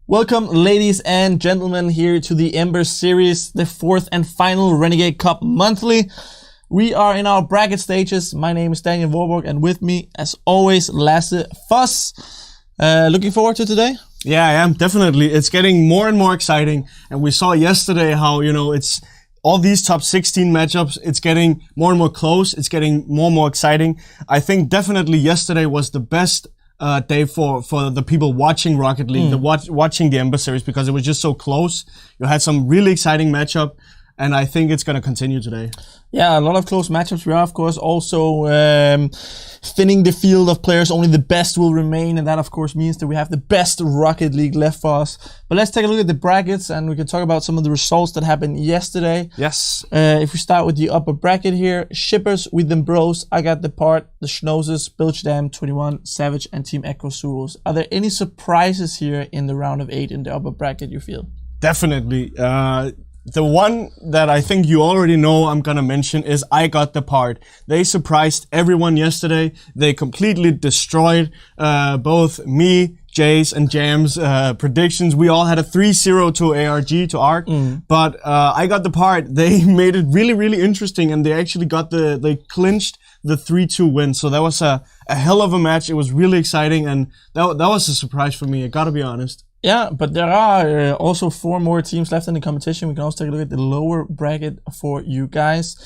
Welcome, ladies and gentlemen, here to the Ember series, the fourth and final Renegade Cup monthly. We are in our bracket stages. My name is Daniel Warburg, and with me, as always, Lasse Voss. Looking forward to today? Yeah, I am, definitely. It's getting more and more exciting, and we saw yesterday how, it's all these top 16 matchups, it's getting more and more close, it's getting more and more exciting. I think definitely yesterday was the best day for the people watching Rocket League, watching the Ember series, because it was just so close. You had some really exciting matchup, and I think it's going to continue today. Yeah, a lot of close matchups. We are, of course, also thinning the field of players. Only the best will remain, and that, of course, means that we have the best Rocket League left for us. But let's take a look at the brackets, and we can talk about some of the results that happened yesterday. Yes. If we start with the upper bracket here, Shippers, With Them Bros, I Got The Part, The Schnozes, Bilgedam, 21, Savage, and Team Echo Suros. Are there any surprises here in the round of 8 in the upper bracket, you feel? Definitely. The one that I think you already know I'm gonna mention is I Got The Part. They surprised everyone yesterday. They completely destroyed both me, Jay's, and Jam's predictions. We all had a 3-0 to ARG, to ARC. But I Got The Part. They made it really, really interesting, and they actually they clinched the 3-2 win. So that was a hell of a match. It was really exciting, and that was a surprise for me, I gotta be honest. Yeah, but there are also 4 more teams left in the competition. We can also take a look at the lower bracket for you guys.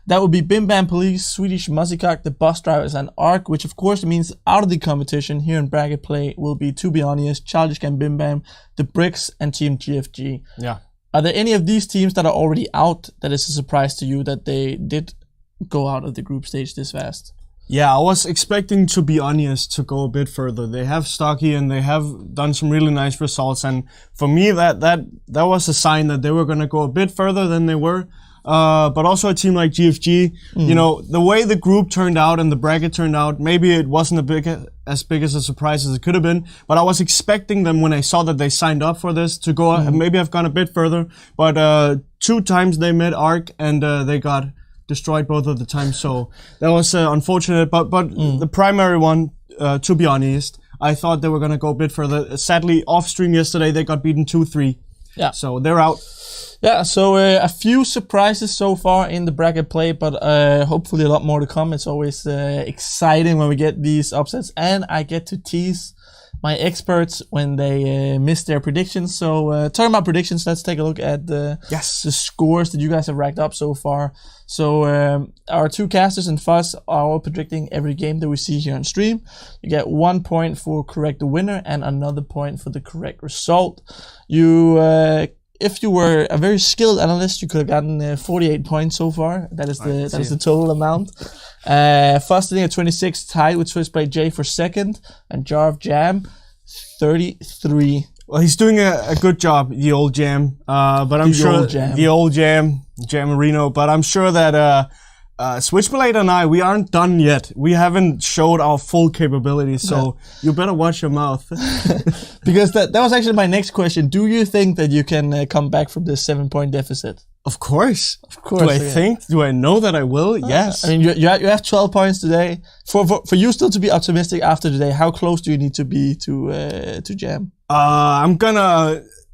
That would be Bim Bam Police, Swedish Musikak, the Bus Drivers, and ARC, which of course means out of the competition here in bracket play will be, to be honest, Childish Gang Bim Bam, the Bricks, and Team GFG. Yeah. Are there any of these teams that are already out that is a surprise to you that they did go out of the group stage this fast? Yeah, I was expecting, to be honest, to go a bit further. They have Stocky and they have done some really nice results, and for me that was a sign that they were going to go a bit further than they were. But also a team like GFG, the way the group turned out and the bracket turned out, maybe it wasn't as big as a surprise as it could have been, but I was expecting them, when I saw that they signed up for this, to go maybe have gone a bit further. But 2 times they met ARC, and they got destroyed both of the times, so that was unfortunate. But the primary one, to be honest, I thought they were going to go a bit further. Sadly, off stream yesterday, they got beaten 2-3. Yeah. So they're out. Yeah, so a few surprises so far in the bracket play, but hopefully a lot more to come. It's always exciting when we get these upsets, and I get to tease my experts when they miss their predictions. So talking about predictions, let's take a look at the scores that you guys have racked up so far. So our 2 casters and Fuzz are all predicting every game that we see here on stream. You get 1 point for correct the winner and another point for the correct result. If you were a very skilled analyst, you could have gotten 48 points so far. That is the total amount. Fuzz sitting at 26, tied with Swissplay J for second, and Jar of Jam 33. Well, he's doing a good job, the old Jam. But I'm sure the old Jam Marino. But I'm sure that Switchblade and I, we aren't done yet. We haven't showed our full capabilities, so you better watch your mouth. Because that was actually my next question. Do you think that you can come back from this 7-point deficit? Of course. Do do I know that I will? Yes. I mean, you have 12 points today. For you still to be optimistic after today, how close do you need to be to Jam?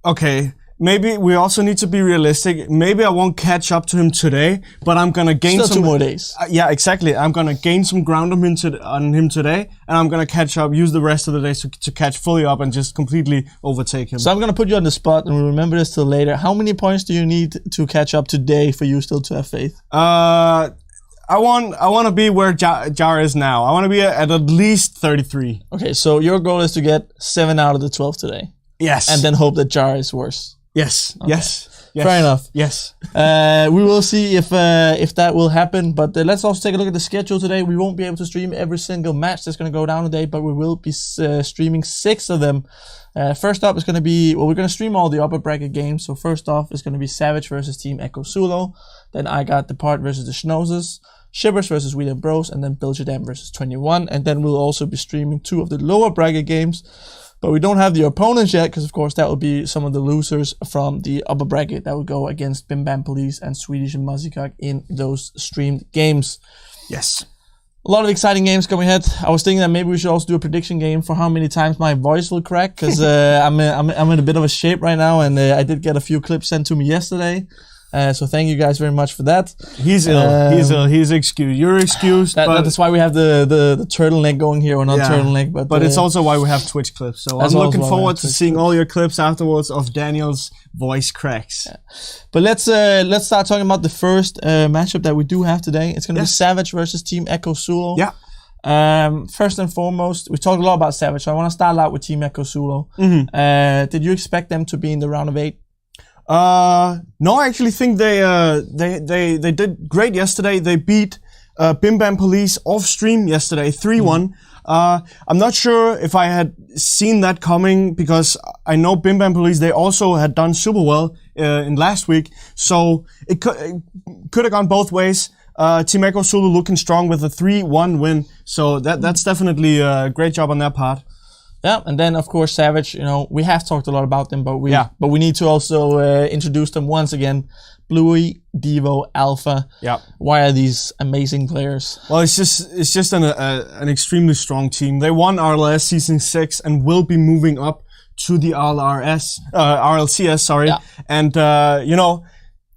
Okay. Maybe we also need to be realistic. Maybe I won't catch up to him today, but I'm gonna gain Still 2 more days. Yeah, exactly. I'm gonna gain some ground on him today, and I'm gonna catch up. Use the rest of the day to catch fully up and just completely overtake him. So I'm gonna put you on the spot, and we'll remember this till later. How many points do you need to catch up today for you still to have faith? I want to be where Jar is now. I want to be at least 33. Okay, so your goal is to get 7 out of the 12 today. Yes. And then hope that Jar is worse. Yes. Okay. Yes. Fair enough. Yes. We will see if that will happen. But let's also take a look at the schedule today. We won't be able to stream every single match that's going to go down today, but we will be streaming 6 of them. First up is going to be, we're going to stream all the upper bracket games. So first off is going to be Savage versus Team Echo Sulo. Then I Got Depart versus the Schnozzers. Shivers versus William Bros. And then Biljadam versus 21. And then we'll also be streaming 2 of the lower bracket games. But we don't have the opponents yet, because of course that will be some of the losers from the upper bracket that will go against Bim Bam Police and Swedish and Muzzikak in those streamed games. Yes. A lot of exciting games coming ahead. I was thinking that maybe we should also do a prediction game for how many times my voice will crack, because I'm in a bit of a shape right now, and I did get a few clips sent to me yesterday. So thank you guys very much for that. He's ill. He's ill. He's excused. You're excused. That's why we have the turtleneck going here, or not turtleneck, but it's also why we have Twitch clips. So I'm looking forward to seeing all your clips afterwards of Daniel's voice cracks. Yeah. But let's start talking about the first matchup that we do have today. It's gonna be Savage versus Team Echo Sulo. Yeah. First and foremost, we talked a lot about Savage, so I want to start out with Team Echo Sulo. Did you expect them to be in the round of 8? No, I actually think they did great yesterday. They beat Bim Bam Police off stream yesterday, 3-1. I'm not sure if I had seen that coming, because I know Bim Bam Police, they also had done super well in last week, so it could have gone both ways. Team Echo Sulo looking strong with a 3-1 win, so that's definitely a great job on their part. Yeah, and then of course Savage, we have talked a lot about them, but we need to also introduce them once again. Bluey, Devo, Alpha. Yeah. Why are these amazing players? Well, it's just an extremely strong team. They won RLS Season 6 and will be moving up to the RLCS, sorry. Yeah. And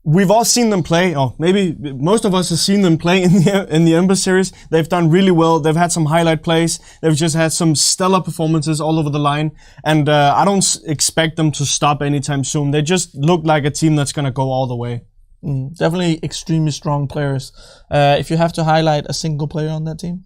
we've all seen them play, or maybe most of us have seen them play in the Ember series. They've done really well. They've had some highlight plays. They've just had some stellar performances all over the line. And I don't expect them to stop anytime soon. They just look like a team that's going to go all the way. Definitely extremely strong players. If you have to highlight a single player on that team?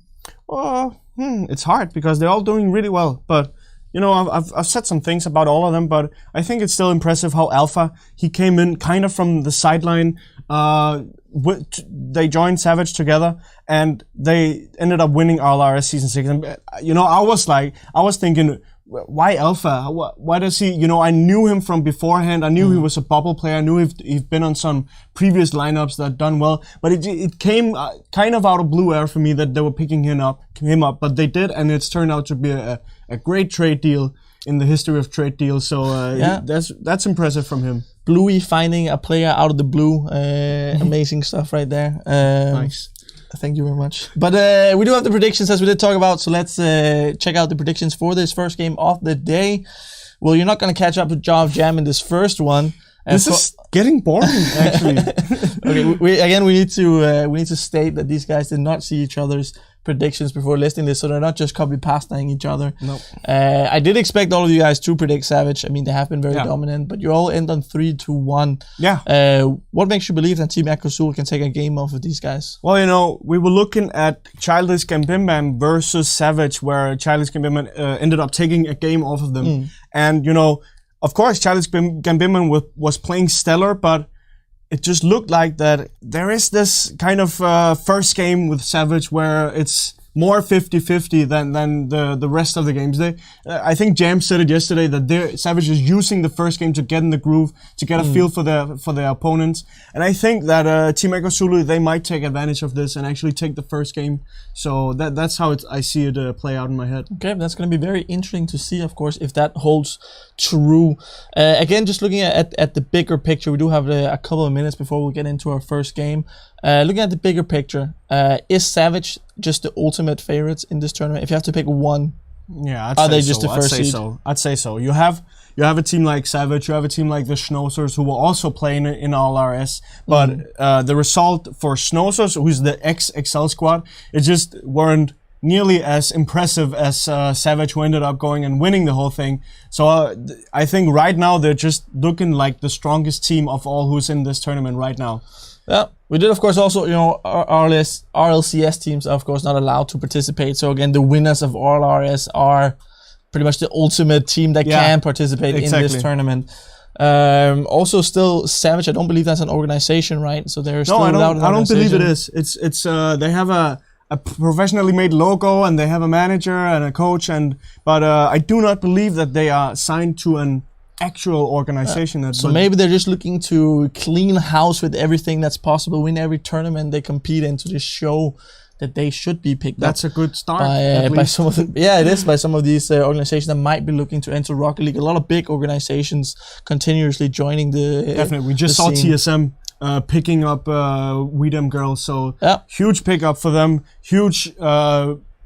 It's hard, because they're all doing really well. But I've said some things about all of them, but I think it's still impressive how Alpha, he came in kind of from the sideline. They joined Savage together, and they ended up winning RLRS Season 6. And, I was thinking, why Alpha? Why does he, I knew him from beforehand. I knew he was a bubble player. I knew he'd been on some previous lineups that done well. But it came kind of out of blue air for me that they were picking him up. But they did, and it's turned out to be a great trade deal in the history of trade deals. So that's impressive from him. Bluey finding a player out of the blue. Amazing stuff right there. Nice. Thank you very much. But we do have the predictions, as we did talk about, so let's check out the predictions for this first game of the day. Well, you're not going to catch up with Jaw of Jam in this first one. This is getting boring, actually. Okay, we need to state that these guys did not see each other's predictions before listing this, so they're not just copy-pasting each other. Nope. I did expect all of you guys to predict Savage. I mean, they have been very dominant, but you all end on 3-1. Yeah. What makes you believe that Team Echo Sulo can take a game off of these guys? Well, we were looking at Childish Gambim versus Savage, where Childish Gambim ended up taking a game off of them. And, of course, Childish Gambim was playing stellar, but it just looked like that there is this kind of first game with Savage where it's more 50-50 than the rest of the games. I think Jam said it yesterday that Savage is using the first game to get in the groove, to get a feel for their opponents. And I think that Team Echo Sulo, they might take advantage of this and actually take the first game. So that's how I see it play out in my head. Okay, that's going to be very interesting to see, of course, if that holds true. Again, just looking at the bigger picture, we do have a couple of minutes before we get into our first game. Looking at the bigger picture, is Savage just the ultimate favorites in this tournament? If you have to pick one, I'd say so. You have a team like Savage, you have a team like the Schnozzers, who will also play in RLRS, but the result for Schnozzers, who's the ex-Excel squad, it just weren't nearly as impressive as Savage, who ended up going and winning the whole thing. So I think right now they're just looking like the strongest team of all who's in this tournament right now. Yeah, we did, of course, also, RLCS teams are, of course, not allowed to participate. So, again, the winners of RLRS are pretty much the ultimate team that can participate in this tournament. Also, still Savage. I don't believe that's an organization, right? So they're still No, without an I don't believe it organization. is. It's they have a professionally made logo and they have a manager and a coach, but I do not believe that they are signed to an actual organization. So maybe they're just looking to clean house with everything that's possible, win every tournament they compete in, to just show that they should be picked That's up. a good start. By some of it is by some of these organizations that might be looking to enter Rocket League. A lot of big organizations continuously joining the Definitely, we just saw scene. TSM picking up Weedham Girls, so Yeah. huge pickup for them. Huge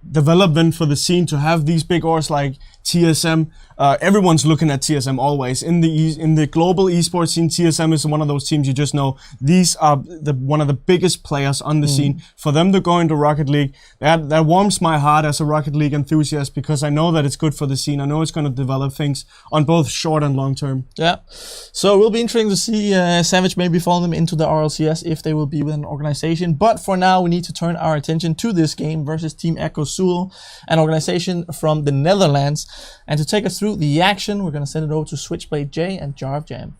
development for the scene to have these big orgs like TSM. Everyone's looking at TSM always. In the global esports scene, TSM is one of those teams you just know. These are one of the biggest players on the scene. For them to go into Rocket League, that warms my heart as a Rocket League enthusiast, because I know that it's good for the scene. I know it's going to develop things on both short and long term. Yeah, so it will be interesting to see Savage maybe follow them into the RLCS if they will be with an organization. But for now, we need to turn our attention to this game versus Team Echo Zulu, an organization from the Netherlands. And to take us through the action, we're going to send it over to Switchblade J and Jar of Jam.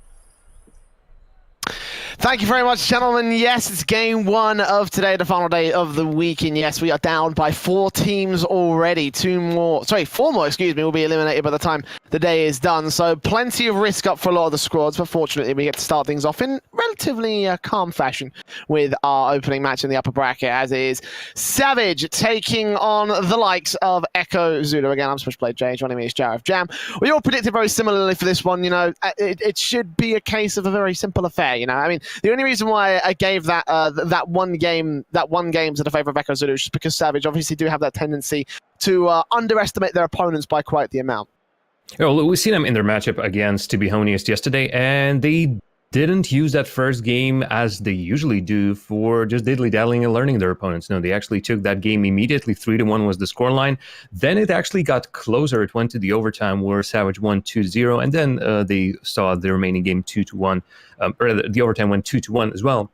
Thank you very much, gentlemen. Yes, it's game one of today, the final day of the week. And yes, we are down by 4 teams already. 4 more, will be eliminated by the time the day is done. So plenty of risk up for a lot of the squads. But fortunately, we get to start things off in relatively calm fashion with our opening match in the upper bracket, as it is Savage taking on the likes of Echo Zulu. Again, I'm Switchblade J. Joining me is Jareth Jam. We all predicted very similarly for this one. You know, it should be a case of a very simple affair. You know, I mean, the only reason why I gave that that one game to the favour of Echo Zulu is just because Savage obviously do have that tendency to underestimate their opponents by quite the amount. Well, we've seen them in their matchup against To Be Honest yesterday, and they didn't use that first game as they usually do for just diddly-daddling and learning their opponents. No, they actually took that game immediately. 3-1 was the scoreline. Then it actually got closer. It went to the overtime where Savage won 2-0, and then they saw the remaining game 2-1. Or the overtime went 2-1 as well.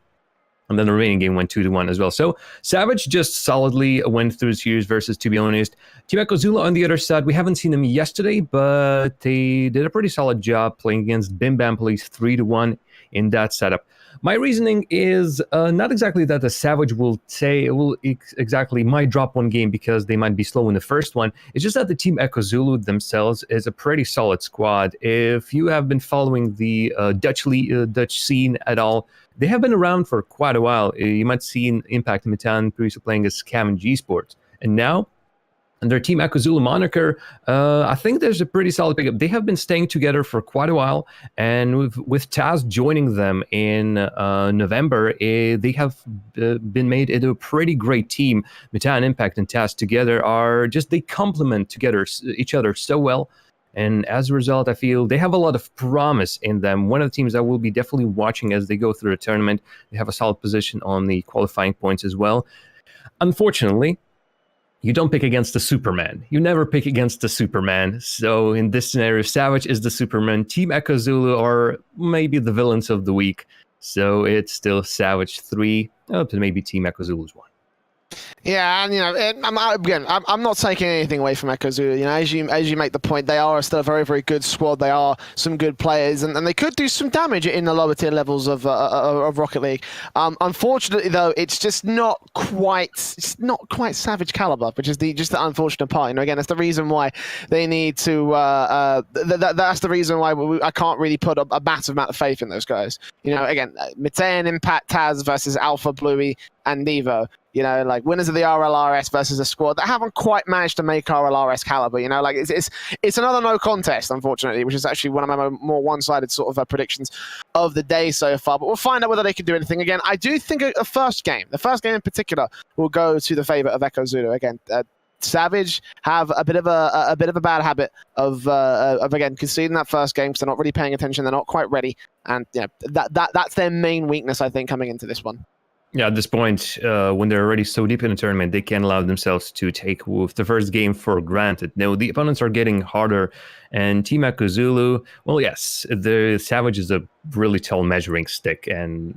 And then the remaining game went 2-1 as well. So Savage just solidly went through the series versus To Be Honest. Team Echo Zulu on the other side, we haven't seen them yesterday, but they did a pretty solid job playing against Bim Bam Police 3-1 in that setup. My reasoning is not exactly that the Savage will might drop one game because they might be slow in the first one. It's just that the Team Echo Zulu themselves is a pretty solid squad. If you have been following the Dutch scene at all, they have been around for quite a while. You might see Impact and Metan previously playing as Scavenge Esports. And now, under Team Echo Zulu moniker, I think there's a pretty solid pickup. They have been staying together for quite a while, and with Taz joining them in November, they have been made into a pretty great team. Metan, Impact, and Taz together they complement each other so well. And as a result, I feel they have a lot of promise in them. One of the teams I will be definitely watching as they go through the tournament. They have a solid position on the qualifying points as well. Unfortunately, you don't pick against the Superman. You never pick against the Superman. So in this scenario, Savage is the Superman. Team Echo Zulu are maybe the villains of the week. So it's still Savage 3, up to maybe Team Echo Zulu's 1. Yeah, and you know, I'm not taking anything away from Echo Zulu. You know, as you make the point, they are still a very, very good squad. They are some good players, and they could do some damage in the lower tier levels of Rocket League. Unfortunately, though, it's just not quite Savage caliber, which is just the unfortunate part. You know, again, that's the reason why they need to. That's the reason why I can't really put a massive amount of faith in those guys. You know, again, Metean, Impact, Taz versus Alpha, Bluey, and Nevo. You know, like winners of the RLRS versus a squad that haven't quite managed to make RLRS caliber. You know, like it's another no contest, unfortunately, which is actually one of my more one-sided sort of predictions of the day so far. But we'll find out whether they can do anything. Again, I do think the first game in particular, will go to the favor of Echo Zulu. Again, Savage have a bit of a bad habit of again conceding that first game because they're not really paying attention. They're not quite ready, and you know, that's their main weakness, I think, coming into this one. Yeah, at this point, when they're already so deep in the tournament, they can't allow themselves to take the first game for granted. No, the opponents are getting harder And Team Ekazulu, well, yes, the Savage is a really tall measuring stick, and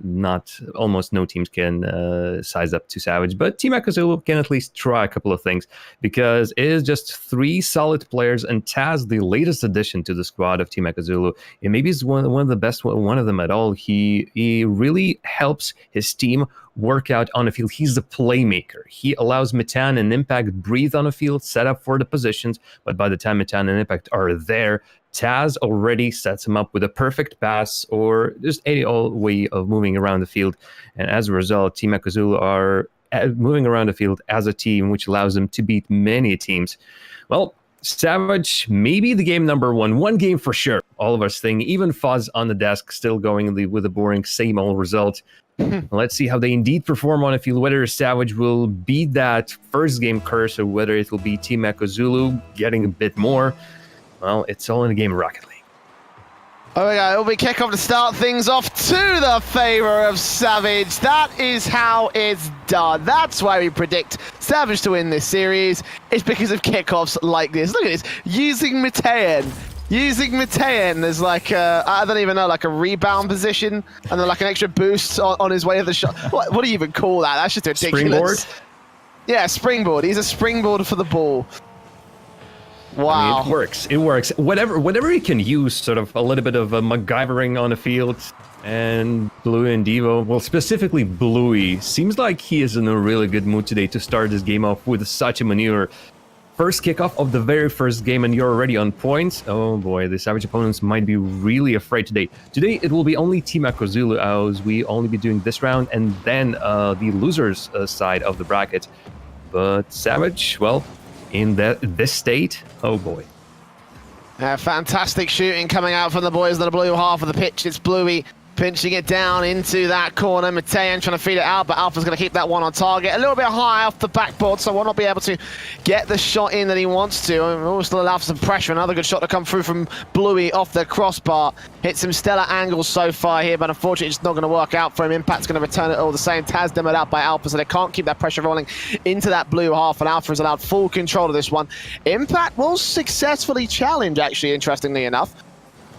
almost no teams can size up to Savage. But Team Ekazulu can at least try a couple of things, because it is just 3 solid players, and Taz, the latest addition to the squad of Team Ekazulu, and maybe is one of the best one of them at all. He really helps his team work out on the field. He's the playmaker. He allows Metan and Impact breathe on the field, set up for the positions, but by the time Metan and Impact are there, Taz already sets him up with a perfect pass or just any old way of moving around the field. And as a result, Team Ekazulu are moving around the field as a team, which allows them to beat many teams. Well, Savage, maybe the game number one game for sure. All of us think, even Fuzz on the desk, still going with a boring same old result. Let's see how they indeed perform on the field, whether Savage will beat that first game curse or whether it will be Team Ekazulu getting a bit more. Well, it's all in the game of Rocket League. There we go. It'll be kickoff to start things off to the favor of Savage. That is how it's done. That's why we predict Savage to win this series. It's because of kickoffs like this. Look at this. Using Matean as like I don't even know, like a rebound position, and then like an extra boost on his way to the shot. What do you even call that? That's just ridiculous. Springboard? Yeah, springboard. He's a springboard for the ball. Wow. I mean, it works. Whatever he can use, sort of a little bit of a MacGyvering on the field. And Bluey and Devo, well, specifically Bluey, seems like he is in a really good mood today to start this game off with such a maneuver. First kickoff of the very first game, and you're already on points. Oh boy, the Savage opponents might be really afraid today. Today, it will be only Team Ekazulu, as we only be doing this round, and then the losers side of the bracket. But Savage, well, in this state, oh boy. Fantastic shooting coming out from the boys in the blue half of the pitch. It's Bluey pinching it down into that corner. Matean trying to feed it out, but Alpha's going to keep that one on target. A little bit high off the backboard, so will not be able to get the shot in that he wants to. And we'll still allow for some pressure. Another good shot to come through from Bluey off the crossbar. Hit some stellar angles so far here, but unfortunately it's not going to work out for him. Impact's going to return it all the same. Taz demoed out by Alpha, so they can't keep that pressure rolling into that blue half, and Alpha is allowed full control of this one. Impact will successfully challenge, actually, interestingly enough.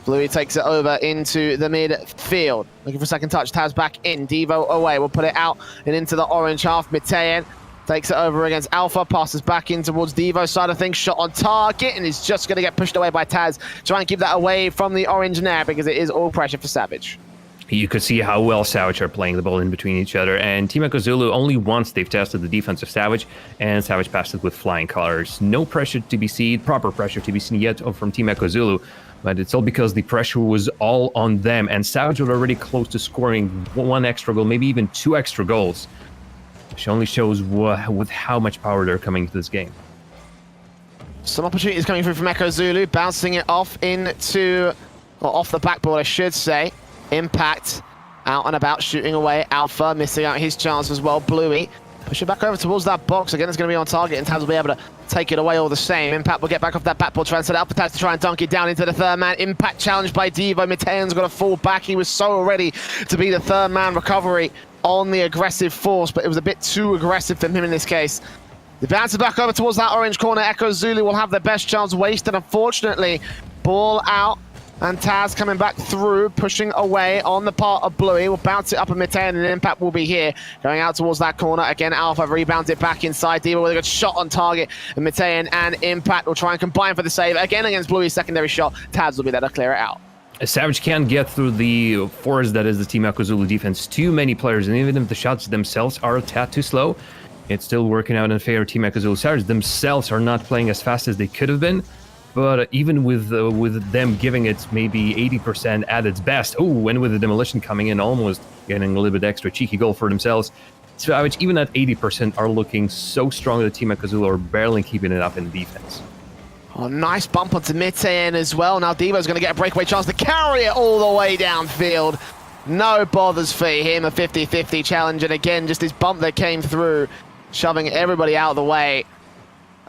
Bluey takes it over into the midfield. Looking for a second touch. Taz back in. Devo away. We'll put it out and into the orange half. Matean takes it over against Alpha. Passes back in towards Devo's side of things. Shot on target, and he's just going to get pushed away by Taz. Try and keep that away from the orange net because it is all pressure for Savage. You could see how well Savage are playing the ball in between each other. And Team Ekazulu, only once they've tested the defense of Savage, and Savage passed it with flying colors. No pressure to be seen, proper pressure to be seen yet from Team Ekazulu. But it's all because the pressure was all on them, and Savage was already close to scoring 1 extra goal, maybe even 2 extra goals. Which only shows with how much power they're coming to this game. Some opportunities coming through from Ekazulu, bouncing it off into, or off the backboard, I should say. Impact out and about, shooting away. Alpha missing out his chance as well. Bluey push it back over towards that box. Again, it's going to be on target, and Taz will be able to take it away all the same. Impact will get back off that backboard, try and set up for Taz to try and dunk it down into the third man. Impact challenged by Devo. Matean's got to fall back. He was so ready to be the third man recovery on the aggressive force, but it was a bit too aggressive for him in this case. The bounce is back over towards that orange corner. Ekazulu will have their best chance wasted, unfortunately. Ball out. And Taz coming back through, pushing away on the part of Bluey. Will bounce it up and Matean, and Impact will be here. Going out towards that corner. Again, Alpha rebounds it back inside. Devo with a good shot on target. And Matean and Impact will try and combine for the save. Again against Bluey's secondary shot. Taz will be there to clear it out. Savage can't get through the force that is the Team Ekazulu defense. Too many players, and even if the shots themselves are a tad too slow, it's still working out in favor of Team Ekazulu. Savage themselves are not playing as fast as they could have been. But even with them giving it maybe 80% at its best, and with the demolition coming in, almost getting a little bit extra cheeky goal for themselves, Savage, even at 80%, are looking so strong that Team Ekazulu are barely keeping it up in defense. Oh, nice bump onto Matean as well. Now Devo's going to get a breakaway chance to carry it all the way downfield. No bothers for him, a 50-50 challenge. And again, just this bump that came through, shoving everybody out of the way.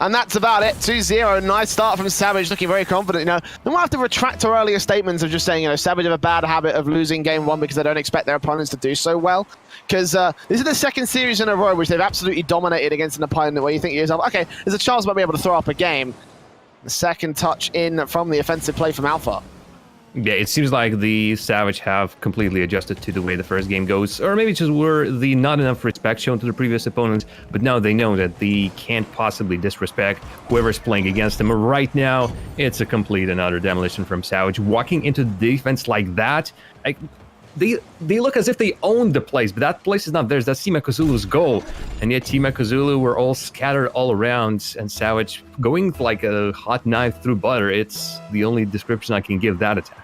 And that's about it, 2-0. Nice start from Savage, looking very confident. Then we'll have to retract our earlier statements of just saying, Savage have a bad habit of losing game one because they don't expect their opponents to do so well. Because this is the second series in a row which they've absolutely dominated against an opponent where you think to yourself, okay, there's a chance I might be able to throw up a game. The second touch in from the offensive play from Alpha. Yeah, it seems like the Savage have completely adjusted to the way the first game goes, or maybe just were the not enough respect shown to the previous opponents, but now they know that they can't possibly disrespect whoever's playing against them. Right now, it's a complete and utter demolition from Savage. Walking into the defense like that, they look as if they own the place, but that place is not theirs. That's Team Ekazulu's goal, and yet Team Ekazulu were all scattered all around, and Savage going like a hot knife through butter. It's the only description I can give that attack.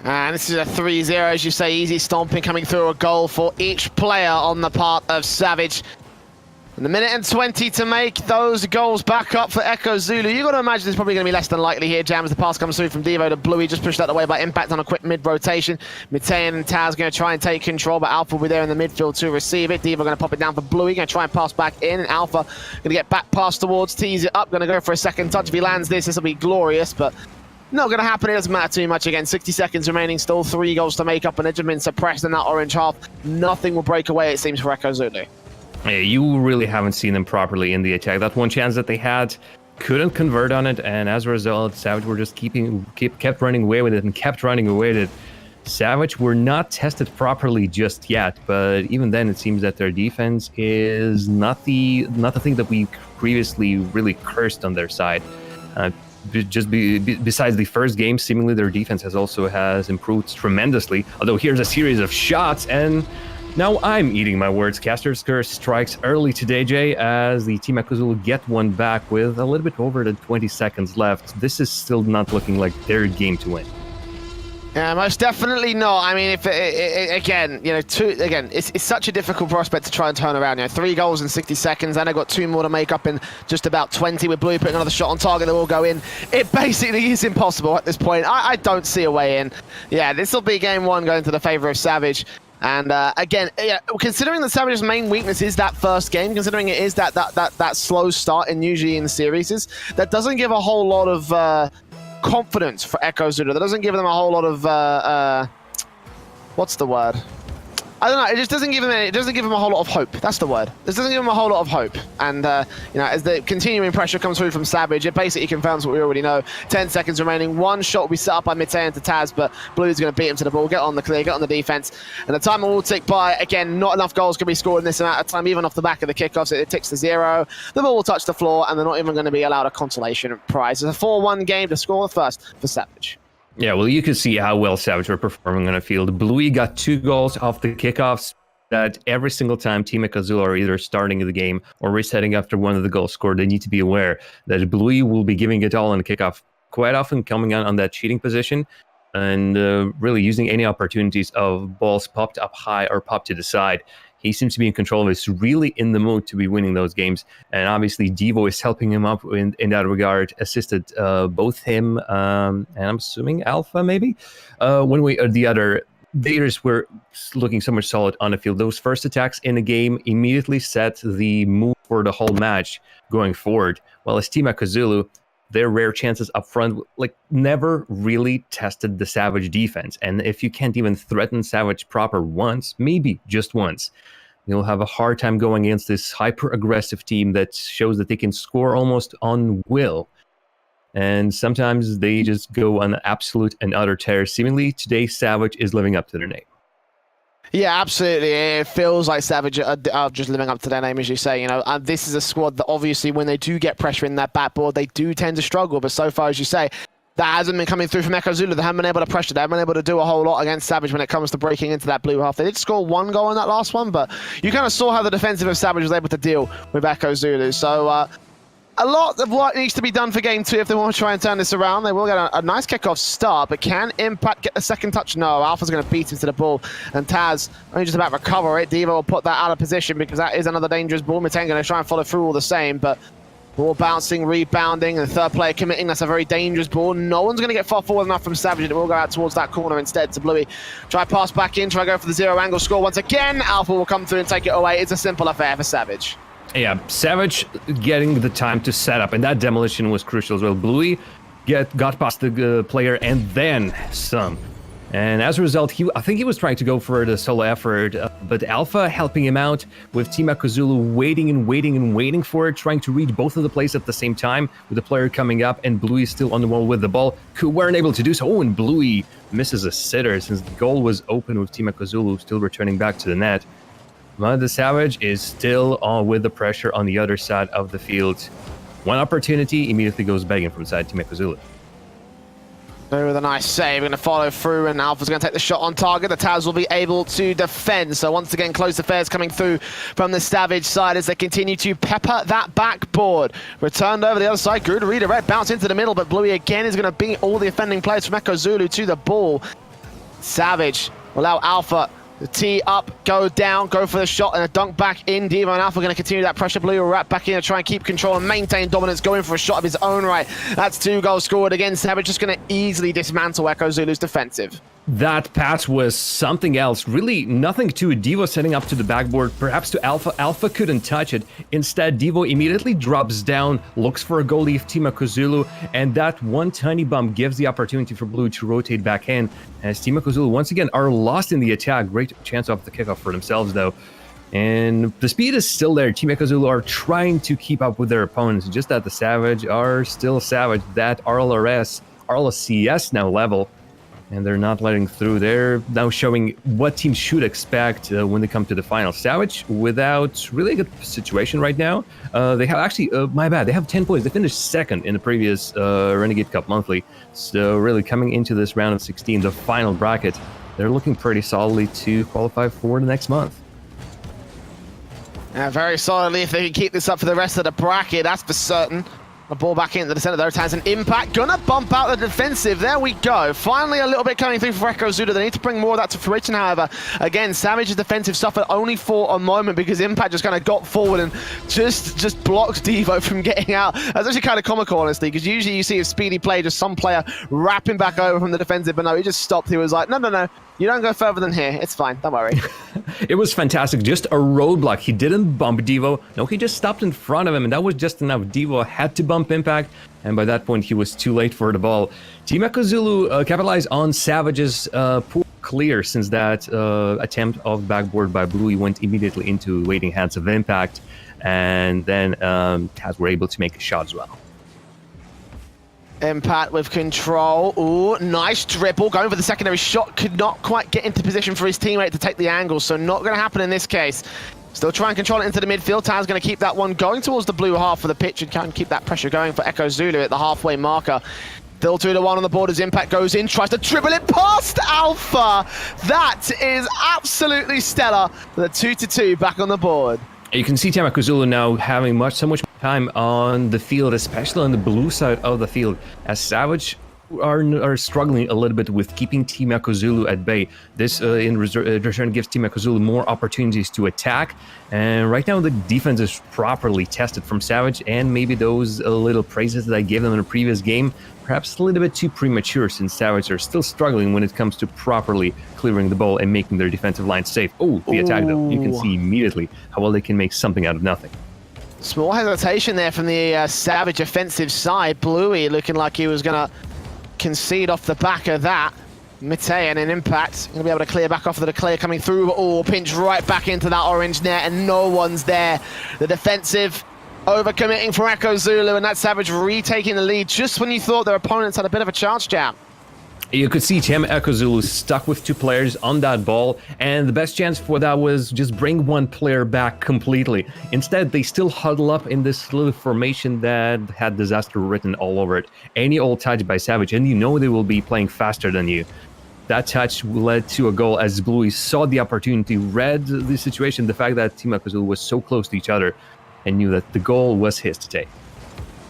And this is a 3-0, as you say, easy stomping coming through, a goal for each player on the part of Savage. And a minute and 20 to make those goals back up for Ekazulu. You've got to imagine it's probably going to be less than likely here. Jams, the pass comes through from Devo to Bluey, just pushed out the way by Impact on a quick mid-rotation. Mitayan and Taz going to try and take control, but Alpha will be there in the midfield to receive it. Devo going to pop it down for Bluey, going to try and pass back in, and Alpha going to get back pass towards, tease it up, going to go for a second touch. If he lands this will be glorious, but not going to happen. It doesn't matter too much. Again, 60 seconds remaining, still 3 goals to make up, and it's been suppressed in that orange half. Nothing will break away, it seems, for Ekazulu. Yeah, you really haven't seen them properly in the attack. That one chance that they had, couldn't convert on it, and as a result, Savage were just kept running away with it and kept running away with it. Savage were not tested properly just yet, but even then, it seems that their defense is not the thing that we previously really cursed on their side. Besides the first game, seemingly their defense has improved tremendously. Although here's a series of shots, and now I'm eating my words. Caster's Curse strikes early today, Jay, as the Team Ekazulu get one back with a little bit over the 20 seconds left. This is still not looking like their game to win. Yeah, most definitely not. I mean, if it's such a difficult prospect to try and turn around. 3 goals in 60 seconds, and I've got 2 more to make up in just about 20. With Blue putting another shot on target, they will go in. It basically is impossible at this point. I don't see a way in. Yeah, this will be game 1 going to the favor of Savage. And again, considering that Savage's main weakness is that first game, considering it is that slow start and usually in the series, that doesn't give a whole lot of confidence for Ekazulu. That doesn't give them a whole lot of what's the word? I don't know. It just doesn't give them. It doesn't give them a whole lot of hope. That's the word. This doesn't give them a whole lot of hope. And as the continuing pressure comes through from Savage, it basically confirms what we already know. 10 seconds remaining. One shot will be set up by Mitayan to Taz, but Blue's going to beat him to the ball. Get on the clear. Get on the defense. And the timer will tick by. Again, not enough goals can be scored in this amount of time, even off the back of the kickoffs. It ticks to 0. The ball will touch the floor, and they're not even going to be allowed a consolation prize. It's a 4-1 game to score the first for Savage. Yeah, well, you could see how well Savage were performing on the field. Bluey got 2 goals off the kickoffs. That every single time Team Ekazulu are either starting the game or resetting after one of the goals scored, they need to be aware that Bluey will be giving it all on the kickoff, quite often coming on that cheating position and really using any opportunities of balls popped up high or popped to the side. He seems to be in control of it. He's really in the mood to be winning those games. And obviously, Devo is helping him up in that regard, assisted both him and I'm assuming Alpha, maybe, one way or the other. They just were looking so much solid on the field. Those first attacks in the game immediately set the mood for the whole match going forward. While as Team Ekazulu, their rare chances up front never really tested the Savage defense. And if you can't even threaten Savage proper once, maybe just once, you'll have a hard time going against this hyper-aggressive team that shows that they can score almost on will. And sometimes they just go on absolute and utter tear. Seemingly, today, Savage is living up to their name. Yeah, absolutely. It feels like Savage are just living up to their name, as you say. This is a squad that obviously, when they do get pressure in that backboard, they do tend to struggle. But so far, as you say, that hasn't been coming through from Ekazulu. They haven't been able to pressure. They haven't been able to do a whole lot against Savage when it comes to breaking into that blue half. They did score 1 goal in that last one, but you kind of saw how the defensive of Savage was able to deal with Ekazulu. So, a lot of work needs to be done for game 2 if they want to try and turn this around. They will get a nice kickoff start, but can Impact get the second touch? No, Alpha's going to beat him to the ball, and Taz only just about recover it. Devo will put that out of position because that is another dangerous ball. Mitayan going to try and follow through all the same, but ball bouncing, rebounding, and the third player committing. That's a very dangerous ball. No one's going to get far forward enough from Savage. It will go out towards that corner instead to Bluey. Try pass back in, try go for the 0 angle score once again. Alpha will come through and take it away. It's a simple affair for Savage. Yeah, Savage getting the time to set up, and that demolition was crucial as well. Bluey got past the player and then some. And as a result, I think he was trying to go for the solo effort, but Alpha helping him out with Team Echo waiting and waiting and waiting for it, trying to reach both of the plays at the same time with the player coming up and Bluey still on the wall with the ball, who weren't able to do so. Oh, and Bluey misses a sitter since the goal was open with Team Echo still returning back to the net. But the Savage is still on with the pressure on the other side of the field. One opportunity immediately goes begging from side Team Echo. With a nice save, going to follow through, and Alpha's going to take the shot on target. The Taz will be able to defend. So once again, close affairs coming through from the Savage side as they continue to pepper that backboard. Returned over the other side, good redirect, bounce into the middle, but Bluey again is going to beat all the offending players from Echo Zulu to the ball. Savage will allow Alpha the tee up, go down, go for the shot, and a dunk back in. Devo and Alpha going to continue that pressure. Blue will wrap back in and try and keep control and maintain dominance, going for a shot of his own right. That's 2 goals scored again. Savage just going to easily dismantle Echo Zulu's defensive. That pass was something else. Really nothing to it. Devo setting up to the backboard, perhaps to Alpha. Alpha couldn't touch it. Instead, Devo immediately drops down, looks for a goalie of Team Echo Zulu, and that one tiny bump gives the opportunity for Blue to rotate back in. As Team Echo Zulu once again are lost in the attack. Great chance off the kickoff for themselves, though. And the speed is still there. Team Echo Zulu are trying to keep up with their opponents, just that the Savage are still Savage. That RLCS now level. And they're not letting through. They're now showing what teams should expect when they come to the final. Savage, without really a good situation right now. They have actually, my bad, they have 10 points. They finished second in the previous Renegade Cup Monthly. So really coming into this round of 16, the final bracket, they're looking pretty solidly to qualify for the next month. Yeah, very solidly if they can keep this up for the rest of the bracket, that's for certain. The ball back into the center there. It has an impact. Gonna bump out the defensive. There we go. Finally a little bit coming through for Echo Zulu. They need to bring more of that to fruition, however. Again, Savage's defensive suffered only for a moment because Impact just kind of got forward and just blocked Devo from getting out. That's actually kind of comical, honestly, because usually you see a speedy play, just some player wrapping back over from the defensive, but no, he just stopped. He was like, no. You don't go further than here. It's fine. Don't worry. It was fantastic. Just a roadblock. He didn't bump Devo. No, he just stopped in front of him, and that was just enough. Devo had to bump Impact, and by that point, he was too late for the ball. Team Echo Zulu capitalized on Savage's poor clear since that attempt of backboard by Bluey went immediately into waiting hands of Impact, and then Taz were able to make a shot as well. Impact with control. Ooh, nice dribble. Going for the secondary shot. Could not quite get into position for his teammate to take the angle, so not going to happen in this case. Still try and control it into the midfield. Taz going to keep that one going towards the blue half of the pitch and can keep that pressure going for Echo Zulu at the halfway marker. Still 2-1 on the board as Impact goes in, tries to dribble it past Alpha. That is absolutely stellar. The 2-2 back on the board. You can see Team Echo Zulu now having so much time on the field, especially on the blue side of the field, as Savage are struggling a little bit with keeping Team Echo Zulu at bay. This in return gives Team Echo Zulu more opportunities to attack, and right now the defense is properly tested from Savage, and maybe those little praises that I gave them in a previous game, perhaps a little bit too premature, since Savage are still struggling when it comes to properly clearing the ball and making their defensive line safe. Oh, the attack though, you can see immediately how well they can make something out of nothing. Small hesitation there from the Savage offensive side. Bluey looking like he was going to concede off the back of that. Mite and an Impact going to be able to clear back off of the clear coming through. Oh, pinch right back into that orange net and no one's there. The defensive overcommitting from Echo Zulu, and that Savage retaking the lead just when you thought their opponents had a bit of a chance jam. You could see Team Echo Zulu stuck with 2 players on that ball, and the best chance for that was just bring 1 player back completely. Instead, they still huddle up in this little formation that had disaster written all over it. Any old touch by Savage, and you know they will be playing faster than you. That touch led to a goal as Bluey saw the opportunity, read the situation, the fact that Team Echo Zulu was so close to each other, and knew that the goal was his to take.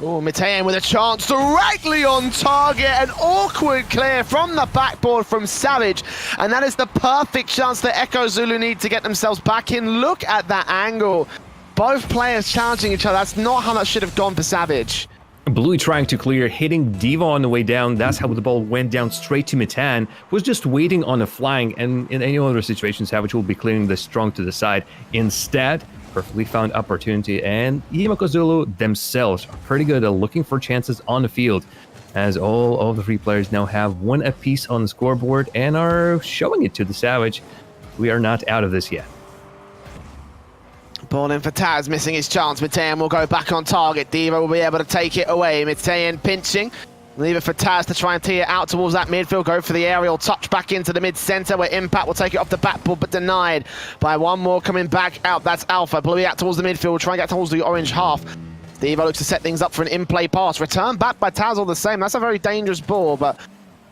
Oh, Mitean with a chance directly on target. An awkward clear from the backboard from Savage. And that is the perfect chance that Echo Zulu need to get themselves back in. Look at that angle. Both players challenging each other. That's not how that should have gone for Savage. Bluey trying to clear, hitting Devo on the way down. That's how the ball went down straight to Mitan, was just waiting on a flying. And in any other situation, Savage will be clearing this strong to the side. Instead, perfectly found opportunity, and Team Echo Zulu themselves are pretty good at looking for chances on the field. as all of the three players now have 1 apiece on the scoreboard and are showing it to the Savage. We are not out of this yet. Ball in for Taz, missing his chance. Mitayan will go back on target. Diva will be able to take it away. Mitayan pinching. Leave it for Taz to try and tee it out towards that midfield. Go for the aerial touch back into the mid-center where Impact will take it off the backboard, but denied by one more coming back out. That's Alpha. Bluey out towards the midfield, trying to get towards the orange half. Diva looks to set things up for an in-play pass. Return back by Taz all the same. That's a very dangerous ball, but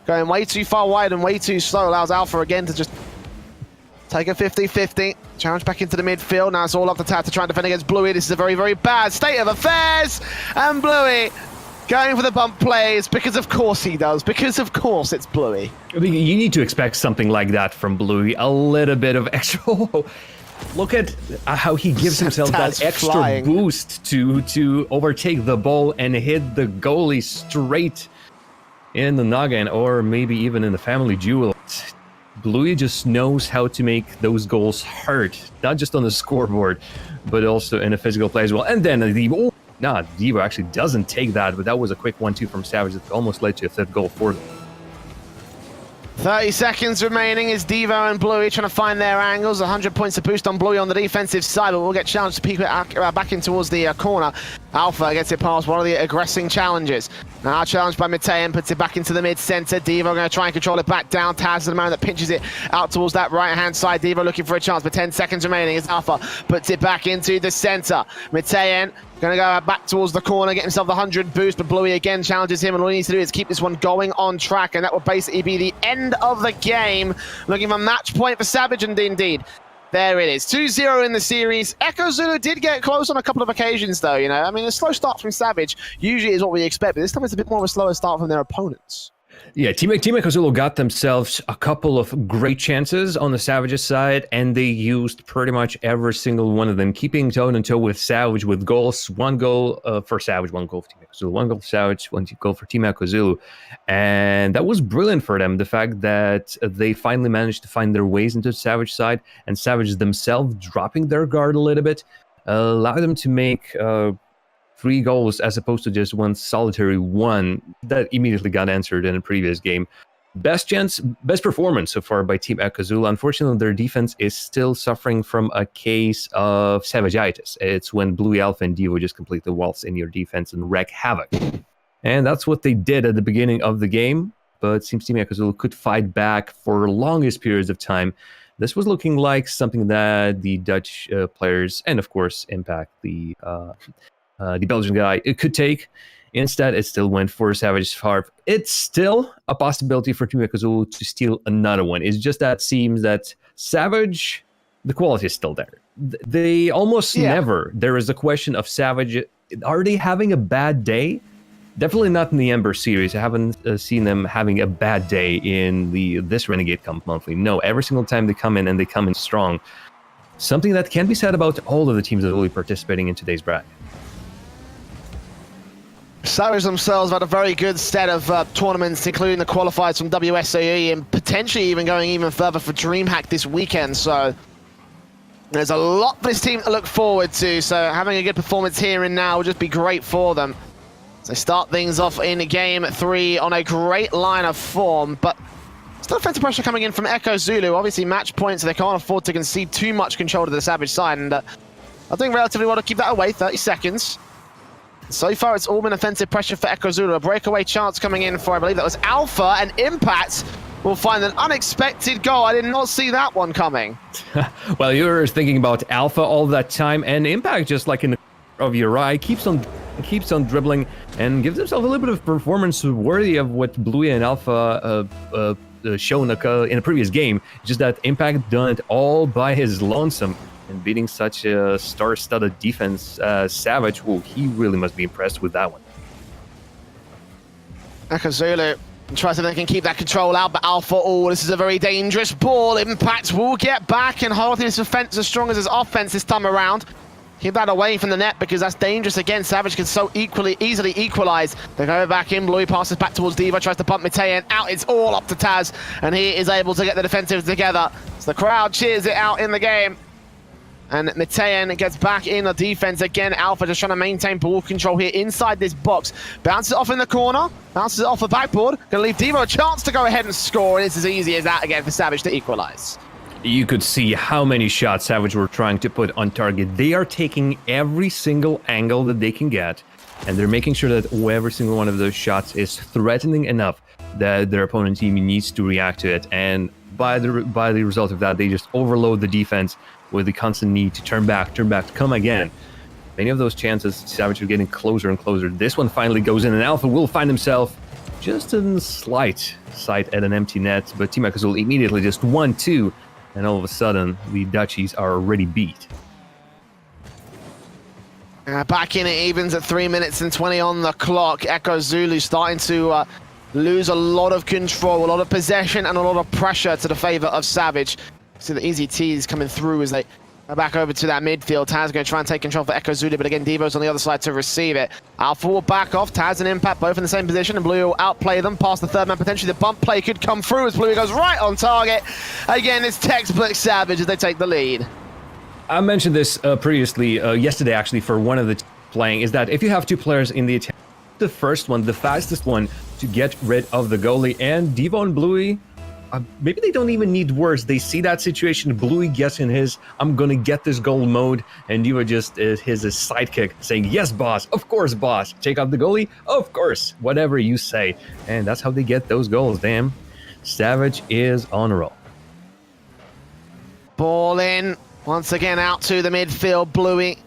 going way too far wide and way too slow allows Alpha again to just take a 50-50. Challenge back into the midfield. Now it's all up to Taz to try and defend against Bluey. This is a very, very bad state of affairs. And Bluey going for the bump plays, because of course he does. Because of course it's Bluey. I mean, you need to expect something like that from Bluey. A little bit of extra. Look at how he gives himself that extra boost to overtake the ball and hit the goalie straight in the noggin, or maybe even in the family jewel. Bluey just knows how to make those goals hurt, not just on the scoreboard, but also in a physical play as well. And then the Diva actually doesn't take that, but that was a quick 1-2 from Savage that almost led to a 5th goal for them. 30 seconds remaining is Devo and Bluey trying to find their angles. 100 points to boost on Bluey on the defensive side, but we'll get challenged to peek it back in towards the corner. Alpha gets it past one of the aggressing challenges. Now challenged by Mitayan, puts it back into the mid-center. Devo going to try and control it back down. Taz is the man that pinches it out towards that right-hand side. Devo looking for a chance, but 10 seconds remaining as Alpha puts it back into the center. Mitayan going to go back towards the corner, get himself the 100 boost, but Bluey again challenges him, and all he needs to do is keep this one going on track, and that will basically be the end of the game. Looking for match point for Savage, and indeed, there it is. 2-0 in the series. Echo Zulu did get close on a couple of occasions, though, you know. I mean, a slow start from Savage usually is what we expect, but this time it's a bit more of a slower start from their opponents. Yeah, Team Echo Zulu got themselves a couple of great chances on the Savage's side, and they used pretty much every single one of them, keeping toe-to-toe with Savage with goals. 1 goal for Savage, 1 goal for Team Echo Zulu, 1 goal for Savage, 1 goal for Team Echo Zulu. And that was brilliant for them, the fact that they finally managed to find their ways into the Savage side, and Savage themselves dropping their guard a little bit, allowed them to make 3 goals as opposed to just 1 solitary one that immediately got answered in a previous game. Best performance so far by Team Echo Zulu. Unfortunately, their defense is still suffering from a case of Savagitis. It's when Bluey, Alpha, and Devo just complete the waltz in your defense and wreak havoc. And that's what they did at the beginning of the game, but it seems Team Echo Zulu could fight back for longest periods of time. This was looking like something that the Dutch players, and of course Impact, the Belgian guy, it could take. Instead, it still went for Savage's harp. It's still a possibility for Team Echo Zulu to steal another one. It's just that it seems that Savage, the quality is still there. They almost never, there is a question of Savage, are they having a bad day? Definitely not in the Ember series. I haven't seen them having a bad day in this Renegade Cup monthly. No, every single time they come in, and they come in strong. Something that can be said about all of the teams that will be participating in today's bracket. Savage themselves have had a very good set of tournaments, including the qualifiers from WSOE, and potentially even going even further for DreamHack this weekend. So there's a lot for this team to look forward to. So having a good performance here and now will just be great for them. So they start things off in game 3 on a great line of form, but still offensive pressure coming in from Echo Zulu. Obviously match points, so they can't afford to concede too much control to the Savage side, and I think relatively well to keep that away. 30 seconds. So far, it's all been offensive pressure for Echo Zulu. A breakaway chance coming in for, I believe that was Alpha, and Impact will find an unexpected goal. I did not see that one coming. Well, you were thinking about Alpha all that time, and Impact, just like in the of your eye, keeps on dribbling and gives himself a little bit of performance worthy of what Bluey and Alpha shown in a previous game. Just that Impact done it all by his lonesome. And beating such a star-studded defense, Savage, well, he really must be impressed with that one. Echo Zulu tries to then can keep that control out, but Alpha, this is a very dangerous ball. Impact will get back and hold his defense as strong as his offense this time around. Keep that away from the net because that's dangerous again. Savage can so easily equalize. They go back in. Bluey passes back towards Diva, tries to bump Mitayan out. It's all up to Taz, and he is able to get the defensive together. So the crowd cheers it out in the game. And Mitayan gets back in the defense again. Alpha just trying to maintain ball control here inside this box. Bounces it off in the corner. Bounces it off the backboard. Going to leave Devo a chance to go ahead and score. And it's as easy as that again for Savage to equalize. You could see how many shots Savage were trying to put on target. They are taking every single angle that they can get. And they're making sure that every single one of those shots is threatening enough that their opponent team needs to react to it. And by the result of that, they just overload the defense with the constant need to turn back, come again. Many of those chances, Savage are getting closer and closer. This one finally goes in, and Alpha will find himself just in slight sight at an empty net, but Team Ekazul immediately just 1-2, and all of a sudden, the Dutchies are already beat. Back in it evens at 3 minutes and 20 on the clock. Echo Zulu starting to lose a lot of control, a lot of possession, and a lot of pressure to the favor of Savage. See the easy tees coming through as they go back over to that midfield. Taz going to try and take control for Echo Zulu, but again, Devo's on the other side to receive it. Alpha will back off. Taz and Impact both in the same position, and Blue will outplay them past the third man. Potentially the bump play could come through as Blue goes right on target. Again, it's textbook Savage as they take the lead. I mentioned this previously, yesterday actually, for one of the playing, is that if you have two players in the attack, the first one, the fastest one to get rid of the goalie, and Devo and Bluey, maybe they don't even need words. They see that situation. Bluey gets in his "I'm gonna get this goal" mode, and Devo just is his sidekick saying, "Yes, boss. Of course, boss. Take out the goalie. Of course. Whatever you say." And that's how they get those goals. Damn, Savage is on a roll. Ball in once again out to the midfield. Bluey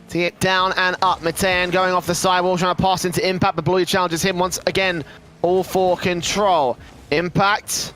to get down and up. Mitayan going off the sidewall, trying to pass into Impact, but Bluey challenges him once again. All for control. Impact.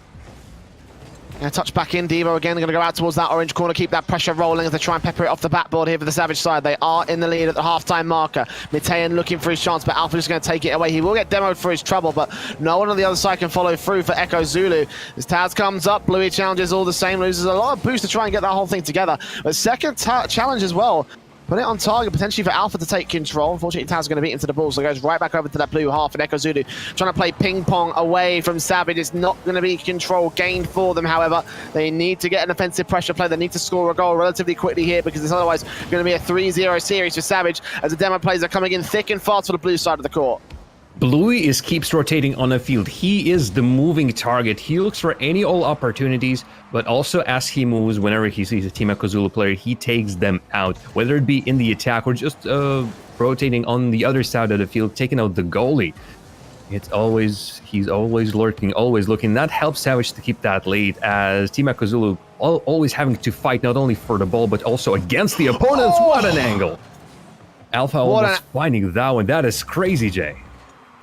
Gonna touch back in. Devo again going to go out towards that orange corner, keep that pressure rolling as they try and pepper it off the backboard here for the Savage side. They are in the lead at the half-time marker. Mitayan looking for his chance, but Alpha just going to take it away. He will get demoed for his trouble, but no one on the other side can follow through for Echo Zulu. As Taz comes up, Bluey challenges all the same, loses a lot of boost to try and get that whole thing together. But second challenge as well. Put it on target, potentially for Alpha to take control. Unfortunately, Taz is going to beat into the ball, so it goes right back over to that blue half, and Echo Zulu trying to play ping-pong away from Savage. It's not going to be control gained for them, however. They need to get an offensive pressure play. They need to score a goal relatively quickly here, because it's otherwise going to be a 3-0 series for Savage, as the demo plays are coming in thick and fast for the blue side of the court. Bluey keeps rotating on the field. He is the moving target. He looks for any all opportunities, but also as he moves, whenever he sees a Team Ekazulu player, he takes them out, whether it be in the attack or just rotating on the other side of the field, taking out the goalie. He's always lurking, always looking. That helps Savage to keep that lead, as Team Ekazulu always having to fight not only for the ball, but also against the opponents. Oh! What an angle. Alpha almost finding that one. That is crazy, Jay.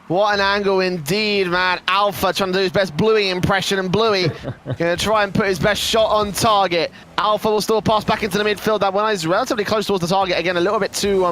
What an angle indeed, man. Alpha trying to do his best Bluey impression, and Bluey going to try and put his best shot on target. Alpha will still pass back into the midfield. That one is relatively close towards the target. Again, a little bit too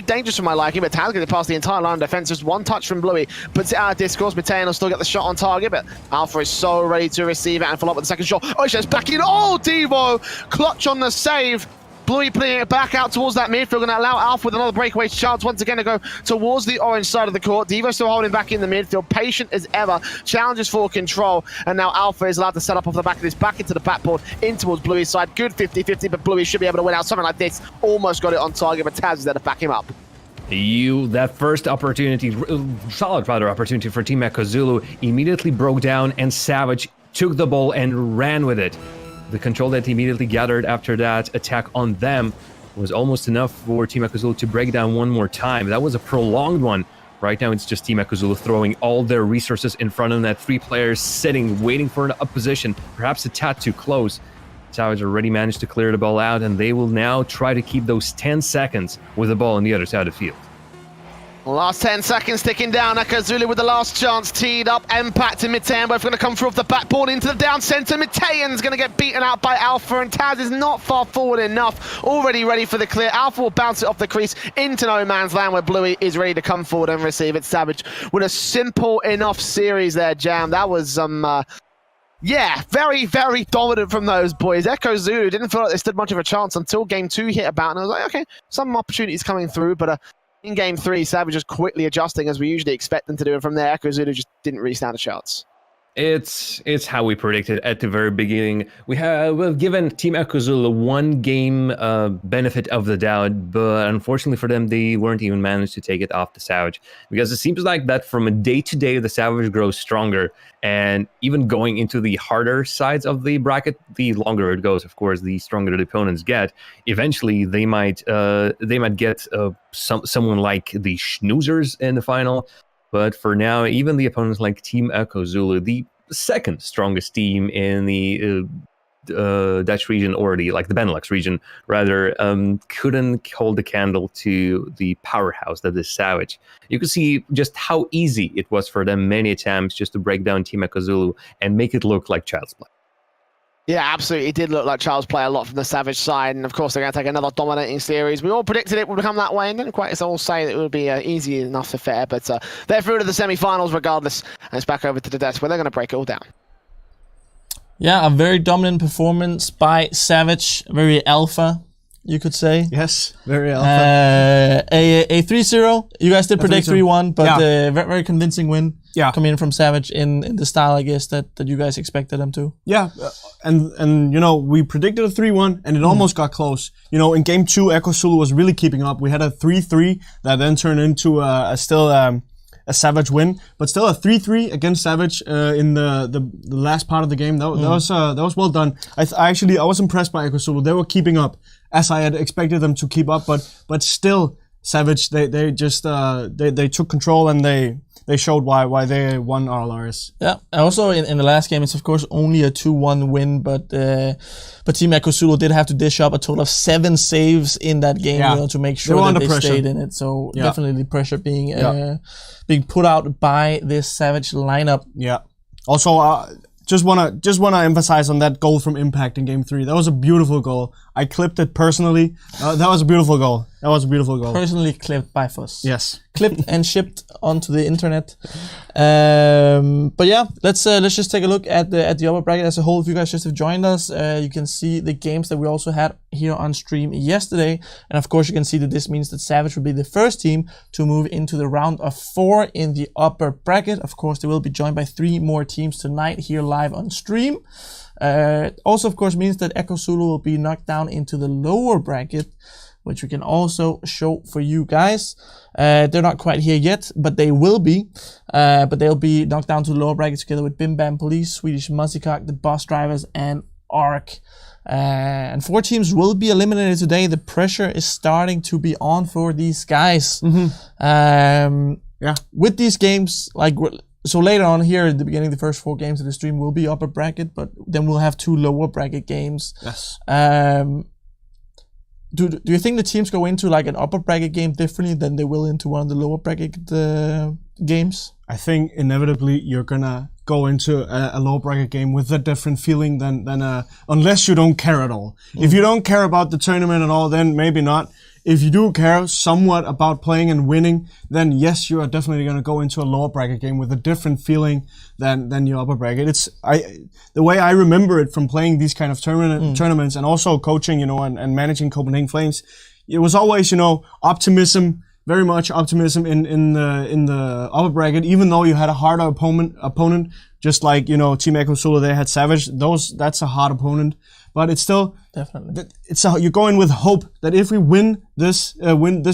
dangerous for my liking, but Taz going to pass the entire line of defense. Just one touch from Bluey puts it out of discourse. Mitayan will still get the shot on target, but Alpha is so ready to receive it and follow up with the second shot. Oh, he goes back in. Oh, Devo! Clutch on the save. Bluey putting it back out towards that midfield, going to allow Alpha with another breakaway chance once again to go towards the orange side of the court. Devo still holding back in the midfield, patient as ever, challenges for control, and now Alpha is allowed to set up off the back of this, back into the backboard, in towards Bluey's side. Good 50-50, but Bluey should be able to win out something like this. Almost got it on target, but Taz is there to back him up. That first opportunity, solid opportunity for Team Ekazulu, immediately broke down, and Savage took the ball and ran with it. The control that he immediately gathered after that attack on them was almost enough for Team Ekazulu to break down one more time. That was a prolonged one. Right now, it's just Team Ekazulu throwing all their resources in front of that. 3 players sitting, waiting for an opposition, perhaps a tad too close. Savage already managed to clear the ball out, and they will now try to keep those 10 seconds with the ball on the other side of the field. Last 10 seconds ticking down. Echo Zulu with the last chance teed up. Impact and Mitayan both going to come through off the backboard into the down centre. Mitayan's going to get beaten out by Alpha, and Taz is not far forward enough. Already ready for the clear. Alpha will bounce it off the crease into no man's land, where Bluey is ready to come forward and receive it. Savage with a simple enough series there, Jam. That was yeah, very, very dominant from those boys. Echo Zulu didn't feel like they stood much of a chance until game 2 hit about, and I was like, okay, some opportunities coming through, but in game 3, Savage is quickly adjusting as we usually expect them to do, and from there, Echo Zulu just didn't really stand a chance. It's how we predicted at the very beginning. We've given Team Ekozula one game benefit of the doubt, but unfortunately for them, they weren't even managed to take it off the Savage, because it seems like that from a day to day, the Savage grows stronger, and even going into the harder sides of the bracket, the longer it goes, of course, the stronger the opponents get. Eventually, they might get someone like the Schnoozers in the final. But for now, even the opponents like Team Ekozula, the second strongest team in the Dutch region, or the Benelux region, rather, couldn't hold a candle to the powerhouse that is Savage. You could see just how easy it was for them many times just to break down Team Ekozula and make it look like child's play. Yeah, absolutely. It did look like Charles play a lot from the Savage side, and of course they're going to take another dominating series. We all predicted it would become that way, and didn't quite all say that it would be easy enough to fare, but they're through to the semi-finals regardless, and it's back over to the desk where they're going to break it all down. Yeah, a very dominant performance by Savage, very alpha, you could say. Yes, very alpha. A 3-0. You guys did predict 3-1, but very, very convincing win. Yeah, coming in from Savage in the style, I guess, that you guys expected them to. Yeah, and you know, we predicted a 3-1, and it almost got close. You know, in game 2, Ekozula was really keeping up. We had a 3-3 that then turned into a Savage win, but still a 3-3 against Savage in the last part of the game. That was well done. I was impressed by Ekozula. They were keeping up as I had expected them to keep up, but still Savage they just they took control, and they showed why they won RLRS. Yeah. Also in the last game, it's of course only a 2-1 win, but Team Ekozula did have to dish up a total of 7 saves in that game, you know, to make sure that they stayed in it. So definitely pressure being put out by this Savage lineup. Yeah. Also, just wanna emphasize on that goal from Impact in game 3. That was a beautiful goal. I clipped it personally. That was a beautiful goal. Personally clipped by Fuss. Yes. Clipped and shipped onto the internet. But yeah, let's just take a look at the upper bracket as a whole. If you guys just have joined us, you can see the games that we also had here on stream yesterday, and of course you can see that this means that Savage will be the first team to move into the round of 4 in the upper bracket. Of course, they will be joined by 3 more teams tonight here live on stream. Also, of course, means that Ekozula will be knocked down into the lower bracket, which we can also show for you guys. They're not quite here yet, but they will be. But they'll be knocked down to the lower bracket together with Bim Bam Police, Swedish Musikak, the Boss Drivers, and ARC. And 4 teams will be eliminated today. The pressure is starting to be on for these guys. With these games, so later on here at the beginning, the first 4 games of the stream will be upper bracket, but then we'll have 2 lower bracket games. Yes. Do you think the teams go into an upper bracket game differently than they will into one of the lower bracket games? I think inevitably you're gonna go into a lower bracket game with a different feeling than unless you don't care at all. If you don't care about the tournament at all, then maybe not. If you do care somewhat about playing and winning, then yes, you are definitely going to go into a lower bracket game with a different feeling than your upper bracket. The way I remember it from playing these kind of tournaments and also coaching, you know, and managing Copenhagen Flames, it was always, you know, optimism, very much optimism in the upper bracket, even though you had a harder opponent, just like, you know, Team Ekozula, they had Savage. That's a hard opponent. But it's still definitely you're going with hope that if we win this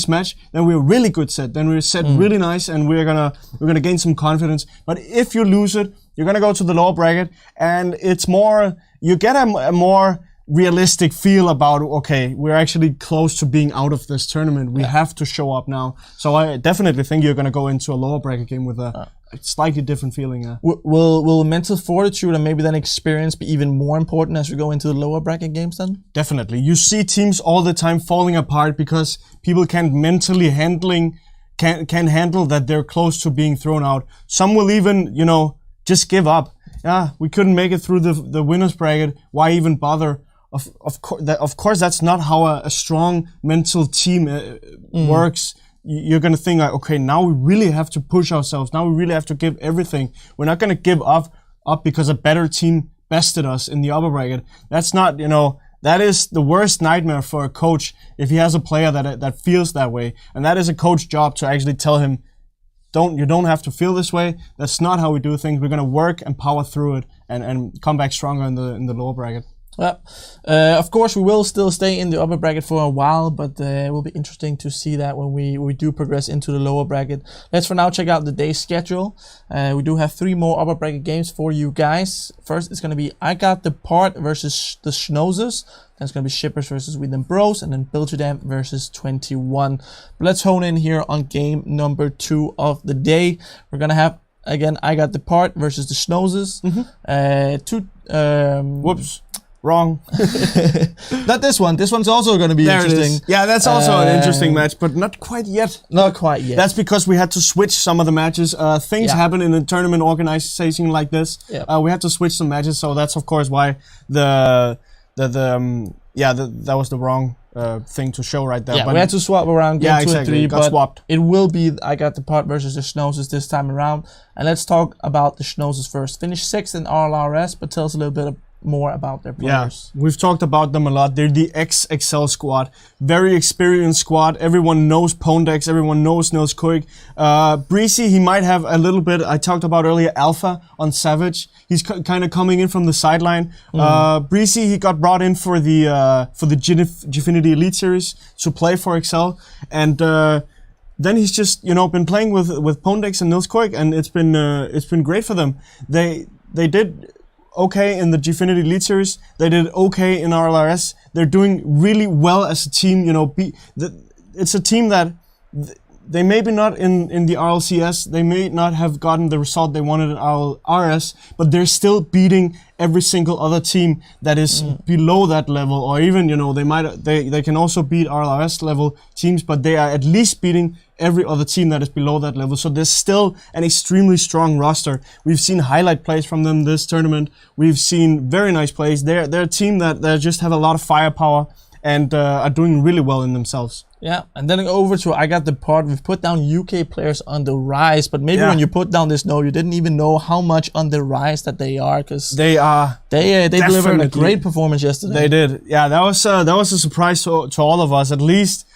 match, then we're really good set. Then we're set really nice, and we're gonna gain some confidence. But if you lose it, you're gonna go to the lower bracket, and it's more, you get a more realistic feel about, okay, we're actually close to being out of this tournament. We have to show up now. So I definitely think you're gonna go into a lower bracket game with a slightly different feeling. Will mental fortitude and maybe then experience be even more important as we go into the lower bracket games then? Definitely. You see teams all the time falling apart because people can't mentally can't handle that they're close to being thrown out. Some will even, you know, just give up. Yeah, we couldn't make it through the winners bracket. Why even bother? Of course, that's not how a strong mental team works. You're going to think like, okay, now we really have to push ourselves. Now we really have to give everything. We're not going to give up because a better team bested us in the upper bracket. That's not, you know, that is the worst nightmare for a coach if he has a player that feels that way. And that is a coach's job to actually tell him, You don't have to feel this way. That's not how we do things. We're gonna work and power through it and come back stronger in the lower bracket. Well, of course, we will still stay in the upper bracket for a while, but it will be interesting to see that when we do progress into the lower bracket. Let's for now check out the day's schedule. We do have 3 more upper bracket games for you guys. First, it's going to be I Got the Part versus the Schnozzers. Then it's going to be Shippers versus We Them Bros, and then Build to Them versus 21. But let's hone in here on game number 2 of the day. We're going to have, again, I Got the Part versus the Schnozzers. Whoops. Wrong. Not this one. This one's also going to be interesting. Yeah, that's also an interesting match, but not quite yet. Not quite yet. That's because we had to switch some of the matches. Things happen in a tournament organization like this. We had to switch some matches, so that's of course why that was the wrong thing to show right there. Yeah, but we had to swap around game 2 and 3, it got but swapped. it will be I Got the Part versus the Schnozzers this time around. And let's talk about the Schnozzers first. Finished 6th in RLRS, but tell us a little bit more about their players. Yeah, we've talked about them a lot. They're the XXL squad. Very experienced squad. Everyone knows Pondex. Everyone knows Nils Kuik. Breezy, he might have a little bit, I talked about earlier, Alpha on Savage. He's kind of coming in from the sideline. Breezy, he got brought in for the Gfinity Elite Series to play for Excel. And then he's just, been playing with Pondex and Nils Kuik, and it's been great for them. They did okay in the Gfinity Elite Series. They did okay in RLRS. They're doing really well as a team. It's a team that they may be not in the RLCS. They may not have gotten the result they wanted in RLRS, but they're still beating every single other team that is below that level, or even they can also beat RLRS level teams, but they are at least beating every other team that is below that level. So there's still an extremely strong roster. We've seen highlight plays from them this tournament. We've seen very nice plays. They're a team that just have a lot of firepower and are doing really well in themselves. Yeah, and then over to I Got the Part. We've put down UK players on the rise, but maybe when you put down this note, you didn't even know how much on the rise that they are, because they delivered a great performance yesterday. They did. Yeah, that was a surprise to all of us, at least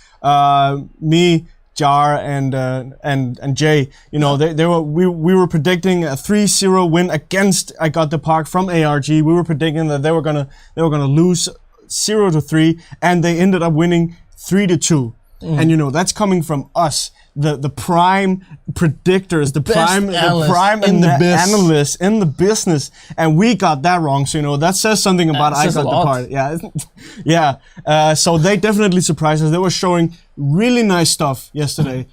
me, Jar, and Jay. We were predicting a 3-0 win against I Got the Park from ARG. We were predicting that they were gonna lose 0-3, and they ended up winning 3-2. And that's coming from us, the prime predictors, the prime analysts in the business, and we got that wrong. So that says something about I Got the Part. Yeah, so they definitely surprised us. They were showing really nice stuff yesterday.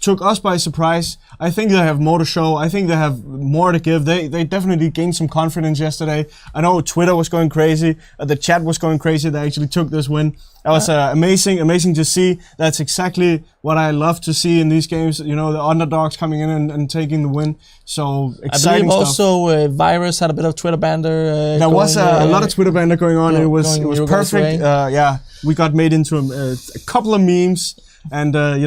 Took us by surprise. I think they have more to show. I think they have more to give. They definitely gained some confidence yesterday. I know Twitter was going crazy. The chat was going crazy. They actually took this win. That was amazing to see. That's exactly what I love to see in these games. The underdogs coming in and taking the win. So exciting stuff. Also, Virus had a bit of Twitter banter. There was a lot of Twitter banter going on. It was perfect. We got made into a couple of memes, and that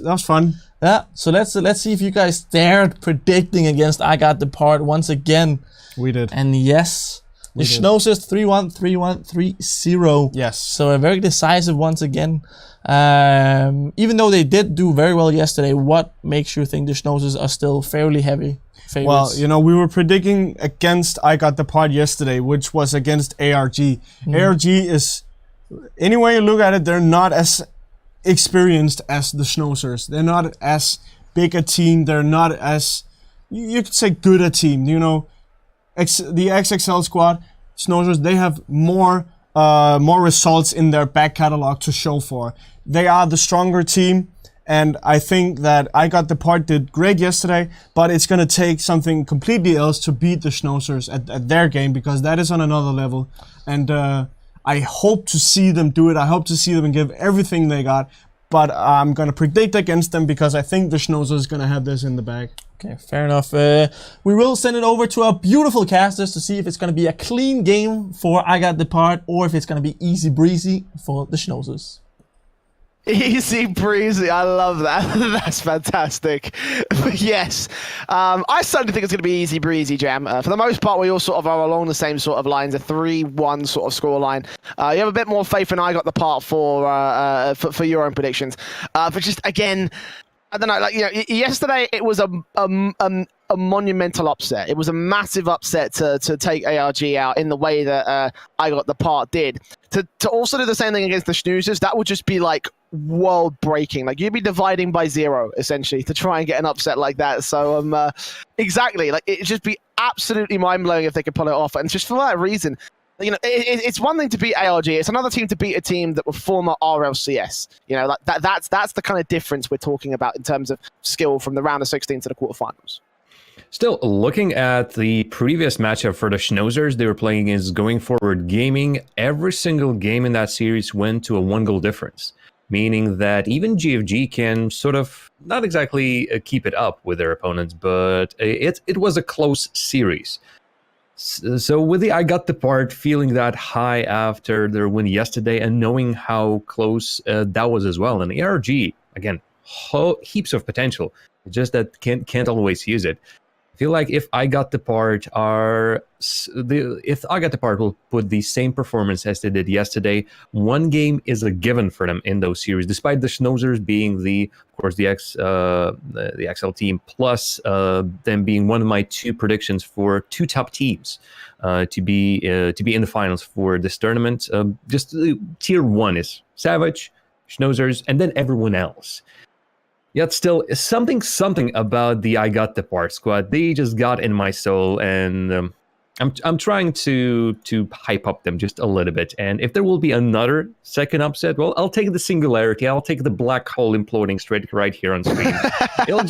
was fun. Yeah, so let's see if you guys dared predicting against I Got the Part once again. We did. And yes, the Schnozzers 3-1, 3-1, 3-0. Yes. So a very decisive once again. Even though they did do very well yesterday, what makes you think the Schnozzers are still fairly heavy favorites? Well, we were predicting against I Got the Part yesterday, which was against ARG. ARG is, any way you look at it, they're not as experienced as the Schnozzers. They're not as big a team. They're not as, you could say, good a team. The XXL squad, Schnozzers, they have more results in their back catalog to show for. They are the stronger team, and I think that I Got the Part did great yesterday, but it's going to take something completely else to beat the Schnozzers at their game, because that is on another level. And I hope to see them do it. I hope to see them give everything they got, but I'm going to predict against them because I think the Schnozzers is going to have this in the bag. Okay, fair enough. We will send it over to our beautiful casters to see if it's going to be a clean game for I Got the Part, or if it's going to be easy breezy for the Schnozzers. Easy breezy, I love that. That's fantastic. Yes, I certainly think it's going to be easy breezy, Jam. For the most part, we all sort of are along the same sort of lines, a 3-1 sort of score line. You have a bit more faith than I Got the Part for your own predictions. But just again, I don't know, like, yesterday it was a monumental upset. It was a massive upset to take ARG out in the way that I Got the Part did. To also do the same thing against the Snoozers, that would just be like world breaking. Like, you'd be dividing by 0 essentially to try and get an upset like that. So exactly, like, it'd just be absolutely mind blowing if they could pull it off. And just for that reason, it's one thing to beat ARG. It's another team to beat a team that were former RLCS. Like that's the kind of difference we're talking about in terms of skill from the round of 16 to the quarterfinals. Still, looking at the previous matchup for the Schnoozers, they were playing against Going Forward Gaming. Every single game in that series went to a 1-goal difference, meaning that even GFG can sort of not exactly keep it up with their opponents, but it was a close series. So with the I Got the Part feeling that high after their win yesterday and knowing how close that was as well, and ARG, again, heaps of potential, just that can't always use it. I feel like if I Got the Part will put the same performance as they did yesterday, one game is a given for them in those series, despite the Schnoozers being the XL team, plus them being one of my 2 predictions for 2 top teams to be in the finals for this tournament. Just tier 1 is Savage, Schnoozers, and then everyone else. Yet still, something about the I Got the Part squad. They just got in my soul, and I'm trying to hype up them just a little bit. And if there will be another second upset, well, I'll take the singularity. I'll take the black hole imploding straight right here on screen. it'll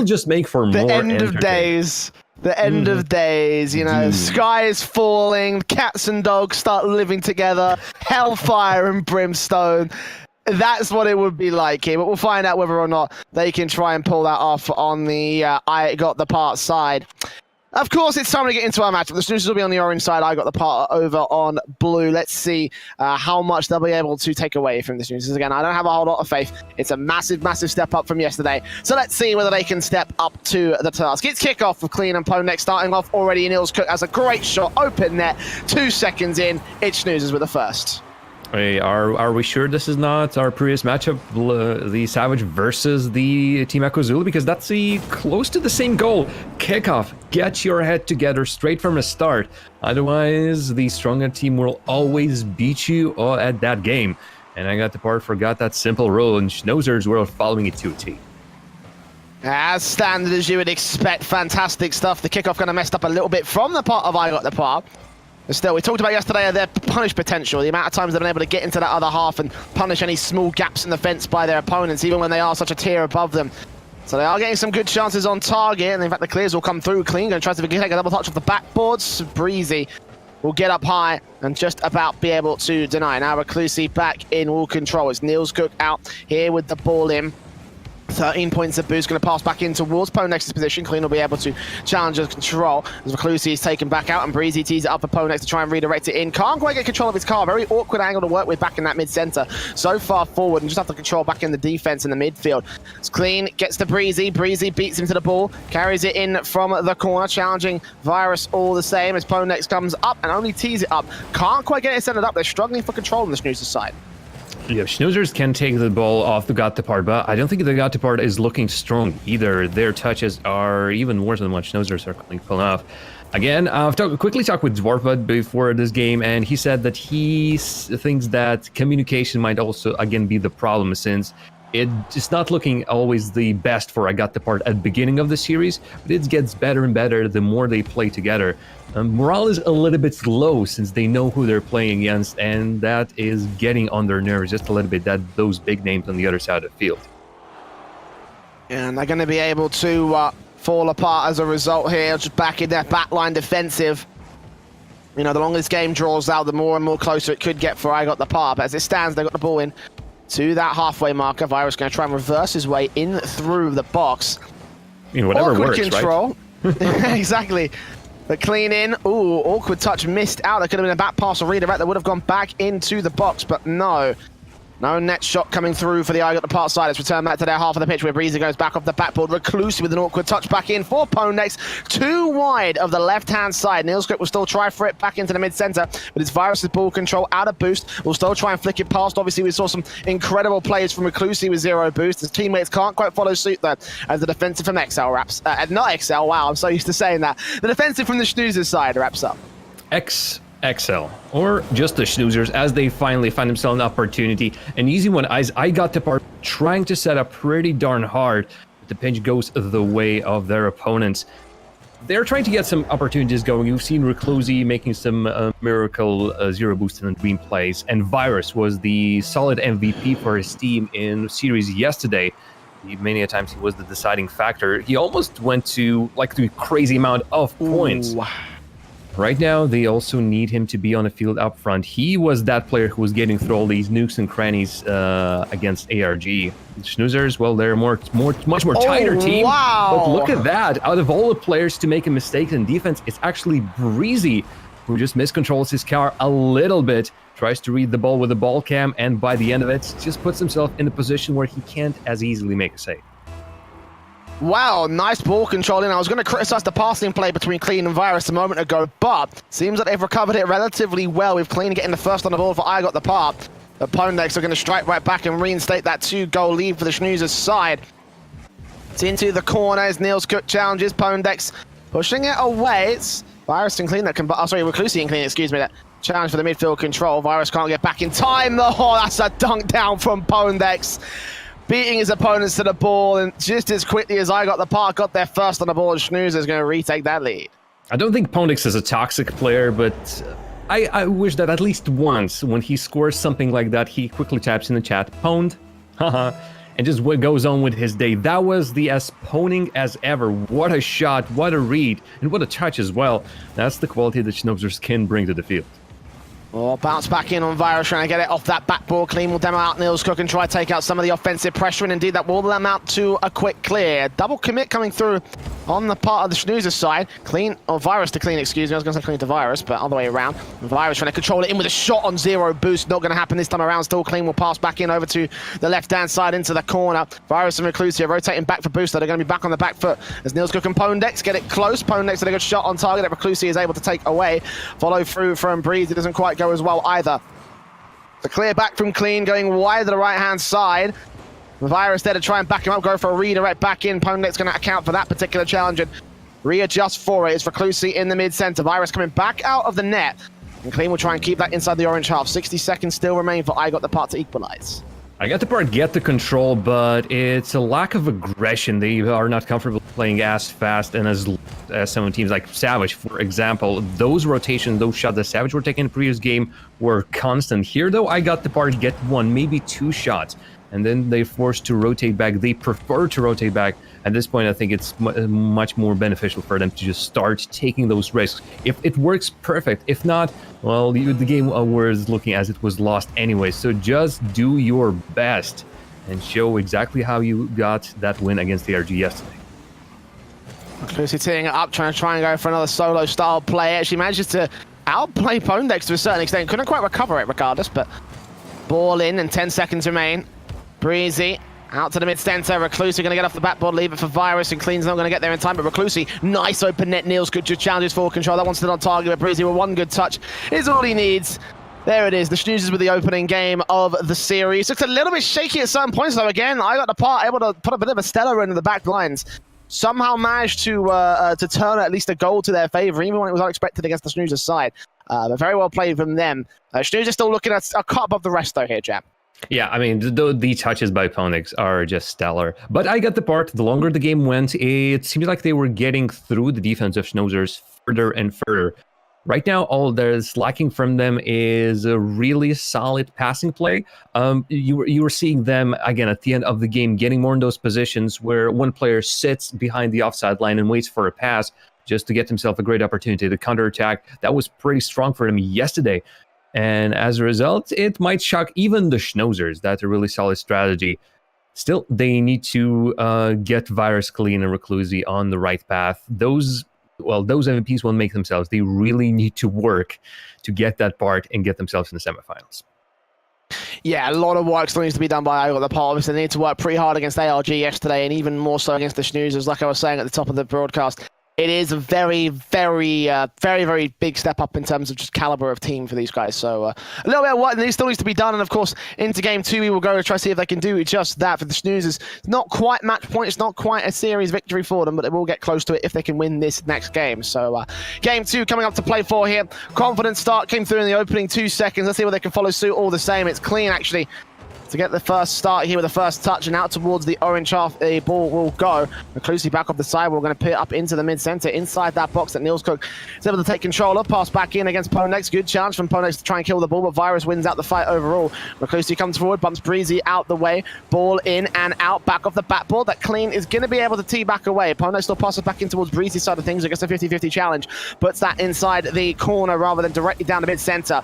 just make for the more end of days. The end of days, sky is falling, cats and dogs start living together, hellfire and brimstone. That's what it would be like here, but we'll find out whether or not they can try and pull that off on the I Got the Part side. Of course, it's time to get into our match. The Snoozers will be on the orange side. I Got the Part over on blue. Let's see how much they'll be able to take away from the Snoozers. Again, I don't have a whole lot of faith. It's a massive, massive step up from yesterday. So let's see whether they can step up to the task. It's kickoff with Clean and Ponex starting off already. Niels Cook has a great shot, open net. 2 seconds in, it's Snoozers with the first. Hey, are we sure this is not our previous matchup, the Savage versus the Team Echo Zulu? Because that's close to the same goal. Kickoff, get your head together straight from the start. Otherwise, the stronger team will always beat you at that game. And I Got the Part forgot that simple rule, and Schnoozers were following it to a T. As standard as you would expect, fantastic stuff. The kickoff kind of messed up a little bit from the part of I Got the Part. But still, we talked about yesterday their punish potential, the amount of times they've been able to get into that other half and punish any small gaps in the fence by their opponents, even when they are such a tier above them. So they are getting some good chances on target, and in fact the clears will come through. Clean going to try to take a double touch off the backboards. Breezy will get up high and just about be able to deny. Now Reclusi back in wall control. It's Niels Cook out here with the ball in. 13 points of boost, going to pass back in towards Ponex's position. Clean will be able to challenge the control as Reclusi is taken back out, and Breezy tees it up for Ponex to try and redirect it in. Can't quite get control of his car. Very awkward angle to work with back in that mid-center. So far forward, and just have to control back in the defense in the midfield. As Clean gets to Breezy. Breezy beats him to the ball, carries it in from the corner, challenging Virus all the same as Ponex comes up and only tees it up. Can't quite get it centered up. They're struggling for control on the Snoozers side. Yeah, Schnoozers can take the ball off the Got the Part, but I don't think the Got the Part is looking strong either. Their touches are even worse than what Schnoozers are pulling off. Again, I've quickly talked with Dwarfbud before this game, and he said that he thinks that communication might also, again, be the problem, since it's not looking always the best for I Got the Part at the beginning of the series, but it gets better and better the more they play together. Morale is a little bit low since they know who they're playing against, and that is getting on their nerves just a little bit, that those big names on the other side of the field. And they're going to be able to fall apart as a result here, just back in their backline defensive. The longer this game draws out, the more and more closer it could get for I Got the Part. But as it stands, they've got the ball in to that halfway marker. Virus going to try and reverse his way in through the box. Whatever awkward works, control. Right? Exactly. But Clean in. Ooh, awkward touch missed out. There could have been a back pass or redirect that would have gone back into the box, but no. No net shot coming through for the I got the part side. Let's return back to their half of the pitch where Breezy goes back off the backboard. Reclusi with an awkward touch back in for Ponex. Too wide of the left-hand side. Neilscript will still try for it back into the mid-center, but it's Virus's ball control out of boost. We'll still try and flick it past. Obviously, we saw some incredible plays from Reclusi with 0 boost. His teammates can't quite follow suit, though, as the defensive from XL wraps. Not XL, wow, I'm so used to saying that. The defensive from the Schnoozers side wraps up. XL, or just the Schnoozers, as they finally find themselves an opportunity. An easy one, as I got the part trying to set up pretty darn hard. The pinch goes the way of their opponents. They're trying to get some opportunities going. You've seen Reclusi making some miracle 0 boost and dream plays, and Virus was the solid MVP for his team in series yesterday. Many a times he was the deciding factor. He almost went to like the crazy amount of points. Ooh. Right now, they also need him to be on the field up front. He was that player who was getting through all these nukes and crannies against ARG. The Schnoozers, well, they're much more tighter team. Wow. But look at that. Out of all the players to make a mistake in defense, it's actually Breezy who just miscontrols his car a little bit, tries to read the ball with the ball cam, and by the end of it, just puts himself in a position where he can't as easily make a save. Wow, nice ball controlling. I was going to criticize the passing play between Clean and Virus a moment ago, but seems that they've recovered it relatively well with Clean getting the first on the ball for I got the part. The Ponex are going to strike right back and reinstate that 2-goal lead for the Schnoozers side. It's into the corner as Niels Cook challenges Ponex, pushing it away. It's Virus and Clean that can, Reclusi and Clean, excuse me, that challenge for the midfield control. Virus can't get back in time. Oh, that's a dunk down from Ponex, beating his opponents to the ball, and just as quickly as I got the part, got there first on the ball, and Schnoozer's going to retake that lead. I don't think Ponex is a toxic player, but I wish that at least once, when he scores something like that, he quickly types in the chat, pwned, haha, and just goes on with his day. That was the as poning as ever. What a shot, what a read, and what a touch as well. That's the quality that Schnoozers can bring to the field. Oh, bounce back in on Virus, trying to get it off that backboard. Clean will demo out Niels Cook and try to take out some of the offensive pressure, and indeed that will amount to a quick clear. Double commit coming through on the part of the Schnoozers side. Clean, or Virus to Clean, excuse me. I was going to say Clean to Virus, but other way around. Virus trying to control it in with a shot on 0 boost. Not going to happen this time around. Still Clean will pass back in over to the left-hand side into the corner. Virus and Reclusi are rotating back for booster. They're going to be back on the back foot as Niels Cook and Ponex get it close. Ponex with a good shot on target that Reclusi is able to take away. Follow through from Breeze. It doesn't quite go as well either. The clear back from Clean, going wide to the right-hand side. Virus there to try and back him up, go for a redirect back in. Ponex going to account for that particular challenge and readjust for it. It's Reclusi in the mid-center. Virus coming back out of the net. And Clean will try and keep that inside the orange half. 60 seconds still remain for I got the part to equalize. I got the part get the control, but it's a lack of aggression. They are not comfortable playing as fast and as some teams like Savage, for example. Those rotations, those shots that Savage were taking in the previous game were constant. Here, though, I got the part get 1, maybe 2 shots, and then they're forced to rotate back. They prefer to rotate back. At this point, I think it's much more beneficial for them to just start taking those risks. If it works, perfect. If not, well, the game was looking as it was lost anyway. So just do your best and show exactly how you got that win against the RG yesterday. Reclusi teeing it up, trying to go for another solo style play. Actually manages to outplay Ponex to a certain extent. Couldn't quite recover it regardless, but ball in and 10 seconds remain. Breezy out to the mid-center. Reclusi going to get off the backboard, leave it for Virus, and Clean's not going to get there in time, but Reclusi, nice open net. Niels could just challenges forward control. That one's still on target, but Breezy with 1 good touch is all he needs. There it is, the Schnoozers with the opening game of the series. It's a little bit shaky at certain points, though. Again, I got the part, able to put a bit of a stellar into the back lines. Somehow managed to turn at least a goal to their favor, even when it was unexpected against the Schnoozers side. But very well played from them. Schnoozers still looking at a cut above the rest, though, here, Jam. Yeah, I mean, the touches by Ponex are just stellar. But I got the part, the longer the game went, it seems like they were getting through the defense of Schnoozers further and further. Right now, all that's lacking from them is a really solid passing play. You were seeing them, again, at the end of the game, getting more in those positions where one player sits behind the offside line and waits for a pass just to get himself a great opportunity to counterattack. That was pretty strong for him yesterday. And as a result, it might shock even the Schnoozers. That's a really solid strategy. Still, they need to get Virus, Clean, and Reclusi on the right path. Those MVPs won't make themselves. They really need to work to get that part and get themselves in the semifinals. Yeah, a lot of work still needs to be done by Igor the Part. Obviously, they need to work pretty hard against ARG yesterday, and even more so against the Schnoozers. Like I was saying at the top of the broadcast, it is a very, very big step up in terms of just caliber of team for these guys. So a little bit of work still needs to be done. And of course, into game 2, we will go to try to see if they can do just that for the Schnoozers. It's not quite match point. It's not quite a series victory for them, but they will get close to it if they can win this next game. So game 2 coming up to play for here. Confident start came through in the opening 2 seconds. Let's see whether they can follow suit all the same. It's clean, actually, to get the first start here with the first touch, and out towards the orange half the ball will go. Reclusi back off the side. We're going to put it up into the mid-center inside that box that Niels Cook is able to take control of. Pass back in against Ponex. Good challenge from Ponex to try and kill the ball, but Virus wins out the fight overall. Reclusi comes forward, bumps Breezy out the way. Ball in and out, back off the backboard. That Clean is going to be able to tee back away. Ponex still passes back in towards Breezy's side of things against a 50-50 challenge. Puts that inside the corner rather than directly down the mid-center.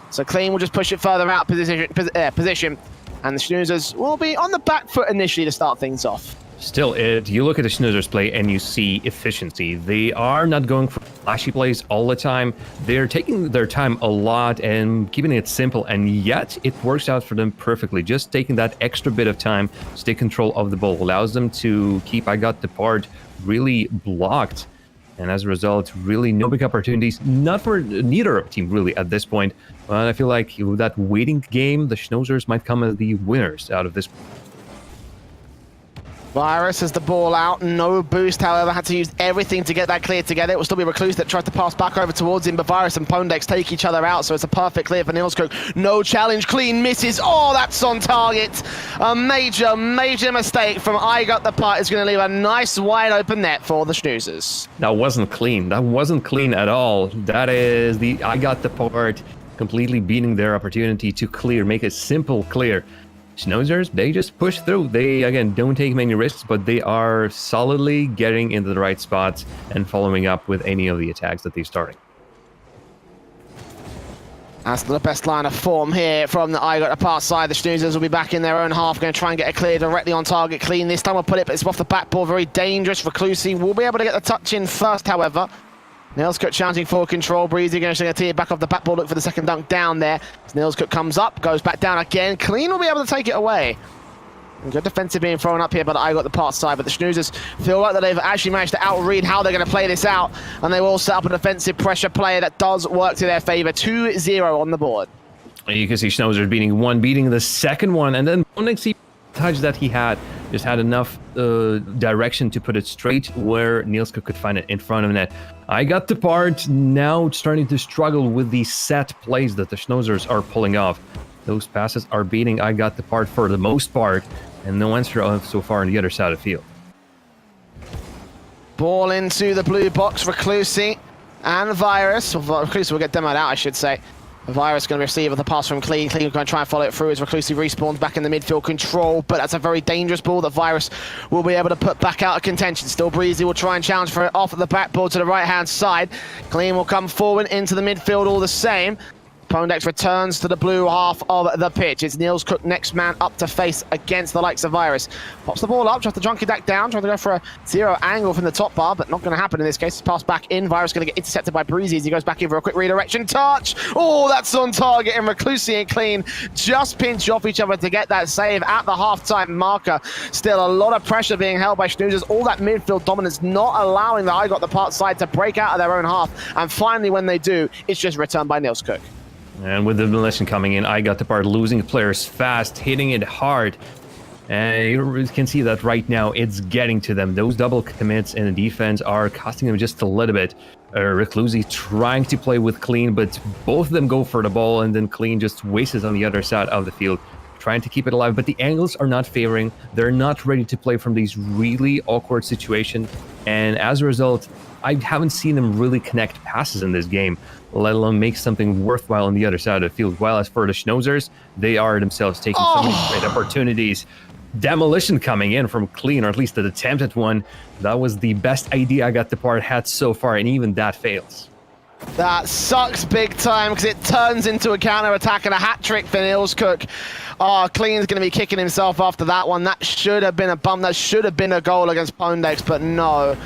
So Clean will just push it further out position. And the Schnoozers will be on the back foot initially to start things off. Still, you look at the Schnoozers play and you see efficiency. They are not going for flashy plays all the time. They're taking their time a lot and keeping it simple, and yet it works out for them perfectly. Just taking that extra bit of time to take control of the ball allows them to keep I Got the Part really blocked. And as a result, really no big opportunities, not for neither team really at this point. But I feel like with that waiting game, the Schnoozers might come as the winners out of this. Virus has the ball out, no boost, however, had to use everything to get that clear together. It will still be Recluse that tries to pass back over towards him, but Virus and Pondex take each other out, so it's a perfect clear for Niels Cook. No challenge, Clean misses. Oh, that's on target. A major mistake from I Got the Part is going to leave a nice wide open net for the Schnoozers. That wasn't clean. That wasn't clean at all. That is the I Got the Part completely beating their opportunity to clear, make a simple clear. Schnoozers, they just push through. They, again, don't take many risks, but they are solidly getting into the right spots and following up with any of the attacks that they're starting. That's the best line of form here from the I Got the Part side. The Schnoozers will be back in their own half, going to try and get a clear directly on target. Clean this time, will put it, but it's off the backboard. Very dangerous. Reclusi will be able to get the touch in first, however. Niels Cook challenging for control. Breezy going to tee it back off the backboard. Look for the second dunk down there. As Niels Cook comes up, goes back down again. Clean will be able to take it away. And good defensive being thrown up here by the I Got the Part side, but the Schnoozers feel like that they've actually managed to outread how they're going to play this out, and they will set up a defensive pressure play that does work to their favor. 2-0 on the board. You can see Schnoozers beating the second one, and then next touch that he had just had enough direction to put it straight where Niels Cook could find it in front of net. I Got the Part now starting to struggle with the set plays that the Schnoozers are pulling off. Those passes are beating I Got the Part for the most part, and no answer so far on the other side of the field. Ball into the blue box. Reclusi and Virus. Well, Reclusi will get demoed out, I should say. Virus going to receive the pass from Clean. Clean going to try and follow it through as Reclusi respawns back in the midfield control, but that's a very dangerous ball that Virus will be able to put back out of contention. Still Breezy will try and challenge for it off at the backboard to the right-hand side. Clean will come forward into the midfield all the same. Pondex returns to the blue half of the pitch. It's Niels Cook, next man up to face against the likes of Virus. Pops the ball up, tries to junkie that down, trying to go for a zero angle from the top bar, but not going to happen in this case. It's passed back in. Virus going to get intercepted by Breezy as he goes back in for a quick redirection touch. Oh, that's on target, and Reclusi and Clean just pinch off each other to get that save at the half-time marker. Still a lot of pressure being held by Schnoozers. All that midfield dominance not allowing the I Got the Part side to break out of their own half. And finally, when they do, it's just returned by Niels Cook. And with the demolition coming in, I Got the Part losing players fast, hitting it hard. And you can see that right now, it's getting to them. Those double commits in the defense are costing them just a little bit. Reclusi trying to play with Clean, but both of them go for the ball, and then Clean just wastes it on the other side of the field, trying to keep it alive. But the angles are not favoring. They're not ready to play from these really awkward situations. And as a result, I haven't seen them really connect passes in this game, let alone make something worthwhile on the other side of the field. While as for the Schnoozers, they are themselves taking so many great opportunities. Demolition coming in from Clean, or at least an attempted one. That was the best idea I Got the Part had so far, and even that fails. That sucks big time because it turns into a counter-attack and a hat-trick for Niels Cook. Oh, Clean's going to be kicking himself after that one. That should have been a bump. That should have been a goal against Pondex, but no.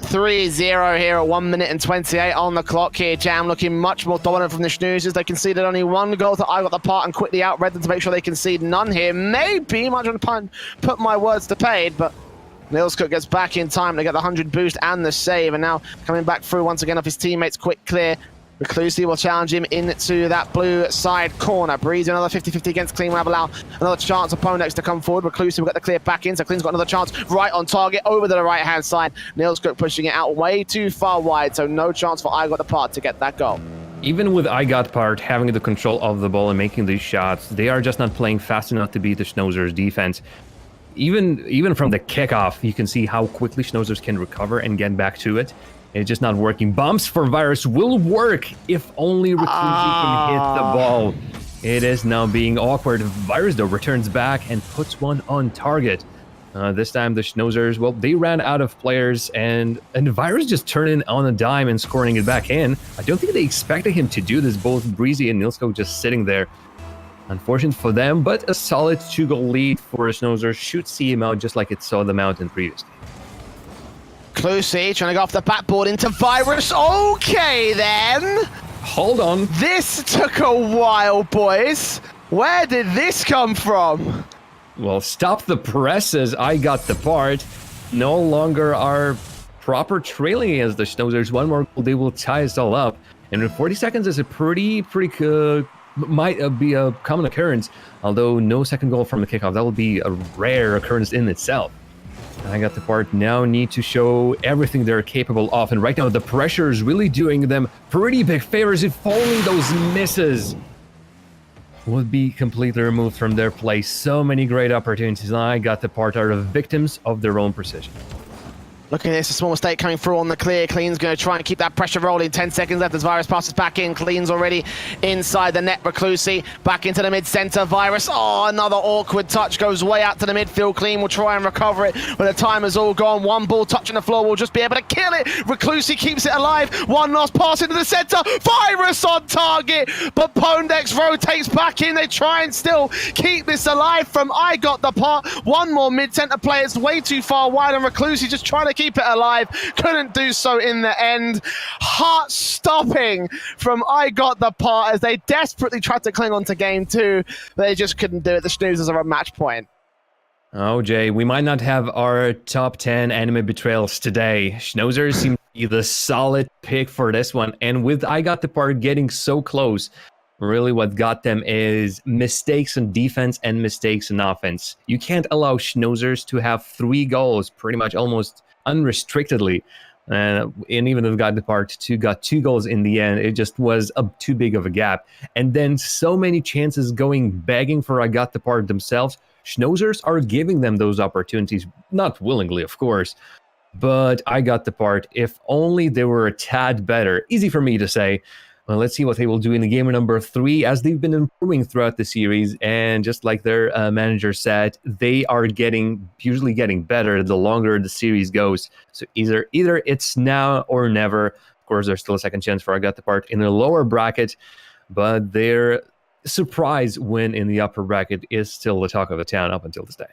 3-0 here at 1 minute and 28 on the clock here. Jam looking much more dominant from the Schnoozers. They conceded only one goal that I got the part and quickly outread them to make sure they concede none here. Maybe, might try to put my words to paid, but Niels Cook gets back in time to get the 100 boost and the save, and now coming back through once again off his teammates. Quick clear. Reclusi will challenge him into that blue side corner. Breezy another 50-50 against Clean will allow another chance of Ponex to come forward. Reclusi will get the clear back in, so Clean's got another chance right on target over to the right hand side. Niels Cook pushing it out way too far wide, so no chance for I Got the Part to get that goal. Even with I Got Part having the control of the ball and making these shots, they are just not playing fast enough to beat the Schnoozers defense. Even from the kickoff, you can see how quickly Schnoozers can recover and get back to it. It's just not working. Bumps for Virus will work if only Reclusi can hit the ball. It is now being awkward. Virus, though, returns back and puts one on target. This time, the Schnoozers, well, they ran out of players, and Virus just turning on a dime and scoring it back in. I don't think they expected him to do this, both Breezy and Niels Cook just sitting there. Unfortunate for them, but a solid 2-goal lead for Schnoozers should see him out just like it saw them out in previous games. Clusi trying to go off the backboard into Virus. Okay, then. Hold on. This took a while, boys. Where did this come from? Well, stop the presses. I Got the Part. No longer are proper trailing against the Schnoozers. One more goal, they will tie us all up. And in 40 seconds is a pretty might be a common occurrence. Although no second goal from the kickoff. That would be a rare occurrence in itself. I Got the Part now need to show everything they're capable of, and right now the pressure is really doing them pretty big favors. If only those misses would be completely removed from their play. So many great opportunities, and I Got the Part are the victims of their own precision. Look at this, a small mistake coming through on the clear. Clean's going to try and keep that pressure rolling. 10 seconds left as Virus passes back in. Clean's already inside the net. Reclusi back into the mid-center. Virus, another awkward touch goes way out to the midfield. Clean will try and recover it, but the time is all gone. One ball touching the floor will just be able to kill it. Reclusi keeps it alive. One last pass into the center. Virus on target, but Pondex rotates back in. They try and still keep this alive from I Got the Part. One more mid-center player. It's way too far wide, and Reclusi just trying to keep it alive, couldn't do so in the end. Heart stopping from I Got the Part as they desperately tried to cling on to game 2. They just couldn't do it. The Schnoozers are a match point. Oh, Jay, we might not have our top 10 anime betrayals today. Schnoozers seem to be the solid pick for this one, and with I Got the Part getting so close, really what got them is mistakes in defense and mistakes in offense. You can't allow Schnoozers to have 3 goals pretty much almost unrestrictedly, and even if Got the Part got 2 goals in the end, it just was too big of a gap. And then so many chances going begging for I Got the Part themselves. Schnoozers are giving them those opportunities, not willingly, of course, but I Got the Part. If only they were a tad better. Easy for me to say. Well, let's see what they will do in the game number 3, as they've been improving throughout the series. And just like their manager said, they are usually getting better the longer the series goes. So either it's now or never. Of course, there's still a second chance for I Got the Part in the lower bracket, but their surprise win in the upper bracket is still the talk of the town up until this day.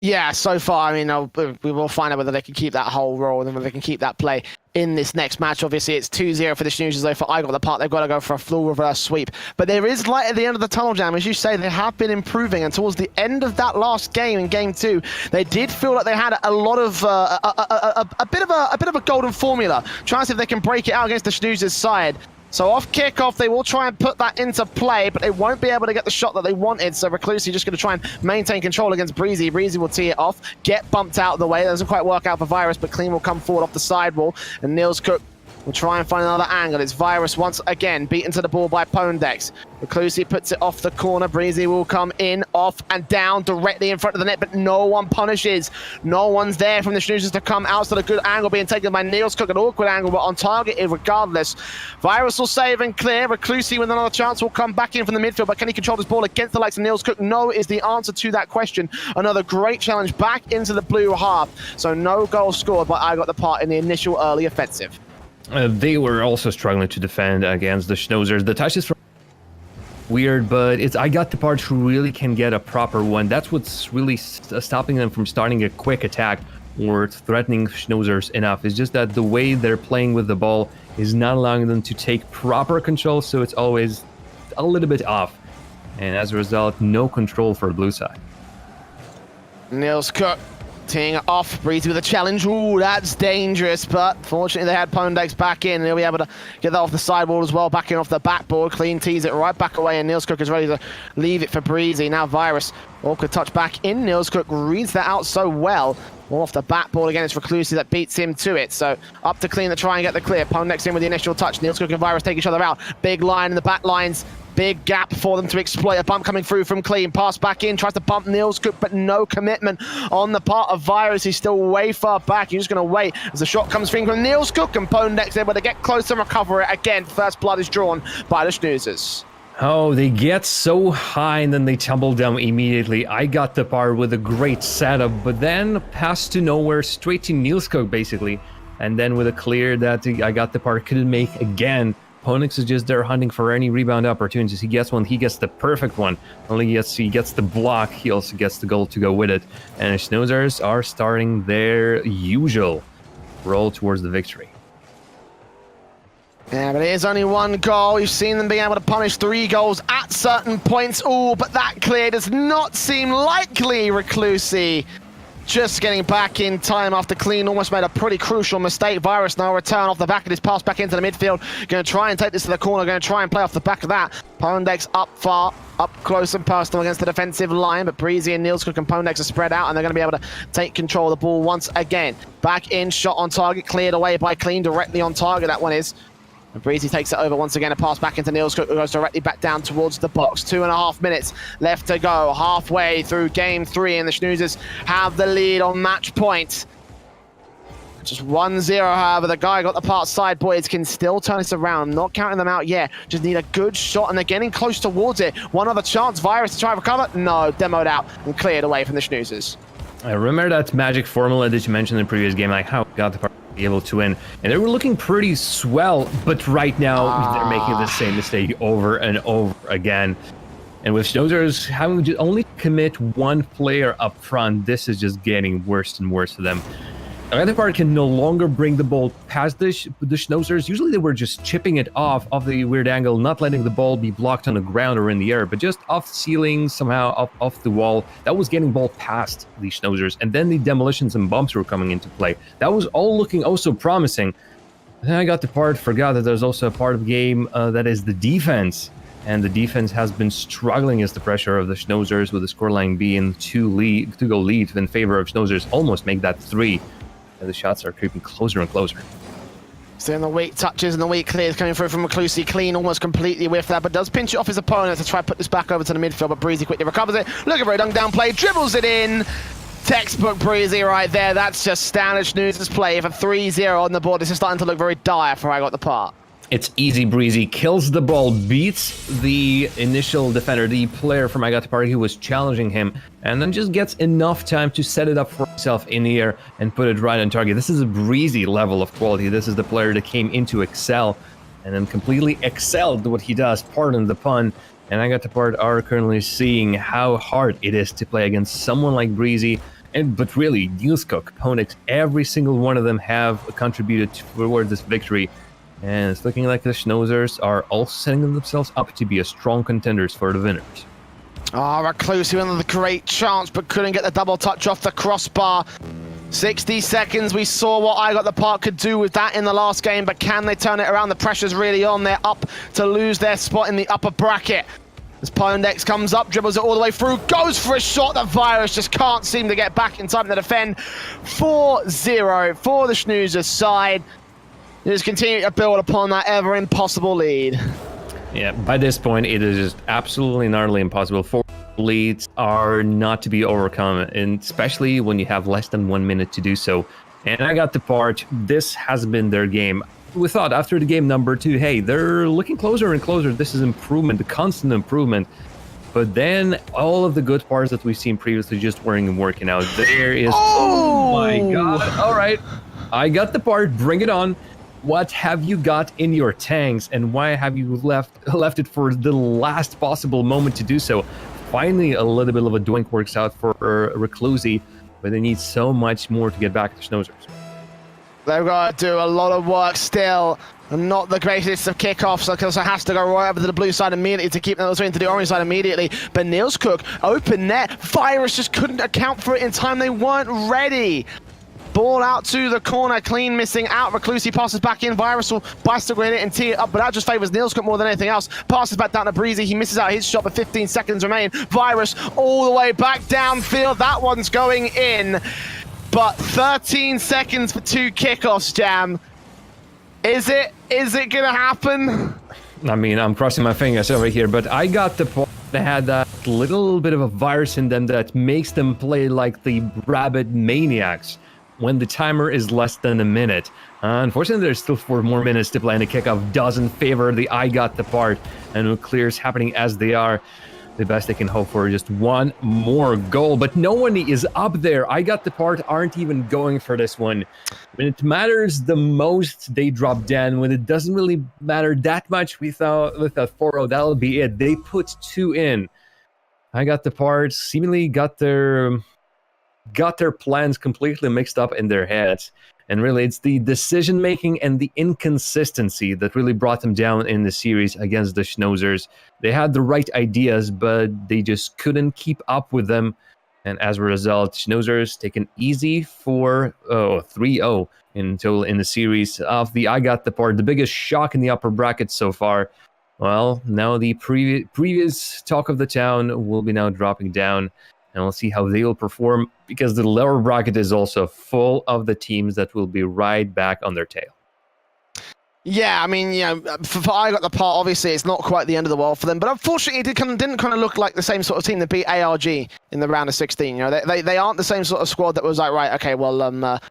Yeah, so far, I mean, we will find out whether they can keep that whole role and whether they can keep that play in this next match. Obviously, it's 2-0 for the Schnoozers, though. For I Got the Part, they've got to go for a full reverse sweep. But there is light at the end of the tunnel, Jam. As you say, they have been improving, and towards the end of that last game, in game 2, they did feel like they had a lot of a bit of a golden formula. Trying to see if they can break it out against the Schnoozers' side. So off kickoff, they will try and put that into play, but they won't be able to get the shot that they wanted. So Reclusi just going to try and maintain control against Breezy. Breezy will tee it off, get bumped out of the way. That doesn't quite work out for Virus, but Clean will come forward off the sidewall, and Niels Cook will try and find another angle. It's Virus once again, beaten to the ball by Pondex. Reclusi puts it off the corner. Breezy will come in, off, and down directly in front of the net, but no one punishes. No one's there from the Schnoozers to come out, so the good angle being taken by Niels Cook, an awkward angle, but on target regardless. Virus will save and clear. Reclusi with another chance will come back in from the midfield, but can he control this ball against the likes of Niels Cook? No is the answer to that question. Another great challenge back into the blue half. So no goal scored, but I Got the Part in the initial early offensive. They were also struggling to defend against the Schnoozers. The touches from weird, but it's I Got the Part who really can get a proper one. That's what's really stopping them from starting a quick attack. or threatening Schnoozers enough. It's just that the way they're playing with the ball is not allowing them to take proper control, so it's always a little bit off. And as a result, no control for blue side. Niels Cook teeing it off. Breezy with a challenge. Ooh, that's dangerous, but fortunately they had Pondex back in. He'll be able to get that off the sideboard as well, back in off the backboard. Clean tees it right back away, and Niels Cook is ready to leave it for Breezy. Now Virus, awkward touch back in. Niels Cook reads that out so well. All off the backboard again, it's Reclusi that beats him to it. So up to Clean to try and get the clear. Pondex in with the initial touch. Niels Cook and Virus take each other out. Big line in the back lines. Big gap for them to exploit. A bump coming through from Clean. Pass back in, tries to bump Niels Cook, but no commitment on the part of Virus. He's still way far back. He's just going to wait as the shot comes through from Niels Cook, and Pondex able to get close and recover it again. First blood is drawn by the Schnoozers. Oh, they get so high and then they tumble down immediately. I got the par with a great setup, but then pass to nowhere, straight to Niels Cook basically. And then with a clear that I got the par, couldn't make again. Ponix is just there hunting for any rebound opportunities. He gets one, he gets the perfect one. Only he gets the block, he also gets the goal to go with it. And the Schnoozers are starting their usual roll towards the victory. Yeah, but it is only one goal. You've seen them being able to punish 3 goals at certain points. Ooh, but that clear does not seem likely, Reclusi. Just getting back in time after Clean almost made a pretty crucial mistake. Virus now return off the back of this pass back into the midfield. Going to try and take this to the corner. Going to try and play off the back of that. Pondex up far, up close and personal against the defensive line. But Breezy and Niels Cook and Pondex are spread out, and they're going to be able to take control of the ball once again. Back in, shot on target, cleared away by Clean, directly on target. That one is. And Breezy takes it over once again. A pass back into Niels Cook, who goes directly back down towards the box. 2.5 minutes left to go. Halfway through game 3, and the Schnoozers have the lead on match point. Just 1-0, however. The guy got the part side. Boys can still turn this around. Not counting them out yet. Just need a good shot, and they're getting close towards it. One other chance. Virus to try and recover. No, demoed out and cleared away from the Schnoozers. I remember that magic formula that you mentioned in the previous game, like how got the part be able to win, and they were looking pretty swell, but right now they're making the same mistake over and over again. And with Schnoozers having to only commit 1 player up front, this is just getting worse and worse for them. The other part can no longer bring the ball past the Schnoozers. Usually they were just chipping it off the weird angle, not letting the ball be blocked on the ground or in the air, but just off the ceiling, somehow off the wall. That was getting ball past the Schnoozers. And then the demolitions and bumps were coming into play. That was all looking also promising. Then I got the part, forgot that there's also a part of the game that is the defense. And the defense has been struggling as the pressure of the Schnoozers, with the scoreline being 2-goal lead in favor of Schnoozers. Almost make that 3. And the shots are creeping closer and closer. Seeing the weak touches and the weak clears coming through from Reclusi. Clean almost completely whiffed that, but does pinch it off his opponent to try to put this back over to the midfield, but Breezy quickly recovers it. Looking for a dunk down play, dribbles it in. Textbook Breezy right there. That's just standard Schnoozers play for 3-0 on the board. This is starting to look very dire for I got the part. It's easy breezy, kills the ball, beats the initial defender, the player from I Got the Party who was challenging him, and then just gets enough time to set it up for himself in the air and put it right on target. This is a breezy level of quality. This is the player that came into excel and then completely excelled what he does, pardon the pun. And I Got the Part are currently seeing how hard it is to play against someone like Breezy. But really, Niels Cook, Ponix, every single one of them have contributed toward this victory. And it's looking like the Schnoozers are all setting themselves up to be a strong contenders for the winners. Reclusi with another great chance, but couldn't get the double touch off the crossbar. 60 seconds, we saw what I Got the Part could do with that in the last game, but can they turn it around? The pressure's really on. They're up to lose their spot in the upper bracket. As Pondex comes up, dribbles it all the way through, goes for a shot. The Virus just can't seem to get back in time to defend. 4-0 for the Schnoozers side. Just continue to build upon that ever impossible lead. Yeah, by this point, it is just absolutely and utterly impossible. 4 leads are not to be overcome, and especially when you have less than 1 minute to do so. And I Got the Part, this has been their game. We thought after the game number 2, hey, they're looking closer and closer. This is improvement, the constant improvement. But then all of the good parts that we've seen previously just weren't working out. There is, oh my God. All right, I Got the Part, bring it on. What have you got in your tanks, and why have you left it for the last possible moment to do so? Finally, a little bit of a doink works out for Reclusi. but they need so much more to get back to Schnoozers. They've got to do a lot of work still. Not the greatest of kickoffs, because it has to go right over to the blue side immediately to keep them into the orange side immediately. But Niels Cook, open net. Virus just couldn't account for it in time. They weren't ready. Ball out to the corner, clean missing out. Reclusi passes back in. Virus will bicycle it and tee it up, but that just favors Niels Cook more than anything else. Passes back down to Breezy. He misses out his shot, but 15 seconds remain. Virus all the way back downfield. That one's going in, but 13 seconds for 2 kickoffs, Jam. Is it gonna happen? I mean, I'm crossing my fingers over here, but I got the point. They had that little bit of a virus in them that makes them play like the rabid maniacs when the timer is less than a minute. Unfortunately, there's still 4 more minutes to play, and the kickoff doesn't favor the I got the part, and with clears happening as they are, the best they can hope for is just 1 more goal, but no one is up there. I got the part aren't even going for this one. When it matters the most, they drop down. When it doesn't really matter that much without 4-0, that'll be it. They put 2 in. I got the part, seemingly got their plans completely mixed up in their heads. And really, it's the decision-making and the inconsistency that really brought them down in the series against the Schnoozers. They had the right ideas, but they just couldn't keep up with them. And as a result, Schnoozers take an easy 3-0 in total in the series of the I got the part, the biggest shock in the upper bracket so far. Well, now the previous talk of the town will be now dropping down. And we'll see how they will perform, because the lower bracket is also full of the teams that will be right back on their tail. Yeah, I mean, for I got the part, obviously it's not quite the end of the world for them, but unfortunately it didn't kind of look like the same sort of team that beat ARG in the round of 16. They aren't the same sort of squad that was like, right, okay, well,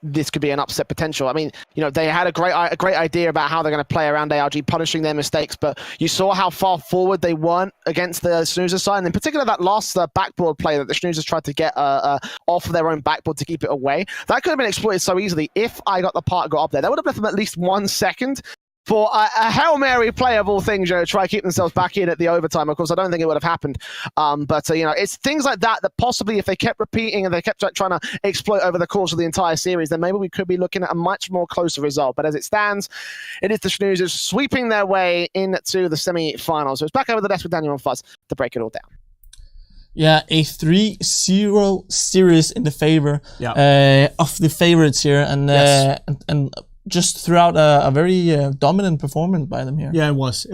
this could be an upset potential. I mean, they had a great idea about how they're going to play around ARG, punishing their mistakes, but you saw how far forward they weren't against the Schnoozers side, and in particular that last backboard play that the Schnoozers tried to get off of their own backboard to keep it away. That could have been exploited so easily if I got the part got up there. That would have left them at least 1 second for a Hail Mary play of all things, try to keep themselves back in at the overtime. Of course, I don't think it would have happened. But it's things like that possibly, if they kept repeating and they kept trying to exploit over the course of the entire series, then maybe we could be looking at a much more closer result. But as it stands, it is the Schnoozers sweeping their way into the semi-finals. So it's back over the desk with Daniel and Fuzz to break it all down. Yeah, a 3-0 series in the favor of the favorites here, and Yes. and just throughout a very dominant performance by them here. Yeah, it was.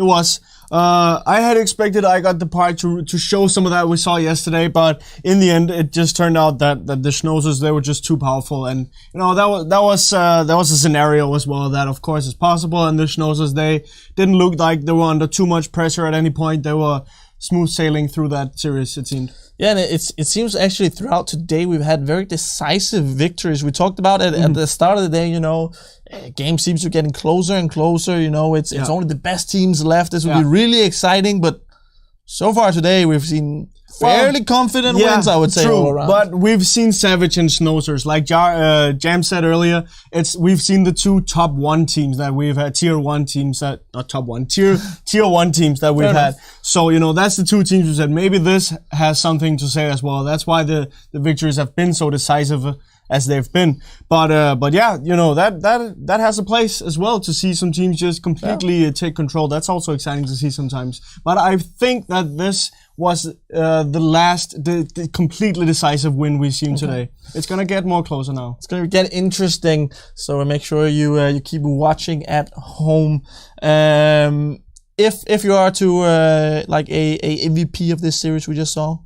I had expected I got the part to show some of that we saw yesterday, but in the end, it just turned out that the Schnoozers, they were just too powerful, and that was a scenario as well that of course is possible. And the Schnoozers, they didn't look like they were under too much pressure at any point. They were smooth sailing through that series, it seemed. Yeah, and it seems actually throughout today we've had very decisive victories. We talked about it at the start of the day, game seems to be getting closer and closer. It's only the best teams left. This will be really exciting, but so far today we've seen fairly confident wins, I would say, all around. But we've seen Savage and Schnoozers. Like Jam said earlier, we've seen the 2 top 1 teams that we've had, tier 1 teams that, not top 1, tier 1 teams that we've had. So, that's the 2 teams who said maybe this has something to say as well. That's why the victories have been so decisive as they've been. But yeah, that has a place as well, to see some teams just completely take control. That's also exciting to see sometimes. But I think that this was the completely decisive win we've seen today. It's gonna get more closer now. It's gonna get interesting. So make sure you keep watching at home. If you are to like a MVP of this series we just saw.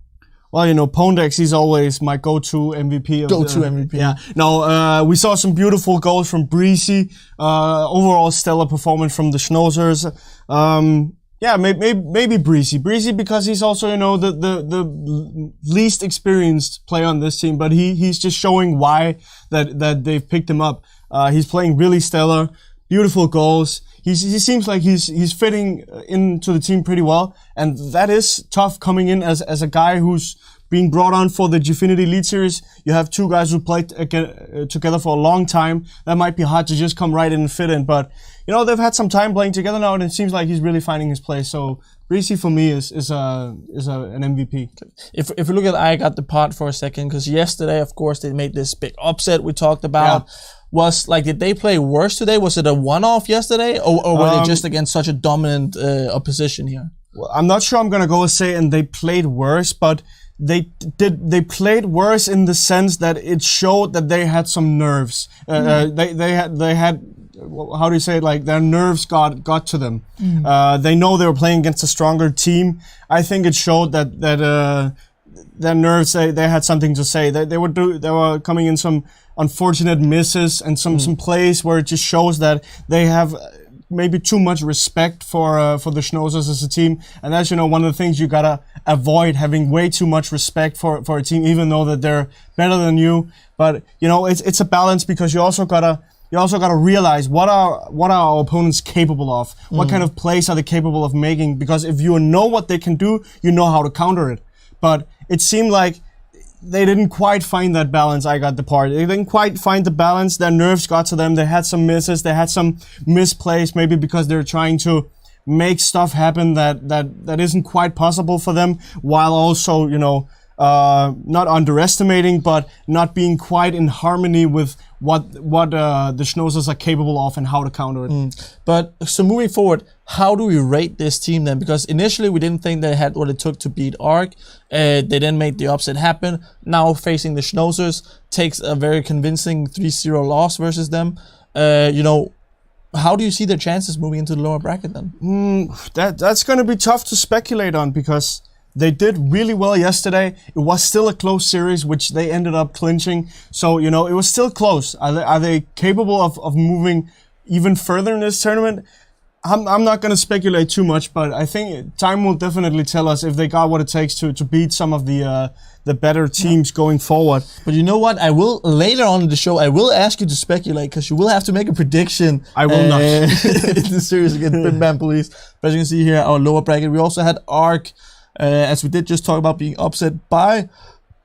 Well, Pondex, he's always my go-to MVP. MVP. Yeah. No, we saw some beautiful goals from Breezy. Overall stellar performance from the Schnoozers. Yeah, maybe Breezy. Breezy because he's also, the least experienced player on this team, but he's just showing why that they've picked him up. He's playing really stellar, beautiful goals. He seems like he's fitting into the team pretty well, and that is tough coming in as a guy who's being brought on for the Gfinity Elite Series. You have two guys who played together for a long time. That might be hard to just come right in and fit in, but you know, they've had some time playing together now, and it seems like he's really finding his place. So Breezy for me is an MVP. If we look at I Got the Part for a second, because yesterday, of course, they made this big upset we talked about. Yeah. Did they play worse today? Was it a one-off yesterday, or were they just against such a dominant opposition here? Well, I'm not sure I'm gonna go and say and they played worse, but they played worse in the sense that it showed that they had some nerves. They had how do you say it? Like their nerves got to them. They know they were playing against a stronger team. I think it showed that their nerves they had something to say. They were coming in some unfortunate misses and some plays where it just shows that they have maybe too much respect for the Schnozzers as a team, and that's, you know, one of the things you gotta avoid, having way too much respect for a team, even though that they're better than you. But you know, it's a balance, because you also gotta realize what are our opponents capable of, what kind of plays are they capable of making, because if you know what they can do, you know how to counter it. But it seemed like they didn't quite find that balance. I Got the Part. They didn't quite find the balance. Their nerves got to them. They had some misses. They had some misplays, maybe because they're trying to make stuff happen that isn't quite possible for them, while also, you know, not underestimating, but not being quite in harmony with what the Schnozzers are capable of and how to counter it. But so moving forward, how do we rate this team then? Because initially we didn't think they had what it took to beat ARC. They then made the upset happen. Now facing the Schnozzers, takes a very convincing 3-0 loss versus them. You know, how do you see their chances moving into the lower bracket then? That's going to be tough to speculate on, because they did really well yesterday. It was still a close series, which they ended up clinching. So, you know, it was still close. Are they capable of moving even further in this tournament? I'm not going to speculate too much, but I think time will definitely tell us if they got what it takes to beat some of the better teams going forward. But you know what? I will, later on in the show, I will ask you to speculate, because you will have to make a prediction. I will not. In the series against Bim Bam Police. But as you can see here, our lower bracket, we also had ARC. As we did just talk about being upset by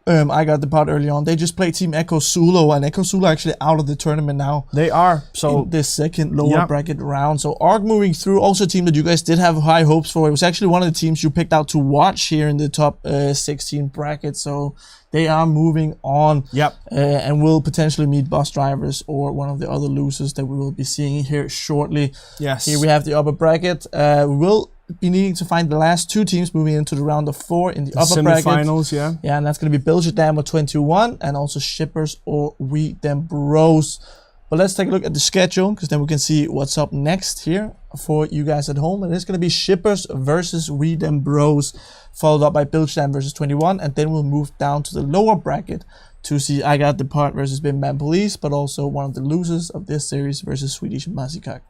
I Got the Part early on. They just played Team Echo Zulu, and Echo Zulu are actually out of the tournament now. They are. So in this second lower bracket round. So ARC moving through, also a team that you guys did have high hopes for. It was actually one of the teams you picked out to watch here in the top 16 bracket. So they are moving on. And will potentially meet Bus Drivers or one of the other losers that we will be seeing here shortly. Yes. Here we have the upper bracket. We will be needing to find the last two teams moving into the round of 4 in the upper bracket. Semifinals, Yeah, and that's going to be Belgium with 21 and also Shippers or We Them Bros. But let's take a look at the schedule, because then we can see what's up next here for you guys at home. And it's going to be Shippers versus We Them Bros, followed up by Belgium versus 21, and then we'll move down to the lower bracket to see I Got the Part versus Bim Bam Police, but also one of the losers of this series versus Swedish Masikak.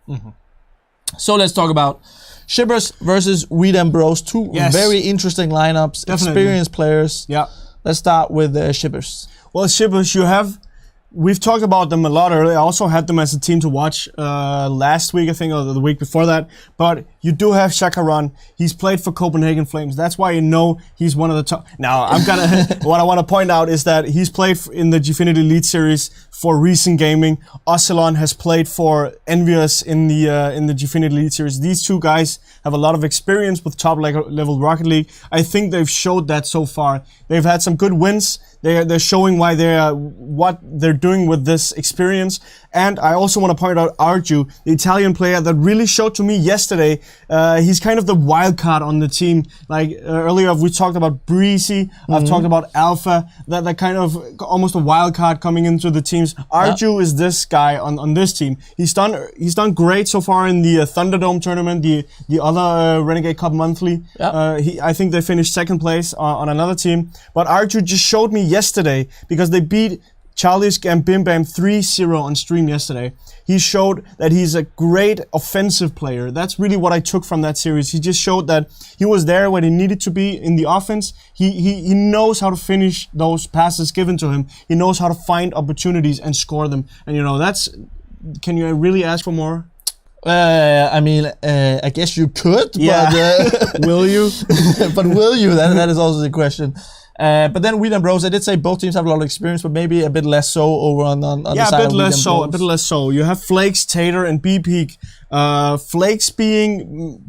So let's talk about Shippers versus We Them Bros. Two very interesting lineups, experienced players. Let's start with Shippers. Well, Shippers, we've talked about them a lot earlier. I also had them as a team to watch last week, I think, or the week before that. But you do have Shakaran. He's played for Copenhagen Flames. That's why you know he's one of the top. Now, what I want to point out is that he's played in the Gfinity Elite Series for Recent Gaming. Ocelon has played for Envious in the Gfinity Elite Series. These two guys have a lot of experience with top level Rocket League. I think they've showed that so far. They've had some good wins. They're showing why what they're doing with this experience. And I also want to point out Arju, the Italian player that really showed to me yesterday. He's kind of the wild card on the team. Like earlier we talked about Breezy, I've talked about Alpha, that kind of almost a wild card coming into the teams. Arju is this guy on this team. He's done great so far in the Thunderdome tournament, the other Renegade Cup monthly. I think they finished second place on another team. But Arju just showed me yesterday, because they beat Charlie's and Bim Bam 3-0 on stream yesterday. He showed that he's a great offensive player. That's really what I took from that series. He just showed that he was there when he needed to be in the offense. He knows how to finish those passes given to him. He knows how to find opportunities and score them. And you know, can you really ask for more? I mean, I guess you could, but will you? But will you? That is also the question. But then Weed and Bros, I did say both teams have a lot of experience, but maybe a bit less so over on the side of Weed and Bros. A bit less so. You have Flakes, Tater, and B-Peak. Flakes being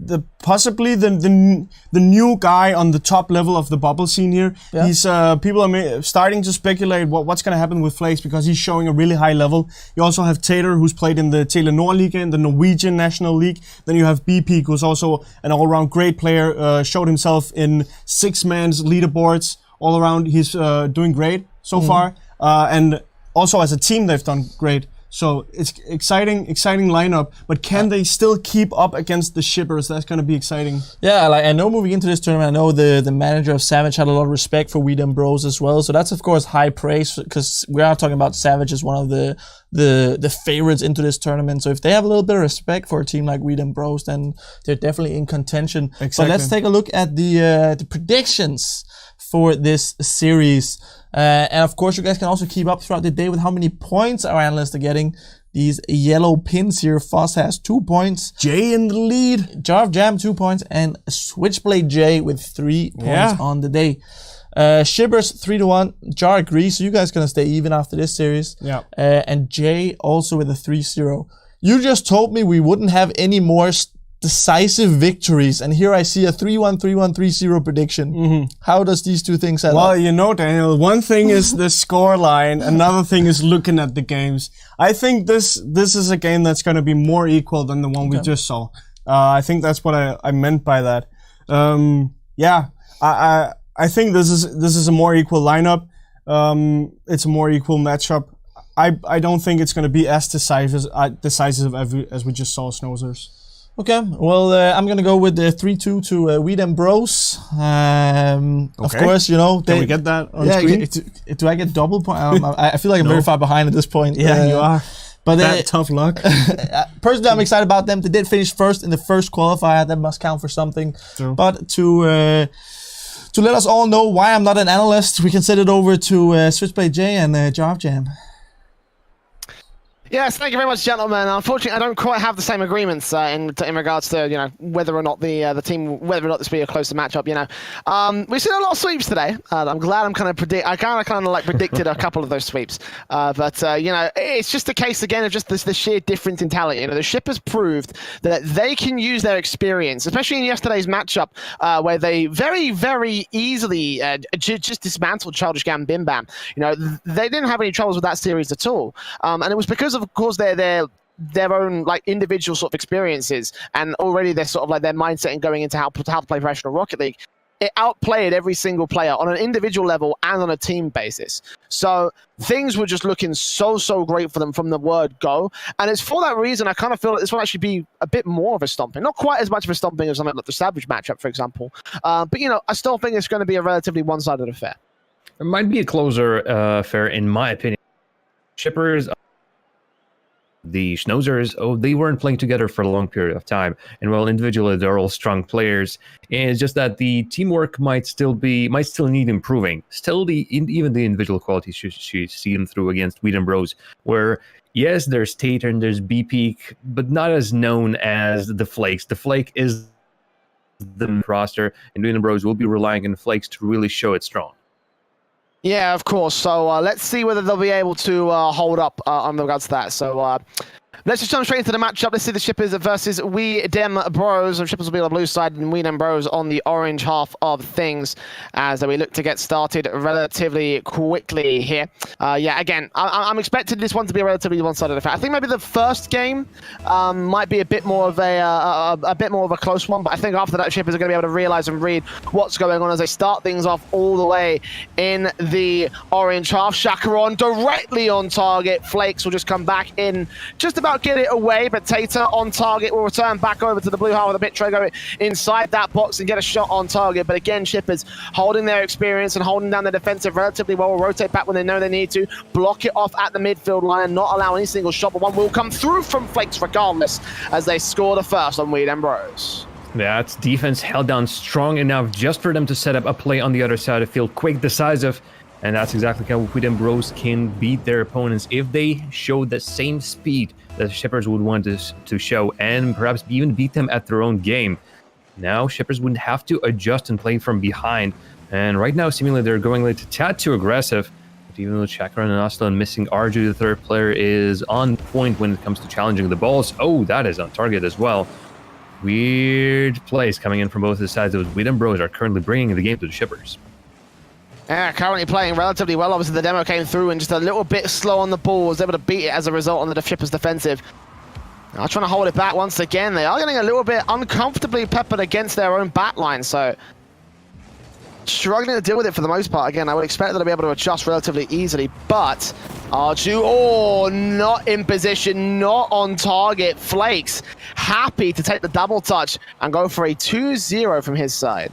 possibly the new guy on the top level of the bubble scene here. Yeah. He's people are starting to speculate what's going to happen with Flakes because he's showing a really high level. You also have Tater, who's played in the Telenor League, in the Norwegian National League. Then you have B-Peak, who's also an all-around great player. Showed himself in 6-man's leaderboards all around. He's doing great so far, and also as a team they've done great. So it's exciting lineup, but can they still keep up against the shippers? That's going to be exciting. Yeah, like I know moving into this tournament, I know the manager of Savage had a lot of respect for Weed and Bros as well. So that's of course high praise because we are talking about Savage as one of the favorites into this tournament. So if they have a little bit of respect for a team like Weed and Bros, then they're definitely in contention. Exactly. But let's take a look at the predictions for this series. And of course, you guys can also keep up throughout the day with how many points our analysts are getting. These yellow pins here. Foss has 2 points. Jay in the lead. Jar of Jam 2 points. And Switchblade Jay with 3 points on the day. Shippers 3-1. Jar agrees. So you guys gonna stay even after this series. Yeah. And Jay also with a 3-0. You just told me we wouldn't have any more decisive victories, and here I see a 3-1, 3-1, 3-0 prediction. How does these two things add up? Well, you know, Daniel, one thing is the score line, another thing is looking at the games. I think this is a game that's going to be more equal than the one we just saw. I think that's what I meant by that. I think this is a more equal lineup. It's a more equal matchup. I don't think it's going to be as decisive as we just saw Snozzers. Okay, well, I'm gonna go with the 3-2 to Weed and Bros. Of course, you know. Can we get that on screen? Do I get double point? I feel like I'm very far behind at this point. Yeah, you are. But tough luck. Personally, I'm excited about them. They did finish first in the first qualifier. That must count for something. True. But to let us all know why I'm not an analyst, we can send it over to Switchblade J and Jar of Jam. Yes, thank you very much, gentlemen. Unfortunately, I don't quite have the same agreements in regards to whether or not the team, whether or not this will be a closer matchup. We've seen a lot of sweeps today. I'm glad I kind of predicted a couple of those sweeps. But it's just a case again of just the sheer difference in talent. The shippers proved that they can use their experience, especially in yesterday's matchup, where they very, very easily just dismantled Childish Gam Bim Bam. They didn't have any troubles with that series at all, and it was because of course their own individual sort of experiences and already their sort of their mindset in going into how to play professional Rocket League. It outplayed every single player on an individual level and on a team basis. So things were just looking so great for them from the word go. And it's for that reason I kind of feel that this will actually be a bit more of a stomping. Not quite as much of a stomping as something like the Savage matchup, for example. But I still think it's going to be a relatively one-sided affair. It might be a closer affair in my opinion. Shippers, the Schnozzers, they weren't playing together for a long period of time. And while individually they're all strong players, it's just that the teamwork might still need improving. Still, even the individual qualities should see them through against Weed and Bros, where yes, there's Tater and there's B-Peak, but not as known as the Flakes. The Flake is the roster, and Weed and Bros will be relying on the Flakes to really show it strong. Yeah, of course. So let's see whether they'll be able to hold up on regards to that. So let's just jump straight into the matchup. Let's see the Shippers versus We Dem Bros. And Shippers will be on the blue side and We Dem Bros on the orange half of things as we look to get started relatively quickly here. Again, I'm expecting this one to be a relatively one-sided affair. I think maybe the first game might be a bit more of a close one, but I think after that Shippers are going to be able to realize and read what's going on as they start things off all the way in the orange half. Chacaron directly on target. Flakes will just come back in, just about get it away, but Tater on target will return back over to the blue half with a bit Trago inside that box and get a shot on target. But again, Shippers holding their experience and holding down the defensive relatively well, will rotate back when they know they need to, block it off at the midfield line and not allow any single shot, but one will come through from Flakes regardless as they score the first on Weed and Bros. That's defense held down strong enough just for them to set up a play on the other side of the field, quick, decisive. And that's exactly how Weed and Bros can beat their opponents if they show the same speed that Shippers would want to show, and perhaps even beat them at their own game. Now Shippers wouldn't have to adjust and play from behind And right now, seemingly they're going a tad too aggressive. But even though Chakra and Aslan missing, Arju, the third player, is on point when it comes to challenging the balls. Oh, that is on target as well. Weird plays coming in from both the sides. Those Weed and Bros are currently bringing the game to the shippers. Yeah, currently playing relatively well. Obviously, the demo came through and just a little bit slow on the ball. Was able to beat it as a result on the shippers' defensive. Now trying to hold it back once again. They are getting a little bit uncomfortably peppered against their own back line, so struggling to deal with it for the most part. Again, I would expect them to be able to adjust relatively easily, but Arju, oh, not in position, not on target. Flakes happy to take the double touch and go for a 2-0 from his side.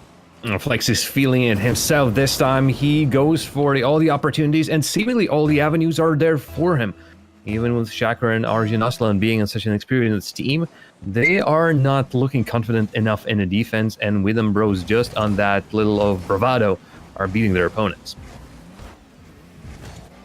Flex is feeling it himself this time. He goes for all the opportunities, and seemingly all the avenues are there for him. Even with Chakra and Arjun Aslan being on such an experienced team, they are not looking confident enough in the defense, and With them Bros just on that little of bravado are beating their opponents.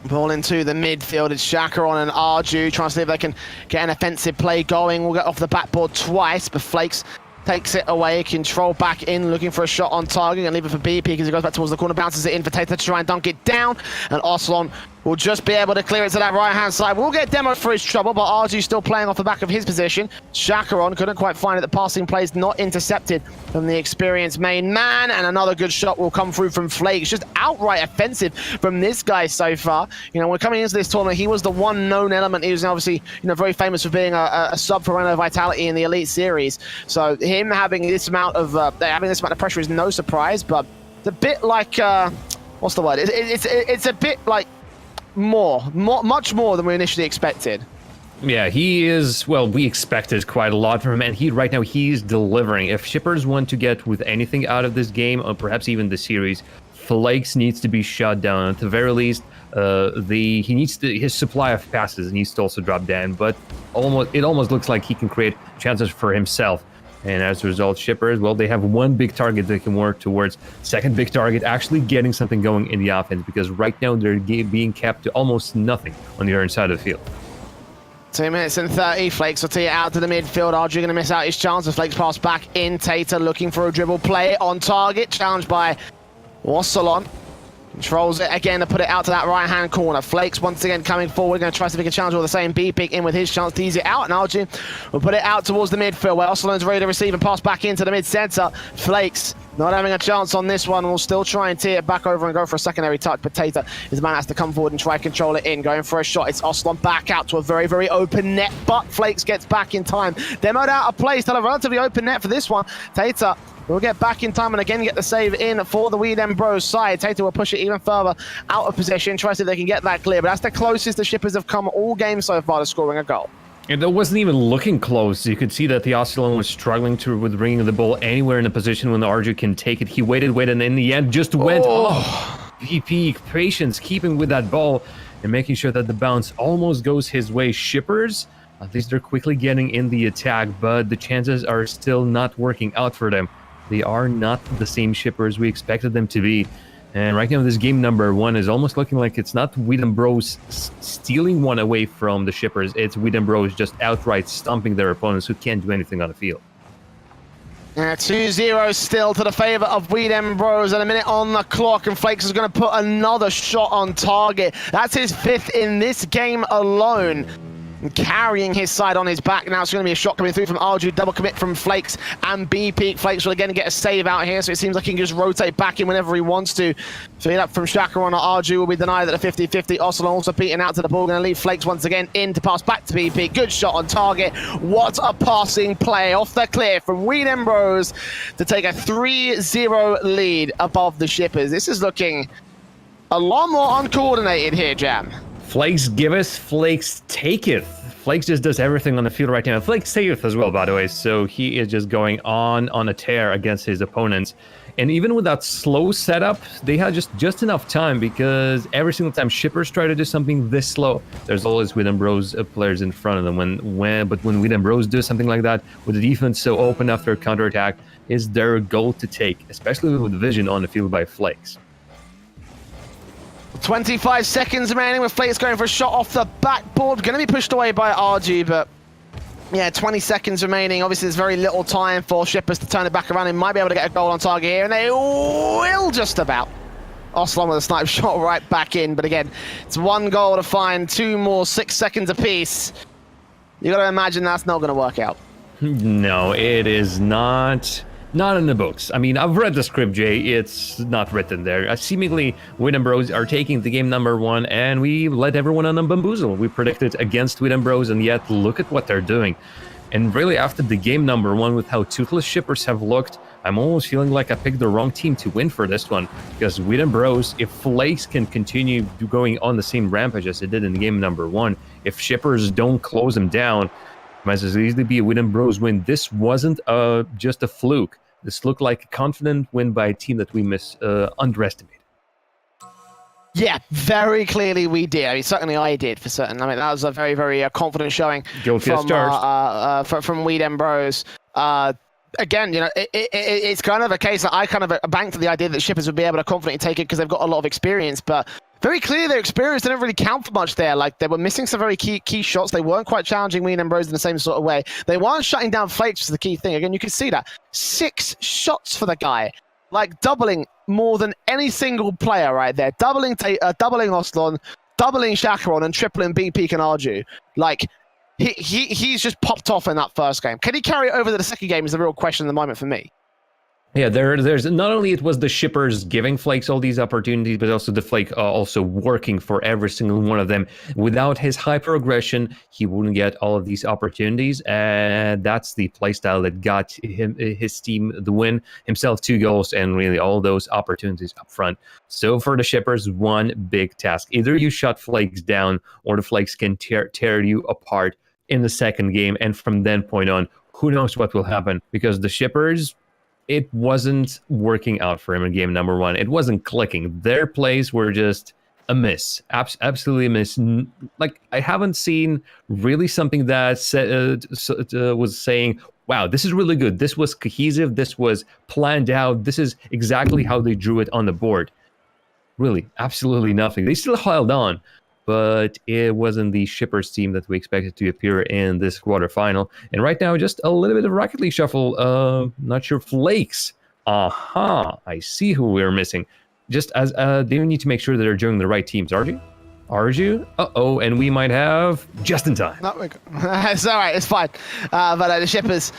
Ball into the midfield. It's Chakra on and Arju trying to see if they can get an offensive play going. We'll get off the backboard twice, but Flakes takes it away, control back in, looking for a shot on target, and leave it for BP because he goes back towards the corner, bounces it in for Tater to try and dunk it down, and Aslan will just be able to clear it to that right-hand side. We'll get demoed for his trouble, but Arju still playing off the back of his position. Chakaron couldn't quite find it. The passing plays not intercepted from the experienced main man, and another good shot will come through from Flakes. Just outright offensive from this guy so far. You know, when coming into this tournament, he was the one known element. He was obviously, you know, very famous for being a sub for Renault Vitality in the Elite Series. So him having this amount of pressure is no surprise, but it's a bit like what's the word? It's a bit like much more than we initially expected. Yeah, he is, well, we expected quite a lot from him, and right now he's delivering. If shippers want to get with anything out of this game, or perhaps even the series, Flakes needs to be shut down. At the very least, his supply of passes needs to also drop down, but it almost looks like he can create chances for himself. And as a result, shippers, well, they have one big target they can work towards. Second big target, actually getting something going in the offense, because right now they're being kept to almost nothing on the other side of the field. 2 minutes and 30. Flakes will tee it out to the midfield. Arju going to miss out his chance as Flakes pass back in. Tater looking for a dribble play on target. Challenged by Wassalon. Controls it again to put it out to that right-hand corner. Flakes once again coming forward. Going to try to make a challenge with the same B-pick in with his chance to ease it out. And Arju will put it out towards the midfield where Wassalon's ready to receive and pass back into the mid-center. Flakes not having a chance on this one. We'll still try and tee it back over and go for a secondary touch. But Tater, his man, has to come forward and try and control it in. Going for a shot. It's Aslan back out to a very, very open net. But Flakes gets back in time. Demoed out of play. Still a relatively open net for this one. Tater will get back in time and again get the save in for the Weed and Bros side. Tater will push it even further out of position. Try to see if they can get that clear. But that's the closest the shippers have come all game so far to scoring a goal. It wasn't even looking close. You could see that the Aslan was struggling with bringing the ball anywhere in a position when the Arju can take it. He waited, and in the end just went. VP, patience, keeping with that ball and making sure that the bounce almost goes his way. Shippers, at least they're quickly getting in the attack, but the chances are still not working out for them. They are not the same shippers we expected them to be. And right now, this game number 1 is almost looking like it's not Weed and Bros stealing one away from the shippers. It's Weed and Bros just outright stomping their opponents who can't do anything on the field. 2-0 still to the favor of Weed and Bros, and a minute on the clock, and Flakes is going to put another shot on target. That's his 5th in this game alone. Carrying his side on his back. Now it's going to be a shot coming through from Arju. Double commit from Flakes and BP. Flakes will again get a save out here, so it seems like he can just rotate back in whenever he wants to. Feed up from Chakra on Arju will be denied at the 50-50. Aslan also beating out to the ball. Going to leave Flakes once again in to pass back to BP. Good shot on target. What a passing play off the clear from Weed and Bros to take a 3-0 lead above the shippers. This is looking a lot more uncoordinated here, Jam. Flakes giveth, Flakes taketh. Flakes just does everything on the field right now. Flakes saveth as well, by the way, so he is just going on a tear against his opponents. And even with that slow setup, they had just enough time, because every single time shippers try to do something this slow, there's always Weed and Bros players in front of them. But when Weed and Bros do something like that, with the defense so open after a counterattack, is their goal to take, especially with the vision on the field by Flakes. 25 seconds remaining with Flakes going for a shot off the backboard. Going to be pushed away by RG, but Yeah, 20 seconds remaining. Obviously, there's very little time for Shippers to turn it back around. They might be able to get a goal on target here, and they will just about. Oslan with a snipe shot right back in, but again, it's 1 goal to find, 2 more, 6 seconds apiece. You got to imagine that's not going to work out. No, it is not. Not in the books. I mean, I've read the script, Jay. It's not written there. Seemingly, Win Bros are taking the game number 1, and we let everyone on a bamboozle. We predicted against Win Bros, and yet look at what they're doing. And really, after the game number 1, with how toothless Shippers have looked, I'm almost feeling like I picked the wrong team to win for this one. Because Win Bros, if Flakes can continue going on the same rampage as it did in game number 1, if Shippers don't close them down, might as easily be a Win Bros win. This wasn't just a fluke. This looked like a confident win by a team that we underestimated. Yeah, very clearly we did. I mean, certainly I did for certain. I mean, that was a very, very confident showing from Weed Bros. Again, you know, it's kind of a case that I kind of banked to the idea that Shippers would be able to confidently take it because they've got a lot of experience, but very clearly their experience didn't really count for much there. Like, they were missing some very key shots. They weren't quite challenging Weed Bros in the same sort of way. They weren't shutting down Flakes, which is the key thing. Again, you can see that. 6 shots for the guy. Like, doubling more than any single player right there. Doubling Oslan, doubling Shakaron, and tripling BP and Arju. Like, he's just popped off in that first game. Can he carry it over to the second game is the real question at the moment for me. Yeah, there's not only it was the Shippers giving Flakes all these opportunities, but also the Flake also working for every single one of them. Without his hyper-aggression, he wouldn't get all of these opportunities, and that's the playstyle that got his team the win, himself 2 goals, and really all those opportunities up front. So for the Shippers, one big task. Either you shut Flakes down, or the Flakes can tear you apart in the second game, and from then point on, who knows what will happen, because the Shippers, it wasn't working out for him in game number 1. It wasn't clicking. Their plays were just a miss. Absolutely a miss. Like, I haven't seen really something that was saying, wow, this is really good. This was cohesive. This was planned out. This is exactly how they drew it on the board. Really, absolutely nothing. They still held on, but it wasn't the Shippers team that we expected to appear in this quarterfinal. And right now, just a little bit of Rocket League shuffle. Not sure Flakes. I see who we're missing. Just as they need to make sure that they're joining the right teams. Arju? Uh-oh, and we might have just in time. No, it's all right, it's fine. But the Shippers,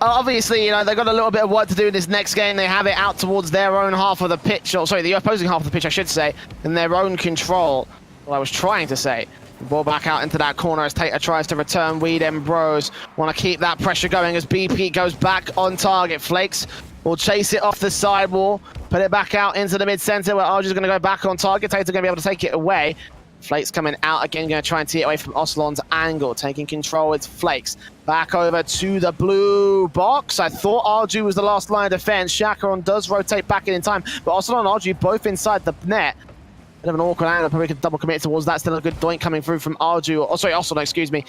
obviously, you know, they've got a little bit of work to do in this next game. They have it out towards their own half of the pitch, or sorry, the opposing half of the pitch, I should say, in their own control. Well, I was trying to say. The ball back out into that corner as Tater tries to return. Weed Bros want to keep that pressure going as BP goes back on target. Flakes will chase it off the sidewall, put it back out into the mid-center where Arju's going to go back on target. Tater going to be able to take it away. Flakes coming out again, going to try and tee it away from Oslan's angle. Taking control, it's Flakes. Back over to the blue box. I thought Arju was the last line of defense. Shakaron does rotate back in time, but Oslan and Arju both inside the net. Bit of an awkward angle, probably could double commit towards that. Still a good doink coming through from Arju. Oh, sorry, Oslan, excuse me.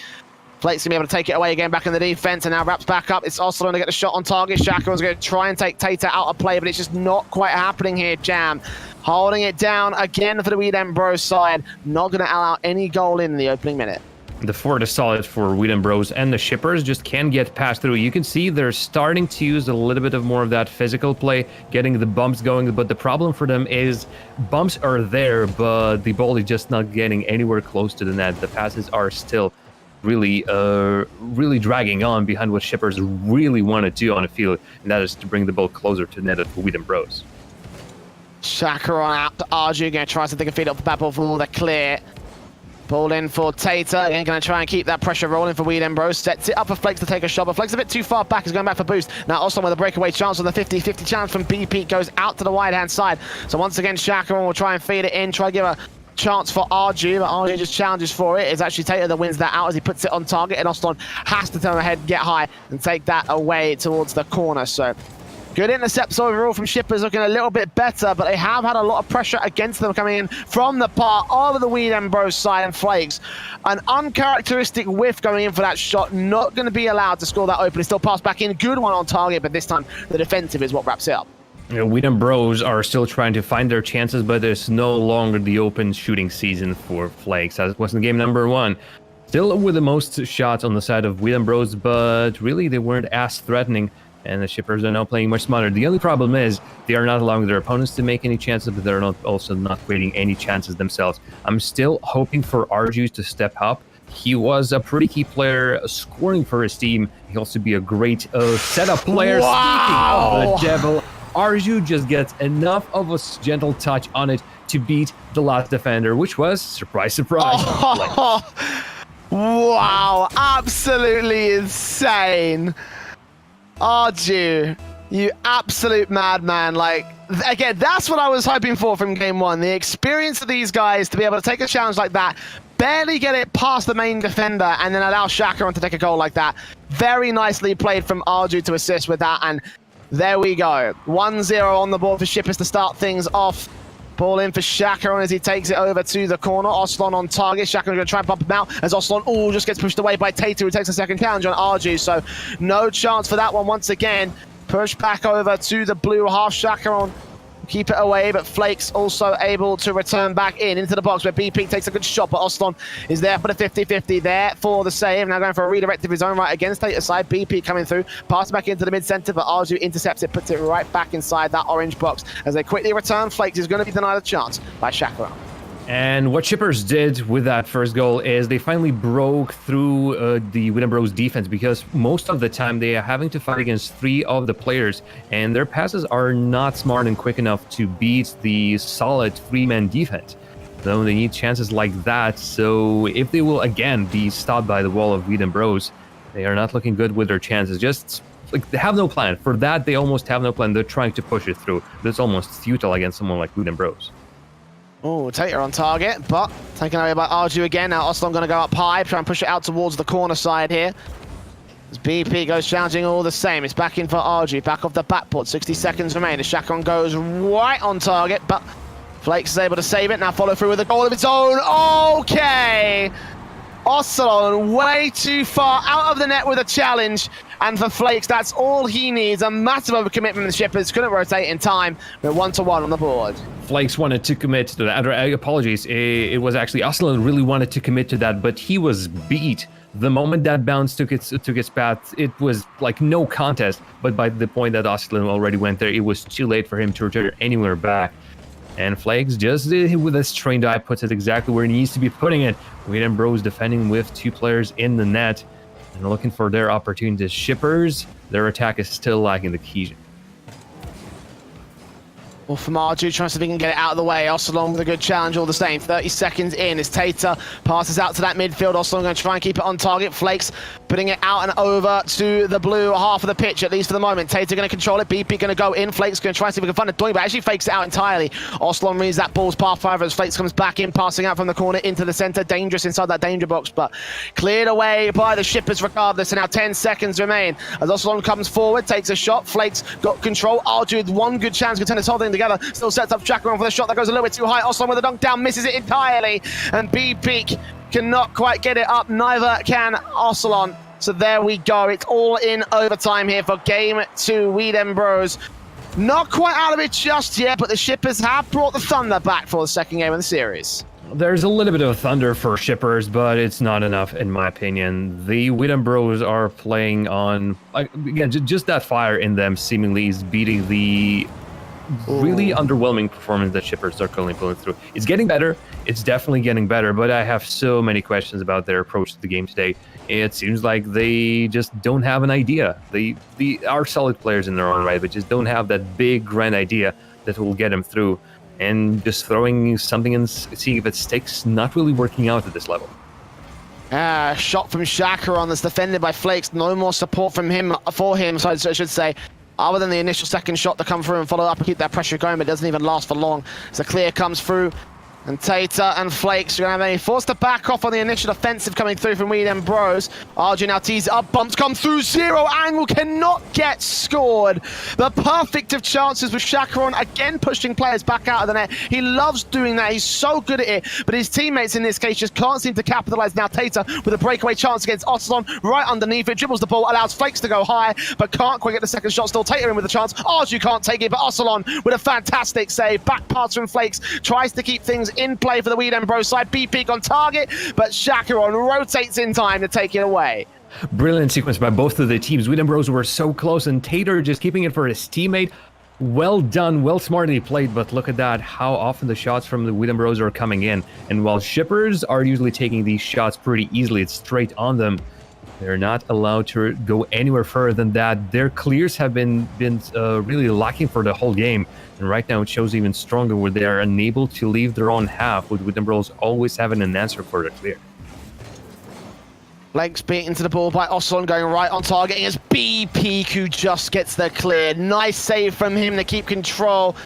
Flakes going to be able to take it away again back in the defense, and now wraps back up. It's Oslan to get the shot on target. Shakaron's going to try and take Tater out of play, but it's just not quite happening here, Jam. Holding it down again for the Weed Bros side. Not going to allow any goal in the opening minute. The fort is solid for Weed Bros, and the Shippers just can't get past through. You can see they're starting to use a little bit of more of that physical play, getting the bumps going, but the problem for them is bumps are there, but the ball is just not getting anywhere close to the net. The passes are still really dragging on behind what Shippers really want to do on the field, and that is to bring the ball closer to the net for Weed Bros. Shakaron out to Arju, going to try something and feed up the back ball for the clear. Ball in for Tater, again going to try and keep that pressure rolling for Weed Bros. Sets it up for Flakes to take a shot, but Flakes a bit too far back, is going back for boost. Now Oslan with a breakaway chance on the 50-50 chance from BP, goes out to the wide-hand side. So once again, Shakaron will try and feed it in, try to give a chance for Arju, but Arju just challenges for it. It's actually Tater that wins that out as he puts it on target, and Oslan has to turn ahead, get high, and take that away towards the corner. So good intercepts overall from Shippers, looking a little bit better, but they have had a lot of pressure against them coming in from the part of the Weed Bros side, and Flakes. An uncharacteristic whiff going in for that shot, not going to be allowed to score that open. It's still passed back in, good one on target, but this time the defensive is what wraps it up. You know, Weed Bros are still trying to find their chances, but it's no longer the open shooting season for Flakes, as it was in game number 1. still with the most shots on the side of Wheat and Bros, but really they weren't as threatening, and the Shippers are now playing much smarter. The only problem is they are not allowing their opponents to make any chances, but they're also not creating any chances themselves. I'm still hoping for Arju to step up. He was a pretty key player scoring for his team. He'll also be a great setup player. Wow. Speaking of the devil, Arju just gets enough of a gentle touch on it to beat the last defender, which was, surprise, surprise. Oh, wow, absolutely insane. Arju, you absolute madman. Like, again, that's what I was hoping for from game one. The experience of these guys to be able to take a challenge like that, barely get it past the main defender, and then allow Shakaron to take a goal like that. Very nicely played from Arju to assist with that, and there we go. 1-0 on the board for Shippers to start things off. Ball in for Shakaron as he takes it over to the corner. Oslon on target. Shakaron's going to try and bump him out as Oslon just gets pushed away by Tater, who takes a second challenge on Arju. So no chance for that one once again. Push back over to the blue half. Shakaron keep it away, but Flakes also able to return back into the box where BP takes a good shot, but Oslon is there for the 50-50, there for the save. Now going for a redirect of his own right against Tater side. BP coming through, pass back into the mid-center, but Arju intercepts it, puts it right back inside that orange box. As they quickly return, Flakes is going to be denied a chance by Shakaron. And what Shippers did with that first goal is they finally broke through the Wheat and Bros defense, because most of the time they are having to fight against 3 of the players, and their passes are not smart and quick enough to beat the solid 3-man defense. So they need chances like that. So if they will again be stopped by the wall of Wheat and Bros, they are not looking good with their chances. Just like they have no plan. For that, they almost have no plan. They're trying to push it through. But it's almost futile against someone like Wheat and Bros. Oh, Tater on target, but taken away by Arju again. Now Oslon going to go up high, try and push it out towards the corner side here. As BP goes challenging all the same. It's back in for Arju, back off the backboard. 60 seconds remain. As Shakaron goes right on target, but Flakes is able to save it. Now follow through with a goal of its own. Okay! Oslon way too far out of the net with a challenge. And for Flakes, that's all he needs. A massive overcommitment from the Shippers. Couldn't rotate in time. We're 1-1 on the board. Flakes wanted to commit to that. Apologies. It was actually Oslon really wanted to commit to that, but he was beat. The moment that bounce took its path, it was like no contest. But by the point that Oslon already went there, it was too late for him to return anywhere back. And Flakes, just with his trained eye, puts it exactly where he needs to be putting it. Wheat and Bros defending with 2 players in the net and looking for their opportunities. Shippers, their attack is still lacking the cohesion. Well, from Arju, trying to see if he can get it out of the way. Oslon with a good challenge all the same. 30 seconds in as Tater passes out to that midfield. Oslon going to try and keep it on target. Flakes putting it out and over to the blue half of the pitch, at least for the moment. Tater going to control it. BP going to go in. Flakes going to try and see if we can find a doing, but actually fakes it out entirely. Oslon reads that ball's path over as Flakes comes back in, passing out from the corner into the center. Dangerous inside that danger box, but cleared away by the Shippers regardless. And now 10 seconds remain as Oslon comes forward, takes a shot. Flakes got control. Arju with one good chance to turn this whole thing together. Still sets up Shakaron for the shot that goes a little bit too high. Oslon with a dunk down, misses it entirely. And BP cannot quite get it up. Neither can Oslon. So there we go. It's all in overtime here for game 2. Wheat and Bros not quite out of it just yet, but the Shippers have brought the thunder back for the second game of the series. There's a little bit of thunder for Shippers, but it's not enough in my opinion. The Wheat and Bros are playing on, again, just that fire in them seemingly is beating the really underwhelming performance that Shippers are currently pulling through. It's getting better. It's definitely getting better, but I have so many questions about their approach to the game today. It seems like they just don't have an idea. They are solid players in their own right, but just don't have that big, grand idea that will get them through. And just throwing something and seeing if it sticks, not really working out at this level. Shot from Shakaron that's defended by Flakes. No more support from him for him, so I should say. Other than the initial second shot to come through and follow up and keep that pressure going, but it doesn't even last for long. As the clear comes through, and Tater and Flakes are going to have any forced to back off on the initial offensive coming through from Wheat and Bros. Arju now tees it up, bumps come through, 0 angle, cannot get scored. The perfect of chances with Shakaron again pushing players back out of the net. He loves doing that, he's so good at it, but his teammates in this case just can't seem to capitalize. Now Tater with a breakaway chance against Oslon, right underneath it, dribbles the ball, allows Flakes to go high, but can't quite get the second shot. Still Tater in with a chance. Arju can't take it, but Oslon with a fantastic save. Back pass from Flakes, tries to keep things in play for the Weed Ember side. B-Peak on target, but Shakiron rotates in time to take it away. Brilliant sequence by both of the teams. Weed Ember were so close, and Tater just keeping it for his teammate. Well done, well smartly played, but look at that, how often the shots from the Weed Ember are coming in. And while shippers are usually taking these shots pretty easily, it's straight on them, they're not allowed to go anywhere further than that. Their clears have been really lacking for the whole game. And right now it shows even stronger where they are unable to leave their own half, with Weed Ember always having an answer for the clear. Legs beat into the ball by Oslon, going right on target. It's B-Peak who just gets the clear. Nice save from him to keep control.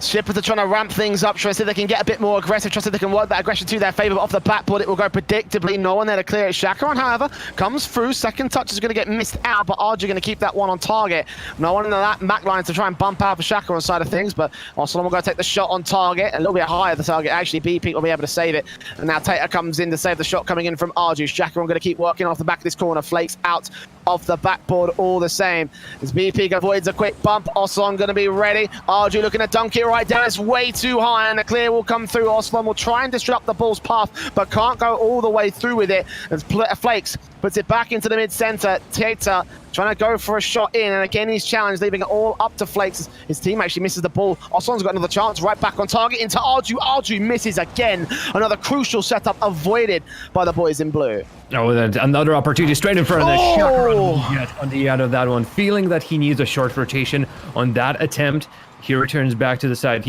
Shippers are trying to ramp things up, trying to see if they can get a bit more aggressive, trying to see if they can work that aggression to their favor, but off the backboard it will go predictably. No one there to clear it. Shakiron, however, comes through. Second touch is going to get missed out, but RG going to keep that one on target. No one in that back line to try and bump out for Shakiron side of things, but Oslon will go take the shot on target. A little bit higher the target, actually. B-Peak will be able to save it. And now Tater comes in to save the shot coming in from RG. Shakiron going to keep working off the back of this corner. Flakes out of the backboard all the same. As B-Peak avoids a quick bump, Oslon going to be ready. RG looking to dunk it right down. It's way too high, and the clear will come through. Oslon will try and disrupt the ball's path, but can't go all the way through with it. As Flakes puts it back into the mid-center. Tater trying to go for a shot in, and again he's challenged, leaving it all up to Flakes. His team actually misses the ball. Oslon's got another chance, right back on target into Arju. Arju misses again. Another crucial setup avoided by the boys in blue. Oh, another opportunity straight in front of the Shakiron on the out of that one. Feeling that he needs a short rotation on that attempt, he returns back to the side.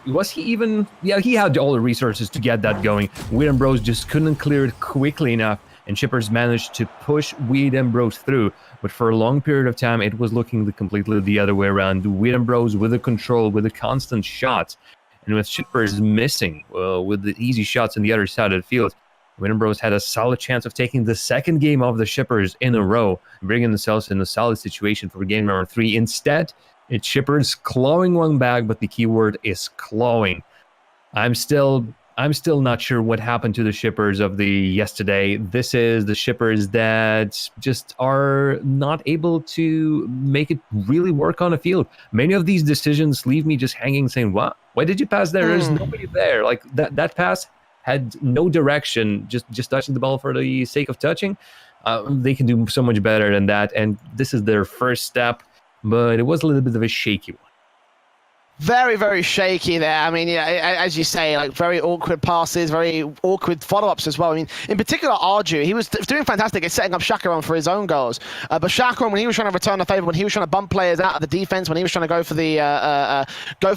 Was he even? Yeah, he had all the resources to get that going. Weed Ember just couldn't clear it quickly enough, and shippers managed to push Weed Ember through. But for a long period of time, it was looking completely the other way around. Weed Ember with the control, with the constant shots, and with shippers missing with the easy shots on the other side of the field. Weed Ember had a solid chance of taking the second game of the shippers in a row, bringing themselves in a solid situation for game number 3. Instead, it's shippers clawing one back, but the keyword is clawing. I'm still not sure what happened to the shippers of the yesterday. This is the shippers that just are not able to make it really work on the field. Many of these decisions leave me just hanging, saying, "What? Why did you pass there? There's nobody there." Like that pass had no direction, just touching the ball for the sake of touching. They can do so much better than that, and this is their first step, but it was a little bit of a shaky one. Very, very shaky there. I mean, yeah, as you say, like very awkward passes, very awkward follow-ups as well. I mean, in particular, Arju, he was doing fantastic at setting up Shakiron for his own goals. But Shakiron, when he was trying to return the favor, when he was trying to bump players out of the defense, when he was trying to go for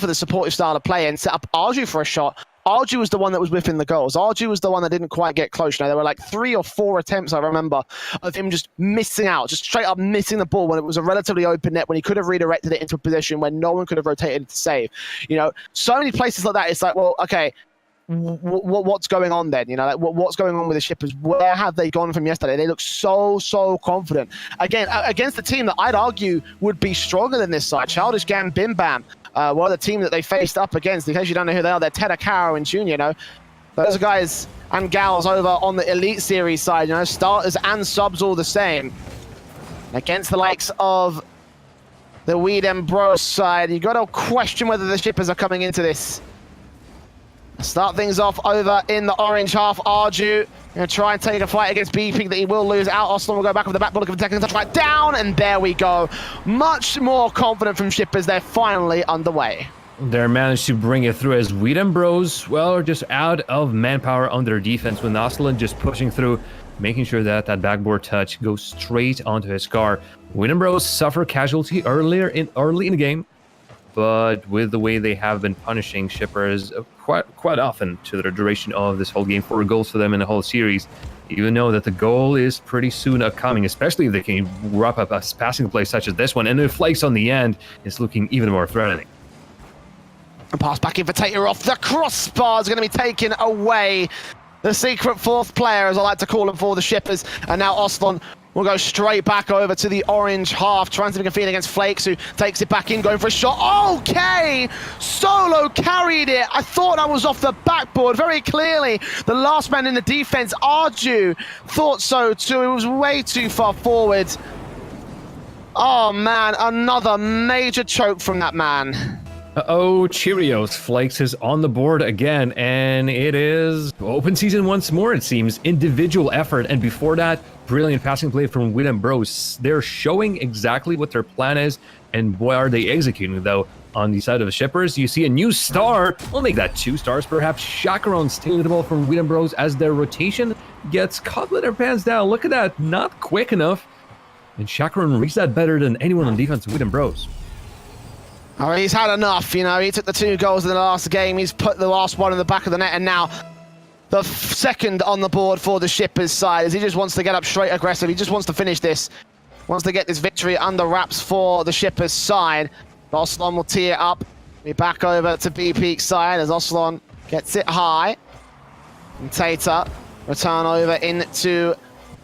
the supportive style of play and set up Arju for a shot, Arju was the one that was whiffing the goals. Arju was the one that didn't quite get close. You know, there were like 3 or 4 attempts, I remember, of him just missing out, just straight up missing the ball when it was a relatively open net, when he could have redirected it into a position where no one could have rotated to save. You know, so many places like that, it's like, well, okay, what's going on then? You know, like, what's going on with the shippers? Where have they gone from yesterday? They look so confident. Again, against the team that I'd argue would be stronger than this side, Childish Gam Bim Bam. One of the team that they faced up against, in case you don't know who they are, they're Ted Caro and Junior, you know. Those guys and gals over on the Elite Series side, you know, starters and subs all the same. Against the likes of the Weed Ember side, you got to question whether the shippers are coming into this. Start things off over in the orange half. Arju going to try and take a fight against B-Peak that he will lose out. Oslon will go back with the back bullet of the second touch right down, and there we go. Much more confident from shippers. They're finally underway. They managed to bring it through as Weed Ember, well, are just out of manpower on their defense, with Oslon just pushing through, making sure that that backboard touch goes straight onto his car. Weed Ember suffer casualty early in the game, but with the way they have been punishing shippers quite often to the duration of this whole game, 4 goals for them in the whole series, you know that the goal is pretty soon coming, especially if they can wrap up a passing play such as this one, and if Flakes on the end is looking even more threatening. And pass back in for Tater off the crossbar is going to be taken away. The secret 4th player, as I like to call him, for the shippers, and now Oslon will go straight back over to the orange half, trying to make a against Flakes, who takes it back in, going for a shot. Okay! Solo carried it. I thought I was off the backboard very clearly. The last man in the defense, Arju, thought so too. It was way too far forward. Oh man, another major choke from that man. Uh-oh, Cheerios. Flakes is on the board again, and it is open season once more, it seems. Individual effort, and before that, brilliant passing play from William Bros. They're showing exactly what their plan is, and boy, are they executing, though. On the side of the shippers, you see a new star. We'll make that 2 stars, perhaps. Chacaron stealing the ball from William Bros as their rotation gets caught with their pants down. Look at that, not quick enough. And Chacaron reads that better than anyone on defense, William Bros. Oh, he's had enough, you know. He took the 2 goals in the last game. He's put the last one in the back of the net, and now the second on the board for the shippers side as he just wants to get up straight aggressive. He just wants to finish this. Wants to get this victory under wraps for the shippers side. Oslon will tee it up. Be back over to B-Peak's side as Oslon gets it high. And Tater return over into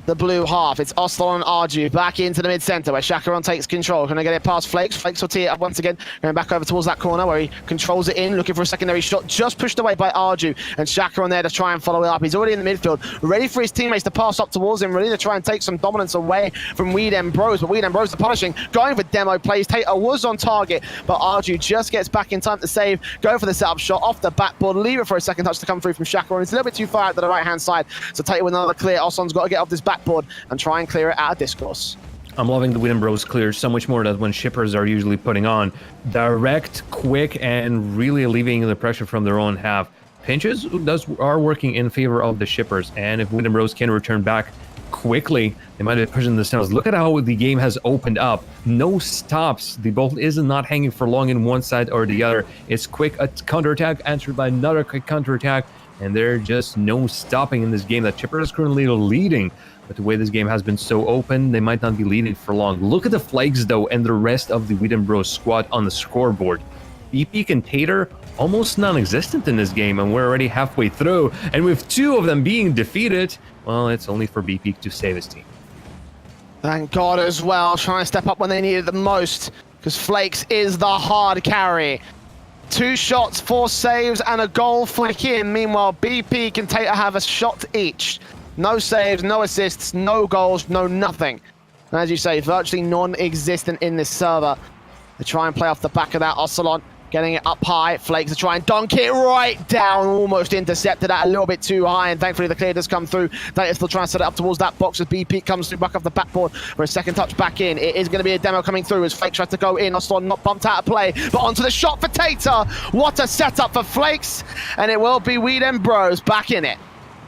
the blue half. It's Oslon and Arju back into the mid-center where Chacaron takes control. Going to get it past Flakes. Flakes will tee it up once again. Going back over towards that corner where he controls it in, looking for a secondary shot. Just pushed away by Arju. And Chacaron there to try and follow it up. He's already in the midfield, ready for his teammates to pass up towards him, ready to try and take some dominance away from Weedem Bros. But Weedem Bros are punishing, going for demo plays. Tater was on target, but Arju just gets back in time to save. Go for the setup shot off the backboard. Leave it for a second touch to come through from Chacaron. It's a little bit too far out to the right-hand side. So Tater with another clear. Oslon's got to get off this backboard and try and clear it out of discourse. I'm loving the William Bros clear so much more than when shippers are usually putting on. Direct, quick, and really alleviating the pressure from their own half. Pinches are working in favor of the shippers, and if William Bros can return back quickly, they might be pushing the stones. Look at how the game has opened up. No stops. The ball is not hanging for long in one side or the other. It's quick counterattack answered by another quick counterattack, and there's just no stopping in this game. That Chipper is currently leading. But the way this game has been so open, they might not be leading for long. Look at the Flakes, though, and the rest of the Weedem Bros squad on the scoreboard. B-Peak and Tater, almost non-existent in this game, and we're already halfway through. And with 2 of them being defeated, well, it's only for B-Peak to save his team. Thank God as well, trying to step up when they need it the most, because Flakes is the hard carry. 2 shots, 4 saves, and a goal flick in. Meanwhile, B-Peak and Tater have a shot each. No saves, no assists, no goals, no nothing. And as you say, virtually non-existent in this server. They try and play off the back of that. Ocelot getting it up high. Flakes to try and dunk it right down. Almost intercepted that a little bit too high. And thankfully the clear does come through. Data still trying to set it up towards that box as BP comes through back off the backboard for a second touch back in. It is going to be a demo coming through as Flakes tries to go in. Ocelot not bumped out of play, but onto the shot for Tater. What a setup for Flakes. And it will be Weedem Bros back in it.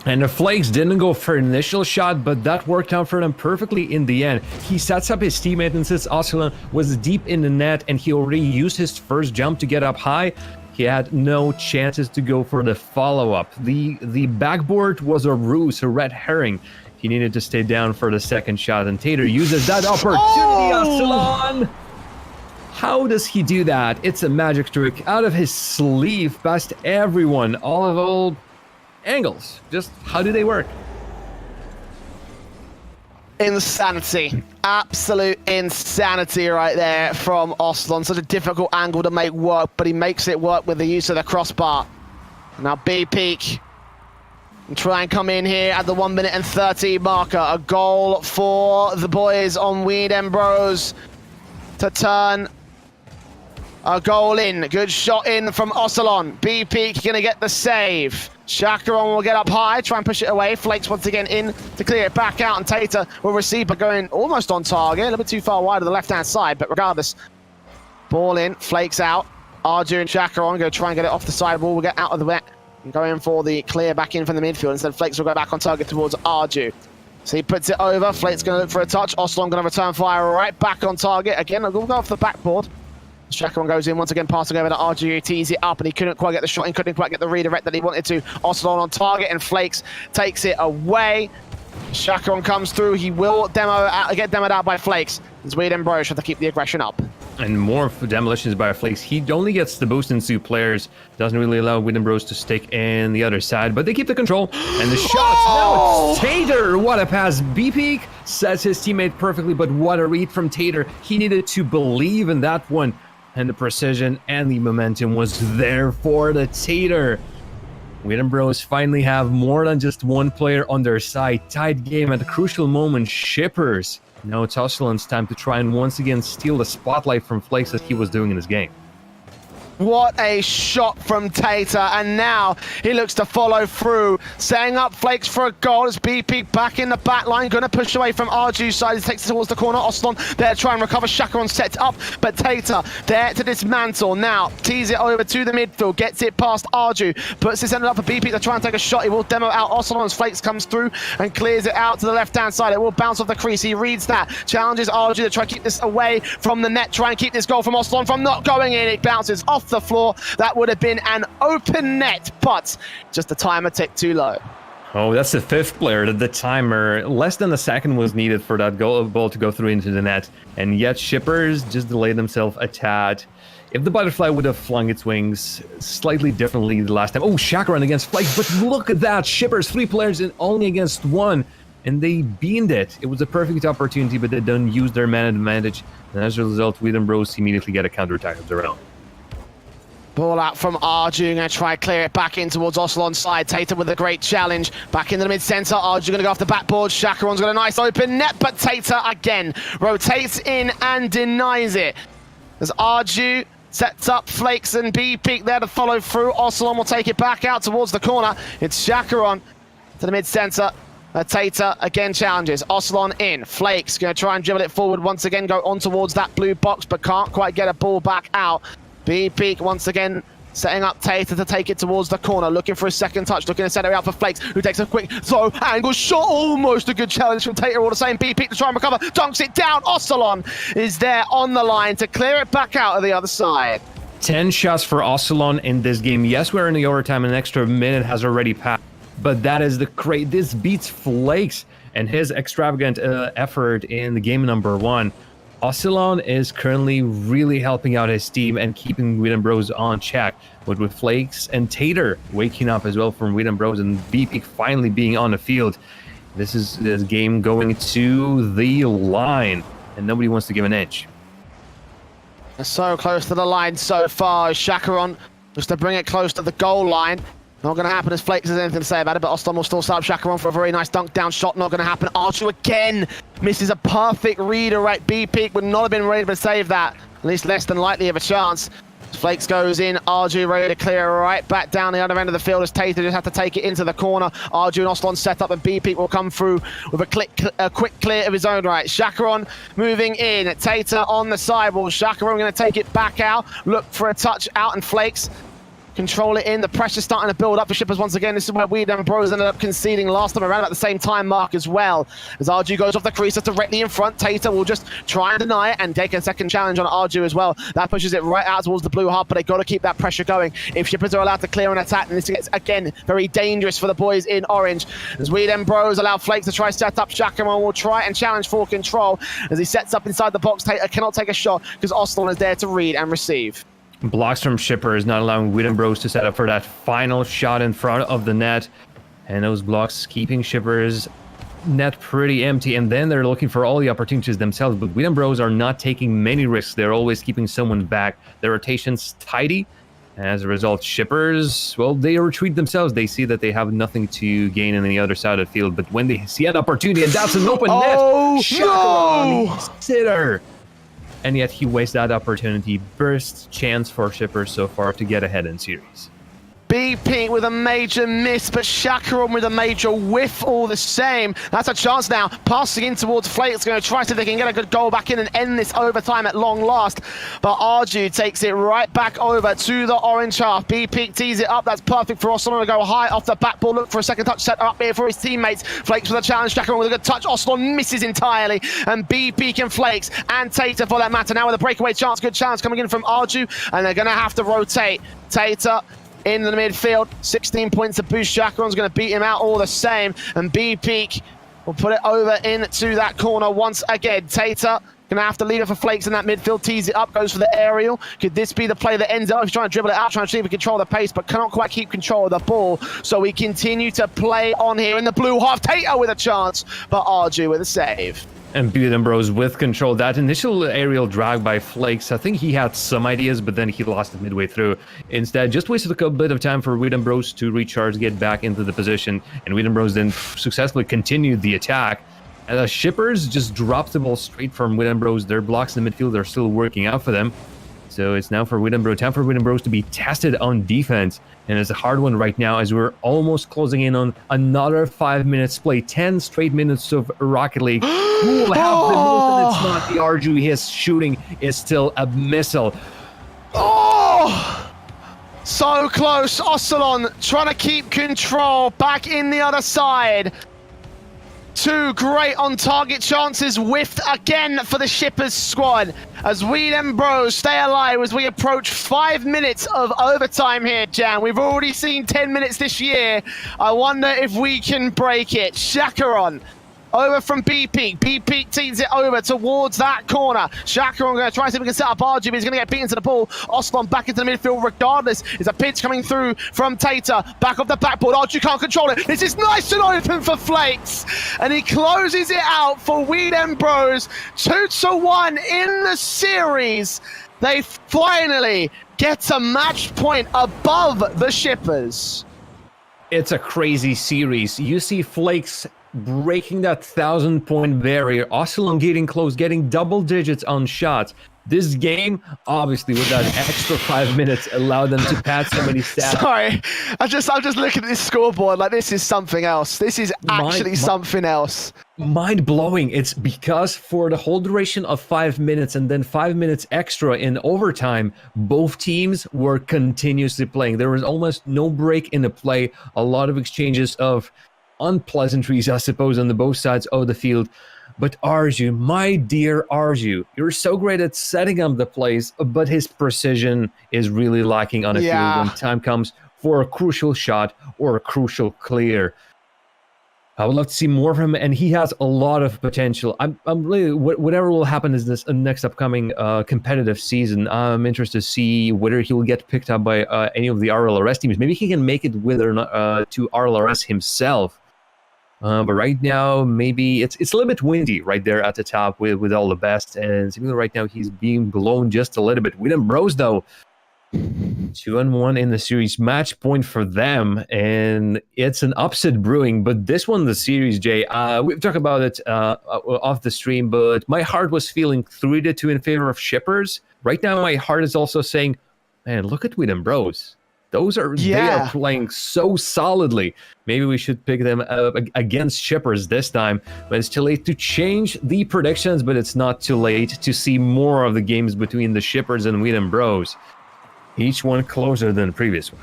And the Flakes didn't go for an initial shot, but that worked out for them perfectly in the end. He sets up his teammate, and since Ocelot was deep in the net and he already used his first jump to get up high, he had no chances to go for the follow-up. The backboard was a ruse, a red herring. He needed to stay down for the second shot, and Tater uses that opportunity, Ocelot! How does he do that? It's a magic trick out of his sleeve past everyone, all angles. Just how do they work? Insanity. Absolute insanity right there from Oslon. Such a difficult angle to make work, but he makes it work with the use of the crossbar. Now B-Peak and try and come in here at the 1 minute and 30 marker. A goal for the boys on Weedem Bros to turn a goal in. Good shot in from Ocelot. B-Peak gonna get the save. Chacaron will get up high, try and push it away. Flakes once again in to clear it back out, and Tater will receive, but going almost on target. A little bit too far wide of the left-hand side, but regardless, ball in, Flakes out. Arju and Chacaron go try and get it off the sidewall. We'll get out of the net and go in for the clear back in from the midfield. Instead, Flakes will go back on target towards Arju. So he puts it over. Flakes going to look for a touch. Ocelot going to return fire right back on target. Again, we'll go off the backboard. Chacaron goes in once again, passing over to RG, tees it up, and he couldn't quite get the shot in, couldn't quite get the redirect that he wanted to. Ocelot on target, and Flakes takes it away. Chacaron comes through. He will get demoed out by Flakes. As Weedem Bros try to keep the aggression up. And more demolitions by Flakes. He only gets the boost in 2 players. Doesn't really allow Weedem Bros to stick in the other side, but they keep the control. And the shots. Now it's Tater. What a pass. B-Peak sets his teammate perfectly, but what a read from Tater. He needed to believe in that one. And the precision and the momentum was there for the Tater. Weedem Bros finally have more than just one player on their side. Tight game at a crucial moment. Shippers. Now it's Ocelot's time to try and once again steal the spotlight from Flakes as he was doing in this game. What a shot from Tater, and now he looks to follow through, setting up Flakes for a goal as BP back in the back line, going to push away from Arju's side. He takes it towards the corner. Oslon there to try and recover. Chacaron set up, but Tater there to dismantle. Now tease it over to the midfield, gets it past Arju, puts this ended up for BP to try and take a shot. He will demo out Oslon as Flakes comes through and clears it out to the left-hand side. It will bounce off the crease. He reads that, challenges Arju to try and keep this away from the net, try and keep this goal from Oslon from not going in. It bounces off the floor. That would have been an open net, but just the timer ticked too low. Oh, that's the 5th player. The timer, less than a second was needed for that ball to go through into the net, and yet Shippers just delayed themselves a tad. If the butterfly would have flung its wings slightly differently the last time. Oh, Chacaron against Flakes, but look at that. Shippers, 3 players and only against 1, and they beamed it. It was a perfect opportunity, but they don't use their man advantage, and as a result, Wheaton Bros immediately get a counterattack of their own. Ball out from Arju, going to try and clear it back in towards Oslon's side. Tater with a great challenge. Back into the mid-centre. Arju going to go off the backboard. Chacaron's got a nice open net, but Tater again rotates in and denies it. As Arju sets up Flakes and BP there to follow through. Oslon will take it back out towards the corner. It's Chacaron to the mid-centre. Tater again challenges. Oslon in. Flakes going to try and dribble it forward once again, go on towards that blue box, but can't quite get a ball back out. BP once again setting up Tater to take it towards the corner, looking for a second touch, looking to set it out for Flakes, who takes a quick throw, angle shot, almost a good challenge from Tater all the same. BP to try and recover, dunks it down. Oslon is there on the line to clear it back out of the other side. 10 shots for Oslon in this game. Yes, we're in the overtime, an extra minute has already passed, but that is this beats Flakes and his extravagant effort in the game number 1. Oslon is currently really helping out his team and keeping Wheaton Bros on check, but with Flakes and Tater waking up as well from Wheaton Bros and BP finally being on the field, this is this game going to the line, and nobody wants to give an inch. So close to the line so far. Chacaron just to bring it close to the goal line. Not going to happen as Flakes has anything to say about it, but Oslon will still start Chacaron for a very nice dunk down shot. Not going to happen. Arju again misses a perfect redirect. BP would not have been ready to save that. At least less than likely of a chance. Flakes goes in. Arju ready to clear right back down the other end of the field as Tater just have to take it into the corner. Arju and Oslon set up, and BP will come through with a quick clear of his own right. Chacaron moving in. Tater on the sidewall. Chacaron going to take it back out. Look for a touch out, and Flakes control it in. The pressure's starting to build up for Shippers once again. This is where Wheaton Bros ended up conceding last time around at the same time mark as well. As Arju goes off the crease directly in front, Tater will just try and deny it and take a second challenge on Arju as well. That pushes it right out towards the blue hub, but they got to keep that pressure going. If Shippers are allowed to clear an attack, then this gets, again, very dangerous for the boys in orange. As Wheaton Bros allow Flakes to try set up, Chacaron will try and challenge for control. As he sets up inside the box, Tater cannot take a shot because Oslon is there to read and receive. Blocks from Shippers, not allowing Wheaton Bros to set up for that final shot in front of the net. And those blocks keeping Shippers net pretty empty. And then they're looking for all the opportunities themselves. But Wheaton Bros are not taking many risks. They're always keeping someone back. Their rotation's tidy. And as a result, Shippers, well, they retreat themselves. They see that they have nothing to gain on the other side of the field. But when they see an opportunity, and that's an open net. Chacaron, no! Sitter. And yet he wastes that opportunity. Burst chance for Shippers so far to get ahead in series. BP with a major miss, but Chacaron with a major whiff all the same. That's a chance now. Passing in towards Flakes, going to try so they can get a good goal back in and end this overtime at long last. But Arju takes it right back over to the orange half. BP tees it up. That's perfect for Oslon to go high off the back ball. Look for a second touch set up here for his teammates. Flakes with a challenge. Chacaron with a good touch. Oslon misses entirely. And BP can Flakes and Tater for that matter. Now with a breakaway chance. Good challenge coming in from Arju. And they're going to have to rotate. Tater in the midfield, 16 points to boost. Chacaron's going to beat him out all the same, and BP will put it over into that corner once again. Tater going to have to leave it for Flakes in that midfield, tease it up, goes for the aerial. Could this be the play that ends up? He's trying to dribble it out, trying to see if he can control the pace, but cannot quite keep control of the ball. So we continue to play on here in the blue half. Tater with a chance, but Arju with a save. And Wheaton Bros with control. That initial aerial drag by Flakes, I think he had some ideas, but then he lost it midway through. Instead, just wasted a bit of time for Wheaton Bros to recharge, get back into the position, and Wheaton Bros then successfully continued the attack. And the Shippers just dropped the ball straight from Wheaton Bros. Their blocks in the midfield are still working out for them. So it's now for time for Wooden Bros to be tested on defense. And it's a hard one right now as we're almost closing in on another 5 minutes play. 10 straight minutes of Rocket League. Who will have the most? And it's not the Arju. His shooting is still a missile. Oh! So close. Ocelon trying to keep control. Back in the other side. 2 great on-target chances whiffed again for the Shippers squad as we then bros stay alive as we approach 5 minutes of overtime here, Jan. We've already seen 10 minutes this year. I wonder if we can break it. Shakeron over from B-Peak. B-Peak teams it over towards that corner. Shakeron going to try to see if we can set up Arju, but he's going to get beaten to the ball. Ocelon back into the midfield regardless. There's a pitch coming through from Tater. Back off the backboard. Arju can't control it. This is nice and open for Flakes. And he closes it out for We Dem Bros. 2-1 in the series. They finally get a match point above the Shippers. It's a crazy series. You see Flakes breaking that 1,000-point barrier. Ocelon getting close, getting double digits on shots. This game, obviously, with that extra 5 minutes, allowed them to pad so many stats. Sorry, I'm just looking at this scoreboard like this is something else. This is actually something else. Mind-blowing. It's because for the whole duration of 5 minutes and then 5 minutes extra in overtime, both teams were continuously playing. There was almost no break in the play. A lot of exchanges of unpleasantries, I suppose, on the both sides of the field. But Arju, my dear Arju, you're so great at setting up the plays, but his precision is really lacking on a field when time comes for a crucial shot or a crucial clear. I would love to see more from him, and he has a lot of potential. I'm really, whatever will happen is this next upcoming competitive season. I'm interested to see whether he will get picked up by any of the RLRS teams. Maybe he can make it with or not to RLRS himself. But right now, maybe it's a little bit windy right there at the top with all the best. And seemingly right now, he's being blown just a little bit. Wooden Bros, though, 2-1 in the series. Match point for them. And it's an upset brewing. But this one, the series, Jay, we've talked about it off the stream. But my heart was feeling 3-2 in favor of Shippers. Right now, my heart is also saying, man, look at Wooden Bros. They are playing so solidly. Maybe we should pick them up against Shippers this time. But it's too late to change the predictions, but it's not too late to see more of the games between the Shippers and Wooden Bros. Each one closer than the previous one.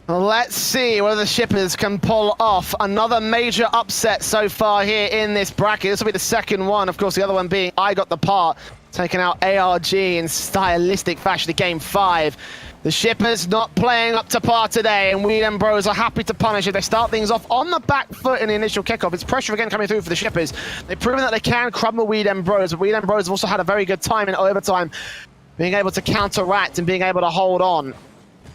Well, let's see whether the Shippers can pull off another major upset so far here in this bracket. This will be the second one. Of course, the other one being I Got the Part, taking out ARG in stylistic fashion in Game 5. The Shippers not playing up to par today, and We Dem Bros are happy to punish it. They start things off on the back foot in the initial kickoff. It's pressure again coming through for the Shippers. They've proven that they can crumble We Dem Bros, but We Dem Bros have also had a very good time in overtime, being able to counteract and being able to hold on.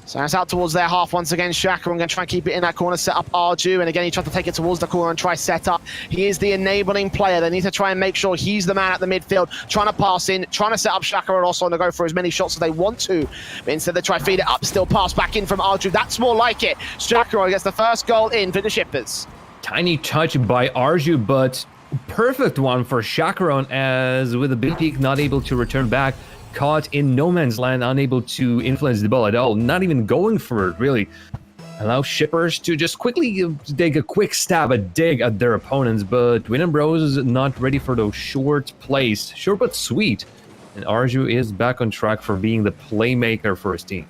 So it's out towards their half once again. Shaka, I'm going to try and keep it in that corner, set up Arju, and again he tried to take it towards the corner and try set up. He is the enabling player. They need to try and make sure he's the man at the midfield, trying to pass in, trying to set up Shaka and also to go for as many shots as they want to. But instead they try to feed it up, still pass back in from Arju. That's more like it. Shaka gets the first goal in for the Shippers. Tiny touch by Arju, but perfect one for Shakaron, as with the big peak not able to return back. Caught in no man's land, unable to influence the ball at all, not even going for it, really. Allow Shippers to just quickly take a quick stab, a dig at their opponents, but Wooden Bros is not ready for those short plays. Short but sweet. And Arju is back on track for being the playmaker for his team.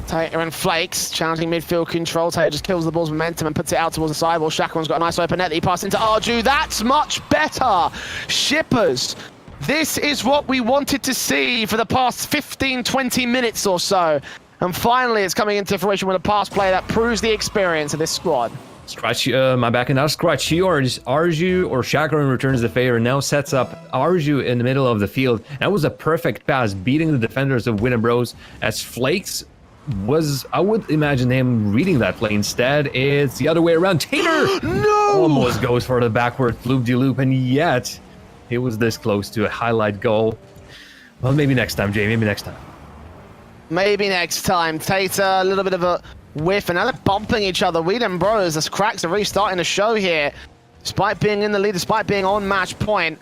Tater and Flakes challenging midfield control. Tater just kills the ball's momentum and puts it out towards the sidewall. Shakaron's got a nice open net that he passes into Arju. That's much better. Shippers. This is what we wanted to see for the past 15, 20 minutes or so. And finally, it's coming into fruition with a pass play that proves the experience of this squad. Scratch my back and now scratch yours. Arju or Shakaron returns the favor and now sets up Arju in the middle of the field. That was a perfect pass, beating the defenders of Wooden Bros, as Flakes was, I would imagine him reading that play. Instead, it's the other way around. Tater almost goes for the backward loop-de-loop, and yet he was this close to a highlight goal. Well, maybe next time, Jay. Maybe next time. Maybe next time. Tater, a little bit of a whiff, and now they're bumping each other. Wooden Bros, as cracks are really starting to show here. Despite being in the lead, despite being on match point,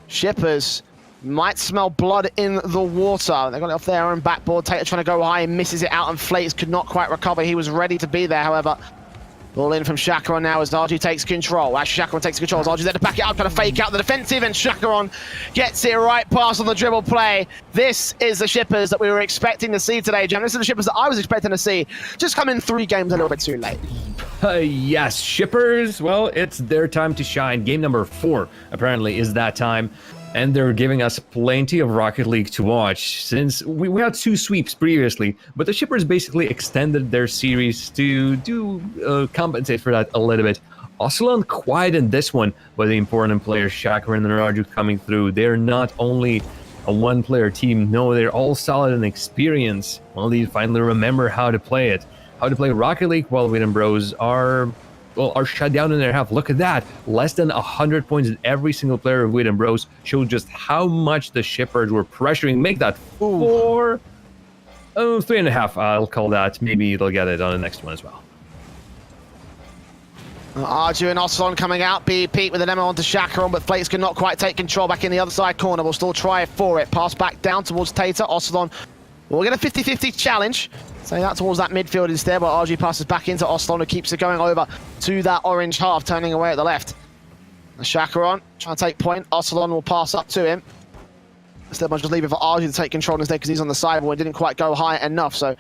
Shippers Might smell blood in the water. They got it off their own backboard. Tater trying to go high and misses it out, and Flakes could not quite recover. He was ready to be there, however. Ball in from Chakaron now as RG takes control. Actually, Chakaron takes control as RG's there to back it up, trying to fake out the defensive, and Chakaron gets it right past on the dribble play. This is the shippers that we were expecting to see today, Jam. This is the shippers that I was expecting to see. Just come in 3 games a little bit too late. Yes, shippers, well, it's their time to shine. Game number 4, apparently, is that time. And they're giving us plenty of Rocket League to watch, since we had 2 sweeps previously, but the shippers basically extended their series to compensate for that a little bit. Ocelon quiet in this one, but the important players, Chakaron and Raju, coming through. They're not only a 1-player team, no, they're all solid in experience. Well, they finally remember how to play it. How to play Rocket League, while Wheaton Bros are shut down in their half. Look at that. Less than 100 points in every single player of Wheaton Bros showed just how much the shippers were pressuring. Make that 4... 3.5. I'll call that. Maybe they'll get it on the next one as well. Arju and Ocelon coming out. BP with an Ember onto Chakaron, but Flakes could not quite take control back in the other side corner. We'll still try for it. Pass back down towards Tater. Ocelon will get a 50-50 challenge. So that towards that midfield instead, but RG passes back into Ocelon, who keeps it going over to that orange half, turning away at the left. Chakaron trying to take point. Ocelon will pass up to him. Instead, I'll just leave it for RG to take control instead, because he's on the sideboard. It didn't quite go high enough, so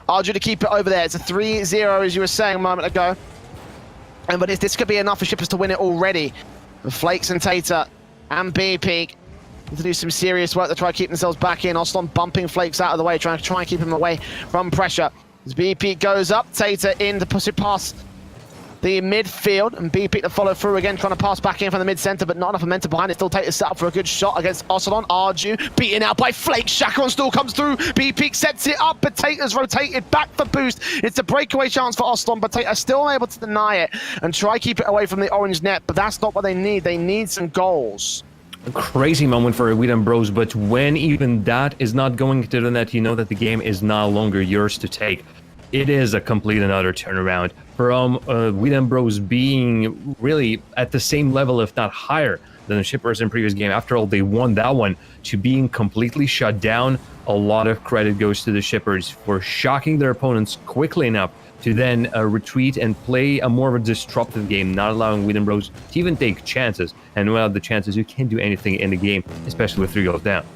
RG to keep it over there. It's a 3-0, as you were saying a moment ago. But this could be enough for shippers to win it already. With Flakes and Tater and BP to do some serious work to try to keep themselves back in. Ocelon bumping Flakes out of the way, trying to keep him away from pressure. As BP goes up, Tater in to push it past the midfield, and BP to follow through again, trying to pass back in from the mid-center, but not enough momentum behind it. Still Tater set up for a good shot against Ocelon. Arju beaten out by Flakes. Chakaron still comes through. BP sets it up, but Tater's rotated back for boost. It's a breakaway chance for Ocelon, but Tater still able to deny it and try keep it away from the orange net, but that's not what they need. They need some goals. A crazy moment for Wheaton Bros, but when even that is not going to the net, you know that the game is no longer yours to take. It is a complete and utter turnaround from Wheaton Bros being really at the same level, if not higher, than the shippers in previous game. After all, they won that one, to being completely shut down. A lot of credit goes to the shippers for shocking their opponents quickly enough to then retreat and play a more of a disruptive game, not allowing Wheaton Bros to even take chances. And without the chances, you can't do anything in the game, especially with 3 goals down.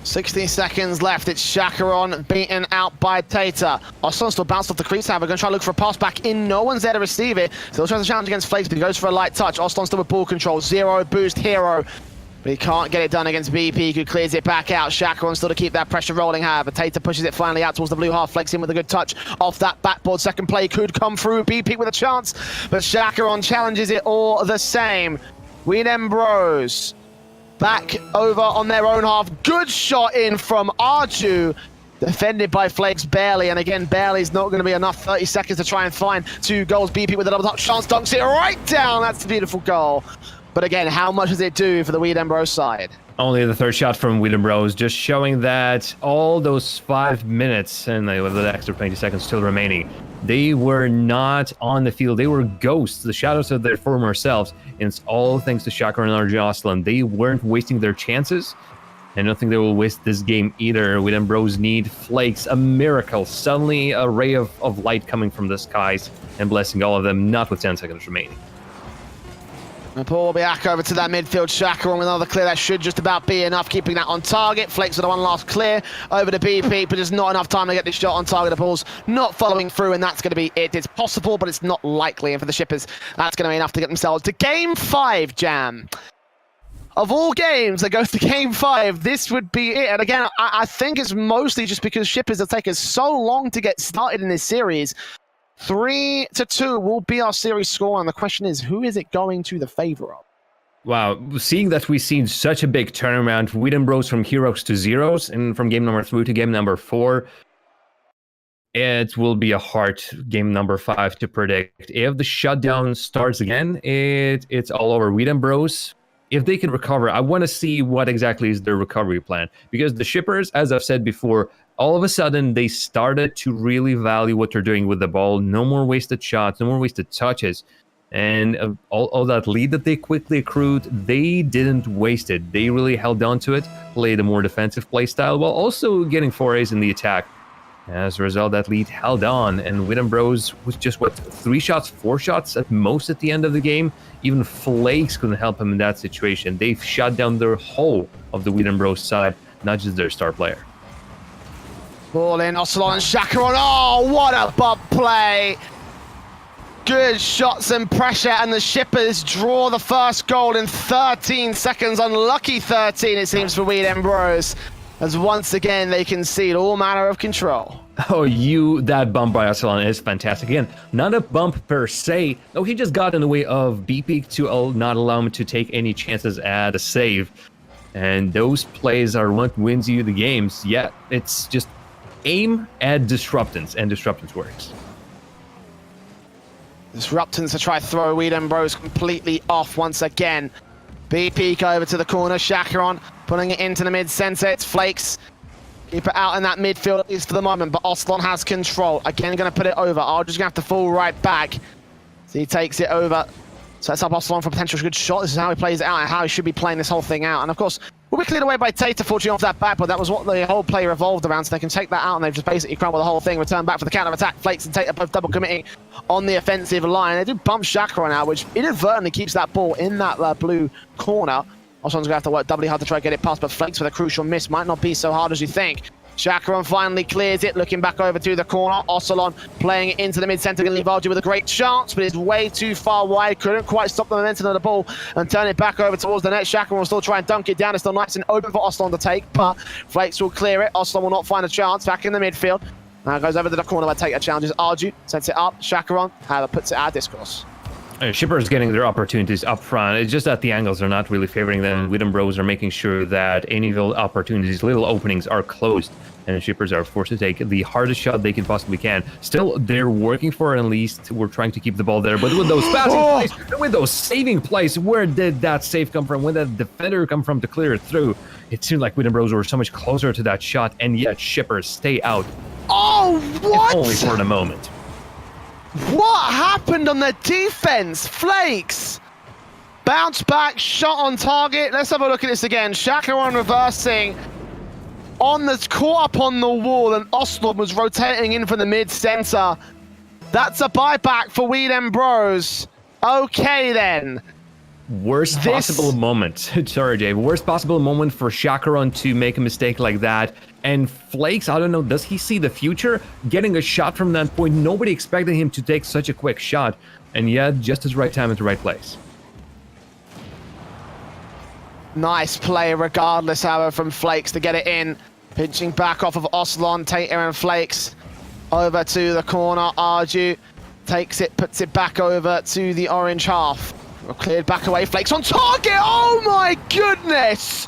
16 seconds left. It's Chakaron beaten out by Tater. Ocelon still bounced off the crease. We're going to try to look for a pass back in. No one's there to receive it. Still tries to challenge against Flakes, but he goes for a light touch. Ocelon still with ball control. 0 boost hero. But he can't get it done against BP, who clears it back out. Chakaron still to keep that pressure rolling, however. Tater pushes it finally out towards the blue half. Flakes in with a good touch off that backboard. Second play could come through. BP with a chance, but Chakaron challenges it all the same. Wheaton Bros back over on their own half. Good shot in from Arju. Defended by Flakes barely, and again, barely's not going to be enough. 30 seconds to try and find 2 goals. BP with a double touch chance, dunks it right down. That's a beautiful goal. But again, how much does it do for the Wheaton Bros side? Only the 3rd shot from Wheaton Bros, just showing that all those 5 minutes, and with the extra 20 seconds still remaining, they were not on the field. They were ghosts, the shadows of their former selves. And it's all thanks to Chakaron and RG Ocelon. They weren't wasting their chances. And I don't think they will waste this game either. Wheaton Bros need Flakes, a miracle. Suddenly a ray of light coming from the skies and blessing all of them, not with 10 seconds remaining. And Paul will be back over to that midfield. Chakaron with another clear. That should just about be enough, keeping that on target. Flakes with the one last clear over to BP, but there's not enough time to get this shot on target. The ball's not following through, and that's going to be it. It's possible, but it's not likely. And for the shippers, that's going to be enough to get themselves to Game 5, Jam. Of all games that goes to Game 5, this would be it. And again, I think it's mostly just because shippers have taken so long to get started in this series. 3-2 will be our series score, and the question is, who is it going to the favor of? Wow, seeing that we've seen such a big turnaround, Wheaton Bros from heroes to zeros, and from game number 3 to game number 4, it will be a hard game number 5 to predict. If the shutdown starts again, it's all over Wheaton Bros. If they can recover, I want to see what exactly is their recovery plan, because the shippers, as I've said before, all of a sudden they started to really value what they're doing with the ball. No more wasted shots, no more wasted touches. And all that lead that they quickly accrued, they didn't waste it. They really held on to it, played a more defensive play style, while also getting forays in the attack. As a result, that lead held on, and Widom Bros was just, 3 shots, 4 shots at most at the end of the game. Even Flakes couldn't help him in that situation. They've shut down the whole of the Widom Bros side, not just their star player. Ball in, Ocelot and Chacaron. Oh, what a bump play! Good shots and pressure, and the Shippers draw the first goal in 13 seconds. Unlucky 13, it seems, for Widom Bros, as once again they concede all manner of control. Oh, that bump by Ocelot is fantastic. Again, not a bump per se. No, he just got in the way of BP to not allow him to take any chances at a save. And those plays are what wins you the games. Yeah, it's just aim at Disruptance, and Disruptance works. Disruptance to try throw Widom Bros completely off once again. BP over to the corner, Chacaron putting it into the mid-center. It's Flakes. Keep it out in that midfield, at least for the moment, but Ocelot has control. Again, going to put it over. Arju's going to have to fall right back. So he takes it over. Sets up Ocelot for a potential good shot. This is how he plays it out and how he should be playing this whole thing out. And of course, we'll be cleared away by Tater, fortunately, off that back, but that was what the whole play revolved around, so they can take that out and they've just basically crumbled the whole thing, return back for the counter-attack. Flakes and Tater both double committing on the offensive line. They do bump Chacaron out, which inadvertently keeps that ball in that blue corner. Ocelot's going to have to work doubly hard to try to get it past, but Flakes with a crucial miss might not be so hard as you think. Chacaron finally clears it, looking back over to the corner. Ocelot playing it into the mid-center, going to leave Arju with a great chance, but it's way too far wide. Couldn't quite stop the momentum of the ball and turn it back over towards the net. Chacaron will still try and dunk it down. It's still nice and open for Ocelot to take, but Flakes will clear it. Ocelot will not find a chance. Back in the midfield. Now goes over to the corner where Tater challenges Arju. Sets it up. Chacaron, however, puts it out of discourse. Shippers getting their opportunities up front. It's just that the angles are not really favoring them. Widom Bros are making sure that any opportunities, little openings, are closed. And the Shippers are forced to take the hardest shot they can possibly can. Still, they're working for it. At least we're trying to keep the ball there. But with those passing plays, with those saving plays, where did that save come from? Where did that defender come from to clear it through? It seemed like Widom Bros were so much closer to that shot, and yet Shippers stay out. Oh, what? If only for the moment. What happened on the defense? Flakes. Bounce back, shot on target. Let's have a look at this again. Chacaron reversing. Caught up on the wall, and Ocelot was rotating in from the mid-center. That's a buyback for Widom Bros. Okay, then. Worst possible moment. Sorry, Jay. Worst possible moment for Chacaron to make a mistake like that. And Flakes, I don't know, does he see the future? Getting a shot from that point, nobody expected him to take such a quick shot. And yet, just at the right time at the right place. Nice play regardless, however, from Flakes to get it in. Pinching back off of Ocelot, Tater and Flakes. Over to the corner, Arju takes it, puts it back over to the orange half. Cleared back away, Flakes on target! Oh my goodness!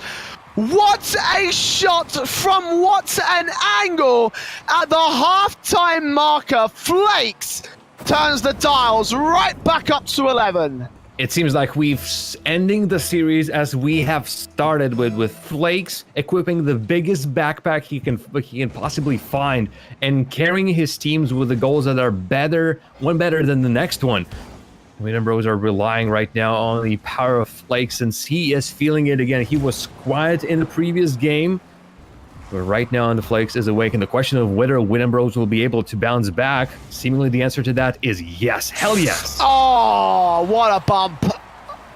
What a shot from what an angle at the half-time marker. Flakes turns the dials right back up to 11. It seems like we've ending the series as we have started with Flakes equipping the biggest backpack he can possibly find and carrying his teams with the goals that are one better than the next one. Widom Bros are relying right now on the power of Flakes since he is feeling it again. He was quiet in the previous game, but right now the Flakes is awake, and the question of whether Widom Bros will be able to bounce back, seemingly the answer to that is yes. Hell yes. Oh, what a bump.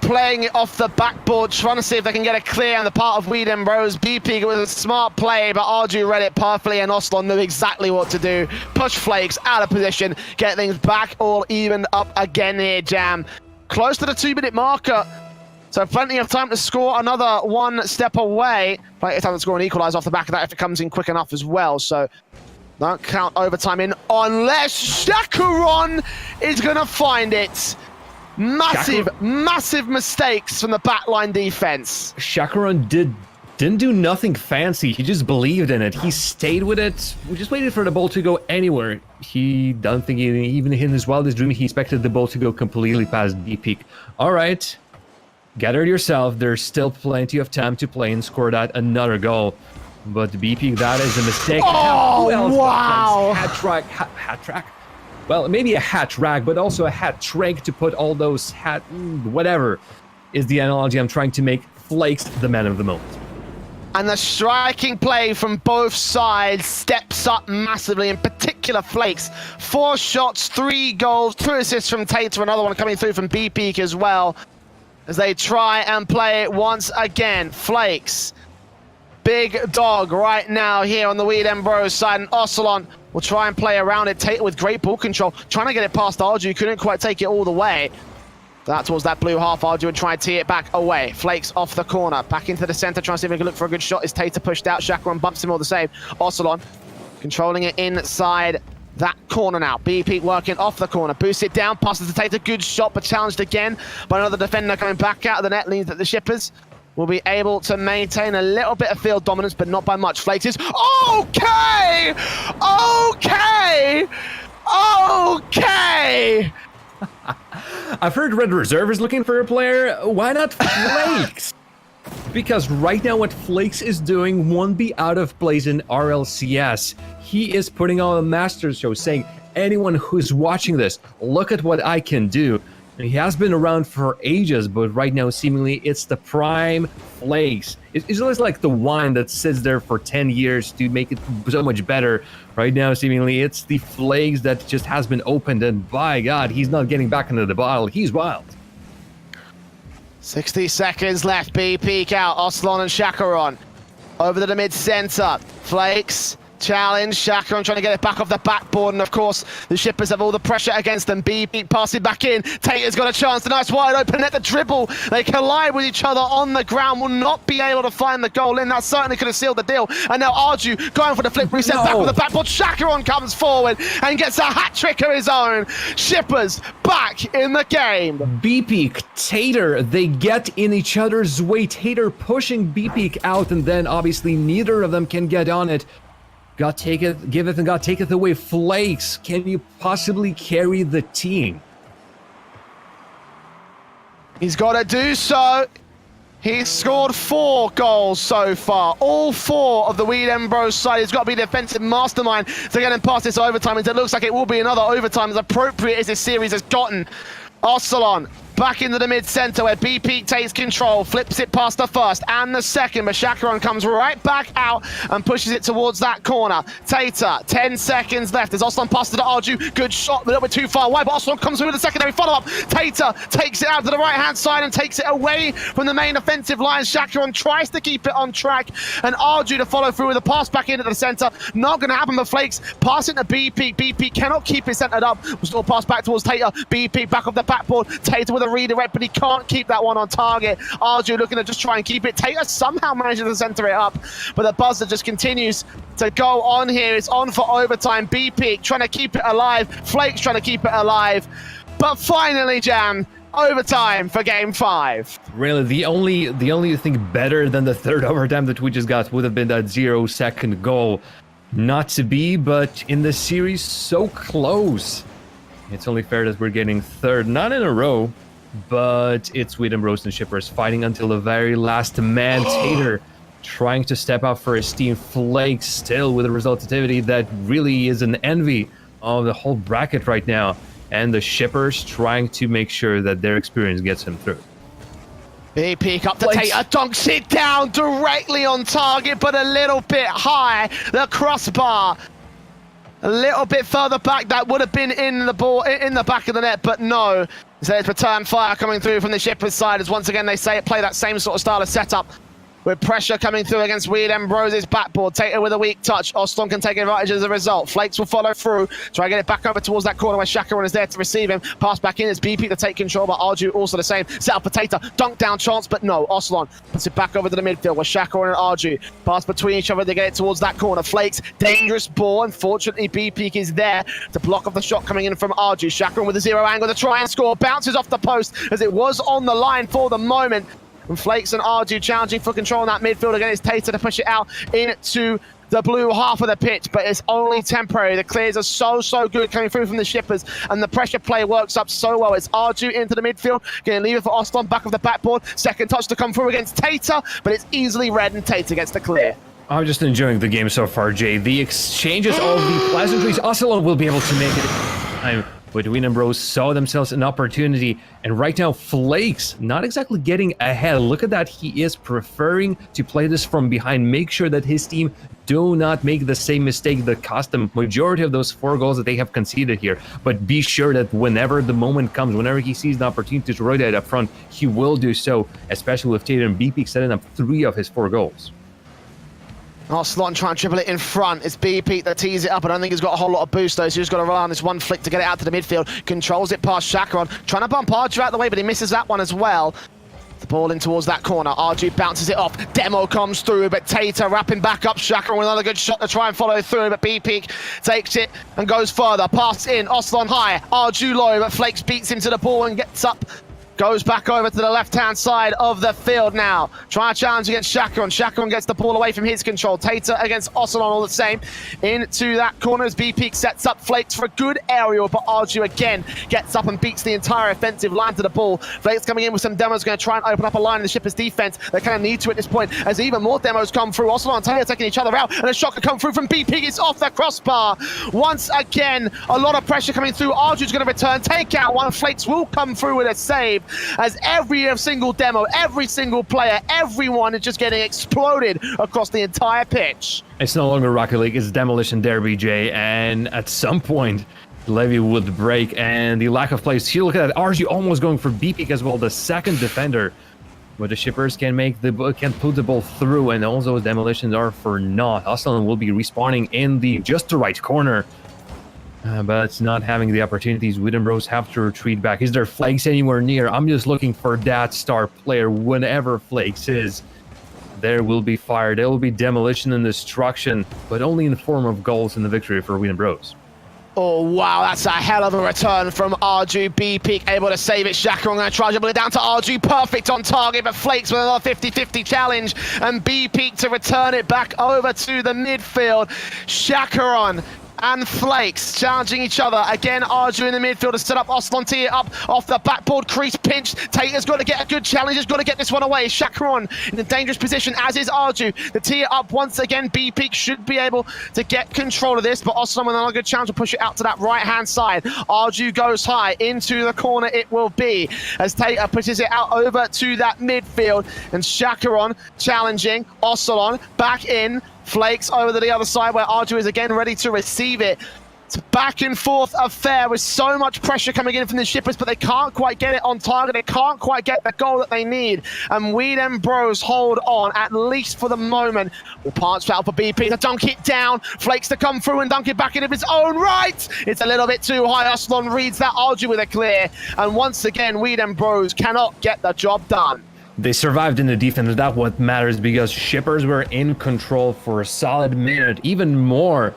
Playing it off the backboard, trying to see if they can get a clear on the part of Widom Bros. BP was a smart play, but Arju read it perfectly, and Ocelot knew exactly what to do. Push Flakes out of position, get things back all evened up again here, Jam. Close to the 2-minute marker. So plenty of time to score, another one step away. Plenty of time to score and equalise off the back of that if it comes in quick enough as well. So don't count overtime in unless Chacaron is going to find it. Massive mistakes from the backline defense. Chacaron didn't do nothing fancy. He just believed in it. He stayed with it. We just waited for the ball to go anywhere. He don't think even in his wildest dream he expected the ball to go completely past BP. All right. Gather yourself. There's still plenty of time to play and score that another goal. But BP, that is a mistake. Oh, wow. Hat track. well, maybe a hat rack, but also a hat trick to put all those whatever is the analogy I'm trying to make. Flakes the man of the moment. And the striking play from both sides steps up massively, in particular Flakes. 4 shots, 3 goals, 2 assists from Tater, another one coming through from B-Peak as well, as they try and play it once again. Flakes, big dog right now here on the Weed Ember side, and Ocelon will try and play around it. Tater with great ball control, trying to get it past Arju, couldn't quite take it all the way. That towards that blue half, Arju and try and tee it back away. Flakes off the corner, back into the center, trying to see if he can look for a good shot. Is Tater pushed out? Chacaron bumps him all the same. Ocelon controlling it inside that corner now. BP working off the corner, boosts it down, passes to Tater. Good shot, but challenged again by another defender coming back out of the net. Leans that the Shippers will be able to maintain a little bit of field dominance, but not by much. Flakes is okay! Okay! Okay! I've heard Red Reserve is looking for a player. Why not Flakes? Because right now what Flakes is doing won't be out of place in RLCS. He is putting on a master show, saying, anyone who's watching this, look at what I can do. And he has been around for ages, but right now seemingly it's the prime Flakes. It's always like the wine that sits there for 10 years to make it so much better. Right now seemingly it's the Flakes that just has been opened, and by God, he's not getting back into the bottle. He's wild. 60 seconds left. B peek out. Ocelon and Chacaron over to the mid-center. Flakes challenge. Chacaron trying to get it back off the backboard, and of course the Shippers have all the pressure against them. B peek passing back in. Tater's got a chance. The nice wide open net, the dribble. They collide with each other on the ground. Will not be able to find the goal in. That certainly could have sealed the deal. And now Arju going for the flip reset back with the backboard. Chacaron comes forward and gets a hat trick of his own. Shippers back in the game. B-Peak, Tater, they get in each other's way. Tater pushing B-Peak out, and then obviously neither of them can get on it. God taketh, giveth, and God taketh away. Flakes, can you possibly carry the team? He's got to do so. He's scored 4 goals so far. All 4 of the Weed Embros side. He's got to be the defensive mastermind to get him past this overtime. And it looks like it will be another overtime, as appropriate as this series has gotten. Ocelon back into the mid-center where B-Peak takes control, flips it past the first and the second, but Chacaron comes right back out and pushes it towards that corner. Tater, 10 seconds left as Ocelon passes to Arju. Good shot, a little bit too far wide, but Ocelon comes through with a secondary follow-up. Tater takes it out to the right-hand side and takes it away from the main offensive line. Chacaron tries to keep it on track, and Arju to follow through with a pass back into the center. Not going to happen, but Flakes passing to B-Peak. B-Peak cannot keep it centered up. We'll still pass back towards Tater. B-Peak back off the backboard. Tater with a redirect, but he can't keep that one on target. Arju looking to just try and keep it. Tater somehow manages to center it up, but the buzzer just continues to go on here. It's on for overtime. B-Peak trying to keep it alive. Flakes trying to keep it alive. But finally, Jam, overtime for game 5. Really, the only thing better than the third overtime that we just got would have been that 0-second goal. Not to be, but in the series, so close. It's only fair that we're getting third, not in a row, but it's Weed Embros and Shippers fighting until the very last man. Tater trying to step up for his team. Flakes still with a resultativity that really is an envy of the whole bracket right now. And the Shippers trying to make sure that their experience gets him through. B-Peak up to Tater, dunks it down directly on target, but a little bit high. The crossbar. A little bit further back, that would have been in the ball, in the back of the net, but no. So it's return fire coming through from the Shippers side, as once again they play that same sort of style of setup, with pressure coming through against Weed Embros' backboard. Tater with a weak touch. Ocelon can take advantage as a result. Flakes will follow through. Try and get it back over towards that corner where Chacaron is there to receive him. Pass back in. It's BP to take control, but Arju also the same. Set up for Tater. Dunk down chance, but no. Ocelon puts it back over to the midfield where Chacaron and Arju pass between each other. They get it towards that corner. Flakes, dangerous ball. Unfortunately, BP is there to block off the shot coming in from Arju. Chacaron with a 0 angle to try and score. Bounces off the post as it was on the line for the moment. And Flakes and Arju challenging for control in that midfield. Again, it's Tater to push it out into the blue half of the pitch, but it's only temporary. The clears are so good coming through from the Shippers, and the pressure play works up so well. It's Arju into the midfield, going to leave it for Ocelon back of the backboard. Second touch to come through against Tater, but it's easily read, and Tater gets the clear. I'm just enjoying the game so far, Jay. The exchanges of the pleasantries. Ocelon will be able to make it time. But Wien Bros saw themselves an opportunity, and right now Flakes not exactly getting ahead. Look at that, he is preferring to play this from behind, make sure that his team do not make the same mistake that cost them majority of those 4 goals that they have conceded here. But be sure that whenever the moment comes, whenever he sees an opportunity to rotate up front, he will do so, especially with Tater and BP setting up 3 of his 4 goals. Slot trying to triple it in front. It's BP that tees it up. I don't think he's got a whole lot of boost though, so he's got to rely on this one flick to get it out to the midfield. Controls it past Chakaron, trying to bump Arju out the way, but he misses that one as well. The ball in towards that corner. Arju bounces it off. Demo comes through, but Tater wrapping back up Chakaron with another good shot to try and follow through, but BP takes it and goes further. Pass in, Oslon high, Arju low, but Flakes beats him to the ball and gets up. Goes back over to the left-hand side of the field now. Trying to challenge against Chakaron. Chakaron gets the ball away from his control. Tater against Ocelon all the same. Into that corner as BP sets up Flakes for a good aerial, but Arju again gets up and beats the entire offensive line to the ball. Flakes coming in with some demos, going to try and open up a line in the Shippers' defense. They kind of need to at this point as even more demos come through. Ocelon and Tater taking each other out, and a shot could come through from BP. It's off the crossbar. Once again, a lot of pressure coming through. Arju's going to return, take out one. Flakes will come through with a save, as every single demo, every single player, everyone is just getting exploded across the entire pitch. It's no longer Rocket League, it's Demolition Derby, Jay, and at some point, Levy would break, and the lack of plays. You look at that, Arju almost going for BP as well, the second defender, but the Shippers can put the ball through, and all those demolitions are for naught. Aslan will be respawning in the just the right corner. But not having the opportunities, Wooden Bros have to retreat back. Is there Flakes anywhere near? I'm just looking for that star player. Whenever Flakes is, there will be fire. There will be demolition and destruction, but only in the form of goals in the victory for Wooden Bros. Oh, wow, that's a hell of a return from Arju. BP able to save it. Chakaron going to try to dribble it down to Arju. Perfect on target, but Flakes with another 50-50 challenge. And BP to return it back over to the midfield. Chakaron and Flakes challenging each other. Again, Arju in the midfield to set up Oslon, tee it up off the backboard, crease pinched. Tater's got to get a good challenge, has got to get this one away. Chakaron in a dangerous position, as is Arju. The tee it up once again. BP should be able to get control of this, but Oslon with another good challenge to push it out to that right-hand side. Arju goes high, into the corner it will be, as Tater pushes it out over to that midfield, and Chakaron challenging Oslon back in. Flakes over to the other side where Arju is again ready to receive it. It's a back and forth affair with so much pressure coming in from the Shippers, but they can't quite get it on target. They can't quite get the goal that they need. And Wien Bros hold on, at least for the moment. The punch foul for BP to dunk it down. Flakes to come through and dunk it back in of his own right. It's a little bit too high. Oslon reads that. Arju with a clear. And once again, Wien Bros cannot get the job done. They survived in the defense. That's what matters, because Shippers were in control for a solid minute, even more.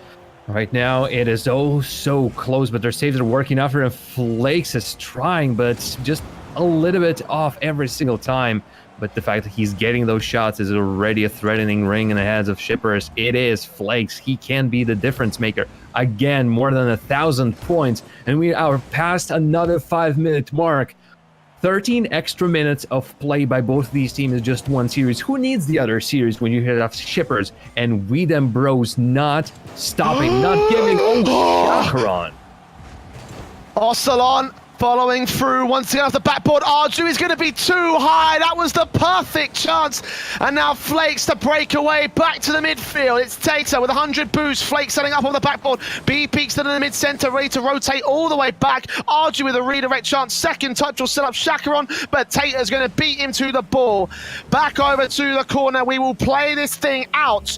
Right now, it is oh so close, but their saves are working after, and Flakes is trying, but it's just a little bit off every single time. But the fact that he's getting those shots is already a threatening ring in the heads of Shippers. It is Flakes. He can be the difference maker. Again, more than 1,000 points, and we are past another 5-minute mark. 13 extra minutes of play by both these teams is just one series. Who needs the other series when you hit Shippers and Wien Bros not stopping, not giving? Oh, Chakaron. Ocelon following through once again off the backboard. Arju is going to be too high. That was the perfect chance. And now Flakes to break away back to the midfield. It's Tater with 100 boost. Flakes setting up on the backboard. B peeks to the mid-center, ready to rotate all the way back. Arju with a redirect chance. Second touch will set up Chakaron, but Tater's going to beat him to the ball. Back over to the corner. We will play this thing out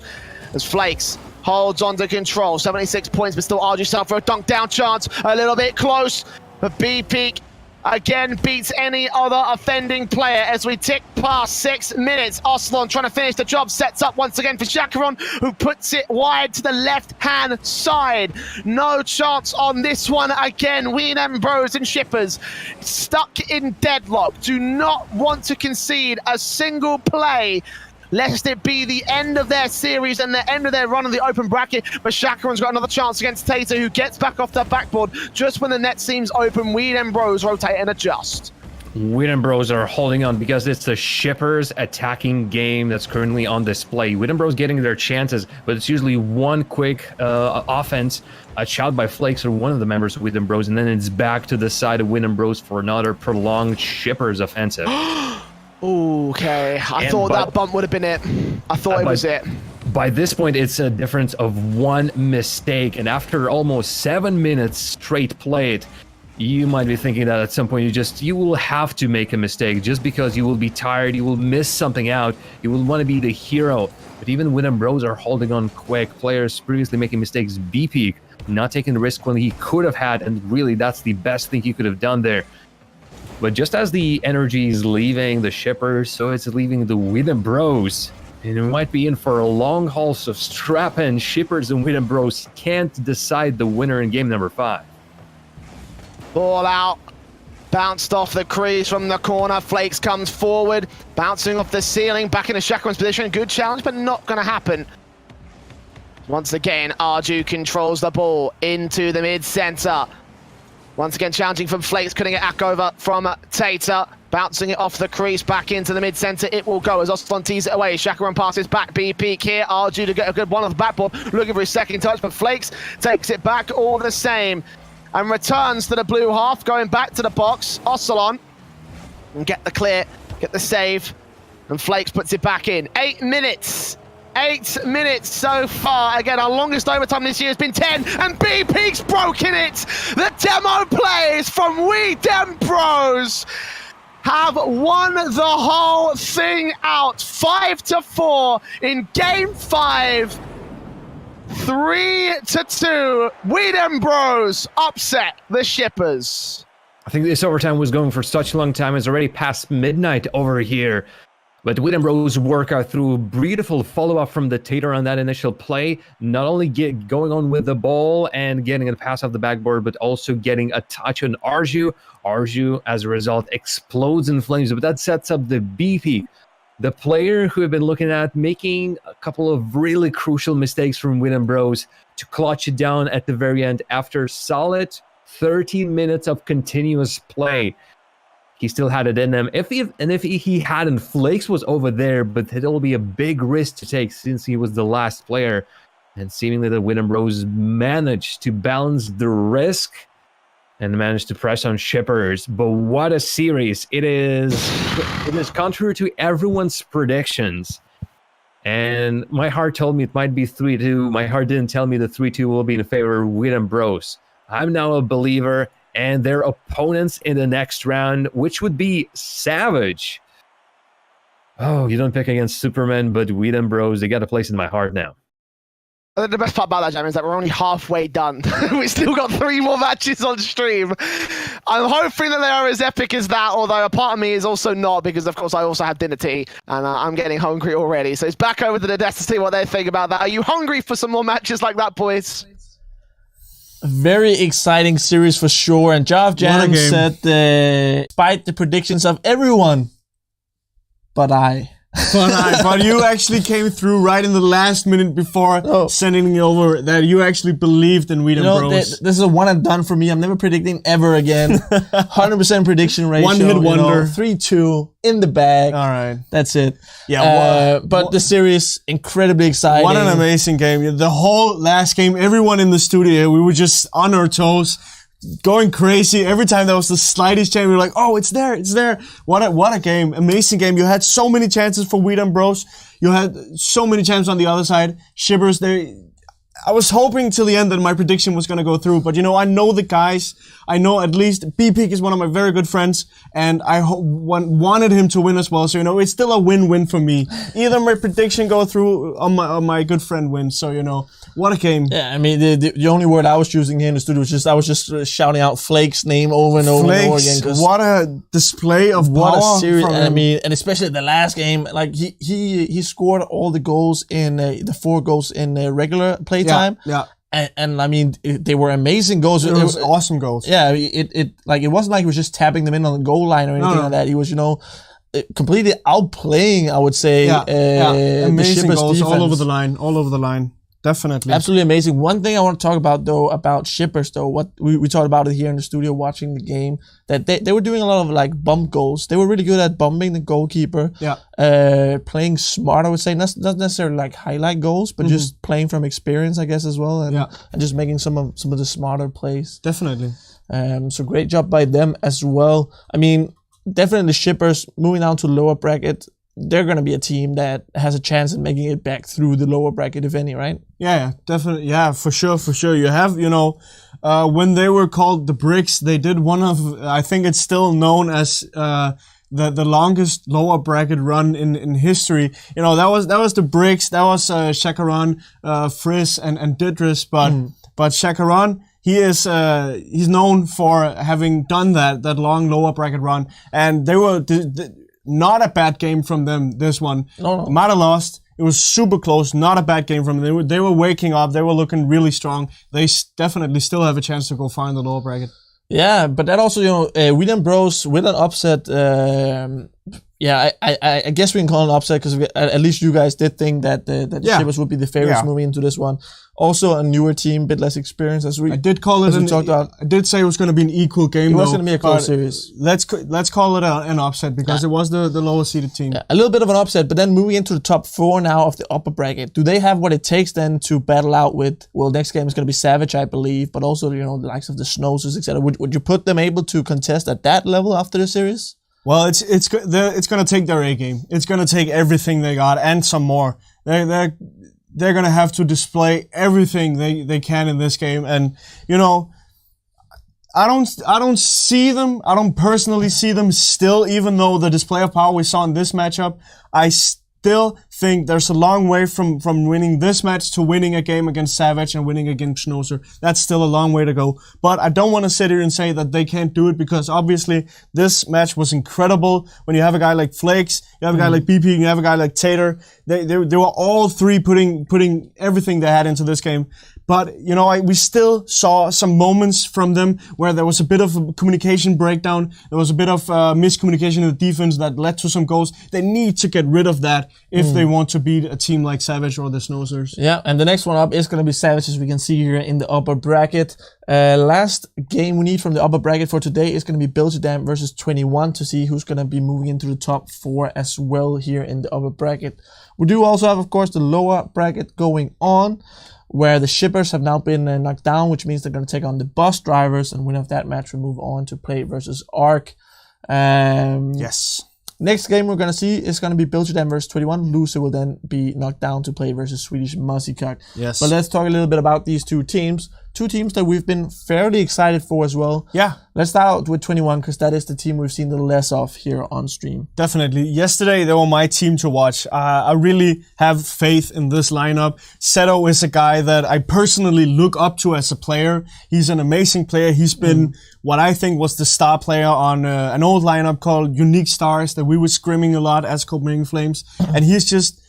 as Flakes holds on to control. 76 points, but still Arju set up for a dunk down chance. A little bit close. But B-Peak again beats any other offending player as we tick past 6 minutes. Oslon trying to finish the job, sets up once again for Chakaron, who puts it wide to the left-hand side. No chance on this one again. Wien Bros and Shippers stuck in deadlock. Do not want to concede a single play, lest it be the end of their series and the end of their run of the open bracket. But Chakaron's got another chance against Tater, who gets back off the backboard just when the net seems open. Wien Bros rotate and adjust. Witten Bros are holding on because it's the shippers attacking game that's currently on display. Witten Bros getting their chances, but it's usually one quick offense, a shout by Flakes or one of the members of Witten Bros, and then it's back to the side of Witten Bros for another prolonged shippers offensive. Okay, I thought that bump would have been it. I thought it was it. By this point, it's a difference of one mistake, and after almost 7 minutes straight played, you might be thinking that at some point you will have to make a mistake just because you will be tired, you will miss something out, you will want to be the hero. But even Witten Bros are holding on quick. Players previously making mistakes, BP not taking the risk when he could have had, and really that's the best thing he could have done there. But just as the energy is leaving the shippers, so it's leaving the Witten Bros. And it might be in for a long haul, so strap-in shippers and Witten Bros can't decide the winner in game number 5. Ball out, bounced off the crease from the corner. Flakes comes forward, bouncing off the ceiling, back into Shackman's position. Good challenge, but not going to happen. Once again, Arju controls the ball into the mid-center. Once again, challenging from Flakes, cutting it back over from Tater. Bouncing it off the crease, back into the mid-center. It will go as Oston tees it away. Shakaran passes back, BP here. Arju to get a good one off the backboard. Looking for his second touch, but Flakes takes it back all the same. And returns to the blue half, going back to the box. Ocelon and get the clear, get the save, and Flakes puts it back in. 8 minutes. 8 minutes so far. Again, our longest overtime this year has been 10, and BP's broken it. The demo plays from We Dem Bros have won the whole thing out. 5-4 in game 5. 3-2. Witten Bros upset the shippers. I think this overtime was going for such a long time. It's already past midnight over here. But Witten Bros work out through a beautiful follow-up from the Tater on that initial play. Not only going on with the ball and getting a pass off the backboard, but also getting a touch on Arju. Arju, as a result, explodes in flames. But that sets up the BP, the player who have been looking at making a couple of really crucial mistakes from Witten Bros to clutch it down at the very end after solid 13 minutes of continuous play. He still had it in him. If he hadn't, Flakes was over there, but it'll be a big risk to take since he was the last player. And seemingly the Witten Bros managed to balance the risk and managed to press on shippers. But what a series. It is contrary to everyone's predictions. And my heart told me it might be 3-2. My heart didn't tell me the 3-2 will be in favor of Witten Bros. I'm now a believer, and their opponents in the next round, which would be Savage. Oh, you don't pick against Superman, but Witten Bros, they got a place in my heart now. The best part about that, Jam, is that we're only halfway done. We've still got 3 more matches on stream. I'm hoping that they are as epic as that, although a part of me is also not, because of course I also have dinner tea, and I'm getting hungry already. So it's back over to the desk to see what they think about that. Are you hungry for some more matches like that, boys? Very exciting series for sure. And Jav Jam said, despite the predictions of everyone, but you actually came through right in the last minute before sending it over that you actually believed in Witten Bros. This is a one and done for me. I'm never predicting ever again. 100% prediction ratio. One hit wonder. 3-2 in the bag. All right. That's it. Yeah. But the series, incredibly exciting. What an amazing game. The whole last game, everyone in the studio, we were just on our toes, going crazy. Every time there was the slightest chance, we were like, oh, it's there. What a game. Amazing game. You had so many chances for Witten Bros. You had so many chances on the other side. Shippers, I was hoping till the end that my prediction was going to go through, but I know the guys. I know at least B-Peak is one of my very good friends, and I wanted him to win as well. So, it's still a win-win for me. Either my prediction go through or my good friend wins. So, what a game. Yeah, I mean, the only word I was using here in the studio was I was just shouting out Flake's name over and over and over again. What a display of what power. A series. I mean, and especially the last game, like he scored all the goals in the 4 goals in regular playtime. Yeah. And I mean, they were amazing goals. It was awesome goals. Yeah, it wasn't like he was just tapping them in on the goal line or anything like that. He was, completely outplaying, I would say. Amazing goals defense. all over the line. Definitely. Absolutely amazing. One thing I want to talk about though, about shippers though, what we talked about it here in the studio watching the game, that they were doing a lot of like bump goals. They were really good at bumping the goalkeeper. Yeah. Playing smart, I would say. Not necessarily like highlight goals, but just playing from experience, I guess, as well. And just making some of the smarter plays. Definitely. So great job by them as well. I mean, definitely shippers moving down to lower bracket. They're going to be a team that has a chance of making it back through the lower bracket, if any, right? Yeah, definitely. Yeah, for sure. You have, when they were called the Bricks, they did one of, I think it's still known as the longest lower bracket run in history. That was the Bricks, that was Shakaran, Frizz, and Didris, but Shakaran, he's known for having done that long lower bracket run, and they were not a bad game from them, this one. No. Might have lost. It was super close. Not a bad game from them. They were waking up. They were looking really strong. They definitely still have a chance to go far in the lower bracket. Yeah, but that also, William Bros with an upset. I guess we can call it an upset because at least you guys did think that the Shippers would be the favorites moving into this one. Also a newer team, a bit less experienced as we. I did call it. I did say it was going to be an equal game. It was going to be a close series. Let's call it an upset because it was the lower seeded team. Yeah, a little bit of an upset, but then moving into the top 4 now of the upper bracket, do they have what it takes then to battle out with? Well, next game is going to be Savage, I believe, but also the likes of the Snowsers, etc. Would you put them able to contest at that level after the series? Well, it's going to take their A game. It's going to take everything they got and some more. They're going to have to display everything they can in this game. And, I don't see them. I don't personally see them still, even though the display of power we saw in this matchup, I still think there's a long way from winning this match to winning a game against Savage and winning against Schnauzer. That's still a long way to go. But I don't want to sit here and say that they can't do it because obviously this match was incredible. When you have a guy like Flakes, you have a guy like BP, you have a guy like Tater. They were all three putting everything they had into this game. But, we still saw some moments from them where there was a bit of a communication breakdown. There was a bit of miscommunication in the defense that led to some goals. They need to get rid of that if they want to beat a team like Savage or the Snowsers. Yeah, and the next one up is going to be Savage, as we can see here in the upper bracket. Last game we need from the upper bracket for today is going to be Belgium versus 21 to see who's going to be moving into the top 4 as well here in the upper bracket. We do also have, of course, the lower bracket going on, where the Shippers have now been knocked down, which means they're going to take on the Bus Drivers, and winner of that match will move on to play versus Arc. Yes. Next game we're going to see is going to be Belgium versus 21. Loser will then be knocked down to play versus Swedish Musikak. Yes. But let's talk a little bit about these two teams. Two teams that we've been fairly excited for as well. Yeah. Let's start out with 21 because that is the team we've seen the less of here on stream. Definitely. Yesterday, they were my team to watch. I really have faith in this lineup. Seto is a guy that I personally look up to as a player. He's an amazing player. He's been what I think was the star player on an old lineup called Unique Stars that we were scrimming a lot as Copenhagen Flames. And he's just...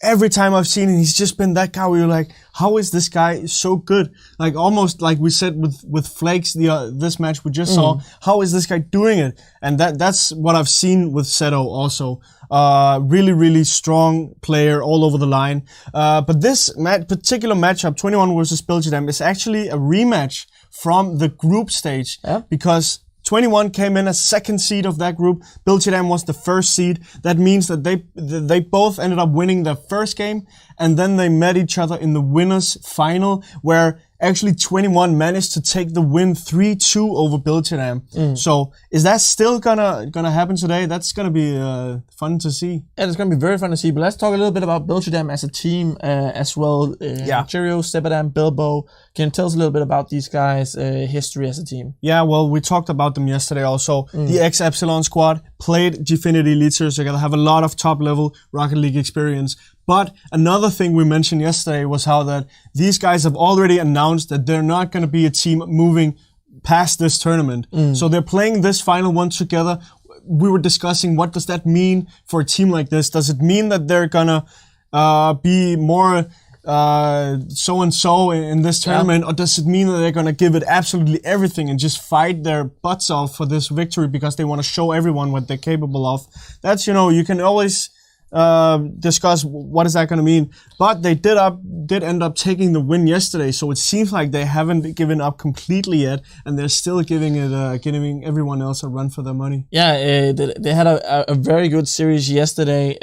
Every time I've seen him, he's just been that guy where you're like, how is this guy so good? Like almost like we said with Flakes, this match we just saw, how is this guy doing it? And that's what I've seen with Seto also. Really, really strong player all over the line. But this particular matchup, 21 versus Belgium, is actually a rematch from the group stage because 21 came in as second seed of that group. Belgium was the first seed. That means that they both ended up winning their first game, and then they met each other in the winners final, where actually 21 managed to take the win 3-2 over Belgium. So is that still gonna happen today? That's gonna be fun to see. Yeah, it's gonna be very fun to see. But let's talk a little bit about Belgium as a team as well. Cheerio, Sebadam, Bilbo. Can you tell us a little bit about these guys' history as a team? Yeah, well, we talked about them yesterday also. The X-Epsilon squad played Gfinity Elite Series together, have a lot of top-level Rocket League experience. But another thing we mentioned yesterday was how that these guys have already announced that they're not going to be a team moving past this tournament. So they're playing this final one together. We were discussing, what does that mean for a team like this? Does it mean that they're going to be more so-and-so in this tournament, or does it mean that they're going to give it absolutely everything and just fight their butts off for this victory because they want to show everyone what they're capable of? That's, you can always discuss what is that going to mean. But they did end up taking the win yesterday, so it seems like they haven't given up completely yet, and they're still giving everyone else a run for their money. Yeah, they had a very good series yesterday,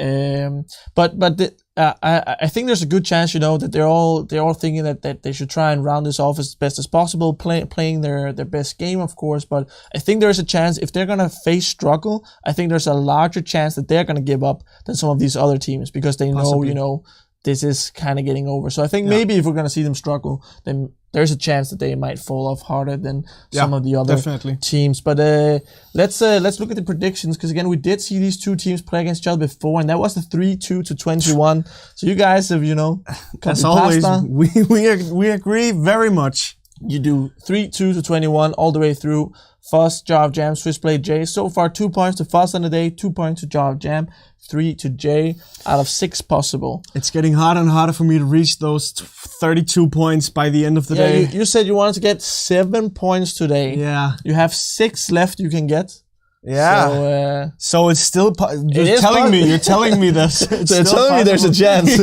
I think there's a good chance, that they're all thinking that they should try and round this off as best as possible, playing their best game, of course. But I think there's a chance if they're gonna face struggle, I think there's a larger chance that they're gonna give up than some of these other teams because they know, this is kind of getting over. So I think maybe if we're gonna see them struggle, then there's a chance that they might fall off harder than some of the other teams. But let's look at the predictions, because again, we did see these two teams play against each other before, and that was the 3-2 to 21. So you guys have, as always, we agree very much. You do 3-2 to 21 all the way through. Fuss, Jar of Jam, Switchblade, Jay. So far, 2 points to Fuss on the day, 2 points to Jar of Jam, 3 to Jay out of 6 possible. It's getting harder and harder for me to reach those 32 points by the end of the day. You said you wanted to get 7 points today. Yeah. You have 6 left you can get. Yeah. So it's still you're telling me this. So you're telling me there's a chance.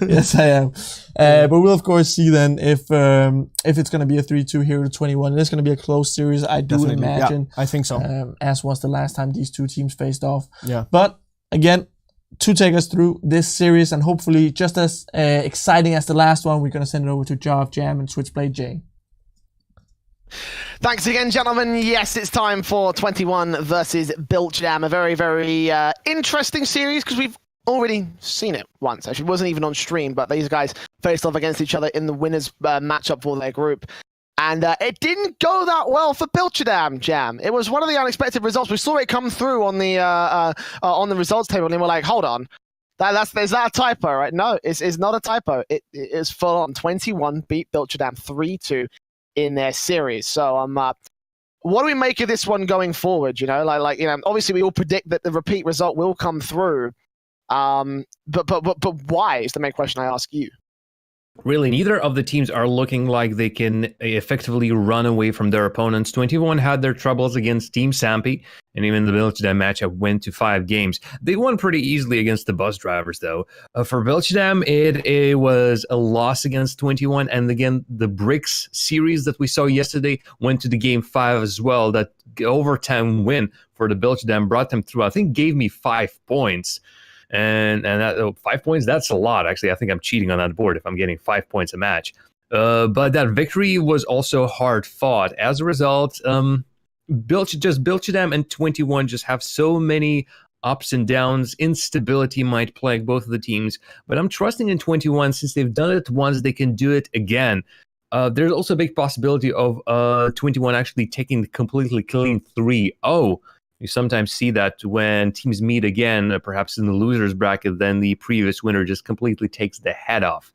Yes, I am. But we'll of course see then if it's going to be a 3-2 here to 21. It is going to be a close series, I do imagine. Yeah, I think so. As was the last time these two teams faced off. Yeah. But again, to take us through this series and hopefully just as exciting as the last one, we're going to send it over to Jar of Jam and Switchblade Jay. Thanks again, gentlemen. Yes, it's time for 21 versus Biltjam. A very, very interesting series because we've already seen it once. Actually, it wasn't even on stream, but these guys faced off against each other in the winners matchup for their group. And it didn't go that well for Biltjam Jam. It was one of the unexpected results. We saw it come through on the results table, and we're like, hold on. Is that a typo, right? No, it's not a typo. It is full on. 21 beat Biltjam 3-2 in their series. So what do we make of this one going forward? Obviously we all predict that the repeat result will come through. But why is the main question I ask you? Really, neither of the teams are looking like they can effectively run away from their opponents. 21 had their troubles against Team Sampi, and even the Biltjam matchup went to 5 games. They won pretty easily against the bus drivers, though. For Biltjam, it was a loss against 21, and again, the Bricks series that we saw yesterday went to the game 5 as well. That overtime win for the Biltjam brought them through. I think gave me 5 points. And that, 5 points, that's a lot. Actually, I think I'm cheating on that board if I'm getting 5 points a match. But that victory was also hard fought. As a result, Biltjam and 21 just have so many ups and downs. Instability might plague both of the teams. But I'm trusting in 21 since they've done it once, they can do it again. There's also a big possibility of 21 actually taking the completely clean 3-0. You sometimes see that when teams meet again, perhaps in the losers bracket, then the previous winner just completely takes the head off.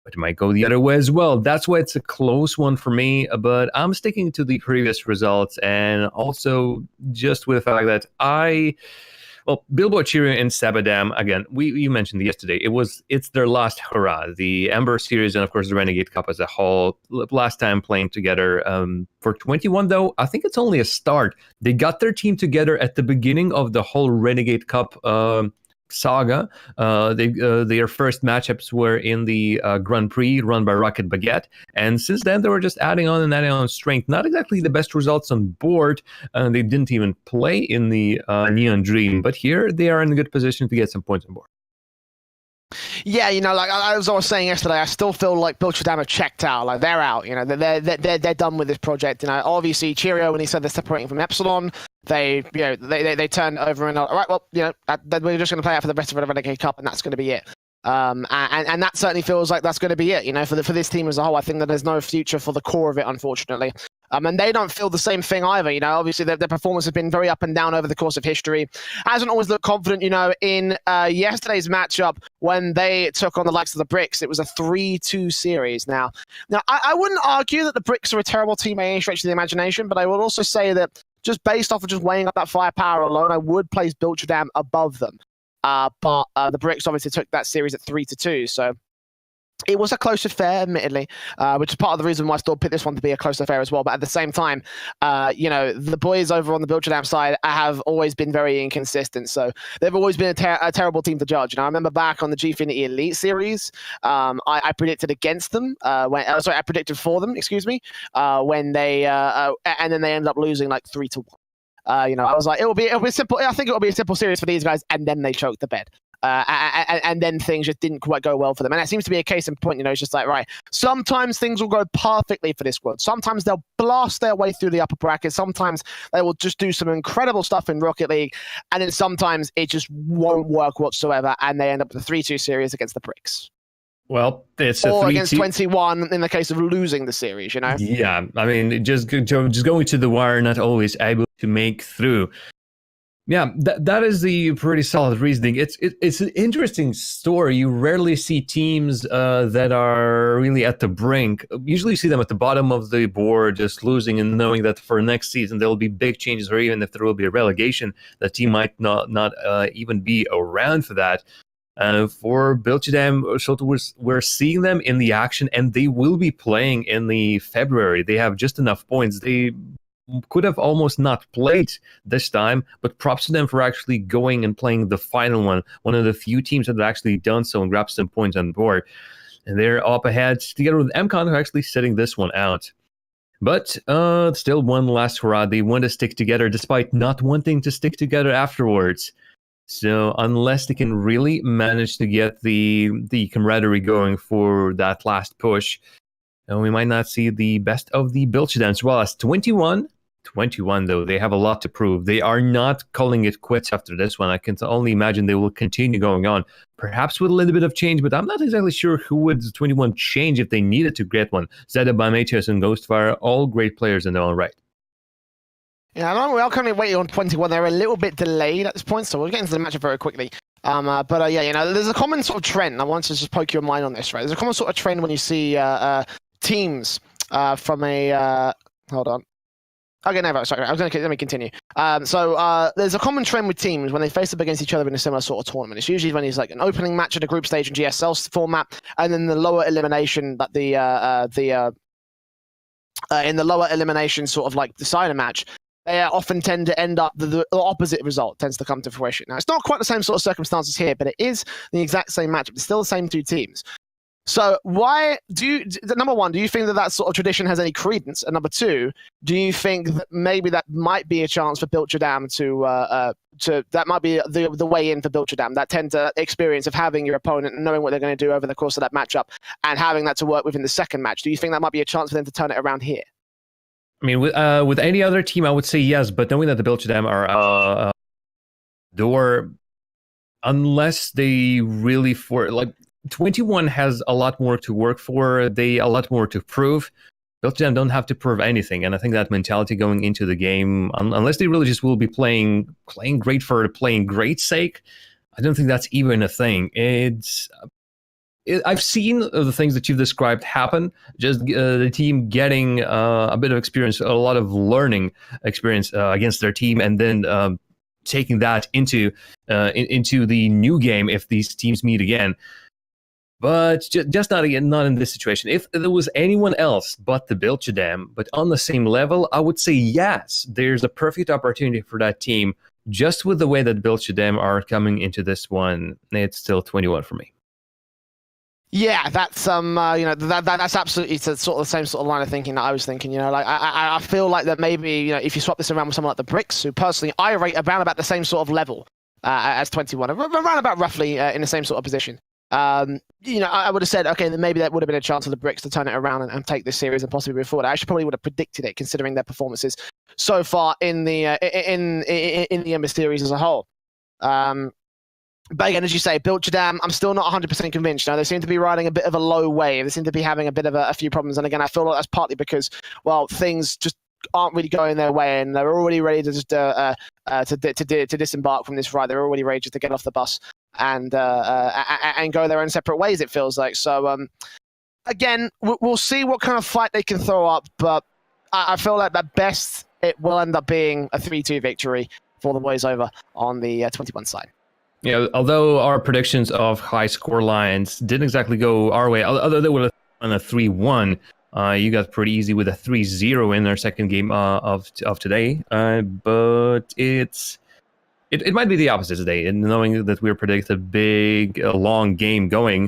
But it might go the other way as well. That's why it's a close one for me, but I'm sticking to the previous results, and also just with the fact that Bilbo Cheerio and Sabadam, again, you mentioned yesterday, it's their last hurrah. The Ember series and, of course, the Renegade Cup as a whole, last time playing together. For 21, though, I think it's only a start. They got their team together at the beginning of the whole Renegade Cup saga. Their first matchups were in the Grand Prix run by Rocket Baguette, and since then they were just adding on strength. Not exactly the best results on board. They didn't even play in the Neon Dream, but here they are in a good position to get some points on board. Yeah, like as I was saying yesterday, I still feel like Biltjam are checked out. Like they're out. They're done with this project. Obviously Cheerio, when he said they're separating from Epsilon, they turned over and all right. Well, we're just going to play out for the rest of the Renegade Cup, and that's going to be it. And that certainly feels like that's going to be it. For this team as a whole, I think that there's no future for the core of it, unfortunately. And they don't feel the same thing either. Obviously their performance has been very up and down over the course of history. Hasn't always looked confident, in yesterday's matchup when they took on the likes of the Bricks. It was a 3-2 series. Now I wouldn't argue that the Bricks are a terrible team by any stretch of the imagination, but I would also say that just based off of just weighing up that firepower alone, I would place Biltjam above them. But the Bricks obviously took that series at 3-2. So It was a close affair, admittedly, which is part of the reason why I still picked this one to be a close affair as well. But at the same time, the boys over on the Bilcherdam side have always been very inconsistent. So they've always been a terrible team to judge. I remember back on the Gfinity Elite series, I predicted against them. I predicted for them, excuse me, when they and then they ended up losing like 3-1. I was like, it'll be simple. I think it'll be a simple series for these guys, and then they choked the bed. And then things just didn't quite go well for them. And that seems to be a case in point, it's just like, right, sometimes things will go perfectly for this squad. Sometimes they'll blast their way through the upper bracket. Sometimes they will just do some incredible stuff in Rocket League. And then sometimes it just won't work whatsoever. And they end up with a 3-2 series against the Pricks. Well, it's a or 3-2. Against 21 in the case of losing the series, Yeah, I mean, just going to the wire, not always able to make through. Yeah, that is the pretty solid reasoning. It's an interesting story. You rarely see teams that are really at the brink. Usually you see them at the bottom of the board, just losing and knowing that for next season there will be big changes, or even if there will be a relegation, the team might not even be around for that. For Bilcherdam, so we're seeing them in the action, and they will be playing in the February. They have just enough points. They could have almost not played this time, but props to them for actually going and playing the final one of the few teams that have actually done so and grabbed some points on the board. And they're up ahead together with MCon, who are actually setting this one out. But still one last hurrah. They want to stick together despite not wanting to stick together afterwards. So unless they can really manage to get the camaraderie going for that last push, we might not see the best of the Bilcherdam, as well as 21, though. They have a lot to prove. They are not calling it quits after this one. I can only imagine they will continue going on, perhaps with a little bit of change, but I'm not exactly sure who would 21 change if they needed to get one. Zeta, Bimatios, and Ghostfire, all great players in their own right. Yeah, we are currently waiting on 21. They're a little bit delayed at this point, so we'll get into the matchup very quickly. There's a common sort of trend. I want to just poke your mind on this, right? There's a common sort of trend when you see teams from a... hold on. Okay, no, sorry. Let me continue. There's a common trend with teams when they face up against each other in a similar sort of tournament. It's usually when it's like an opening match at a group stage in GSL format, and then the lower elimination, in the lower elimination sort of like decider match, they often tend to end up the opposite result tends to come to fruition. Now, it's not quite the same sort of circumstances here, but it is the exact same matchup. It's still the same two teams. So why number one, do you think that sort of tradition has any credence? And number two, do you think that maybe that might be a chance for Bilcherdam that might be the way in for Bilcherdam, that tender experience of having your opponent and knowing what they're going to do over the course of that matchup and having that to work with in the second match? Do you think that might be a chance for them to turn it around here? I mean, with any other team, I would say yes, but knowing that the Bilcherdam are door, unless they really 21 has a lot more to work for, a lot more to prove. Bilcherdam don't have to prove anything, and I think that mentality going into the game, unless they really just will be playing great for playing great's sake, I don't think that's even a thing. I've seen the things that you've described happen, just the team getting a bit of experience, a lot of learning experience against their team, and then taking that into the new game if these teams meet again. But just not in this situation. If there was anyone else but the Bilcherdam, but on the same level, I would say yes, there's a perfect opportunity for that team. Just with the way that Bilcherdam are coming into this one, it's still 21 for me. Yeah, that's that's absolutely sort of the same sort of line of thinking that I was thinking. I feel like that maybe if you swap this around with someone like the Bricks, who personally I rate around about the same sort of level as 21, around about roughly in the same sort of position. I would have said, okay, then maybe that would have been a chance for the Bricks to turn it around and take this series and possibly move forward. I actually probably would have predicted it, considering their performances so far in the Ember series as a whole. But again, as you say, Bilcherdam, I'm still not 100% convinced. They seem to be riding a bit of a low wave. They seem to be having a bit of a few problems. And again, I feel like that's partly because, well, things just aren't really going their way, and they're already ready to just to disembark from this ride. They're already ready just to get off the bus and go their own separate ways, it feels like. So, again, we'll see what kind of fight they can throw up, but I feel like at best it will end up being a 3-2 victory for the boys over on the 21 side. Yeah, although our predictions of high score lines didn't exactly go our way, although they would have on a 3-1, you got pretty easy with a 3-0 in our second game of today. But it might be the opposite today, and knowing that we predict a big, long game going,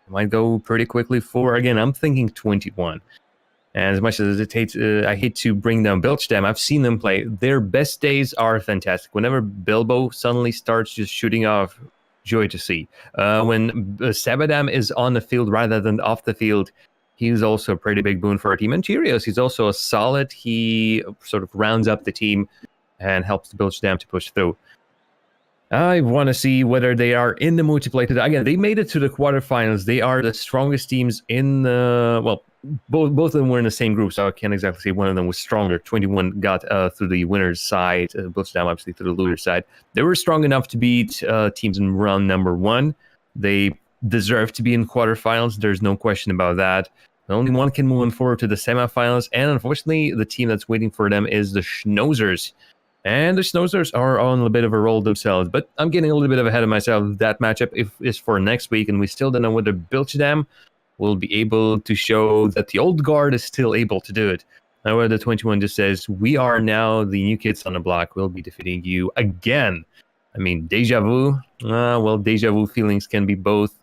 it might go pretty quickly for, again, I'm thinking 21. And as much as I hate to bring down Bilchdam, I've seen them play. Their best days are fantastic. Whenever Bilbo suddenly starts just shooting off, joy to see. When Sabadam is on the field rather than off the field, he's also a pretty big boon for our team. And Cheerios, he's also a solid. He sort of rounds up the team and helps Bilchdam to push through. I want to see whether they are in the mood to play today. Again, they made it to the quarterfinals. They are the strongest teams in the... Well, both of them were in the same group, so I can't exactly say one of them was stronger. 21 got through the winner's side, Bilchdam obviously through the loser's side. They were strong enough to beat teams in round number 1. They deserve to be in quarterfinals. There's no question about that. Only one can move on forward to the semifinals, and unfortunately, the team that's waiting for them is the Schnozzers. And the Schnozzers are on a bit of a roll themselves, but I'm getting a little bit ahead of myself. That matchup is for next week, and we still don't know whether Bilchdam will be able to show that the old guard is still able to do it. However, the 21 just says, we are now the new kids on the block. We'll be defeating you again. I mean, deja vu. Well, deja vu feelings can be both.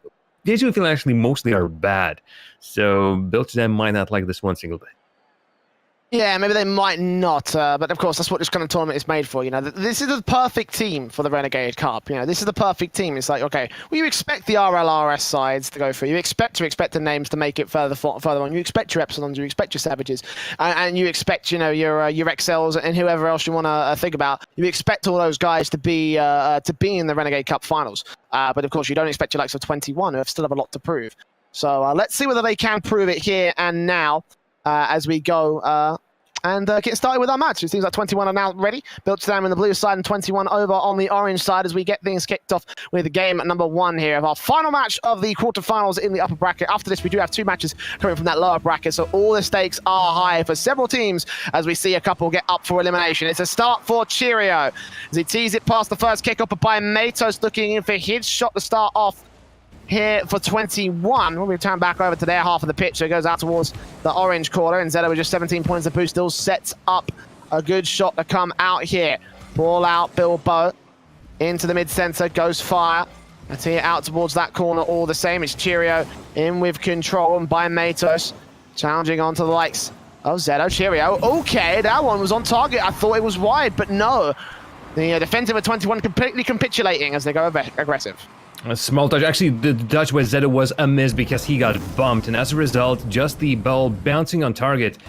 Deja vu feelings actually mostly are bad. So Bilchdam might not like this one single bit. Yeah, maybe they might not, but of course that's what this kind of tournament is made for. You know, this is the perfect team for the Renegade Cup. You know, this is the perfect team. It's like, okay, well, you expect the RLRS sides to go through. You expect the names to make it further on. You expect your Epsilons, you expect your Savages, and you expect, you know, your XLs and whoever else you want to think about. You expect all those guys to be in the Renegade Cup finals. But of course, you don't expect your likes of 21 who still have a lot to prove. So let's see whether they can prove it here and now. As we go and get started with our match. It seems like 21 are now ready. Bilchdam on the blue side and 21 over on the orange side as we get things kicked off with game number 1 here of our final match of the quarterfinals in the upper bracket. After this, we do have 2 matches coming from that lower bracket, so all the stakes are high for several teams as we see a couple get up for elimination. It's a start for Cheerio as he tees it past the first kick-off by Matos, looking in for his shot to start off here for 21. When we turn back over to their half of the pitch, so it goes out towards the orange corner, and Zeta with just 17 points of boost still sets up a good shot to come out here. Ball out, Bilbo into the mid-center, goes fire. Let's see it out towards that corner all the same. It's Cheerio in with control and by Matos, challenging onto the likes of Zeta. Cheerio, okay, that one was on target. I thought it was wide, but no. The defensive of 21 completely capitulating as they go aggressive. A small touch. Actually, the touch with Zeta was a miss because he got bumped, and as a result, just the ball bouncing on target.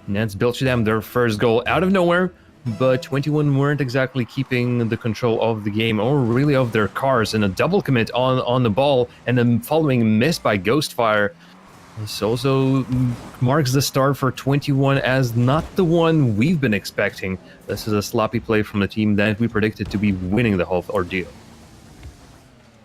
And that's Bilchdam their first goal out of nowhere, but 21 weren't exactly keeping the control of the game or really of their cars, and a double commit on the ball and then following miss by Ghostfire. This also marks the start for 21 as not the one we've been expecting. This is a sloppy play from the team that we predicted to be winning the whole ordeal.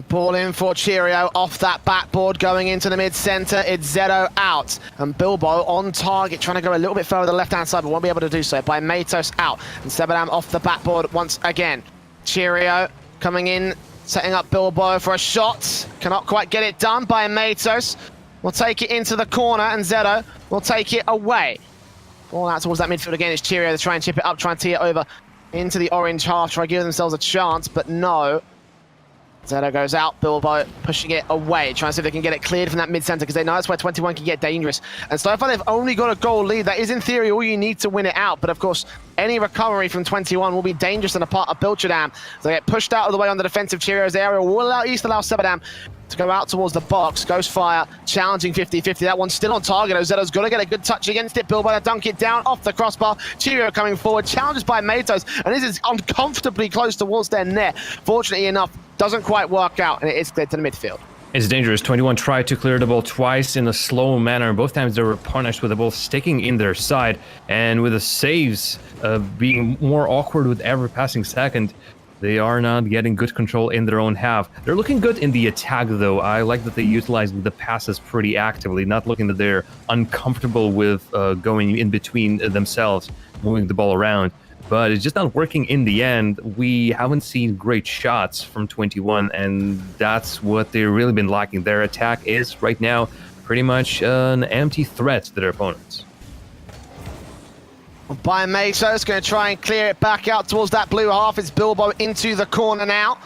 Ball in for Cheerio off that backboard going into the mid-center. It's Zeto out and Bilbo on target, trying to go a little bit further to the left-hand side, but won't be able to do so. By Matos out and Sebadam off the backboard once again. Cheerio coming in, setting up Bilbo for a shot. Cannot quite get it done by Matos. Will take it into the corner and Zeto will take it away. Ball out towards that midfield again. It's Cheerio to try and chip it up, try and tee it over into the orange half, try to give themselves a chance, but no. Zeto goes out, Bilbo pushing it away, trying to see if they can get it cleared from that mid-center because they know that's where 21 can get dangerous. And so far they've only got a goal lead. That is in theory all you need to win it out, but of course any recovery from 21 will be dangerous on a part of Bilchdam. So they get pushed out of the way on the defensive Cheerios area, will at least allow Sebadam to go out towards the box. Ghost Fire challenging 50-50. That one's still on target. Ozeto's got to get a good touch against it. Bilbo to dunk it down off the crossbar. Cheerio coming forward, challenges by Matos, and this is uncomfortably close towards their net. Fortunately enough, doesn't quite work out, and it is cleared to the midfield. It's dangerous. 21 tried to clear the ball twice in a slow manner. Both times they were punished with the ball sticking in their side, and with the saves being more awkward with every passing second, they are not getting good control in their own half. They're looking good in the attack, though. I like that they utilize the passes pretty actively, not looking that they're uncomfortable with going in between themselves, moving the ball around. but it's just not working in the end. We haven't seen great shots from 21, and that's what they've really been lacking. Their attack is right now pretty much an empty threat to their opponents. By Matos, going to try and clear it back out towards that blue half. It's Bilbo into the corner now.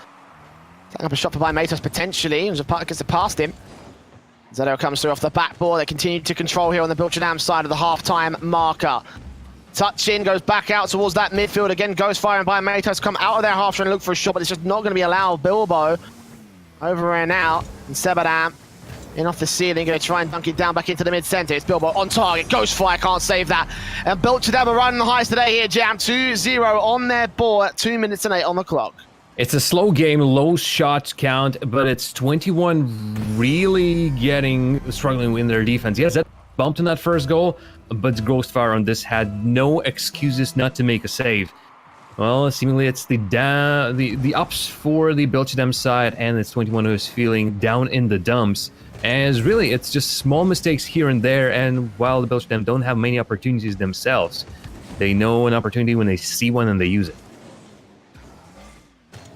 Taking up a shot for by Matos potentially. Gets it past him. Zedo comes through off the backboard. They continue to control here on the Bilchadam side of the half-time marker. Touch in, goes back out towards that midfield again. Goes firing by Matos. Come out of their half trying to look for a shot, but it's just not going to be allowed. Bilbo over and out. And Sebadam in off the ceiling, going to try and dunk it down back into the mid-center. It's Bilbo on target. Ghostfire can't save that. And Bilchadam are running the highest today here, Jam. 2-0 on their board at 2 minutes and 8 on the clock. It's a slow game, low shot count, but it's 21 really struggling in their defense. Yes, that bumped in that first goal, but Ghostfire on this had no excuses not to make a save. Well, seemingly it's the ups for the Bilchadam side, and it's 21 who is feeling down in the dumps. As really, it's just small mistakes here and there, and while the Bilchadam don't have many opportunities themselves, they know an opportunity when they see one and they use it.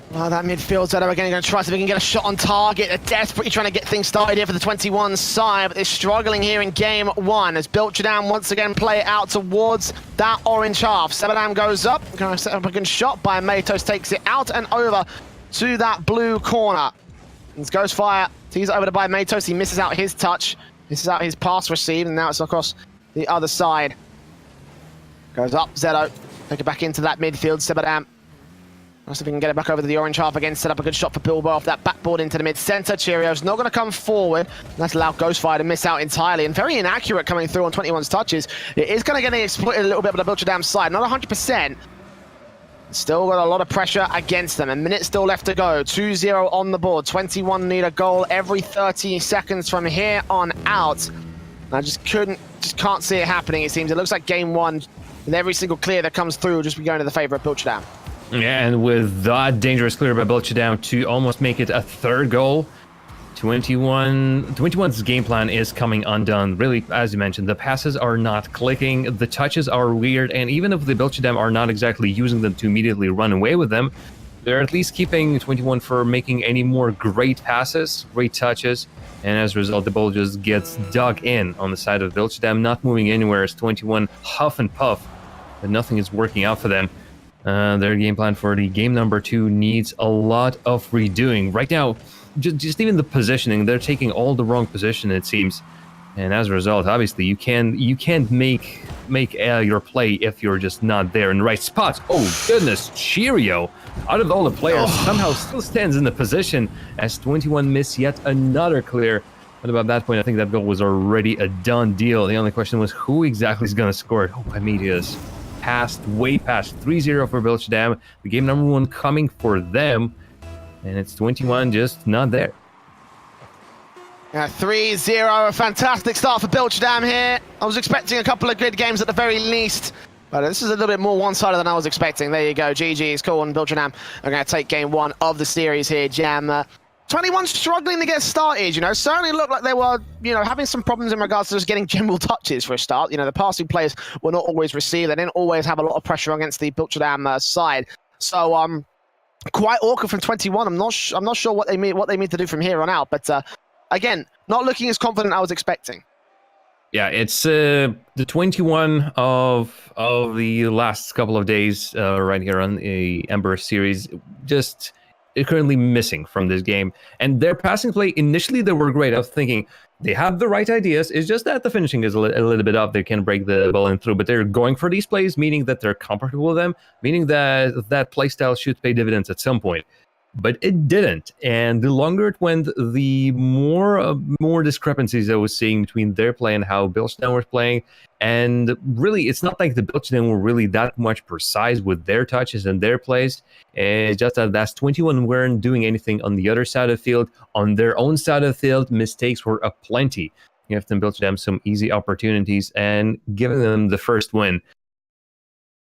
Well, that midfield Zedo again going to try so they can get a shot on target. They're desperately trying to get things started here for the 21 side, but they're struggling here in game one as Bilchadam once again play it out towards that orange half. Sebadam goes up, going to set up a good shot by Matos, takes it out and over to that blue corner. It's Ghostfire, tees it over to by Matos, he misses out his touch, misses out his pass received, and now it's across the other side. Goes up, Zedo, take it back into that midfield, Sebadam. See if we can get it back over to the orange half again, set up a good shot for Bilbo off that backboard into the mid-center. Cheerio's not going to come forward. That's allowed Ghostfire to miss out entirely, and very inaccurate coming through on 21's touches. It is going to get exploited a little bit by the Bilchadam side, not 100%. Still got a lot of pressure against them. A minute still left to go. 2-0 on the board. 21 need a goal every 30 seconds from here on out. And I just can't see it happening, it seems. It looks like game one, with every single clear that comes through, will just be going to the favor of Bilchadam. Yeah, and with that dangerous clear by Bilchadam to almost make it a third goal, 21's game plan is coming undone. Really, as you mentioned, the passes are not clicking, the touches are weird, and even if the Bilchadam are not exactly using them to immediately run away with them, they're at least keeping 21 from making any more great passes, great touches, and as a result, the ball just gets dug in on the side of Bilchadam, not moving anywhere as 21 huff and puff, but nothing is working out for them. Their game plan for the game number 2 needs a lot of redoing. Right now, just even the positioning, they're taking all the wrong position, it seems. And as a result, obviously, you can't make your play if you're just not there in the right spots. Oh, goodness, Cheerio, out of all the players, somehow still stands in the position as 21 miss yet another clear. But about that point, I think that goal was already a done deal. The only question was who exactly is going to score it. Oh, Pamedius. Way past 3-0 for Bilchadam. The game number 1 coming for them, and it's 21 just not there. Yeah, 3-0, a fantastic start for Bilchadam here. I was expecting a couple of good games at the very least, but this is a little bit more one-sided than I was expecting. There you go, GG is cool, and Bilchadam are going to take game 1 of the series here, Jam. 21 struggling to get started, certainly looked like they were, having some problems in regards to just getting general touches for a start. The passing players were not always received. They didn't always have a lot of pressure against the Bilchadam side. So, quite awkward from 21. I'm not sure what they mean to do from here on out. But again, not looking as confident I was expecting. Yeah, it's the 21 of the last couple of days right here on the Ember series. Just currently missing from this game, and their passing play initially they were great. I was thinking they have the right ideas, it's just that the finishing is a little bit off. They can break the ball in through, but they're going for these plays, meaning that they're comfortable with them, meaning that play style should pay dividends at some point. But it didn't, and the longer it went, the more discrepancies I was seeing between their play and how Bilchadam was playing. And really, it's not like the Bilchadam were really that much precise with their touches and their plays. It's just that that's 21 weren't doing anything on the other side of the field. On their own side of the field, mistakes were aplenty. You have to Bilchadam some easy opportunities and giving them the first win.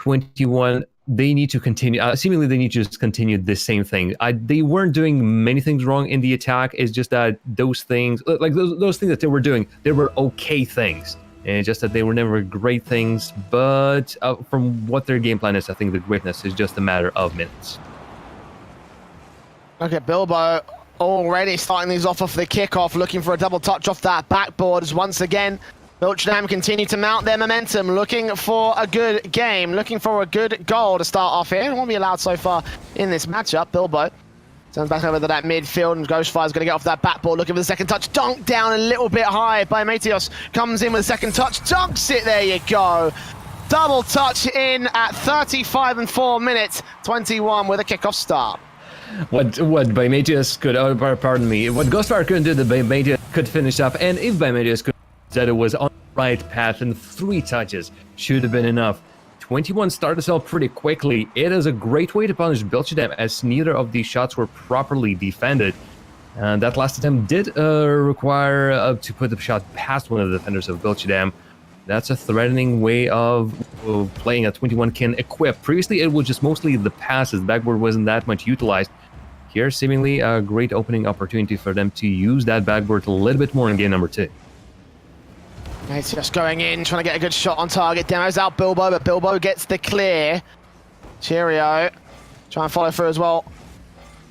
21. They need to continue. Seemingly, they need to just continue the same thing. They weren't doing many things wrong in the attack. It's just that those things, like those things that they were doing, they were okay things. And just that they were never great things, but from what their game plan is, I think the greatness is just a matter of minutes. Okay, Bilbo already starting these off the kickoff, looking for a double touch off that backboard as once again Belchadam continue to mount their momentum, looking for a good game, looking for a good goal to start off here. It won't be allowed so far in this matchup. Bilbo turns back over to that midfield, and Ghostfire's going to get off that backboard, looking for the second touch. Dunk down a little bit high by Mateos. Comes in with a second touch, dunks it, there you go. Double touch in at 35 and 4 minutes, 21 with a kickoff start. What Bimatius could, pardon me, what Ghostfire couldn't do, the Bimatius could finish up, and if Bimatius could, that it was on the right path, and 3 touches should have been enough. 21 started us off pretty quickly. It is a great way to punish Belchadam, as neither of these shots were properly defended. And that last attempt did require to put the shot past one of the defenders of Belchadam. That's a threatening way of playing a 21 can equip. Previously, it was just mostly the passes. Backboard wasn't that much utilized. Here, seemingly a great opening opportunity for them to use that backboard a little bit more in game number 2. It's just going in, trying to get a good shot on target. Demo's out Bilbo, but Bilbo gets the clear. Cheerio. Try and follow through as well.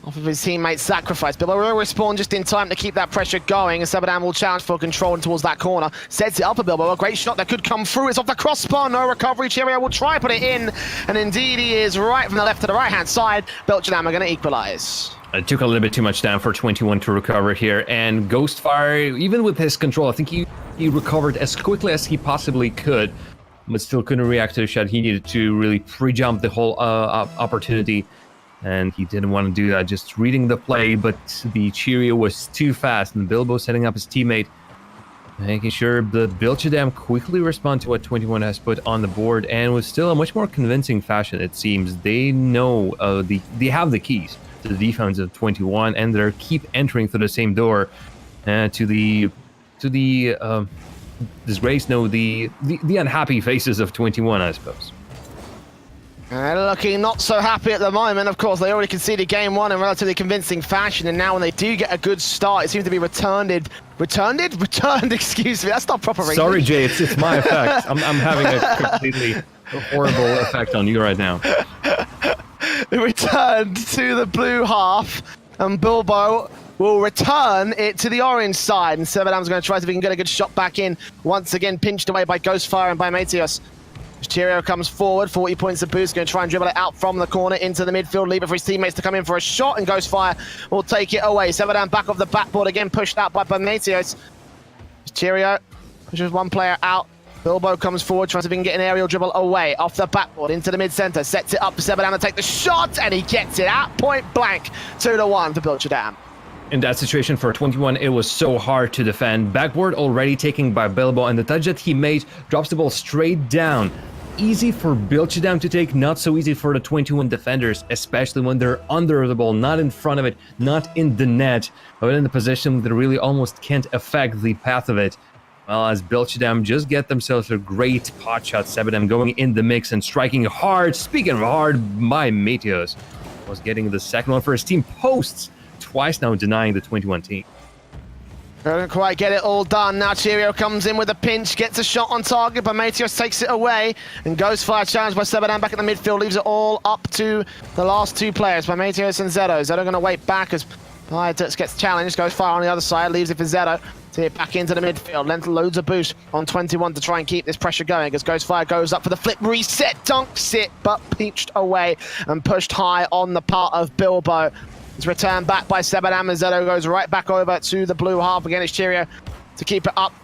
Off of his teammate's sacrifice. Bilbo will respawn just in time to keep that pressure going. And Sebadam will challenge for control towards that corner. Sets it up for Bilbo. A great shot that could come through. It's off the crossbar. No recovery. Cheerio will try put it in. And indeed he is, right from the left to the right-hand side. Belchadam are going to equalize. It took a little bit too much time for 21 to recover here, and Ghostfire, even with his control, I think he recovered as quickly as he possibly could, but still couldn't react to the shot. He needed to really pre-jump the whole opportunity, and he didn't want to do that, just reading the play, but the Cheerio was too fast, and Bilbo setting up his teammate, making sure that Belchadam quickly respond to what 21 has put on the board, and with still a much more convincing fashion, it seems. They know, they have the keys to the defense of 21, and they keep entering through the same door to the disgrace, no, the unhappy faces of 21, I suppose. Looking not so happy at the moment. Of course, they already conceded game 1 in relatively convincing fashion, and now when they do get a good start, it seems to be returned, excuse me, that's not proper English. Sorry, Jay, it's my effect. I'm having a completely horrible effect on you right now. Returned to the blue half, and Bilbo will return it to the orange side, and Sebadam's going to try to see if he can get a good shot back in. Once again, pinched away by Ghostfire and by Mateos. Cheerio comes forward, 40 points of boost, going to try and dribble it out from the corner into the midfield, leave it for his teammates to come in for a shot, and Ghostfire will take it away. Sebadam back off the backboard again, pushed out by Mateos. Cheerio pushes one player out. Bilbo comes forward, tries to see if he can get an aerial dribble away, off the backboard, into the mid-centre, sets it up for Sebadam to take the shot, and he gets it at point blank, 2-1 for Belchadam. In that situation for 21, it was so hard to defend. Backboard already taken by Bilbo, and the touch that he made drops the ball straight down. Easy for Belchadam to take, not so easy for the 21 defenders, especially when they're under the ball, not in front of it, not in the net, but in the position that really almost can't affect the path of it. Well, as Belchadam just get themselves a great pot shot, Sebadam going in the mix and striking hard. Speaking of hard, my Mateos was getting the second one for his team. Posts twice now, denying the 21 team. Couldn't quite get it all done. Now Cheerio comes in with a pinch, gets a shot on target, but Mateos takes it away, and Ghostfire challenged by Sebadam back in the midfield, leaves it all up to the last 2 players, by Mateos and Zedo. Zedo going to wait back as Piatus gets challenged, Ghostfire on the other side, leaves it for Zedo to hit back into the midfield. Length loads of boost on 21 to try and keep this pressure going as Ghostfire goes up for the flip reset, dunks it, but peached away and pushed high on the part of Bilbo. It's returned back by Sebadam, and Zedo goes right back over to the blue half. Again, it's Cheerio to keep it up.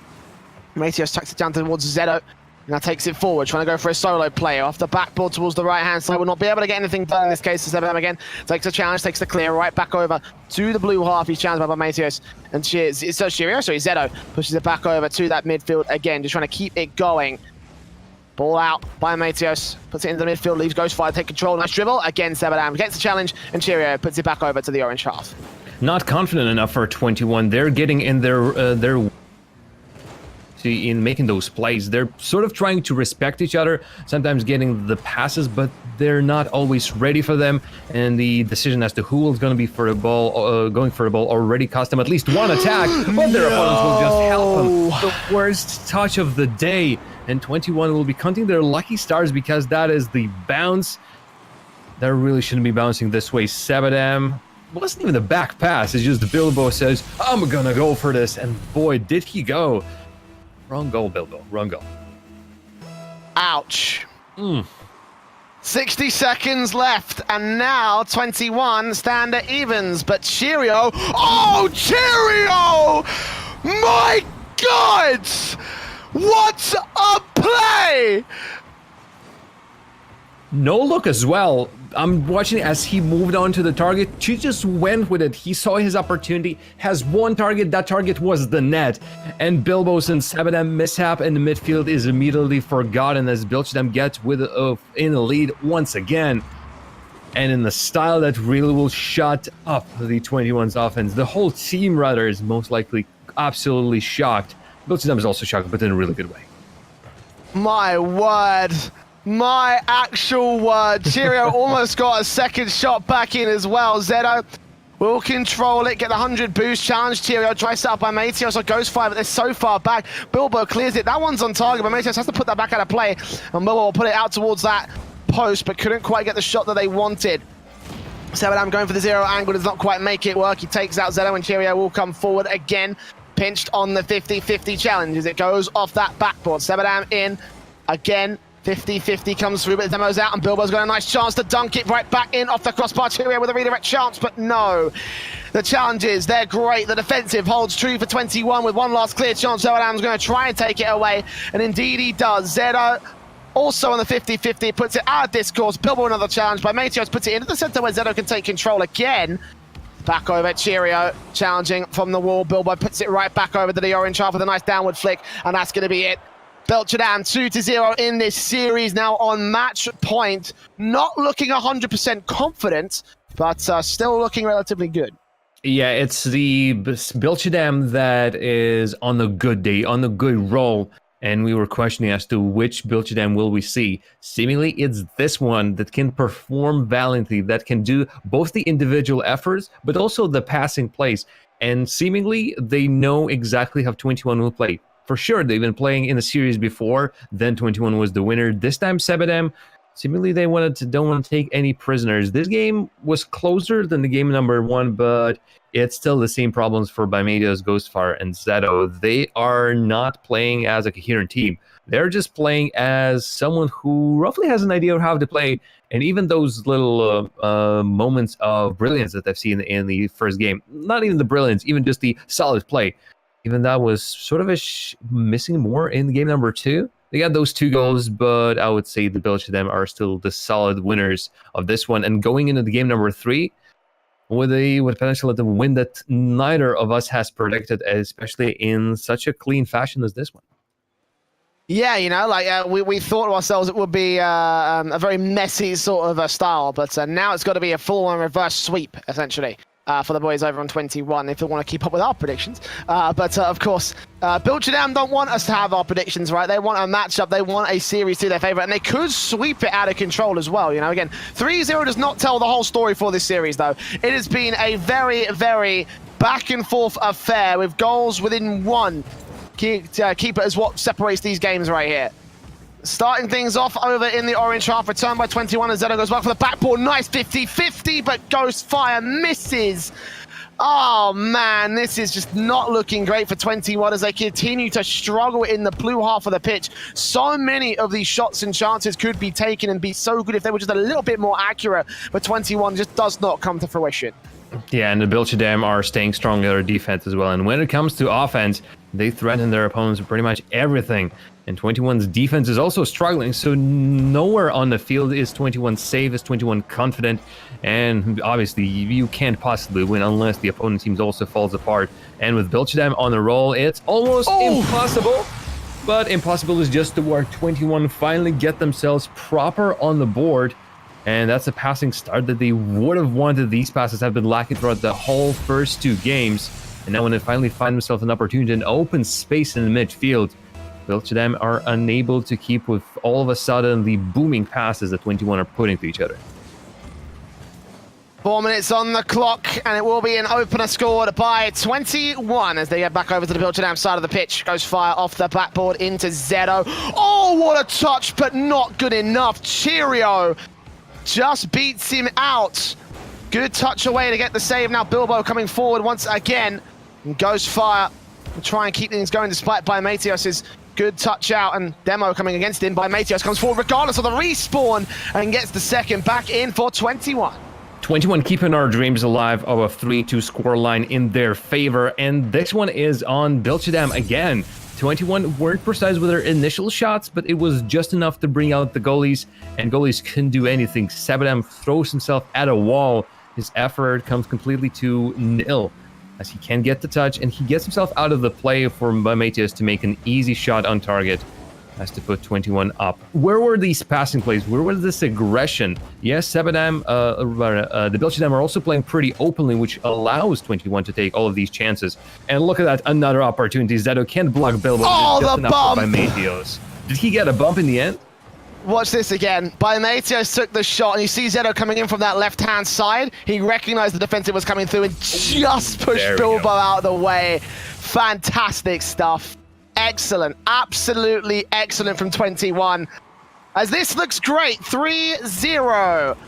Mateos tucks it down towards Zedo. Now takes it forward, trying to go for a solo play. Off the backboard towards the right-hand side. Will not be able to get anything done in this case. Sebadam again takes a challenge, takes the clear right back over to the blue half. He's challenged by Mateos. And Zedo pushes it back over to that midfield again, just trying to keep it going. Ball out by Mateos, puts it into the midfield, leaves Ghostfire, take control, nice dribble. Again, Sebadam gets the challenge, and Cheerio puts it back over to the orange half. Not confident enough for 21. They're getting in their in making those plays. They're sort of trying to respect each other, sometimes getting the passes, but they're not always ready for them. And the decision as to who is going to be for the ball, going for the ball, already cost them at least one attack, but their opponents will just help them. The worst touch of the day, and 21 will be counting their lucky stars because that is the bounce. That really shouldn't be bouncing this way. Sebadam wasn't even a back pass. It's just Bilbo says, I'm gonna go for this. And boy, did he go. Wrong goal, Bilbo. Wrong goal. Ouch. 60 seconds left, and now 21 stand at evens, but Cheerio... Oh, Cheerio! My God! What a play! No look as well. I'm watching as he moved on to the target. He just went with it. He saw his opportunity, has one target. That target was the net. And Bilbo's and Sebadam mishap in the midfield is immediately forgotten as Bilchedam gets with in the lead once again. And in the style that really will shut up the 21's offense. The whole team, rather, is most likely absolutely shocked. Bilchedam is also shocked, but in a really good way. My word. My actual word. Cheerio almost got a second shot back in as well. Zedo will control it, get the 100 boost challenge. Cheerio tries set up by Mateos, so goes fire, but they're so far back. Bilbo clears it. That one's on target, but Mateos has to put that back out of play. And Bilbo will put it out towards that post, but couldn't quite get the shot that they wanted. Sebadam going for the zero angle, does not quite make it work. He takes out Zedo, and Cheerio will come forward again. Pinched on the 50-50 challenge as it goes off that backboard. Sebadam in again. 50-50 comes through, but the demo's out, and Bilbo's got a nice chance to dunk it right back in off the crossbar. Cheerio with a redirect chance, but no. The challenges, they're great. The defensive holds true for 21 with one last clear chance. Sebadam's going to try and take it away, and indeed he does. Zedo also on the 50-50, puts it out of discourse. Bilbo another challenge by Mateos, puts it into the center where Zedo can take control again. Back over, Cheerio challenging from the wall. Bilbo puts it right back over to the orange half with a nice downward flick, and that's going to be it. Bilchedam 2-0 in this series, now on match point. Not looking 100% confident, but still looking relatively good. Yeah, it's the Bilchedam that is on the good day, on the good roll. And we were questioning as to which Bilchedam will we see. Seemingly, it's this one that can perform valiantly, that can do both the individual efforts, but also the passing plays. And seemingly, they know exactly how 21 will play. For sure, they've been playing in the series before, then 21 was the winner. This time, Sebadam, seemingly they don't want to take any prisoners. This game was closer than the game number one, but it's still the same problems for Bimedios, Ghostfire, and Zedo. They are not playing as a coherent team. They're just playing as someone who roughly has an idea of how to play, and even those little moments of brilliance that I've seen in the first game, not even the brilliance, even just the solid play, even that was sort of missing more in game number two. They got those 2 goals, but I would say the Bilchedam are still the solid winners of this one. And going into the game number 3, with a potential to win that neither of us has predicted, especially in such a clean fashion as this one. Yeah, you know, like we thought to ourselves it would be a very messy sort of style, but now it's got to be a full-on reverse sweep, essentially. For the boys over on 21 if they want to keep up with our predictions. But of course, Bilchedam don't want us to have our predictions, right? They want a matchup. They want a series to their favor, and they could sweep it out of control as well. You know, again, 3-0 does not tell the whole story for this series, though. It has been a very, very back and forth affair with goals within one. Keep it as what separates these games right here. Starting things off over in the orange half, return by 21 as Zedo goes back for the backboard. Nice 50-50, but Ghostfire misses. Oh man, this is just not looking great for 21 as they continue to struggle in the blue half of the pitch. So many of these shots and chances could be taken and be so good if they were just a little bit more accurate, but 21 just does not come to fruition. Yeah, and the Bilchedam are staying strong in their defense as well. And when it comes to offense, they threaten their opponents with pretty much everything. And 21's defense is also struggling, so nowhere on the field is 21 safe, is 21 confident. And obviously, you can't possibly win unless the opponent team also falls apart. And with Bilchedam on the roll, it's almost impossible. But impossible is just the word. 21 finally get themselves proper on the board. And that's a passing start that they would have wanted. These passes have been lacking throughout the whole first 2 games. And now when they finally find themselves an opportunity, an open space in the midfield, Bilchadam are unable to keep with all of a sudden the booming passes that 21 are putting to each other. 4 minutes on the clock, and it will be an opener scored by 21 as they get back over to the Bilchadam side of the pitch. Goes fire off the backboard into Zedo. Oh, what a touch, but not good enough. Cheerio just beats him out. Good touch away to get the save. Now Bilbo coming forward once again. And goes fire. And try and keep things going despite Biometeos' good touch out, and Demo coming against him. Biometeos comes forward regardless of the respawn and gets the second back in for 21. 21 keeping our dreams alive of a 3-2 scoreline in their favor, and this one is on Bilchadam again. 21 weren't precise with their initial shots, but it was just enough to bring out the goalies, and goalies couldn't do anything. Sebadam throws himself at a wall. His effort comes completely to nil as he can't get the touch, and he gets himself out of the play for Biometeos to make an easy shot on target. Has to put 21 up. Where were these passing plays? Where was this aggression? Yes, Sebadam, the Bilchadam are also playing pretty openly, which allows 21 to take all of these chances. And look at that, another opportunity. Zedo can't block Bilbo. Oh, the bump! By Biometeos. Did he get a bump in the end? Watch this again. Biometeos took the shot, and you see Zedo coming in from that left-hand side. He recognized the defensive was coming through and just pushed Bilbo out of the way. Fantastic stuff. Excellent. Absolutely excellent from 21. As this looks great. 3-0.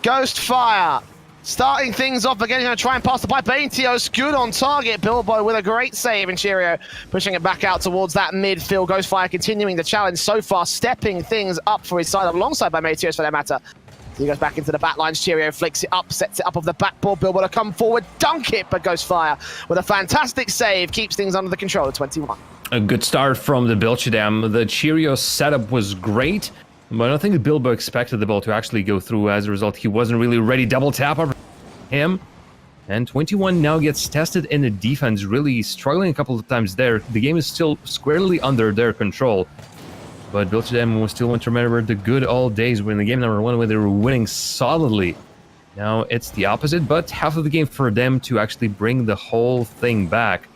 Ghost Fire. Starting things off again. Going to try and pass the by Biometeos. Good on target. Bilbo with a great save, and Cheerio pushing it back out towards that midfield. Ghost Fire continuing the challenge so far, stepping things up for his side alongside Biometeos for that matter. So he goes back into the back lines. Cheerio flicks it up, sets it up off the backboard. Bilbo to come forward, dunk it, but Ghost Fire with a fantastic save keeps things under the control of 21. A good start from the Bilchadam. The Cheerio setup was great, but I don't think Bilbo expected the ball to actually go through. As a result, he wasn't really ready. Double tap over him. And 21 now gets tested in the defense, really struggling a couple of times there. The game is still squarely under their control. But Bilchadam will still want to remember the good old days when the game number 1 when they were winning solidly. Now it's the opposite, but half of the game for them to actually bring the whole thing back.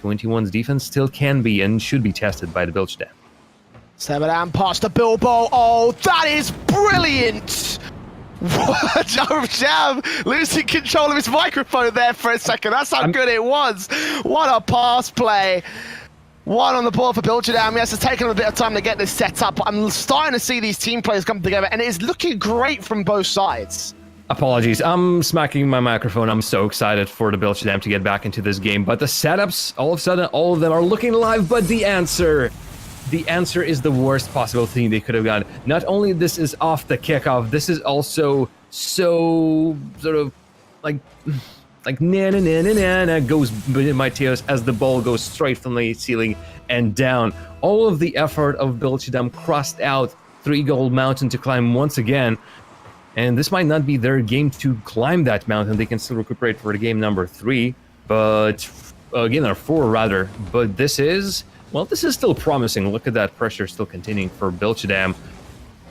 21's defense still can be and should be tested by the Bilchadam. Sebadam past the Bilbo. Oh, that is brilliant! What? Jam losing control of his microphone there for a second. That's how good it was. What a pass play. One on the ball for Bilchadam. Yes, it's taken a bit of time to get this set up. I'm starting to see these team players come together, and it is looking great from both sides. Apologies, I'm smacking my microphone. I'm so excited for the Bilchadam to get back into this game. But the setups, all of a sudden, all of them are looking live. But the answer is the worst possible thing they could have gotten. Not only this is off the kickoff, this is also so sort of like na na na na na goes Biometeos as the ball goes straight from the ceiling and down. All of the effort of Bilchadam crossed out 3-goal mountain to climb once again. And this might not be their game to climb that mountain. They can still recuperate for the game number 3, but again, or 4 rather. But this is still promising. Look at that pressure still continuing for Bilchadam.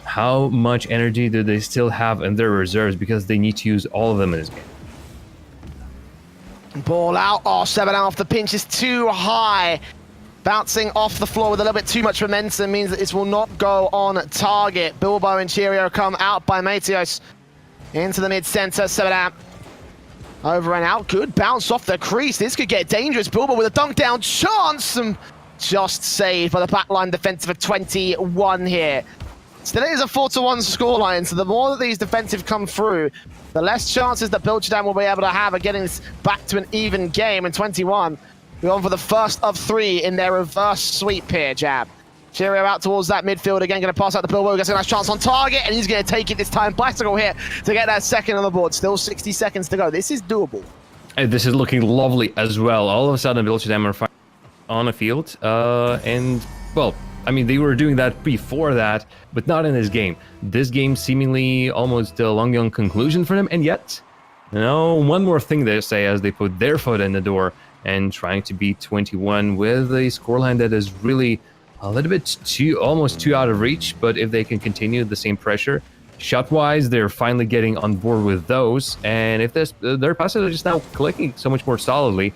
How much energy do they still have in their reserves? Because they need to use all of them in this game. Ball out. Oh, Sebadam off the pinch is too high. Bouncing off the floor with a little bit too much momentum means that this will not go on target. Bilbo and Cheerio come out by Biometeos into the mid-center. Sebadam over and out. Good bounce off the crease. This could get dangerous. Bilbo with a dunk down chance and just saved by the backline defensive of 21 here. Still, it is a 4-1 scoreline, so the more that these defensive come through, the less chances that Bilchadam will be able to have of getting this back to an even game. And 21 go on for the first of 3 in their reverse sweep here, Jab. Cheerio out towards that midfield again, going to pass out to Bilbo, gets a nice chance on target, and he's going to take it this time. Bicycle here to get that second on the board. Still 60 seconds to go. This is doable. This is looking lovely as well. All of a sudden, Bilchadam are on a field, and, well, I mean, they were doing that before that, but not in this game. This game seemingly almost a long conclusion for them, and yet, one more thing they say as they put their foot in the door and trying to beat 21 with a scoreline that is really a little bit almost too out of reach. But if they can continue the same pressure, shot-wise, they're finally getting on board with those. And if their passes are just now clicking so much more solidly,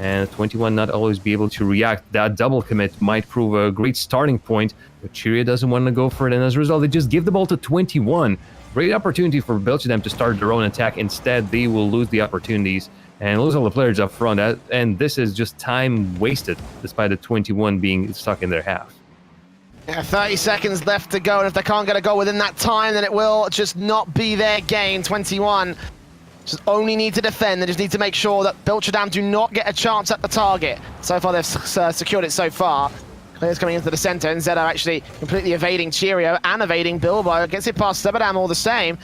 and 21 not always be able to react. That double commit might prove a great starting point, but Cheerio doesn't want to go for it, and as a result, they just give the ball to 21. Great opportunity for Belchadem to start their own attack. Instead, they will lose the opportunities and lose all the players up front, and this is just time wasted, despite the 21 being stuck in their half. Yeah, 30 seconds left to go, and if they can't get a goal within that time, then it will just not be their game. 21 just only need to defend. They just need to make sure that Belchadem do not get a chance at the target. So far, they've secured it so far. Clear's coming into the center, and Zedo actually completely evading Cheerio and evading Bilbo. Gets it past Sebadam all the same.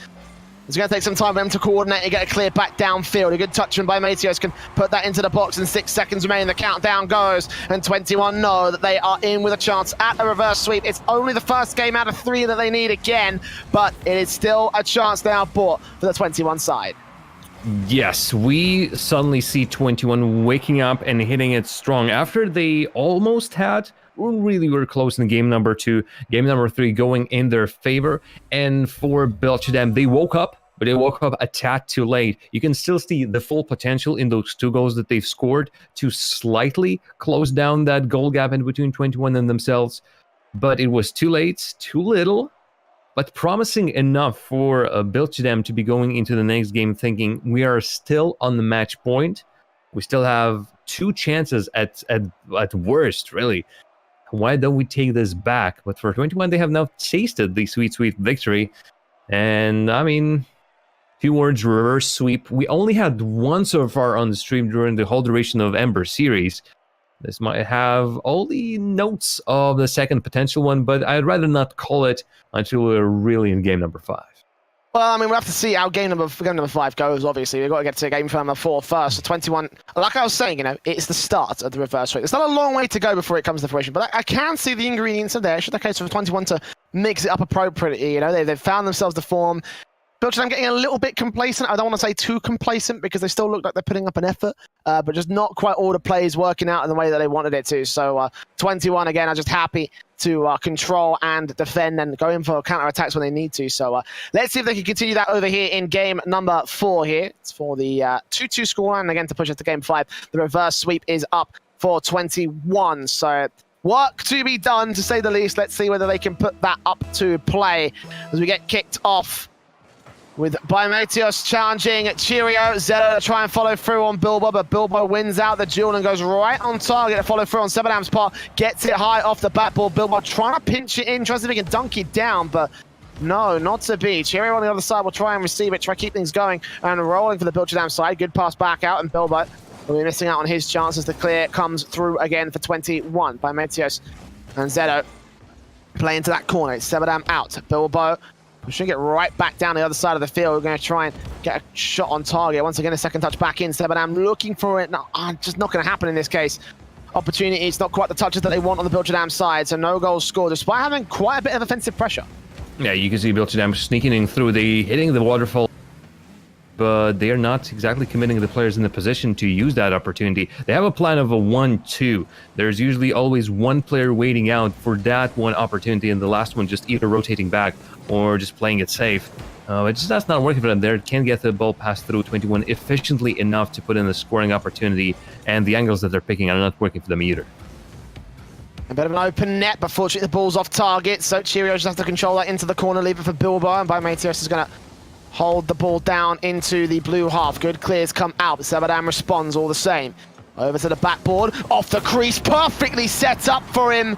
It's going to take some time for them to coordinate and get a clear back downfield. A good touch by Matios can put that into the box, and 6 seconds remain. The countdown goes, and 21 know that they are in with a chance at a reverse sweep. It's only the first game out of 3 that they need again, but it is still a chance they are bought for the 21 side. Yes, we suddenly see 21 waking up and hitting it strong after they almost had. Really were close in game number 2, game number 3 going in their favor. And for Belchadem, they woke up, but they woke up a tad too late. You can still see the full potential in those 2 goals that they've scored to slightly close down that goal gap in between 21 and themselves. But it was too late, too little, but promising enough for Belchadem to be going into the next game thinking we are still on the match point. We still have 2 chances at worst, really. Why don't we take this back? But for 21, they have now tasted the sweet, sweet victory. And, I mean, 2 words, reverse sweep. We only had 1 so far on the stream during the whole duration of Ember series. This might have all the notes of the second potential one, but I'd rather not call it until we're really in game number 5. Well, I mean, we'll have to see how game number 5 goes, obviously. We've got to get to game number 4 first. So 21, like I was saying, it's the start of the reverse rate. It's not a long way to go before it comes to fruition, but I can see the ingredients are there. It's just the case for 21 to mix it up appropriately. They've found themselves the form. Belchadem getting a little bit complacent. I don't want to say too complacent because they still look like they're putting up an effort, but just not quite all the plays working out in the way that they wanted it to. So 21, again, are just happy to control and defend and go in for counter-attacks when they need to. So let's see if they can continue that over here in game number 4 here. It's for the 2-2 scoreline, and again, to push us to game 5. The reverse sweep is up for 21. So work to be done, to say the least. Let's see whether they can put that up to play as we get kicked off with Biomatios challenging Cheerio. Zedo to try and follow through on Bilbo, but Bilbo wins out the duel and goes right on target to follow through on Sebadam's part. Gets it high off the backboard. Bilbo trying to pinch it in, tries to see if he can dunk it down, but no, not to be. Cheerio on the other side will try and receive it, try to keep things going and rolling for the Belchadem side. Good pass back out, and Bilbo will be missing out on his chances. The clear comes through again for 21 by Matios, and Zedo playing to that corner. It's Sebadam out. Bilbo pushing it right back down the other side of the field. We're going to try and get a shot on target. Once again, a second touch back in. Sebadam looking for it. No, just not going to happen in this case. Opportunity, it's not quite the touches that they want on the Belchadem side, so no goals scored, despite having quite a bit of offensive pressure. Yeah, you can see Belchadem sneaking in through hitting the waterfall, but they are not exactly committing the players in the position to use that opportunity. They have a plan of a 1-2. There's usually always one player waiting out for that one opportunity, and the last one just either rotating back or just playing it safe. That's not working for them. They can't get the ball passed through 21 efficiently enough to put in the scoring opportunity, and the angles that they're picking are not working for them either. A bit of an open net, but fortunately the ball's off target, so Cheerio just has to control that into the corner, leave it for Bilbo, and Biomatios is going to hold the ball down into the blue half. Good clears come out, but Sebadam responds all the same. Over to the backboard, off the crease, perfectly set up for him.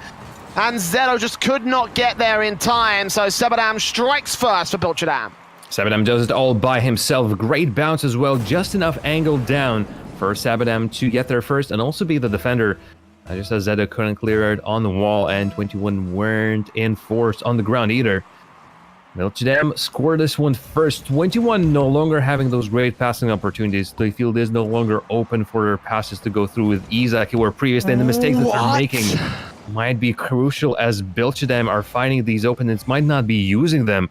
And Zedo just could not get there in time, so Sebadam strikes first for Belchadem. Sebadam does it all by himself. Great bounce as well, just enough angle down for Sebadam to get there first and also be the defender. Just as Zedo couldn't clear it on the wall, and 21 weren't enforced on the ground either. Belchadem scored this one first. 21 no longer having those great passing opportunities. The field is no longer open for their passes to go through with ease like it were previously, and the mistakes that they're making might be crucial as Belchadem are finding these openings, might not be using them.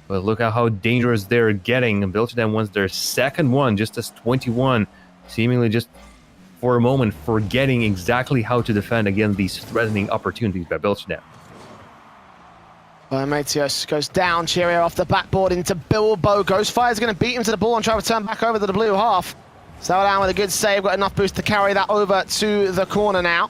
But look at how dangerous they're getting. Belchadem wants their second one, just as 21 seemingly just for a moment forgetting exactly how to defend against these threatening opportunities by Belchadem. Matios goes down, Cheerio off the backboard into Bilbo. Ghostfire's going to beat him to the ball and try to return back over to the blue half. Settle down with a good save, got enough boost to carry that over to the corner now.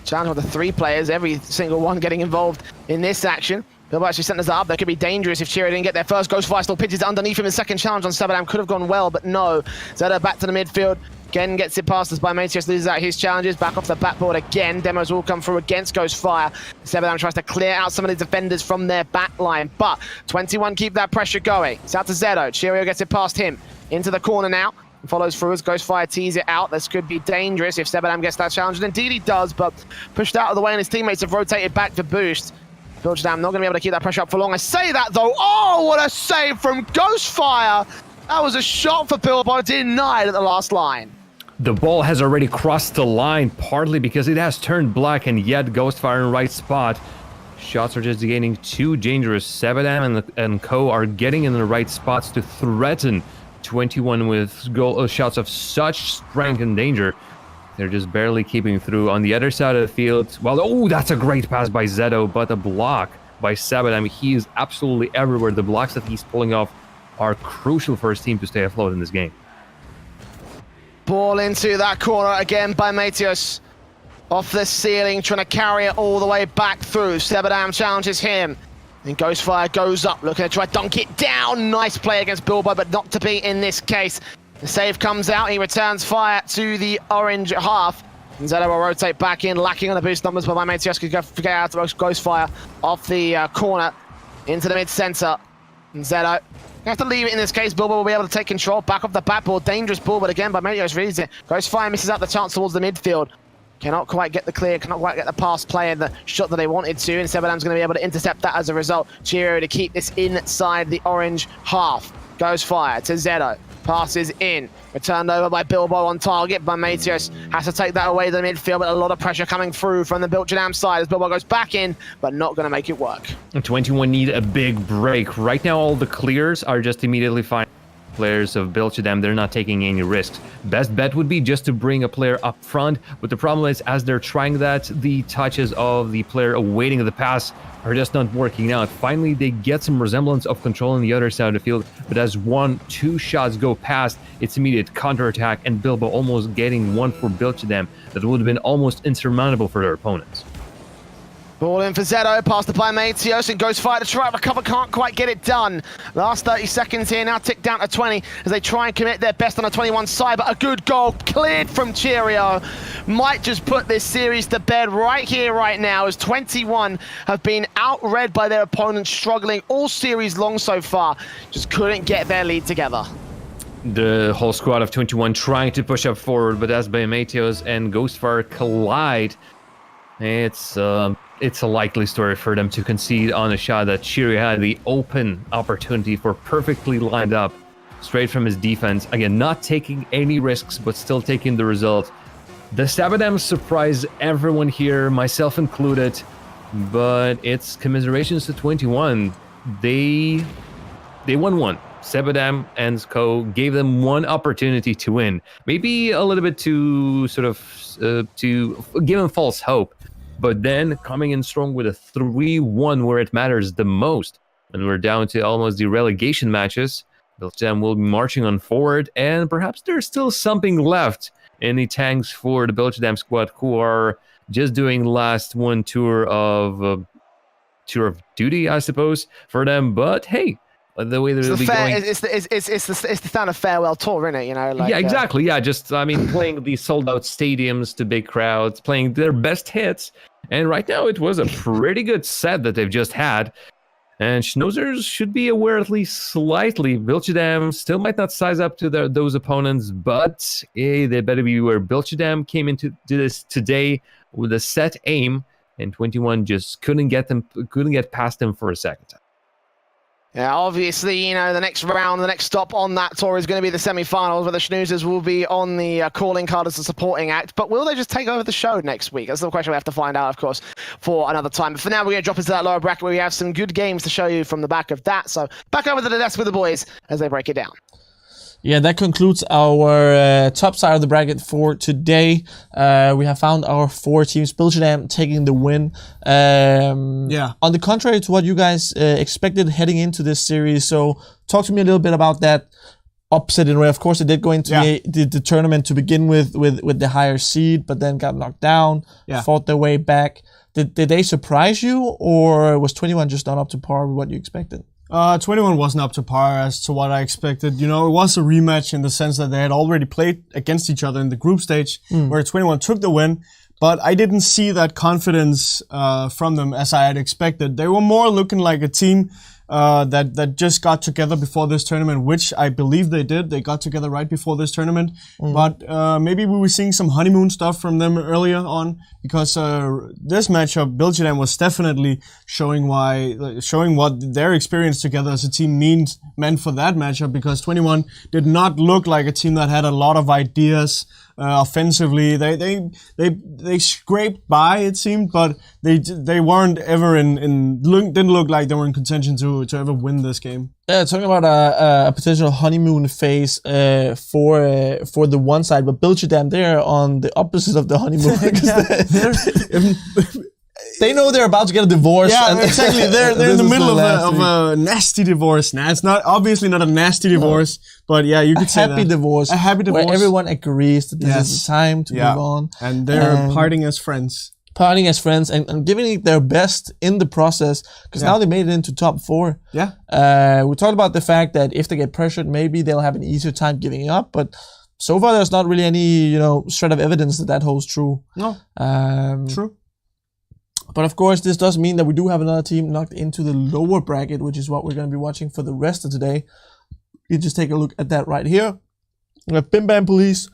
Challenge with the 3 players, every single one getting involved in this action. Bilbo actually sent us up. That could be dangerous if Cheerio didn't get there first. Ghostfire still pitches it underneath him. His second challenge on Sabadam could have gone well, but no. Zeta back to the midfield. Again gets it past us by Matius, loses out his challenges. Back off the backboard again. Demos will come through against Ghostfire. Sabadam tries to clear out some of the defenders from their back line, but 21 keep that pressure going. It's out to Zeto. Cheerio gets it past him. Into the corner now. Follows through as Ghostfire tees it out. This could be dangerous if Sebadam gets that challenge. And indeed he does, but pushed out of the way and his teammates have rotated back to boost. Bilgedam not going to be able to keep that pressure up for long. I say that though. Oh, what a save from Ghostfire. That was a shot for Bilbo, denied at the last line. The ball has already crossed the line, partly because it has turned black, and yet Ghostfire in the right spot. Shots are just getting too dangerous. Sebadam and Co are getting in the right spots to threaten 21 with shots of such strength and danger. They're just barely keeping through. On the other side of the field, well, oh, that's a great pass by Zeto, but a block by Sabadam. He is absolutely everywhere. The blocks that he's pulling off are crucial for his team to stay afloat in this game. Ball into that corner again by Matius. Off the ceiling, trying to carry it all the way back through. Sebadam challenges him. And Ghostfire goes up, looking to try to dunk it down. Nice play against Bilbo, but not to be in this case. The save comes out, he returns fire to the orange half. And Zeto will rotate back in, lacking on the boost numbers, but my mate just could get out to Ghostfire off the corner into the mid-center. And Zeto have to leave it in this case. Bilbo will be able to take control, back off the backboard. Dangerous ball, but again, by Matios reads it. Ghostfire misses out the chance towards the midfield. Cannot quite get the clear, cannot quite get the pass play and the shot that they wanted to, and Sebadam's going to be able to intercept that as a result. Cheerio to keep this inside the orange half. Ghostfire to Zeto. Passes in. Returned over by Bilbo on target, but Matios has to take that away to the midfield, but a lot of pressure coming through from the Bilgedam side as Bilbo goes back in, but not going to make it work. 21 need a big break. Right now, all the clears are just immediately fine. Players of Bilgedam, they're not taking any risks. Best bet would be just to bring a player up front, but the problem is, as they're trying that, the touches of the player awaiting the pass are just not working out. Finally, they get some resemblance of control on the other side of the field, but as 1-2 shots go past, it's immediate counterattack, and Bilbo almost getting one for Bilgedam that would have been almost insurmountable for their opponents. Ball in for Zeto, passed by Matios, and Ghostfire to try to recover, can't quite get it done. Last 30 seconds here, now tick down to 20 as they try and commit their best on the 21 side, but a good goal cleared from Cheerio might just put this series to bed right here, right now, as 21 have been outread by their opponents, struggling all series long so far, just couldn't get their lead together. The whole squad of 21 trying to push up forward, but as by Matios and Ghostfire collide, it's a likely story for them to concede on a shot that Cheerio had the open opportunity for, perfectly lined up straight from his defense. Again, not taking any risks, but still taking the result. The Sabadam surprised everyone here, myself included, but it's commiserations to 21. They won one. Sabadam and Co gave them one opportunity to win. Maybe a little bit to sort of to give them false hope. But then coming in strong with a 3-1 where it matters the most. And we're down to almost the relegation matches. Bilgedam will be marching on forward, and perhaps there's still something left in the tanks for the Bilgedam squad, who are just doing last one tour of duty, I suppose, for them. But hey, the way they'll be going, it's the kind of farewell tour, isn't it? You know, like, yeah, exactly. Yeah, just playing these sold out stadiums to big crowds, playing their best hits. And right now, it was a pretty good set that they've just had. And Schnozzers should be aware at least slightly. Bilgedam still might not size up to those opponents, but they better be aware. Bilgedam came into this today with a set aim, and 21 just couldn't get past them for a second time. Yeah, obviously, you know, the next round, the next stop on that tour is going to be the semi-finals, where the Schnoozers will be on the calling card as a supporting act. But will they just take over the show next week? That's the question we have to find out, of course, for another time. But for now, we're going to drop into that lower bracket where we have some good games to show you from the back of that. So back over to the desk with the boys as they break it down. Yeah, that concludes our top side of the bracket for today. We have found our 4 teams. Bilgedam taking the win. On the contrary to what you guys expected heading into this series. So talk to me a little bit about that. upset in a way. Of course, they did go into the tournament to begin with the higher seed, but then got knocked down, fought their way back. Did they surprise you, or was 21 just not up to par with what you expected? 21 wasn't up to par as to what I expected. You know, it was a rematch in the sense that they had already played against each other in the group stage, where 21 took the win. But I didn't see that confidence from them as I had expected. They were more looking like a team that just got together before this tournament, which I believe they did. They got together right before this tournament. But maybe we were seeing some honeymoon stuff from them earlier on, because this matchup, Belgium was definitely showing what their experience together as a team meant for that matchup, because 21 did not look like a team that had a lot of ideas offensively. They scraped by, it seemed, but they weren't ever didn't look like they were in contention to ever win this game. Yeah, talking about a potential honeymoon phase for the one side, but Belgium, they're on the opposite of the honeymoon. They know they're about to get a divorce. Yeah, exactly. They're in the middle of a nasty divorce. Now, it's obviously not a nasty divorce, but yeah, you could say a happy divorce. A happy divorce. Where everyone agrees that this is the time to move on. And they're parting as friends. Parting as friends and giving it their best in the process, because now they made it into top 4. Yeah. We talked about the fact that if they get pressured, maybe they'll have an easier time giving up, but so far there's not really any, shred of evidence that holds true. No. True. But of course, this does mean that we do have another team knocked into the lower bracket, which is what we're going to be watching for the rest of today. You just take a look at that right here. We have Bim Bam Police.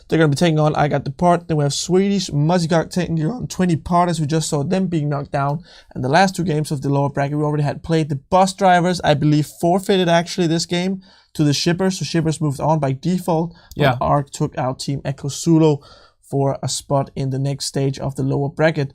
They're going to be taking on I Got the Part. Then we have Swedish Musikok taking on 20 Parters. We just saw them being knocked down. And the last 2 games of the lower bracket, we already had played. The Bus Drivers, I believe, forfeited actually this game to the Shippers. So Shippers moved on by default. But ARC took out Team Echo Zulu for a spot in the next stage of the lower bracket.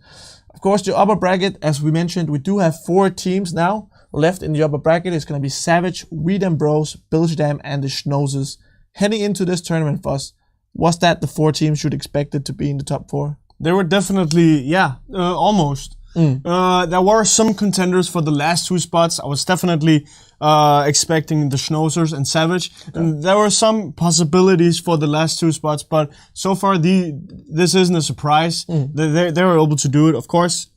Of course, the upper bracket, as we mentioned, we do have 4 teams now left in the upper bracket. It's going to be Savage, Weedham Bros, Belgium, and the Schnozzes. Heading into this tournament, Fuss, was that the 4 teams you'd expected to be in the top 4? They were definitely, almost. There were some contenders for the last 2 spots. I was definitely expecting the Schnozzers and Savage. Okay. And there were some possibilities for the last 2 spots, but so far this isn't a surprise. They were able to do it, of course.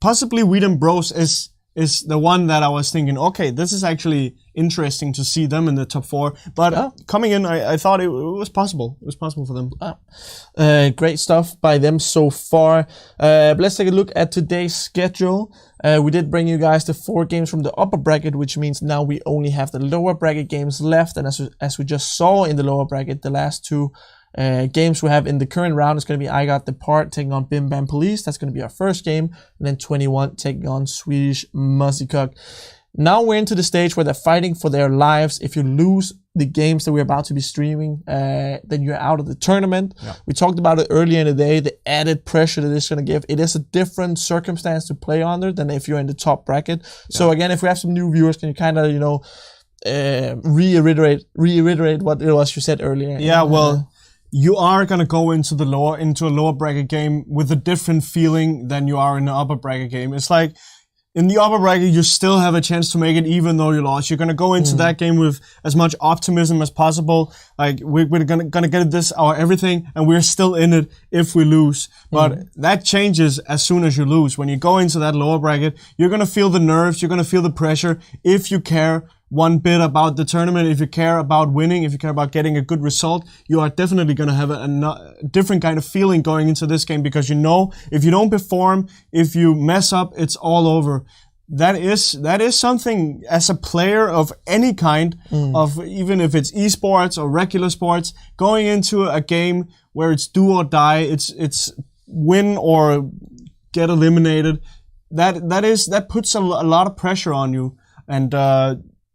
Possibly Weedham Bros is the one that I was thinking, okay, this is actually interesting to see them in the top 4. But coming in, I thought it was possible. It was possible for them. Great stuff by them so far. But let's take a look at today's schedule. We did bring you guys the 4 games from the upper bracket, which means now we only have the lower bracket games left. And as we just saw in the lower bracket, the last 2 games we have in the current round is going to be I Got the Part taking on Bim Bam Police. That's going to be our first game. And then 21 taking on Swedish Musikok. Now we're into the stage where they're fighting for their lives. If you lose the games that we're about to be streaming, then you're out of the tournament. Yeah. We talked about it earlier in the day, the added pressure that it's going to give. It is a different circumstance to play under than if you're in the top bracket. Yeah. So again, if we have some new viewers, can you kind of, reiterate what it was you said earlier? Yeah, well, you are going to go into a lower bracket game with a different feeling than you are in the upper bracket game. It's like, in the upper bracket, you still have a chance to make it even though you lost. You're going to go into that game with as much optimism as possible. Like, we're going to get this, our everything, and we're still in it if we lose. But that changes as soon as you lose. When you go into that lower bracket, you're going to feel the nerves, you're going to feel the pressure. If you care one bit about the tournament, if you care about winning, if you care about getting a good result, you are definitely going to have a different kind of feeling going into this game, because you know if you don't perform, if you mess up, it's all over. That is something as a player of any kind, of even if it's esports or regular sports, going into a game where it's do or die, it's win or get eliminated. That puts a lot of pressure on you, and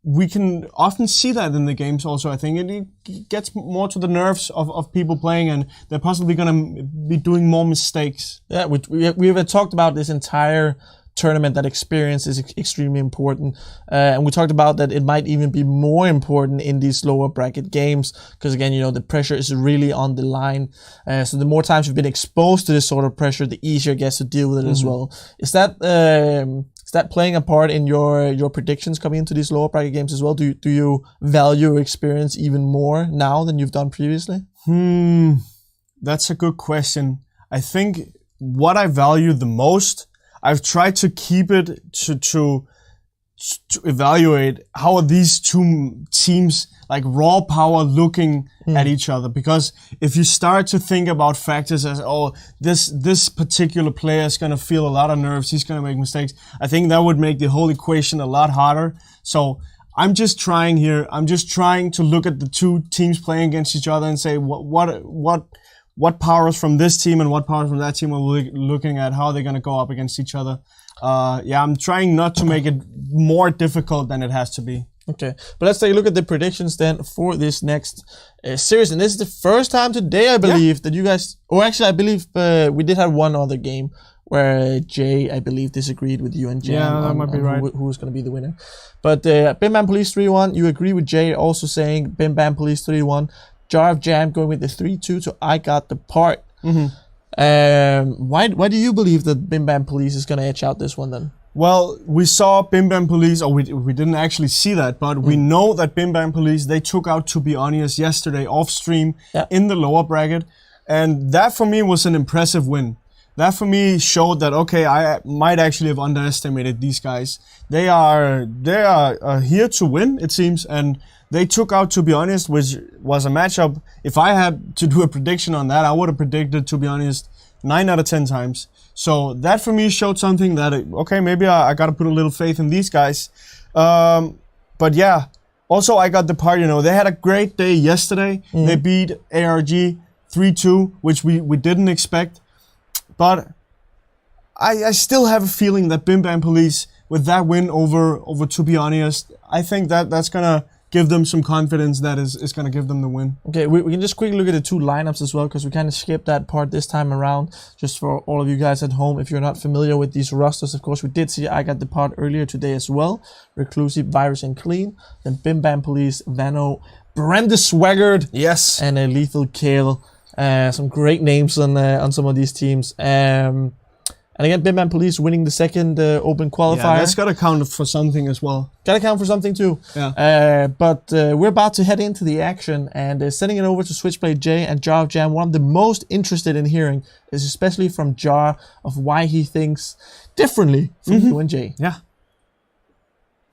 we can often see that in the games also. I think it gets more to the nerves of people playing, and they're possibly going to be doing more mistakes. Yeah, we've talked about this entire tournament, that experience is extremely important. And we talked about that it might even be more important in these lower bracket games because, again, the pressure is really on the line. So the more times you've been exposed to this sort of pressure, the easier it gets to deal with it as well. Is that playing a part in your predictions coming into these lower bracket games as well? Do you value experience even more now than you've done previously? That's a good question. I think what I value the most, I've tried to keep it to evaluate how are these two teams like raw power looking at each other. Because if you start to think about factors as, this particular player is going to feel a lot of nerves, he's going to make mistakes, I think that would make the whole equation a lot harder. So I'm just trying to look at the two teams playing against each other and say what powers from this team and what powers from that team are we looking at, how they're going to go up against each other. I'm trying not to make it more difficult than it has to be. Okay, but let's take a look at the predictions then for this next series. And this is the first time today, I believe, that you guys... Or actually, I believe we did have one other game where Jay, I believe, disagreed with you and Jam that might be right. who was going to be the winner. But Bim Bam Police 3-1, you agree with Jay also saying Bim Bam Police 3-1. Jar of Jam going with the 3-2 to I Got the Part. Why do you believe that Bim Bam Police is going to edge out this one then? Well, we saw Bim Bam Police, or we didn't actually see that, but we know that Bim Bam Police, they took out To Be Honest yesterday off stream in the lower bracket. And that for me was an impressive win. That for me showed that, okay, I might actually have underestimated these guys. They are here to win, it seems, and they took out To Be Honest, which was a matchup. If I had to do a prediction on that, I would have predicted To Be Honest 9 out of 10 times. So that for me showed something that, okay, maybe I got to put a little faith in these guys. But yeah, also I Got the Part, they had a great day yesterday. They beat ARG 3-2, which we didn't expect. But I still have a feeling that Bim Bam Police, with that win over To Be Honest, I think that's going to give them some confidence that is going to give them the win. Okay, we can just quickly look at the two lineups as well, because we kind of skipped that part this time around, just for all of you guys at home. If you're not familiar with these rosters, of course, we did see I Got the Part earlier today as well. Reclusive, Virus, and Clean. Then Bim Bam Police, Vano, Brenda Swaggart, yes, and a Lethal Kale. Some great names on some of these teams. And again, Bim Bam Police winning the second open qualifier. Yeah, that's got to count for something as well. Got to count for something too. Yeah. But we're about to head into the action, and sending it over to Switchblade Jay and Jar of Jam. One of the most interested in hearing is especially from Jar of why he thinks differently from you and Jay. Yeah.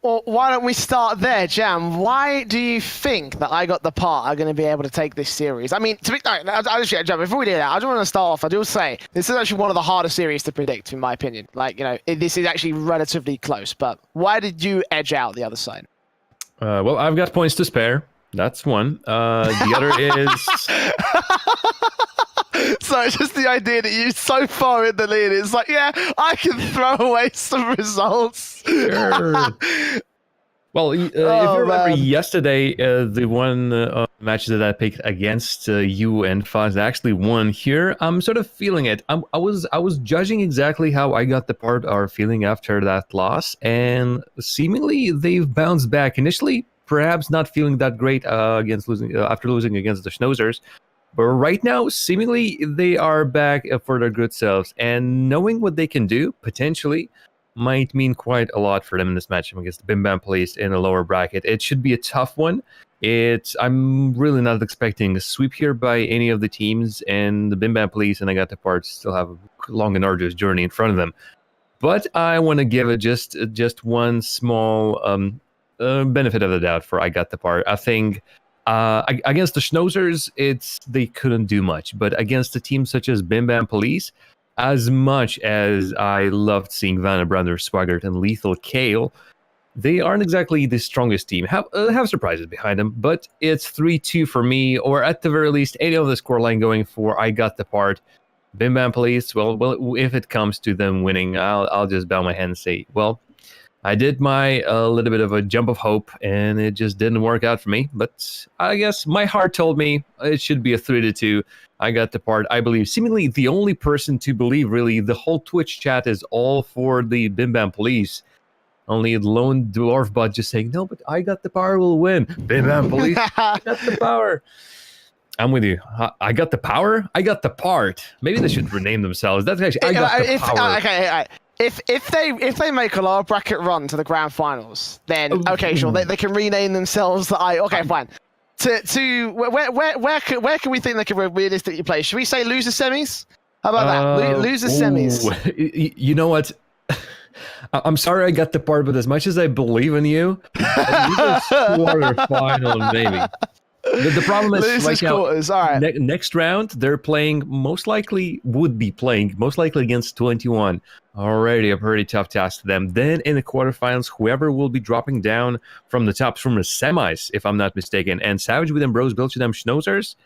Well, why don't we start there, Jam? Why do you think that I Got the Part are going to be able to take this series? I mean, Jam, before we do that, I just want to start off. I do say this is actually one of the hardest series to predict, in my opinion. Like, this is actually relatively close. But why did you edge out the other side? Well, I've got points to spare. That's one. The other is... So it's just the idea that you're so far in the lead. It's like, yeah, I can throw away some results. Sure. Well, if you remember yesterday, the one match that I picked against you and Faz actually won here. I'm sort of feeling it. I was judging exactly how I Got the Part are feeling after that loss, and seemingly they've bounced back. Initially, perhaps not feeling that great after losing against the Schnozzers. But right now, seemingly, they are back for their good selves. And knowing what they can do, potentially, might mean quite a lot for them in this matchup against the Bim Bam Police in the lower bracket. It should be a tough one. I'm really not expecting a sweep here by any of the teams. And the Bim Bam Police and I Got the Part still have a long and arduous journey in front of them. But I want to give it just one small benefit of the doubt for I Got the Part. I think... against the Schnozzers, they couldn't do much. But against a team such as Bim Bam Police, as much as I loved seeing Vanna Brother, Swaggart, and Lethal Kale, they aren't exactly the strongest team. Have surprises behind them, but it's 3-2 for me, or at the very least, any of the scoreline going for I Got the Part. Bim Bam Police, well, if it comes to them winning, I'll just bow my head and say, well, I did my little bit of a jump of hope, and it just didn't work out for me. But I guess my heart told me it should be a 3-2. I got the part. I believe seemingly the only person to believe, really, the whole Twitch chat is all for the Bim Bam Police. Only Lone Dwarf Bot just saying, no, but I got the power, will win. Bim Bam Police, I got the power. I'm with you. I got the power. I got the part. Maybe they should rename themselves. That's actually I got the power. Okay. If they make a lower bracket run to the grand finals, then okay, sure, they can rename themselves. Okay, fine. Where can we think they can realistically play? Should we say loser semis? How about that? Loser semis. You know what? I'm sorry I got the part, but as much as I believe in you, quarterfinal maybe. The problem is right now, all right. Next round, they're playing, most likely against 21. Already a pretty tough task to them. Then in the quarterfinals, whoever will be dropping down from the tops, from the semis, if I'm not mistaken, and Savage with Ambrose built to them Schnozzers.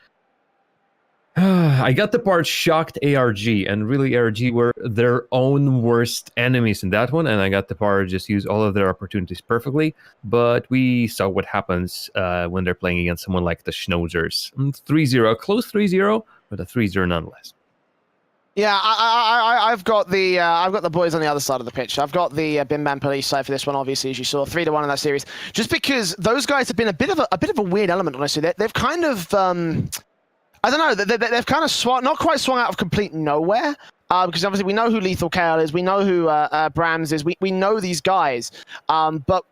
I got the part shocked ARG, and really ARG were their own worst enemies in that one, and I got the part just use all of their opportunities perfectly, but we saw what happens when they're playing against someone like the Schnozzers. 3-0, close 3-0, but a 3-0 nonetheless. Yeah, I've got the boys on the other side of the pitch. I've got the Bim Bam Police side for this one, obviously, as you saw, 3-1 in that series. Just because those guys have been a bit of a weird element, honestly. They've kind of I don't know. They've kind of not quite swung out of complete nowhere. Because obviously we know who Lethal Kale is, we know who Brams is, we know these guys. But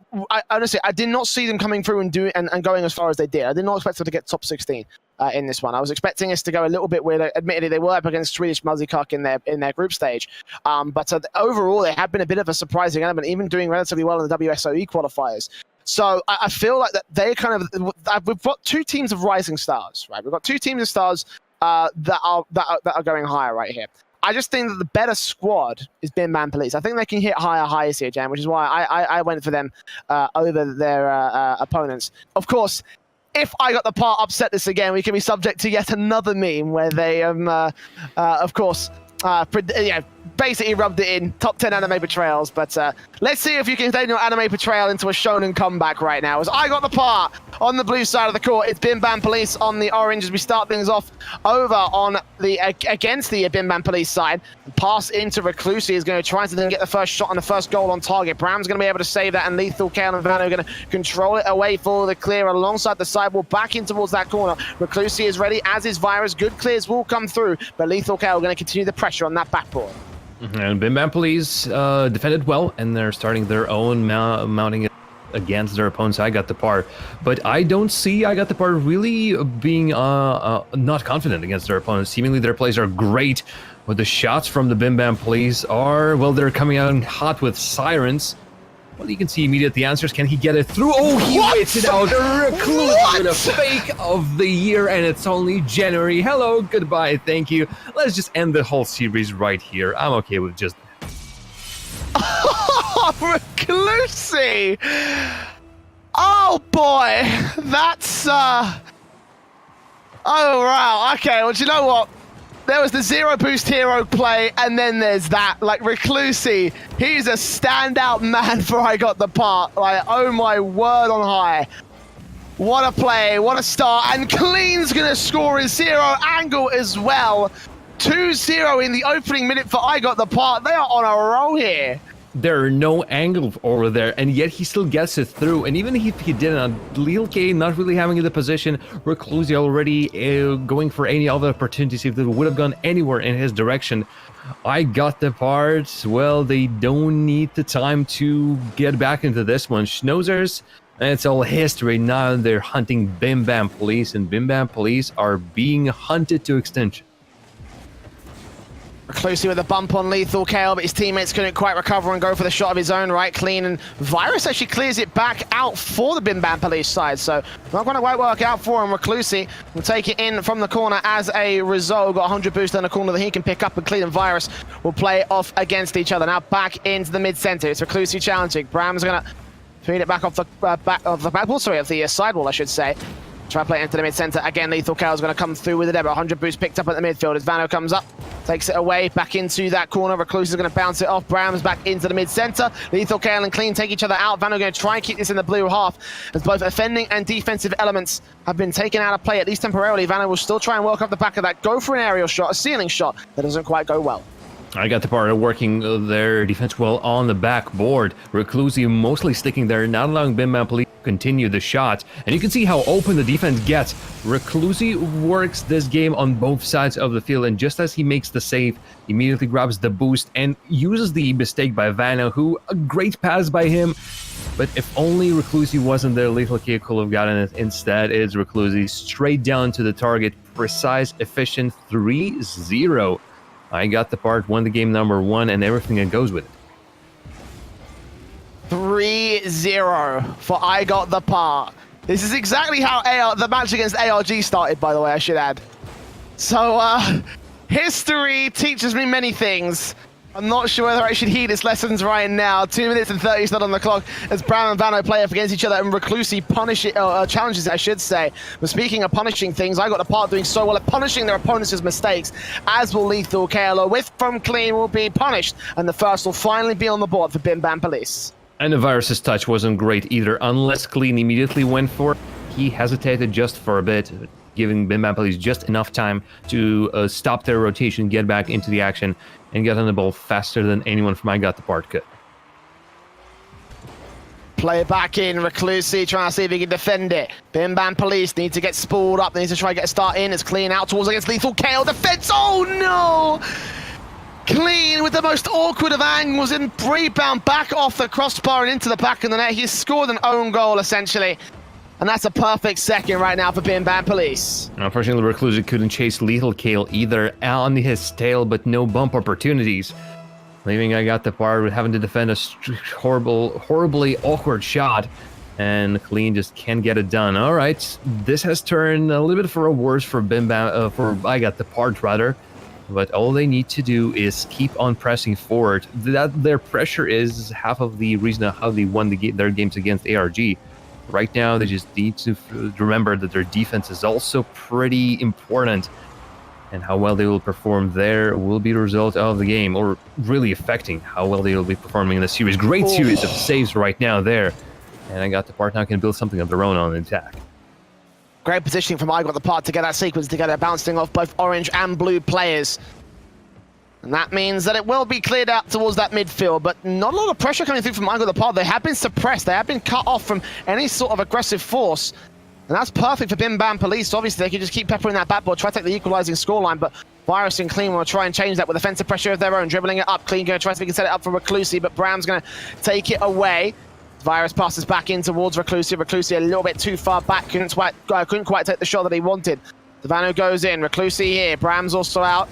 honestly, I did not see them coming through and going as far as they did. I did not expect them to get top 16 in this one. I was expecting us to go a little bit weird. Admittedly, they were up against Swedish Muzzikok in their group stage. But overall, they have been a bit of a surprising element, even doing relatively well in the WSOE qualifiers. So I feel like that they kind of we've got two teams of rising stars, right? We've got two teams of stars that are going higher right here. I just think that the better squad is Bim Bam Police. I think they can hit higher highs here, Jan, which is why I went for them over their opponents. Of course, if I got the part upset this again, we can be subject to yet another meme where they, of course, basically rubbed it in top 10 anime betrayals. But let's see if you can turn your anime betrayal into a shonen comeback right now. As I got the part on the blue side of the court, it's Bim Bam Police on the orange as we start things off over on the against the Bim Bam Police side. Pass into Reclusi is going to try to then get the first shot and the first goal on target. Bram's going to be able to save that, and Lethal Kale and Vano are going to control it away for the clear alongside the sidewall back in towards that corner. Reclusi is ready, as is Virus. Good clears will come through, but Lethal Kale are going to continue the pressure on that backboard. And Bim Bam Police defended well, and they're starting their own mounting it against their opponents. I got the par, but I don't see I got the par really being not confident against their opponents. Seemingly their plays are great, but the shots from the Bim Bam Police are, well, they're coming out hot with sirens. Well, you can see immediately the answers. Can he get it through? Oh, he waits it out. Reclusi with a fake of the year, and it's only January. Hello, goodbye, thank you. Let's just end the whole series right here. I'm okay with just Reclusi! Oh boy, that's oh wow. Okay, well, do you know what? There was the zero boost hero play, and then there's that. Like, Reclusi, he's a standout man for I got the part. Like, oh my word on high. What a play, what a start. And Clean's gonna score his zero angle as well. 2-0 in the opening minute for I got the part. They are on a roll here. There are no angles over there, and yet he still gets it through. And even if he didn't, Lil K not really having the position, Reclusi already going for any other opportunities if they would have gone anywhere in his direction. I got the part. Well, they don't need the time to get back into this one. Schnozzers, it's all history. Now they're hunting Bim Bam Police, and Bim Bam Police are being hunted to extinction. Reclusi with a bump on Lethal Kale, but his teammates couldn't quite recover and go for the shot of his own right. Clean, and Virus actually clears it back out for the Bim Bam Police side, so not going to quite work out for him. Reclusi will take it in from the corner as a result. Got 100 boost on the corner that he can pick up, and Clean and Virus will play off against each other. Now back into the mid-center. It's Reclusi challenging. Bram's going to feed it back off the backboard, sorry, of the sidewall, I should say. Try to play it into the mid-center. Again, Lethal Kale is going to come through with it. 100 boost picked up at the midfield as Vano comes up. Takes it away, back into that corner. Recluse is going to bounce it off. Brams back into the mid-center. Lethal, Kale, and Clean take each other out. Vano going to try and keep this in the blue half, as both offending and defensive elements have been taken out of play, at least temporarily. Vano will still try and work up the back of that, go for an aerial shot, a ceiling shot that doesn't quite go well. I got the part of working their defense well on the backboard. Reclusi mostly sticking there, not allowing Bim Police to continue the shots. And you can see how open the defense gets. Reclusi works this game on both sides of the field, and just as he makes the save, immediately grabs the boost and uses the mistake by Vano, who, a great pass by him. But if only Reclusi wasn't there, Lethal K could have gotten it. Instead, it's Reclusi straight down to the target. Precise, efficient, 3-0. I got the part, won the game number 1, and everything that goes with it. 3-0 for I got the part. This is exactly how the match against ARG started, by the way, I should add. So, history teaches me many things. I'm not sure whether I should heed its lessons right now. 2 minutes and 30 is not on the clock as Brown and Vano play up against each other, and Reclusi challenges it, I should say. But speaking of punishing things, I got the part doing so well at punishing their opponents' mistakes, as will Lethal. KLO with from Clean will be punished, and the first will finally be on the board for Bim Bam Police. And the Virus's touch wasn't great either, unless Clean immediately went for it. He hesitated just for a bit, giving Bim Bam Police just enough time to stop their rotation, get back into the action, and get on the ball faster than anyone from I Got the Part could. Play it back in, Reclusi trying to see if he can defend it. Bim Bam Police need to get spooled up, they need to try and get a start in. It's Clean out towards against Lethal. KO defense, oh no! Clean with the most awkward of angles and rebound back off the crossbar and into the back of the net. He's scored an own goal essentially. And that's a perfect second right now for Bim Bam Police. Unfortunately, Reclusi couldn't chase Lethal Kale either on his tail, but no bump opportunities. Leaving I Got the Part with having to defend a horribly awkward shot. And Clean just can't get it done. All right, this has turned a little bit for a worse for Bim Bam, for I Got the Part rather. But all they need to do is keep on pressing forward. That their pressure is half of the reason how they won their games against ARG. Right now, they just need to remember that their defense is also pretty important. And how well they will perform there will be the result of the game, or really affecting how well they will be performing in the series. Great series of saves right now there. And I Got the Part now can build something of their own on the attack. Great positioning from I Got the Part to get that sequence together, bouncing off both orange and blue players. And that means that it will be cleared out towards that midfield, but not a lot of pressure coming through from I Got the Part. They have been suppressed. They have been cut off from any sort of aggressive force. And that's perfect for Bim Bam Police. Obviously, they can just keep peppering that backboard, try to take the equalizing scoreline, but Virus and Clean will try and change that with offensive pressure of their own, dribbling it up. Clean going to try to see if he can set it up for Reclusi, but Bram's going to take it away. Virus passes back in towards Reclusi. Reclusi a little bit too far back, couldn't quite take the shot that he wanted. Devano goes in, Reclusi here, Bram's also out.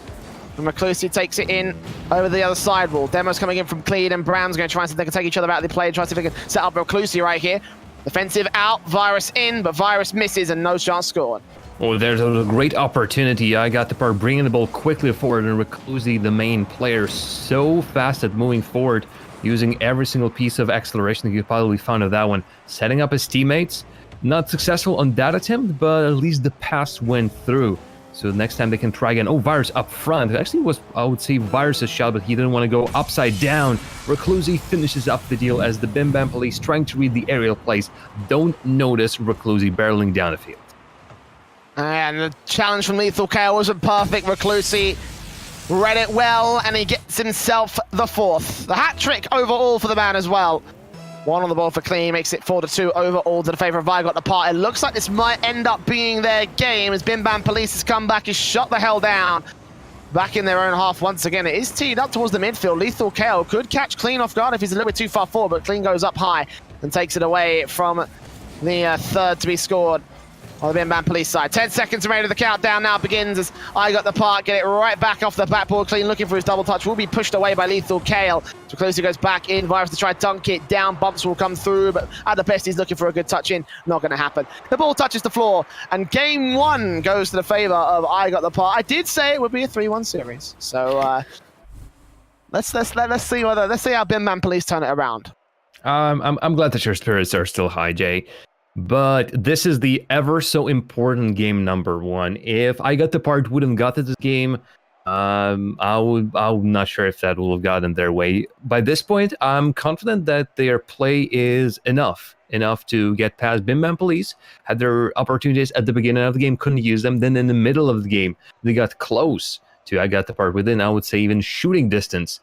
And Reclusi takes it in over the other side wall. Demo's coming in from Clean, and Bram's going to try and see if they can take each other out of the play and try to see if they can set up Reclusi right here. Defensive out, Virus in, but Virus misses and no chance scored. Oh, there's a great opportunity. I Got the Part bringing the ball quickly forward, and Reclusi, the main player, so fast at moving forward, using every single piece of acceleration that you probably found of that one. Setting up his teammates. Not successful on that attempt, but at least the pass went through. So next time they can try again. Oh, Virus up front. It actually was, I would say, Virus's shot, but he didn't want to go upside down. Reclusi finishes up the deal as the Bim Bam Police, trying to read the aerial plays, don't notice Reclusi barreling down the field. And the challenge from Lethal KO wasn't perfect. Reclusi read it well, and he gets himself the fourth. The hat trick overall for the man as well. One on the ball for Clean, makes it 4-2 overall to the favor of I Got the Part. It looks like this might end up being their game as Bim Bam Police's comeback is shut the hell down. Back in their own half once again. It is teed up towards the midfield. Lethal KO could catch Clean off guard if he's a little bit too far forward, but Clean goes up high and takes it away from the third to be scored on the Bim Bam Police side. 10 seconds remaining. The countdown now begins as I Got the Part get it right back off the backboard. Clean looking for his double touch. Will be pushed away by Lethal Kale. So Reclusi goes back in. Virus to try to dunk it down. Bumps will come through, but at the best he's looking for a good touch in. Not going to happen. The ball touches the floor, and game one goes to the favor of I Got the Part. I did say it would be a 3-1 series. So let's see how Bim Bam Police turn it around. I'm glad that your spirits are still high, Jay. But this is the ever so important game number 1. If I Got the Part wouldn't got to this game, I'm not sure if that will have gotten their way. By this point, I'm confident that their play is enough to get past Bim Bam Police. Had their opportunities at the beginning of the game, couldn't use them. Then in the middle of the game, they got close to, I got the part within, I would say, even shooting distance.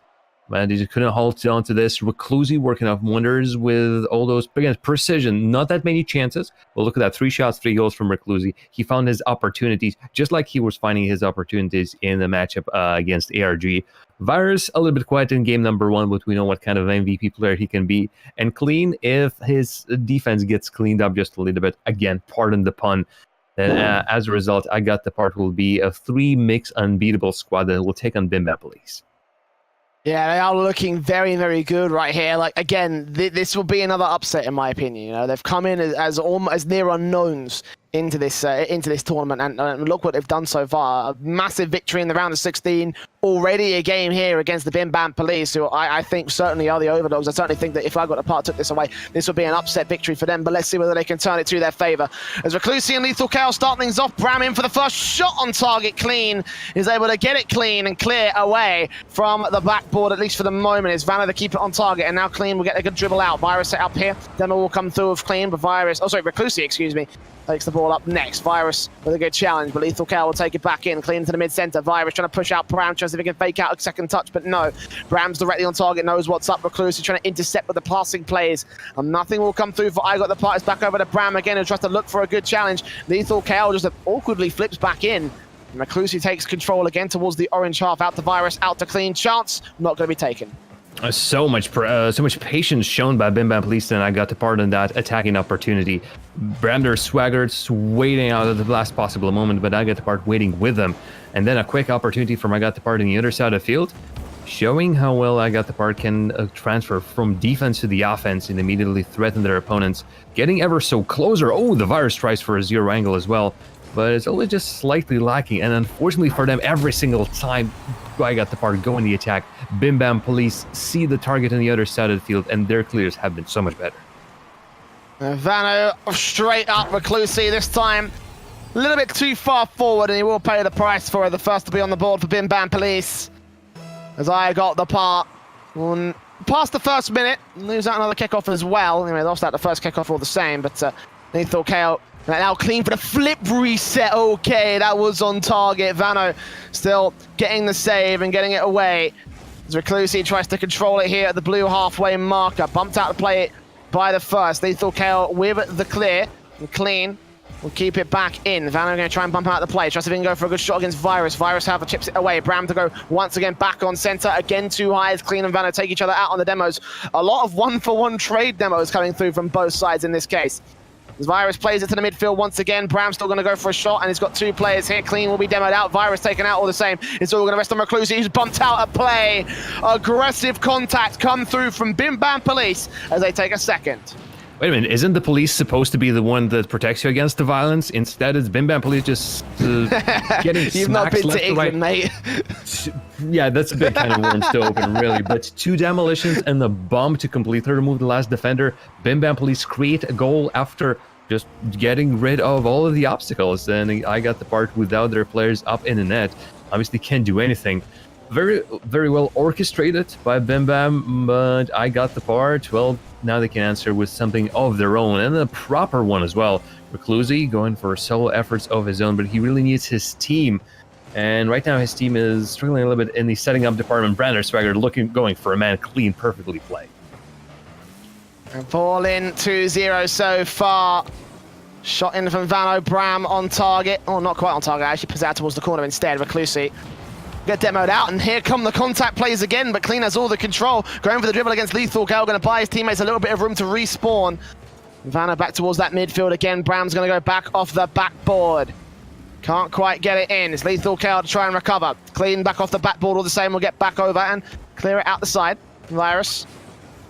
But they just couldn't hold on to this. Reclusi working off wonders with all those, again, precision. Not that many chances. But look at that. 3 shots, 3 goals from Reclusi. He found his opportunities, just like he was finding his opportunities in the matchup against ARG. Virus, a little bit quiet in game number 1, but we know what kind of MVP player he can be. And Clean, if his defense gets cleaned up just a little bit, again, pardon the pun, then as a result, I got the part will be a 3-mix unbeatable squad that will take on Bim Bam Police. Yeah, they are looking very, very good right here. Like, again, this will be another upset in my opinion. You know, they've come in as near unknowns into this tournament, and look what they've done so far. A massive victory in the round of 16. Already a game here against the Bim Bam Police, who I think certainly are the overdogs. I certainly think that if I got a part took this away, this would be an upset victory for them, but let's see whether they can turn it to their favor. As Reclusi and Lethal Chaos start things off, Bram in for the first shot on target. Clean is able to get it clean and clear away from the backboard, at least for the moment. It's Vanna to keep it on target, and now Clean will get a good dribble out. Virus set up here. Demo will come through with Clean, but Reclusi, excuse me, takes the ball up next. Virus with a good challenge, but Lethal Cow will take it back in. Clean to the mid-center. Virus trying to push out Bram, trying to see if he can fake out a second touch, but no. Bram's directly on target, knows what's up. Recluse trying to intercept with the passing plays, and nothing will come through for I Got the Part. It's back over to Bram again, who tries to look for a good challenge. Lethal Cow just awkwardly flips back in. Recluse takes control again towards the orange half. Out to Virus, out to Clean. Chance not going to be taken. So much patience shown by Bim Bam Police, and I got to part in that attacking opportunity. Bramder swaggered, waiting out of the last possible moment, but I got the part waiting with them. And then a quick opportunity from I got the part in the other side of the field, showing how well I got the part can transfer from defense to the offense and immediately threaten their opponents, getting ever so closer. Oh, the Virus tries for a 0 angle as well, but it's only just slightly lacking. And unfortunately for them, every single time I got the part go in the attack, Bim Bam Police see the target on the other side of the field, and their clears have been so much better. Vano straight up Reclusi this time. A little bit too far forward, and he will pay the price for it. The first to be on the board for Bim Bam Police. As I got the part. Past the first minute, lose out another kickoff as well. Anyway, lost out the first kickoff all the same, but Lethal KO. Now Clean for the flip reset. Okay, that was on target. Vano still getting the save and getting it away. As Reclusi tries to control it here at the blue halfway marker. Bumped out to play it by the first. Lethal KO with the clear. And Clean will keep it back in. Vano going to try and bump out the play. Tries to even go for a good shot against Virus. Virus, however, chips it away. Bram to go once again back on center. Again, too high as Clean and Vano take each other out on the demos. A lot of one-for-one trade demos coming through from both sides in this case. As Virus plays it to the midfield once again. Bram's still going to go for a shot, and he's got 2 players here. Clean will be demoed out. Virus taken out all the same. It's all going to rest on Reclusi. He's bumped out a play. Aggressive contact come through from Bim Bam Police as they take a second. Wait a minute, isn't the police supposed to be the one that protects you against the violence? Instead, it's Bim Bam Police just getting You've not been to England, right. mate. Yeah, that's a bit kind of wounds to open, really. But 2 demolitions and the bomb to completely remove the last defender. Bim Bam Police create a goal after just getting rid of all of the obstacles. And I got the part without their players up in the net. Obviously can't do anything. Very, very well orchestrated by Bim Bam, but I got the part. Well, now they can answer with something of their own, and a proper one as well. Reclusi going for solo efforts of his own, but he really needs his team. And right now his team is struggling a little bit in the setting up department. Brander Swagger going for a man clean, perfectly played. And ball in 2-0 so far. Shot in from Vano. Bram on target. Oh, not quite on target. Actually puts it out towards the corner instead. Reclusi get demoed out, and here come the contact plays again, but Clean has all the control. Going for the dribble against Lethal Gal, going to buy his teammates a little bit of room to respawn. Vanna back towards that midfield again. Bram's going to go back off the backboard. Can't quite get it in. It's Lethal Gal to try and recover. Clean back off the backboard all the same. We'll get back over and clear it out the side. Virus.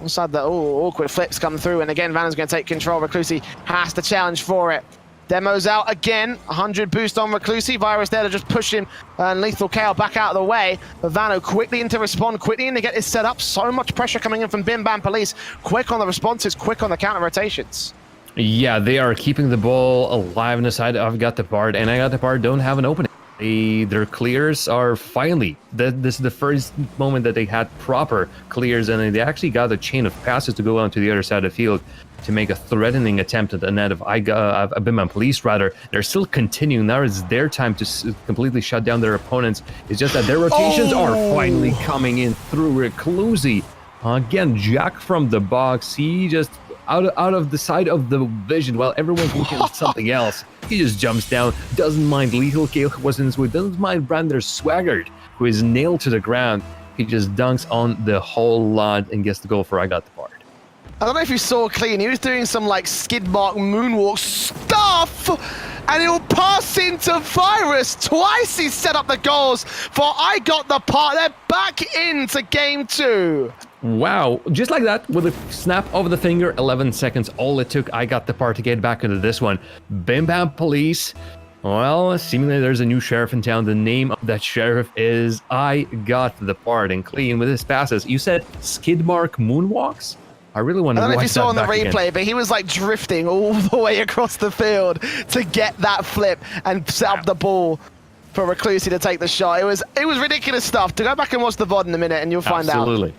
Inside the awkward flips come through, and again Vanna's going to take control. Reclusi has to challenge for it. Demos out again, 100 boost on Reclusi. Virus there to just push him, and Lethal KO back out of the way. But Vano quickly in to respond, quickly in to get this set up. So much pressure coming in from Bim Bam Police. Quick on the responses, quick on the counter rotations. Yeah, they are keeping the ball alive on the side. I've got the part, and I got the part don't have an opening. Their clears are finally, this is the first moment that they had proper clears, and they actually got a chain of passes to go on to the other side of the field to make a threatening attempt at the net of Bimban Police, rather. They're still continuing. Now it's their time to completely shut down their opponents. It's just that their rotations are finally coming in through. Reclusi, again, Jack from the box. He just, out of the side of the vision, while everyone's looking at something else, he just jumps down, doesn't mind Lethal Kale, who was in his way, doesn't mind Brander Swaggart, who is nailed to the ground. He just dunks on the whole lot and gets the goal for I got the part. I don't know if you saw Clean, he was doing some like skid mark moonwalk stuff, and he'll pass into Virus. Twice he's set up the goals for I got the part. They're back into game 2. Wow, just like that, with a snap of the finger, 11 seconds, all it took, I got the part to get back into this one. Bim Bam Police, well, seemingly there's a new sheriff in town. The name of that sheriff is I got the part. And Clean with his passes. You said skid mark moonwalks? I really want to watch that. I don't know if you saw on the replay, again. but he was like drifting all the way across the field to get that flip and set up the ball for Reclusi to take the shot. It was ridiculous stuff. To go back and watch the VOD in a minute and you'll find out. Absolutely.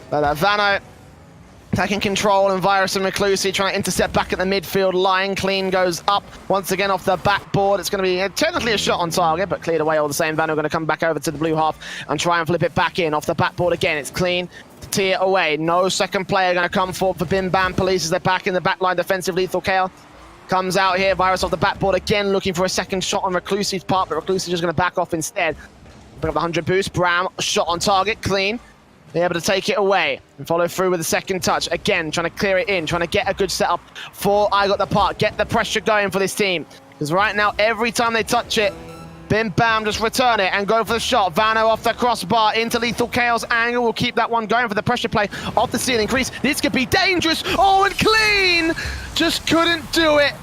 But Vano taking control, and Virus and Reclusi trying to intercept back at the midfield line. Clean goes up once again off the backboard. It's going to be technically a shot on target, but cleared away all the same. Vano going to come back over to the blue half and try and flip it back in off the backboard again. It's Clean to tee it away. No second player going to come forward for Bim Bam Police as they're back in the back line. Defensive Lethal Kale comes out here. Virus off the backboard again, looking for a second shot on Reclusi's part, but Reclusi just going to back off instead. Pick up the 100 boost. Brown, shot on target. Clean. Be able to take it away and follow through with the second touch. Again, trying to clear it in, trying to get a good setup for I got the part. Get the pressure going for this team. Because right now, every time they touch it, Bim Bam just return it and go for the shot. Vano off the crossbar into Lethal Kale's angle. Will keep that one going for the pressure play off the ceiling crease. This could be dangerous. Oh, and Clean just couldn't do it.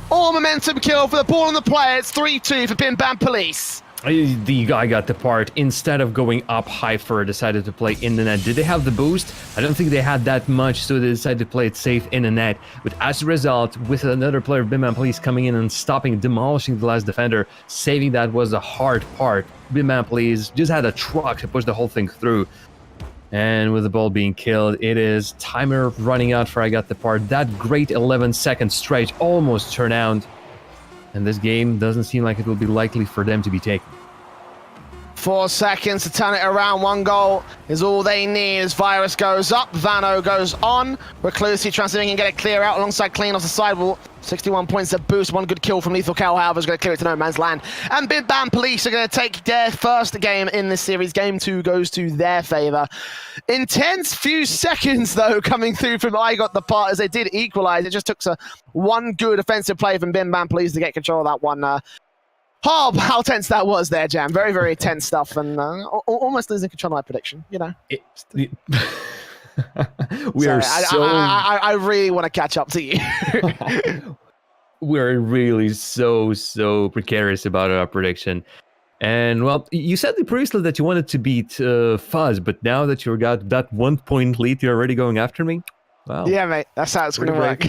All momentum kill for the ball on the play. It's 3-2 for Bim Bam Police. The guy got the part. Instead of going up high for, decided to play in the net. Did they have the boost? I don't think they had that much, so they decided to play it safe in the net. But as a result, with another player, Bim Bam Police, coming in and stopping, demolishing the last defender, saving that was a hard part. Bim Bam Police just had a truck to push the whole thing through. And with the ball being killed, it is timer running out for I got the part. That great 11-second stretch almost turned out. And this game doesn't seem like it will be likely for them to be taken. 4 seconds to turn it around. 1 goal is all they need as Virus goes up. Vano goes on. Reclusi trying to see if he can get it clear out alongside Clean off the sidewall. 61 points of boost. 1 good kill from Lethal Cal, however, is going to clear it to no man's land. And Bim Bam Police are going to take their first game in this series. Game 2 goes to their favor. Intense few seconds, though, coming through from I got the part as they did equalize. It just took one good offensive play from Bim Bam Police to get control of that one. Oh, how tense that was there, Jam. Very, very tense stuff, and almost losing control of my prediction, you know. I really want to catch up to you. We're really so precarious about our prediction. And, well, you said previously that you wanted to beat Fuzz, but now that you got that 1 point lead, you're already going after me? Wow. Yeah, mate, that's how it's going to work.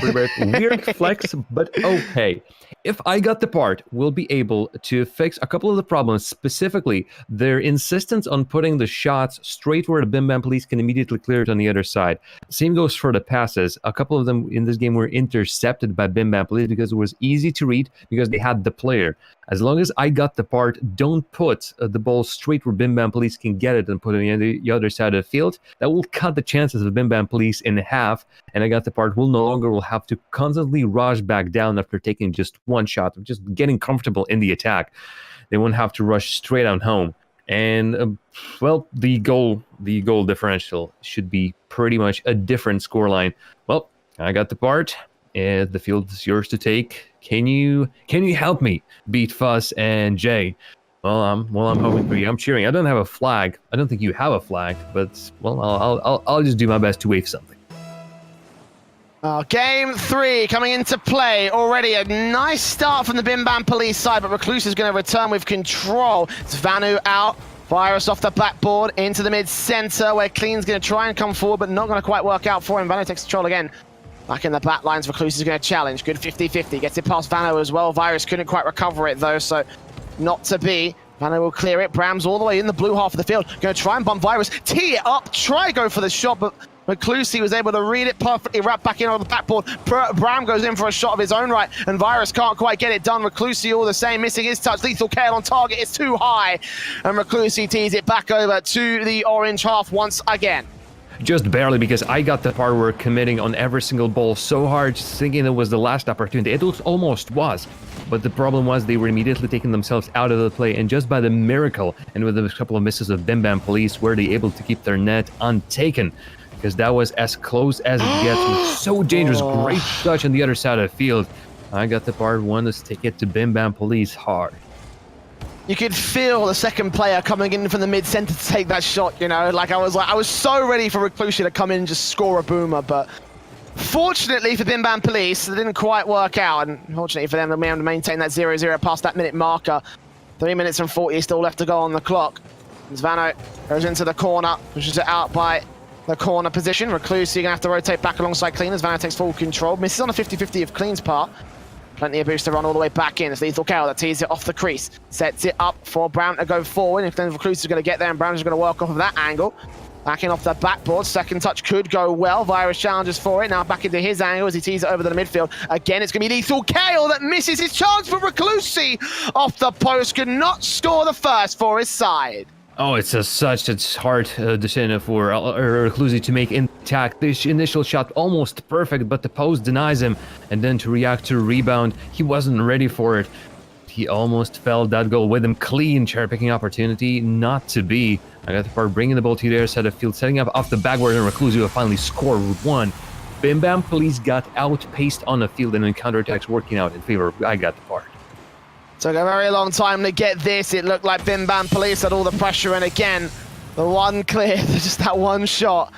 Weird flex, but okay. If I got the part, we'll be able to fix a couple of the problems, specifically their insistence on putting the shots straight where the Bim Bam Police can immediately clear it on the other side. Same goes for the passes. A couple of them in this game were intercepted by Bim Bam Police because it was easy to read because they had the player. As long as I got the part, don't put the ball straight where Bim Bam Police can get it and put it on the other side of the field. That will cut the chances of Bim Bam Police in half, and I got the part will have to constantly rush back down after taking just one shot, of just getting comfortable in the attack. They won't have to rush straight on home. And, well, the goal differential should be pretty much a different scoreline. Well, I got the part. The field is yours to take. Can you help me beat Fuss and Jay? Well, I'm hoping for you. I'm cheering. I don't have a flag. I don't think you have a flag, but well, I'll just do my best to wave something. Game 3 coming into play already. A nice start from the Bim Bam Police side, but Recluse is going to return with control. It's Vanu out. Virus off the backboard into the mid-center where Clean's going to try and come forward, but not going to quite work out for him. Vanu takes control again. Back in the back lines, Recluse is going to challenge. Good 50-50. Gets it past Vano as well. Virus couldn't quite recover it, though, so not to be. Vano will clear it. Bram's all the way in the blue half of the field. Going to try and bump Virus. Tee it up. Try go for the shot, but Reclusi was able to read it perfectly, wrap back in on the backboard. Bram goes in for a shot of his own right, and Virus can't quite get it done. Reclusi all the same, missing his touch. Lethal Kale on target. It's too high, and Reclusi tees it back over to the orange half once again. Just barely, because I got the part where committing on every single ball so hard, just thinking it was the last opportunity. It almost was, but the problem was they were immediately taking themselves out of the play, and just by the miracle and with a couple of misses of Bim Bam Police were they able to keep their net untaken, because that was as close as it gets. It was so dangerous. Great touch on the other side of the field. I got the part, wanted to take it to Bim Bam Police hard. You could feel the second player coming in from the mid-center to take that shot, you know? I was so ready for Reclusi to come in and just score a boomer, but fortunately for Bim Bam Police, it didn't quite work out, and fortunately for them, they'll be able to maintain that 0-0 past that minute marker. 3 minutes and 40 still left to go on the clock. As Vano goes into the corner, pushes it out by the corner position. Reclusi gonna have to rotate back alongside Clean as Vano takes full control. Misses on a 50-50 of Clean's part. Plenty of boost to run all the way back in. It's Lethal Kale that tees it off the crease. Sets it up for Brown to go forward. If then Recluse is going to get there, and Brown is going to work off of that angle. Backing off the backboard. Second touch could go well. Virus challenges for it. Now back into his angle as he tees it over to the midfield. Again, it's going to be Lethal Kale that misses his chance for Reclusi. Off the post. Could not score the first for his side. Oh, it's hard decision for Reclusi to make intact. This initial shot almost perfect, but the post denies him, and then to react to a rebound, he wasn't ready for it. He almost fell that goal with him. Clean cherry picking opportunity, not to be. I got the part bringing the ball to the other side of the field, setting up off the backward, and Reclusi will finally score one. Bim Bam Police got outpaced on the field, and then counterattacks working out in favor of I got the part. Took a very long time to get this. It looked like Bim Bam Police had all the pressure, and again, the one clear, just that one shot.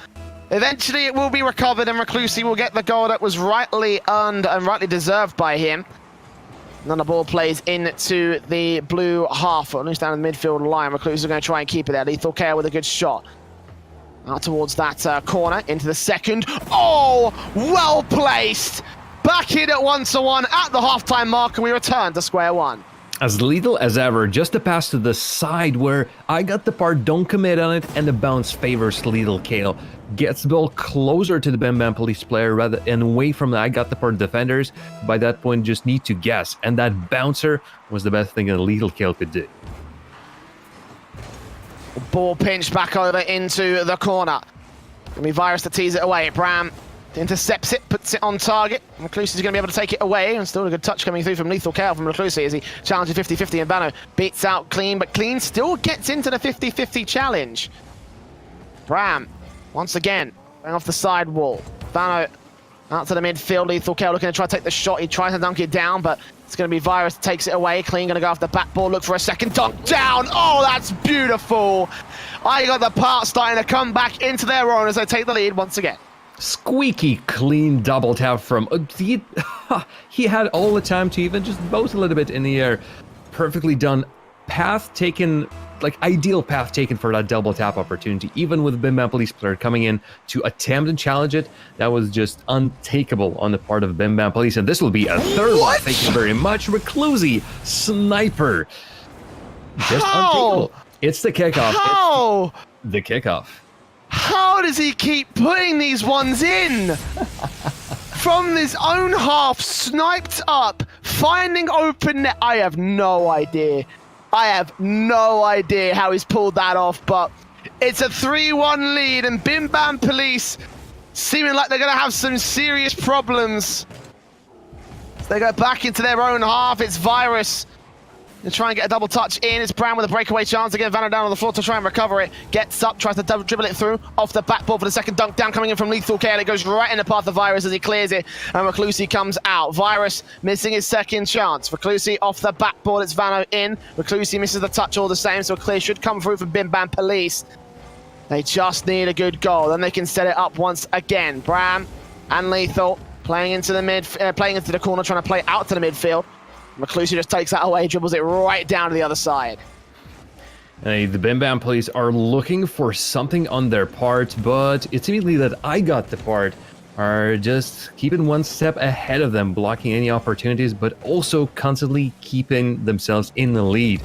Eventually it will be recovered, and Reclusi will get the goal that was rightly earned and rightly deserved by him. And then the ball plays into the blue half, or at least down the midfield line. Reclusi is going to try and keep it there. Lethal Kale with a good shot. Out towards that corner, into the second. Oh, well placed! Back in at 1-1 at the halftime mark, and we return to square one. As lethal as ever, just a pass to the side where I got the part, don't commit on it, and the bounce favors Lethal Kale. Gets the ball closer to the Bim Bam Police player rather and away from the I got the part defenders. By that point, just need to guess, and that bouncer was the best thing that Lethal Kale could do. Ball pinched back over into the corner. Gonna be Virus to tease it away. Bram intercepts it, puts it on target. Reclusi is going to be able to take it away, and still a good touch coming through from Lethal Kale from Reclusi as he challenges 50-50, and Vano beats out Clean, but Clean still gets into the 50-50 challenge. Bram, once again, going off the side wall. Vano out to the midfield. Lethal Kale looking to try to take the shot. He tries to dunk it down, but it's going to be Virus takes it away. Clean going to go off the back ball, look for a second dunk down. Oh, that's beautiful. I got the part starting to come back into their own as they take the lead once again. Squeaky clean double tap from he had all the time to even just bounce a little bit in the air. Perfectly done. Path taken, like ideal path taken for that double tap opportunity. Even with Bim Bam Police player coming in to attempt and challenge it, that was just untakeable on the part of Bim Bam Police. And this will be a third one. Thank you very much, Reclusi. Sniper. Just untakeable. It's the kickoff. How? It's the kickoff. How does he keep putting these ones in? From his own half, sniped up, finding open net. I have no idea. I have no idea how he's pulled that off, but it's a 3-1 lead, and Bim Bam Police seeming like they're going to have some serious problems. They go back into their own half. It's Virus. They try and get a double touch in. It's Brown with a breakaway chance. Again, Vanna down on the floor to try and recover it. Gets up, tries to dribble it through. Off the backboard for the second dunk down, coming in from Lethal Kale. It goes right in the path of Virus as he clears it. And Reclusi comes out. Virus missing his second chance. Reclusi off the backboard. It's Vano in. Reclusi misses the touch all the same, so a clear should come through from Bim Bam Police. They just need a good goal. Then they can set it up once again. Bram and Lethal playing into the corner, trying to play out to the midfield. Reclusi just takes that away, dribbles it right down to the other side. Hey, the Bim Bam Police are looking for something on their part, but it's immediately that I got the part. are just keeping one step ahead of them, blocking any opportunities, but also constantly keeping themselves in the lead,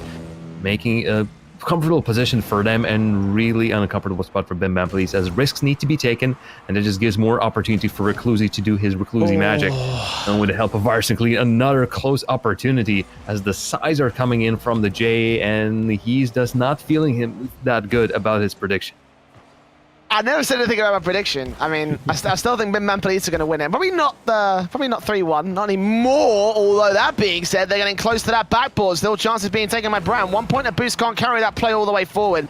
making a comfortable position for them and really uncomfortable spot for Bim Bam Police, as risks need to be taken, and it just gives more opportunity for Reclusi to do his Reclusi magic. And with the help of Virus and Clean, another close opportunity as the sides are coming in from the J, and he's just not feeling him that good about his prediction. I never said anything about my prediction. I mean, I still think Bim Bam Police are going to win it. Probably not 3-1, not anymore. Although that being said, they're getting close to that backboard. Still chances being taken by Brown. 1 point of boost, can't carry that play all the way forward.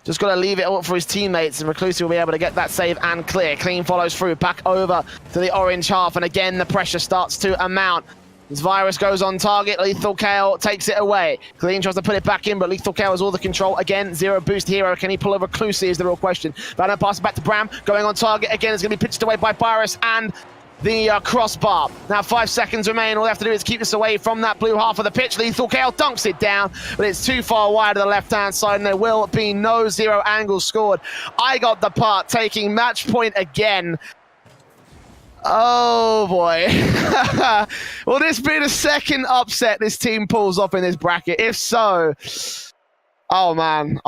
Just got to leave it all for his teammates, and Reclusi will be able to get that save and clear. Clean follows through, back over to the orange half, and again the pressure starts to amount. As Virus goes on target, Lethal Kale takes it away. Clean tries to put it back in, but Lethal Kale has all the control. Again, 0 boost hero. Can he pull over Reclusi is the real question. Vanna passes back to Bram, going on target again. It's going to be pitched away by Virus and the crossbar. Now 5 seconds remain. All they have to do is keep this away from that blue half of the pitch. Lethal Kale dunks it down, but it's too far wide to the left-hand side, and there will be no 0 angles scored. I got the part, taking match point again. Oh boy. Will this be the second upset this team pulls off in this bracket? If so, oh man,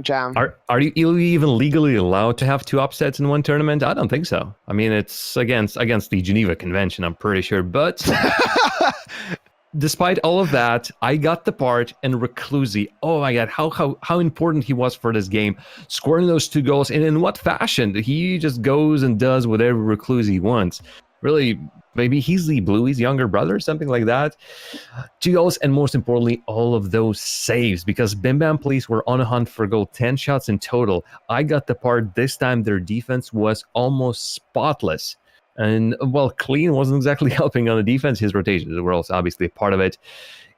Jam. Are you even legally allowed to have 2 upsets in one tournament? I don't think so. I mean, it's against the Geneva Convention, I'm pretty sure. But despite all of that, I got the part, and Reclusi, oh my god, how important he was for this game, scoring those 2 goals, and in what fashion? He just goes and does whatever Reclusi wants. Really, maybe he's the Bluey's younger brother, something like that. 2 goals, and most importantly, all of those saves, because Bim Bam Police were on a hunt for goal, 10 shots in total. I got the part. This time their defense was almost spotless. And, well, Clean wasn't exactly helping on the defense. His rotations were also obviously a part of it.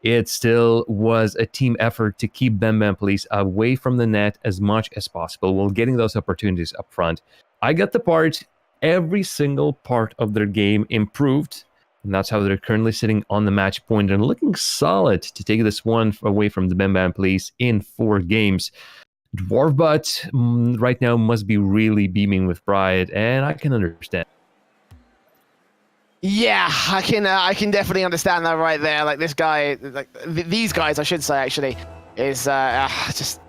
It still was a team effort to keep Bim Bam Police away from the net as much as possible while getting those opportunities up front. I got the part. Every single part of their game improved. And that's how they're currently sitting on the match point and looking solid to take this one away from the Bim Bam Police in 4 games. Dwarf Butt right now must be really beaming with pride, and I can understand. Yeah, I can definitely understand that right there. Like this guy, like these guys, I should say actually, is just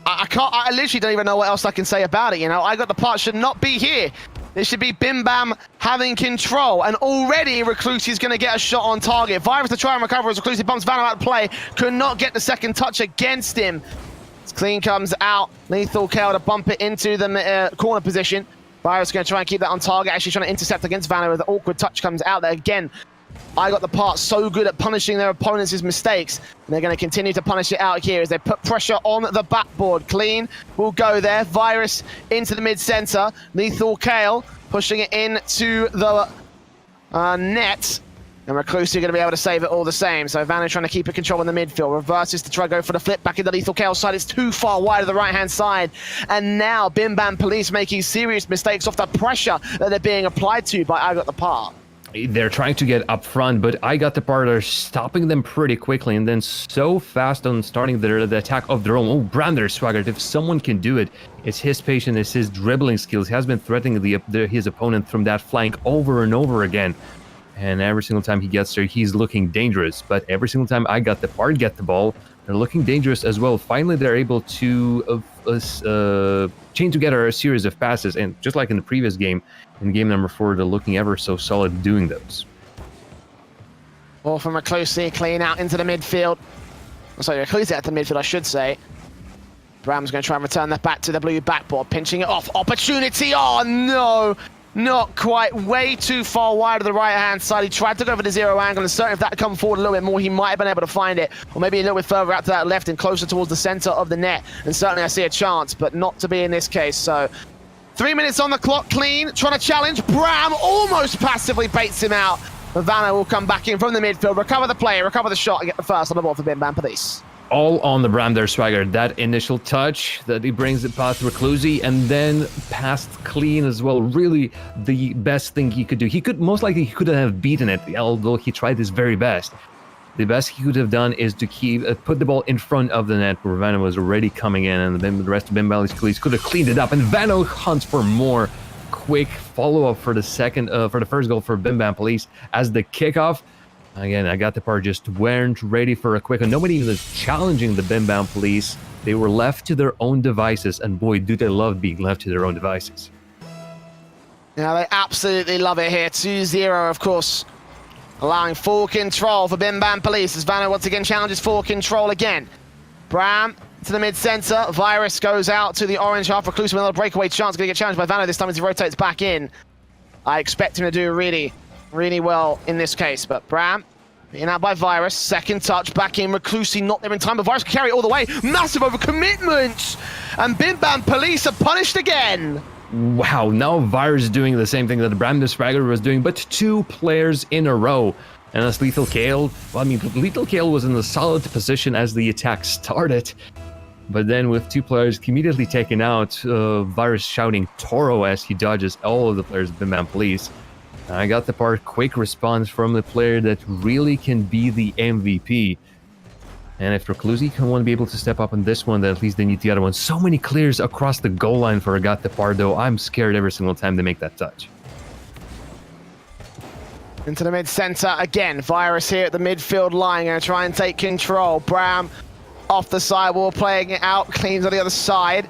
I literally don't even know what else I can say about it. You know, I got the part should not be here. This should be Bim Bam having control, and already Reclusi is going to get a shot on target. Virus to try and recover as Reclusi bumps Vanna out of play. Could not get the second touch against him. As Clean comes out, Lethal Kale to bump it into the corner position. Virus going to try and keep that on target, actually trying to intercept against Vanna with an awkward touch comes out there again. I got the part so good at punishing their opponents' mistakes. And they're going to continue to punish it out here as they put pressure on the backboard. Clean will go there. Virus into the mid-center. Lethal Kale pushing it into the net. And Reclusi are going to be able to save it all the same. So Vanna trying to keep it control in the midfield. Reverses to try to go for the flip back into Lethal Kale side. It's too far wide of the right-hand side. And now Bim Bam Police making serious mistakes off the pressure that they're being applied to by I Got the Part. They're trying to get up front, but I Got the Part are stopping them pretty quickly, and then so fast on starting the attack of their own. Oh, Brander Swaggart, if someone can do it, it's his patience, it's his dribbling skills. He has been threatening his opponent from that flank over and over again. And every single time he gets there, he's looking dangerous. But every single time I Got the Part get the ball, they're looking dangerous as well. Finally, they're able to chain together a series of passes. And just like in the previous game, in game number 4, they're looking ever so solid doing those. Ball from Reclusi, Clean out into the midfield. Sorry, Reclusi out to the midfield, I should say. Bram's going to try and return that back to the blue backboard, pinching it off. Opportunity, oh no! Not quite, way too far wide of the right-hand side. He tried to go for the 0 angle, and certainly if that had come forward a little bit more, he might have been able to find it. Or maybe a little bit further out to that left and closer towards the center of the net. And certainly I see a chance, but not to be in this case. So 3 minutes on the clock, Clean, trying to challenge. Bram almost passively baits him out. Vanna will come back in from the midfield, recover the play, recover the shot, and get the first on the ball for Bim Bam Police. All on the Brander Swagger. That initial touch that he brings it past Reclusi and then past Clean as well. Really the best thing he could do. He could have beaten it, although he tried his very best. The best he could have done is to put the ball in front of the net where Vanna was already coming in, and then the rest of Bim Bam Police could have cleaned it up, and Vanna hunts for more. quick follow-up for the first goal for Bim Bam Police as the kickoff. Again, I got the part, just weren't ready for a quick one. Nobody even was challenging the Bim Bam Police. They were left to their own devices, and boy, do they love being left to their own devices. Yeah, they absolutely love it here. 2-0, of course, allowing full control for Bim Bam Police as Vano once again challenges full control again. Bram to the mid-center. Virus goes out to the orange half. Reclusive with another breakaway chance. Going to get challenged by Vano this time as he rotates back in. I expect him to do really well in this case. But Bram, in out by Virus. Second touch, back in. Reclusi not there in time, but Virus can carry it all the way. Massive overcommitment! And Bim Bam Police are punished again. Wow, now Virus is doing the same thing that Bram the Swagger was doing, but 2 players in a row. And as Lethal Kale, well, I mean, Lethal Kale was in a solid position as the attack started. But then with 2 players immediately taken out, Virus shouting Toro as he dodges all of the players of Bim Bam Police. I got the part, quick response from the player that really can be the MVP. And if Reclusi can want to be able to step up in this one, then at least they need the other one. So many clears across the goal line for Agathe Pardo. I'm scared every single time they make that touch. Into the mid-center again. Virus here at the midfield line. Going to try and take control. Bram off the sidewall, playing it out. Cleans on the other side.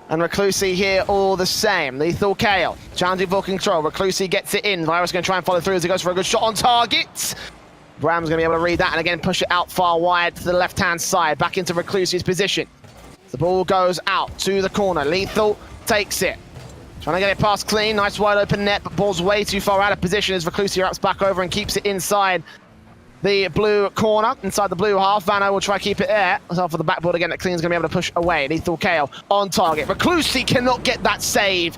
And Reclusi here all the same. Lethal Kale challenging for control. Reclusi gets it in. Virus going to try and follow through as he goes for a good shot on target. Bram's going to be able to read that and again push it out far wide to the left-hand side. Back into Reclusi's position. The ball goes out to the corner. Lethal takes it. Trying to get it past Clean. Nice wide open net, but ball's way too far out of position as Reclusi wraps back over and keeps it inside the blue corner, inside the blue half. Vano will try to keep it there. So for the backboard again that Clean's going to be able to push away. Lethal Kale on target. Reclusi cannot get that save.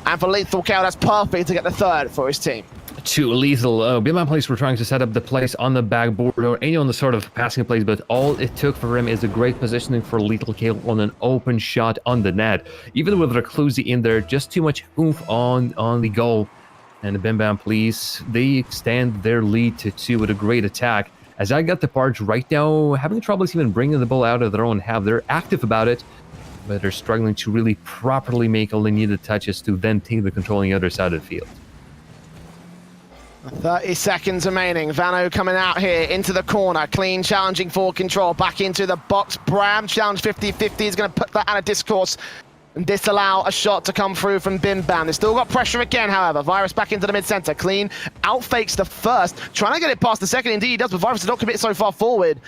And for Lethal Kale, that's perfect to get the third for his team. Too lethal. Bim Bam Police were trying to set up the place on the backboard or any on the sort of passing place, but all it took for him is a great positioning for Lethal Kale on an open shot on the net. Even with Reclusi in there, just too much oomph on the goal. And the Bim Bam Police, they extend their lead to 2 with a great attack. As I got the part right now, having troubles even bringing the ball out of their own half. They're active about it, but they're struggling to really properly make all the needed touches to then take the control on the other side of the field. 30 seconds remaining. Vano coming out here into the corner. Clean challenging for control. Back into the box. Bram challenge 50-50. He's going to put that out of discourse and disallow a shot to come through from Bim Bam. They've still got pressure again, however. Virus back into the mid-center. Clean outfakes the first. Trying to get it past the second. Indeed he does, but Virus does not commit so far forward.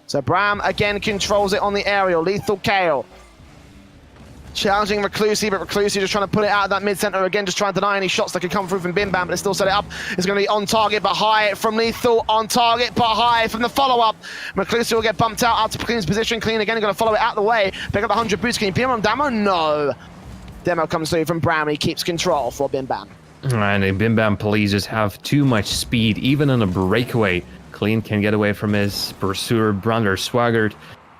So Bram again controls it on the aerial. Lethal Kale challenging Reclusi, but Reclusi just trying to put it out of that mid-center again, just trying to deny any shots that could come through from Bim Bam, but they still set it up. It's going to be on target, but high from Lethal, on target, but high from the follow-up. Reclusi will get bumped out to Clean's position. Clean again, going to follow it out the way. Pick up the 100 boost. Can you beat him on Demo? No. Demo comes through from Bram, he keeps control for Bim Bam. And the Bim Bam Police just have too much speed, even on a breakaway. Clean can get away from his pursuer, Brander Swaggart,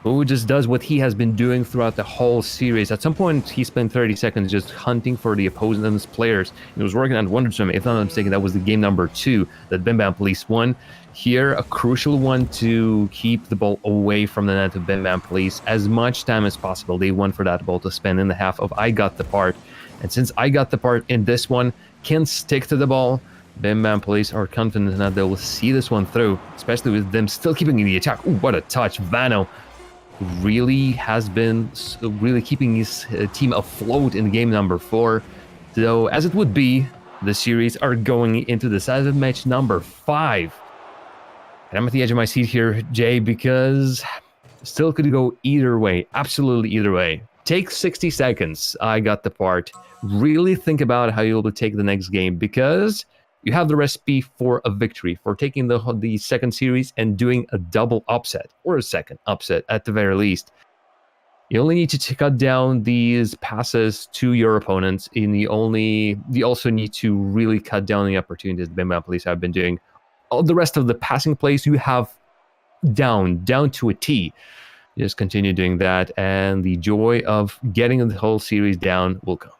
who just does what he has been doing throughout the whole series. At some point, he spent 30 seconds just hunting for the opponent's players. He was working on Wonderstorm. If I'm not mistaken, that was the game number 2 that Bim Bam Police won. Here, a crucial one to keep the ball away from the net of Bim Bam Police as much time as possible. They won for that ball to spend in the half of I Got the Part. And since I Got the Part in this one can stick to the ball, Bim Bam Police are confident that they will see this one through, especially with them still keeping the attack. Ooh, what a touch. Vano really has been keeping his team afloat in game number 4. So, as it would be, the series are going into decisive match number 5. And I'm at the edge of my seat here, Jay, because still could go either way. Absolutely either way. Take 60 seconds. I got the part. Really think about how you'll take the next game, because you have the recipe for a victory, for taking the second series and doing a double upset, or a second upset at the very least. You only need to cut down these passes to your opponents, and you also need to really cut down the opportunities Bim Bam Police have been doing. All the rest of the passing plays you have down to a T. Just continue doing that, and the joy of getting the whole series down will come.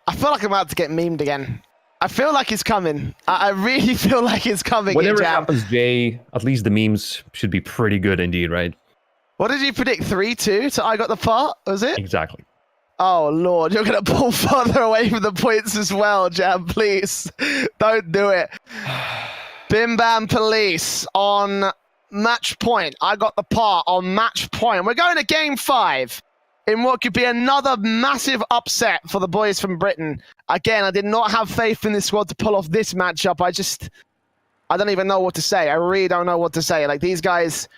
I feel like I'm about to get memed again. I feel like it's coming. I really feel like it's coming. Whatever happens, Jay, at least the memes should be pretty good indeed, right? What did you predict? 3-2 to I Got the Part, was it? Exactly. Oh, Lord, you're going to pull further away from the points as well, Jam, please. Don't do it. Bim Bam Police on match point. I got the part on match point. We're going to game 5 in what could be another massive upset for the boys from Britain. Again, I did not have faith in this squad to pull off this matchup. I don't even know what to say. I really don't know what to say. Like, these guys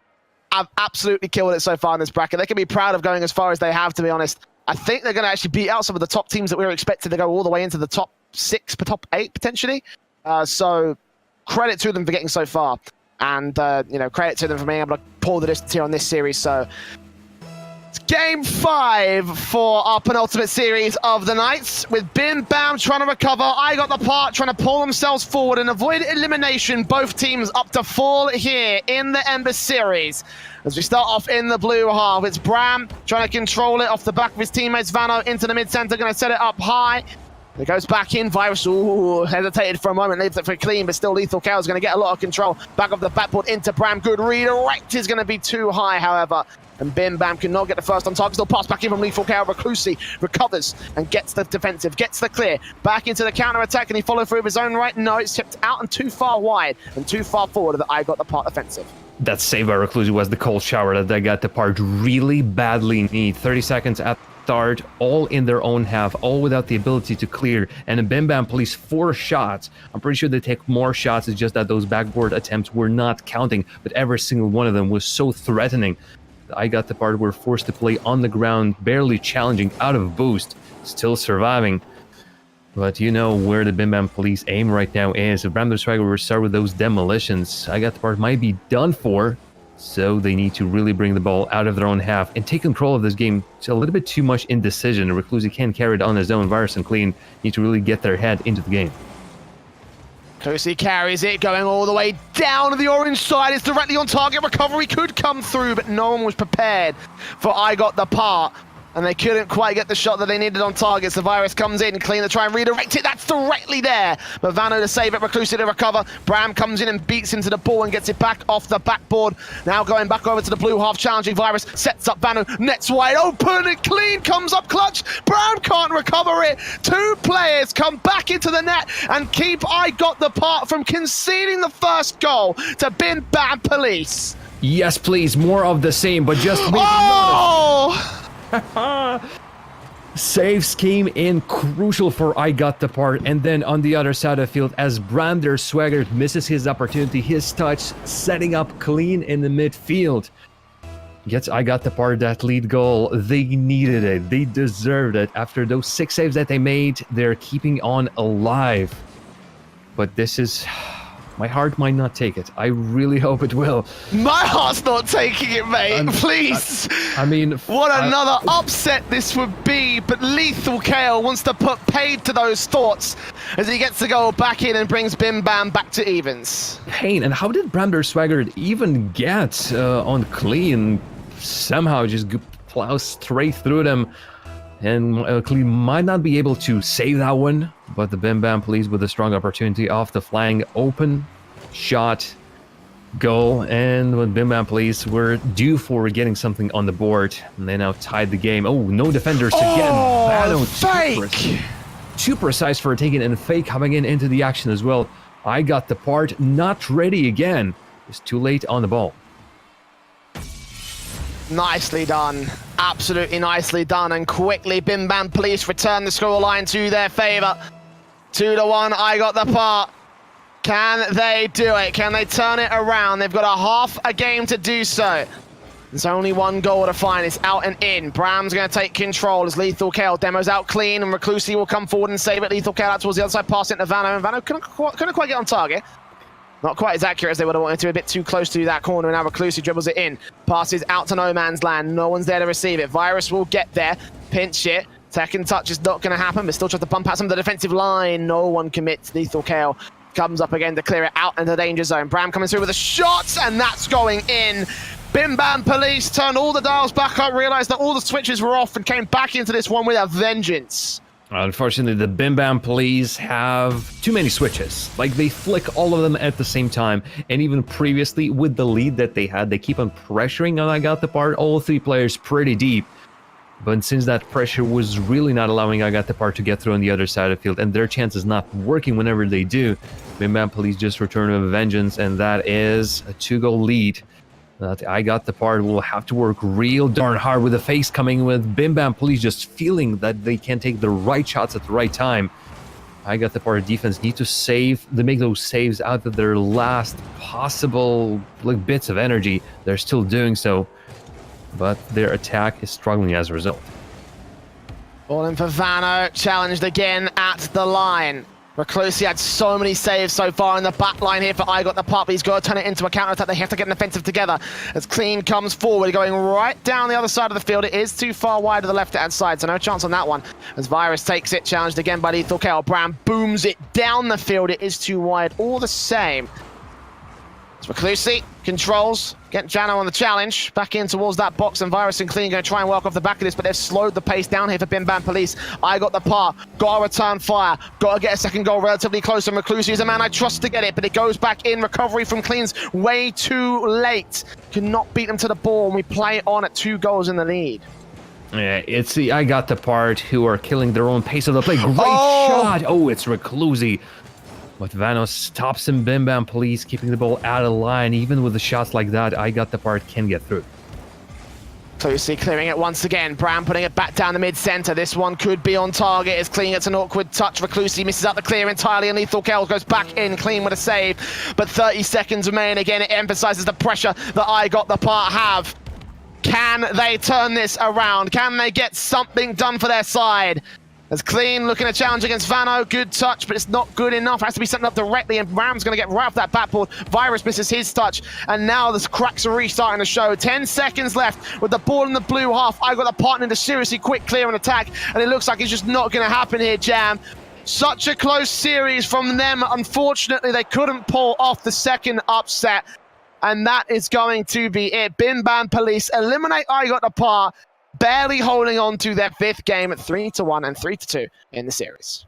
have absolutely killed it so far in this bracket. They can be proud of going as far as they have, to be honest. I think they're going to actually beat out some of the top teams that we were expected to go all the way into the top 6, top 8, potentially. So credit to them for getting so far. And, credit to them for being able to pull the distance here on this series. So it's game 5 for our penultimate series of the night, with Bim Bam trying to recover. I got the part, trying to pull themselves forward and avoid elimination. Both teams up to fall here in the Ember series. As we start off in the blue half, it's Bram trying to control it off the back of his teammates. Vano into the mid-center, going to set it up high. It goes back in. Virus, hesitated for a moment, leaves it for clean, but still Lethal Cow is going to get a lot of control. Back of the backboard into Bram. Good redirect is going to be too high, however. And Bim Bam cannot get the first on target. Still pass back in from Lethal Cow. Reclusi recovers and gets the defensive, gets the clear. Back into the counter-attack. Can he follow through his own right? No, it's tipped out and too far wide and too far forward that I got the part offensive. That save by Reclusi was the cold shower that they got the part really badly need. 30 seconds at start, all in their own half, all without the ability to clear. And the Bim Bam Police 4 shots. I'm pretty sure they take more shots. It's just that those backboard attempts were not counting, but every single one of them was so threatening. I got the part were forced to play on the ground, barely challenging, out of boost, still surviving. But you know where the Bim Bam Police aim right now is. If Bram the Swagger will start with those demolitions, I got the part might be done for. So they need to really bring the ball out of their own half and take control of this game. It's a little bit too much indecision. Reclusi can't carry it on his own. Virus and Clean need to really get their head into the game. Reclusi carries it, going all the way down to the orange side. It's directly on target. Recovery could come through, but no one was prepared for I got the part. And they couldn't quite get the shot that they needed on target. So Virus comes in, Clean to try and redirect it. That's directly there. But Vano to save it, Reclusi to recover. Bram comes in and beats into the ball and gets it back off the backboard. Now going back over to the blue half, challenging Virus. Sets up Vano, nets wide open, and Clean comes up clutch. Bram can't recover it. 2 players come back into the net and keep I got the part from conceding the first goal to Bim Bam Police. Yes, please, more of the same, but just... Oh! Saves came in crucial for I got the part, and then on the other side of the field, as Bram der Swagger misses his opportunity, his touch setting up Clean in the midfield. Gets I got the part, that lead goal. They needed it. They deserved it. After those 6 saves that they made, they're keeping on alive. But this is... My heart might not take it. I really hope it will. My heart's not taking it, mate. Please. I mean... What another upset this would be, but Lethal Kale wants to put paid to those thoughts as he gets to go back in and brings Bim Bam back to evens. Pain, and how did Bram der Swagger even get on Clean? Somehow just plow straight through them. And Clean might not be able to save that one, but the Bim Bam Police with a strong opportunity off the flank, open shot, goal, and when Bim Bam Police were due for getting something on the board, and they now tied the game. Oh, no defenders again. Oh, fake! Too precise for taking, and fake coming into the action as well. I got the part, not ready again. It's too late on the ball. Nicely done. Absolutely nicely done. And quickly, Bim Bam Police return the scoreline to their favor. 2-1, I got the part. Can they do it? Can they turn it around? They've got a half a game to do so. There's only 1 goal to find. It's out and in. Bram's going to take control as Lethal Kale demos out Clean, and Reclusi will come forward and save it. Lethal Kale out towards the other side, pass it to Vano, and Vano couldn't quite get on target. Not quite as accurate as they would have wanted to, a bit too close to that corner, and now Reclusi dribbles it in. Passes out to no man's land. No one's there to receive it. Virus will get there. Pinch it. Second touch is not going to happen, but still tries to bump out some of the defensive line. No one commits. Lethal Kale comes up again to clear it out into the danger zone. Bram coming through with a shot, and that's going in. Bim Bam Police turned all the dials back up, realized that all the switches were off, and came back into this one with a vengeance. Unfortunately, the Bim Bam Police have too many switches. Like, they flick all of them at the same time. And even previously, with the lead that they had, they keep on pressuring on I got the part. All 3 players pretty deep. But since that pressure was really not allowing I Got the Part to get through on the other side of the field, and their chances not working whenever they do, Bim Bam Police just return with a vengeance, and that is a 2-goal lead. That I Got the Part will have to work real darn hard with the face coming with Bim Bam Police just feeling that they can take the right shots at the right time. I Got the Part defense need to save, they make those saves out of their last possible bits of energy. They're still doing so, but their attack is struggling as a result. All in for Vano, challenged again at the line. Reclusi had so many saves so far in the back line here for I Got the Part, but he's got to turn it into a counter-attack. They have to get an offensive together as Clean comes forward, going right down the other side of the field. It is too far wide to the left-hand side, so no chance on that one. As Virus takes it, challenged again by Lethal Kale. Brown booms it down the field. It is too wide all the same. So Reclusi controls, get Jano on the challenge, back in towards that box, and Virus and Clean going to try and work off the back of this, but they've slowed the pace down here for Bim Bam Police. I Got the Part, got to return fire, got to get a second goal relatively close, and Reclusi is a man I trust to get it, but it goes back in. Recovery from Clean's way too late. Cannot beat them to the ball, and we play on at 2 goals in the lead. Yeah, it's the I Got the Part who are killing their own pace of the play. Great shot! Oh, it's Reclusi. But Vano stops him. Bim Bam Police keeping the ball out of line. Even with the shots like that, I Got the Part can get through. Reclusi clearing it once again. Brown putting it back down the mid-center. This one could be on target as Clean gets an awkward touch. Reclusi misses out the clear entirely, and Lethal Kale goes back in. Clean with a save. But 30 seconds remain. Again, it emphasizes the pressure that I Got the Part have. Can they turn this around? Can they get something done for their side? As Clean looking to challenge against Vano, good touch, but it's not good enough. It has to be sent up directly, and Ram's going to get right off that backboard. Virus misses his touch, and now the cracks are restarting the show. 10 seconds left with the ball in the blue half. I Got the Partner to seriously quick clear and attack, and it looks like it's just not going to happen here, Jam. Such a close series from them. Unfortunately, they couldn't pull off the second upset, and that is going to be it. Bim Bam Police eliminate I Got the Part, barely holding on to their 5th game at 3-1 and 3-2 in the series.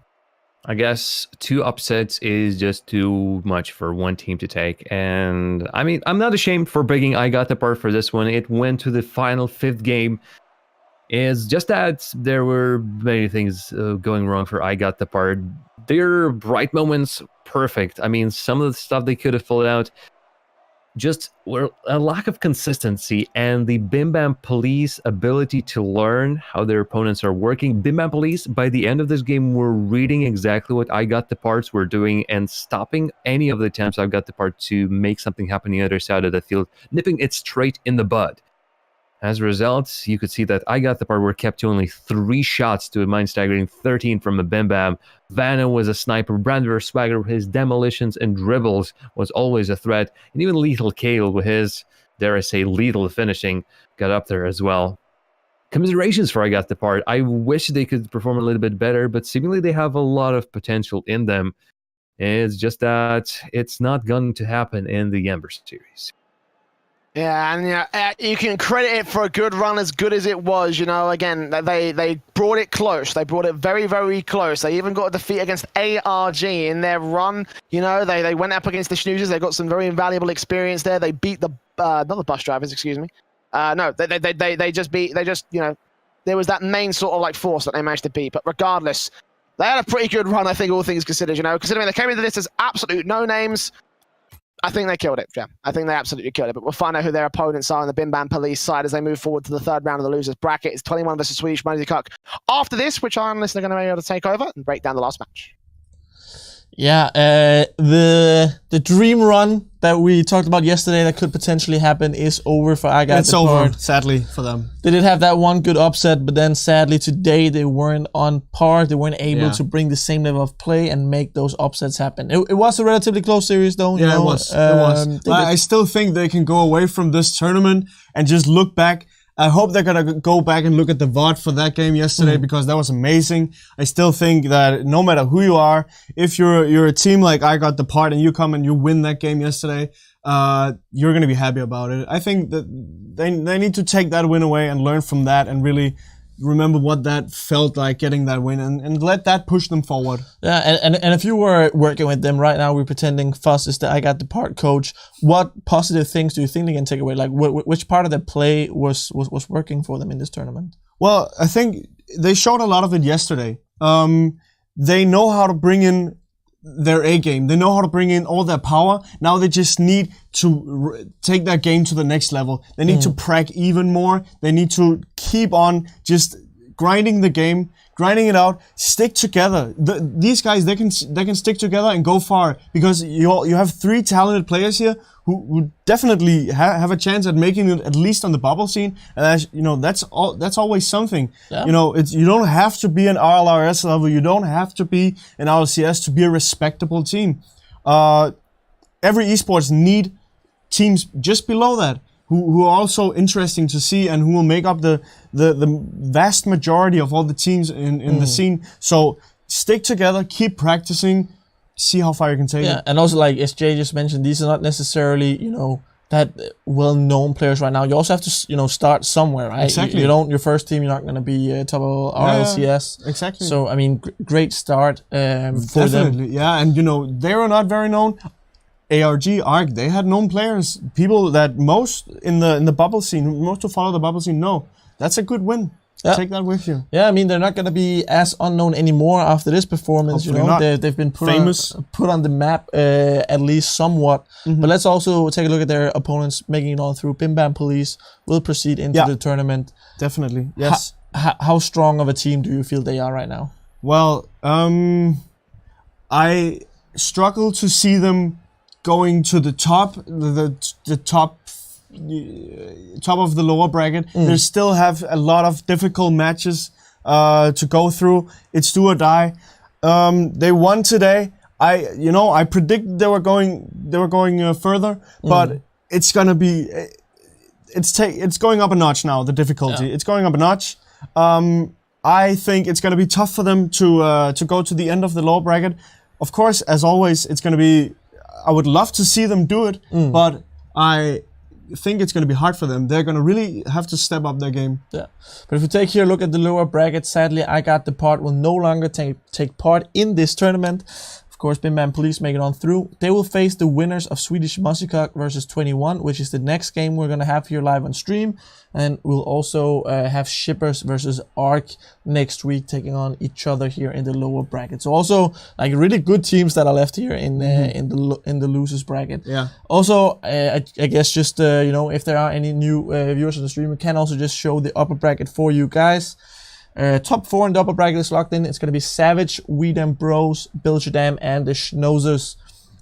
I guess 2 upsets is just too much for one team to take. And I mean, I'm not ashamed for breaking I Got the Part for this one. It went to the final 5th game. It's just that there were many things going wrong for I Got the Part. Their bright moments, perfect. I mean, some of the stuff they could have pulled out just were a lack of consistency, and the Bim Bam Police ability to learn how their opponents are working. Bim Bam Police, by the end of this game, were reading exactly what I Got the Parts were doing and stopping any of the attempts I Got the Part to make something happen on the other side of the field, nipping it straight in the bud. As a result, you could see that I Got the Part were kept to only 3 shots to a mind-staggering 13 from a Bim Bam. Vano was a sniper. Brandover Swagger with his demolitions and dribbles was always a threat. And even Lethal Kale with his, dare I say, lethal finishing got up there as well. Commiserations for I Got the Part. I wish they could perform a little bit better, but seemingly they have a lot of potential in them. It's just that it's not going to happen in the Ember series. Yeah, and you can credit it for a good run, as good as it was. Again, they brought it close. They brought it very, very close. They even got a defeat against ARG in their run. They went up against the Schnoozers. They got some very invaluable experience there. They beat the not the bus drivers, excuse me. No, they just there was that main sort of force that they managed to beat. But regardless, they had a pretty good run, I think, all things considered. Considering they came into this as absolute no names. I think they killed it, yeah. I think they absolutely killed it. But we'll find out who their opponents are on the Bim Bam Police side as they move forward to the 3rd round of the losers bracket. It's 21 versus Swedish Money Cuck. After this, which I'm listening going to be able to take over and break down the last match. Yeah, the dream run that we talked about yesterday that could potentially happen is over for I Got the Part. It's over, sadly, for them. They did have that one good upset, but then sadly today they weren't on par. They weren't able to bring the same level of play and make those upsets happen. It was a relatively close series though. Yeah, it was. I still think they can go away from this tournament and just look back. I hope they're going to go back and look at the VOD for that game yesterday because that was amazing. I still think that no matter who you are, if you're a team like I Got the Part and you come and you win that game yesterday, you're going to be happy about it. I think that they need to take that win away and learn from that and really remember what that felt like getting that win and let that push them forward. Yeah, and if you were working with them right now, we're pretending Fuss is the I Got the Part coach. What positive things do you think they can take away? Which part of the play was working for them in this tournament? Well, I think they showed a lot of it yesterday. They know how to bring in their A game. They know how to bring in all their power. Now they just need to take that game to the next level. They need to prac even more. They need to keep on just grinding the game, grinding it out, stick together. These guys, they can stick together and go far, because you have 3 talented players here who definitely have a chance at making it at least on the bubble scene. And that's always something. Yeah. You don't have to be an RLRS level. You don't have to be an RLCS to be a respectable team. Every esports need teams just below that, who are also interesting to see and who will make up the vast majority of all the teams in the scene. So stick together, keep practicing, see how far you can take it. Yeah, and also like SJ just mentioned, these are not necessarily, that well-known players right now. You also have to, start somewhere, right? Exactly. Your first team, you're not going to be top of RLCS. Yeah, exactly. So, I mean, great start for Definitely, them. yeah. And, they were not very known. ARG, ARC, they had known players, people that most in the bubble scene, most who follow the bubble scene know. That's a good win. Yeah. Take that with you. Yeah, I mean, they're not going to be as unknown anymore after this performance. Hopefully They've been put on the map at least somewhat. Mm-hmm. But let's also take a look at their opponents making it on through. Bim Bam Police will proceed into the tournament. Definitely, yes. How strong of a team do you feel they are right now? Well, I struggle to see them going to the top, the top of the lower bracket. They still have a lot of difficult matches to go through. It's do or die. They won today. I predicted they were going further, but it's gonna be it's going up a notch now. The difficulty it's going up a notch. I think it's gonna be tough for them to go to the end of the lower bracket. Of course, as always, it's gonna be. I would love to see them do it, but I think it's going to be hard for them. They're going to really have to step up their game. Yeah, but if we take here a look at the lower bracket, sadly, I Got the Part will no longer take part in this tournament. Of course, Bim Bam Police make it on through. They will face the winners of Swedish Musikok versus 21, which is the next game we're going to have here live on stream. And we'll also have Shippers versus Arc next week, taking on each other here in the lower bracket. So also like really good teams that are left here in the losers bracket. Yeah. Also, I guess just if there are any new viewers on the stream, we can also just show the upper bracket for you guys. Top 4 in the upper bracket is locked in. It's going to be Savage, Weedham Bros, Bilgedam, and the Schnozzers.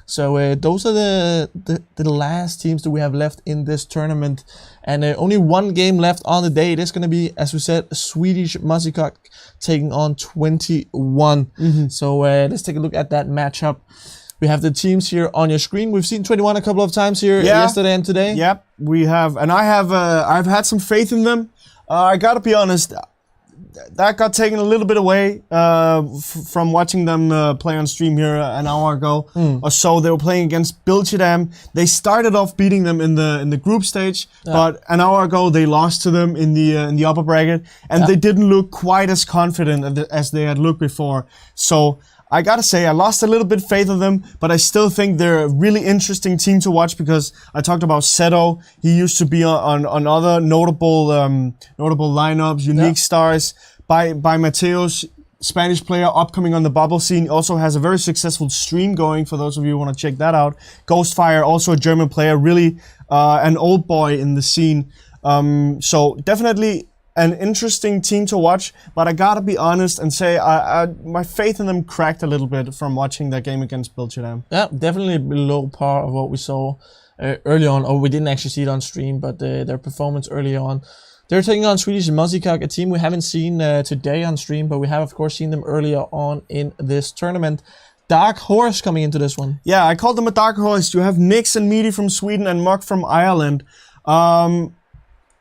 So those are the last teams that we have left in this tournament. And only one game left on the day. It is going to be, as we said, Swedish Musikok taking on 21. So let's take a look at that matchup. We have the teams here on your screen. We've seen 21 a couple of times here yesterday and today. Yep, we have. And I've had some faith in them. I got to be honest. That got taken a little bit away from watching them play on stream here an hour ago or so. They were playing against Bilgedam. They started off beating them in the group stage, but an hour ago they lost to them in the upper bracket, and they didn't look quite as confident as they had looked before. So I gotta say, I lost a little bit faith of them, but I still think they're a really interesting team to watch, because I talked about Seto. He used to be on other notable lineups, Unique Stars. By Mateos, Spanish player upcoming on the bubble scene, also has a very successful stream going for those of you who want to check that out. Ghostfire, also a German player, really an old boy in the scene. So definitely an interesting team to watch, but I gotta be honest and say my faith in them cracked a little bit from watching that game against Bilgedam. Yeah, definitely below par of what we saw early on, or we didn't actually see it on stream, but their performance early on. They're taking on Swedish Musikok, a team we haven't seen today on stream, but we have, of course, seen them earlier on in this tournament. Dark horse coming into this one. Yeah, I called them a dark horse. You have Nix and Meaty from Sweden and Muck from Ireland.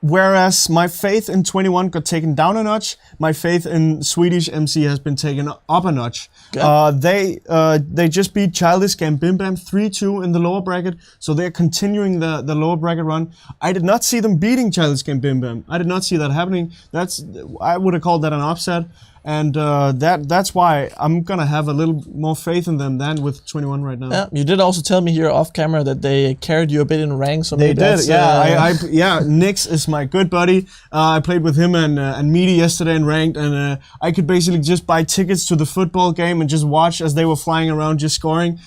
Whereas my faith in 21 got taken down a notch, my faith in Swedish MC has been taken up a notch. They just beat Childish Game Bim Bam 3-2 in the lower bracket, so they're continuing the lower bracket run. I did not see them beating Childish Game Bim Bam. I did not see that happening. I would have called that an upset. And that's why I'm gonna have a little more faith in them than with 21 right now. Yeah, you did also tell me here off camera that they carried you a bit in rank. So They maybe did, that's, yeah. Nix is my good buddy. I played with him and Meaty yesterday in ranked, and I could basically just buy tickets to the football game and just watch as they were flying around, just scoring.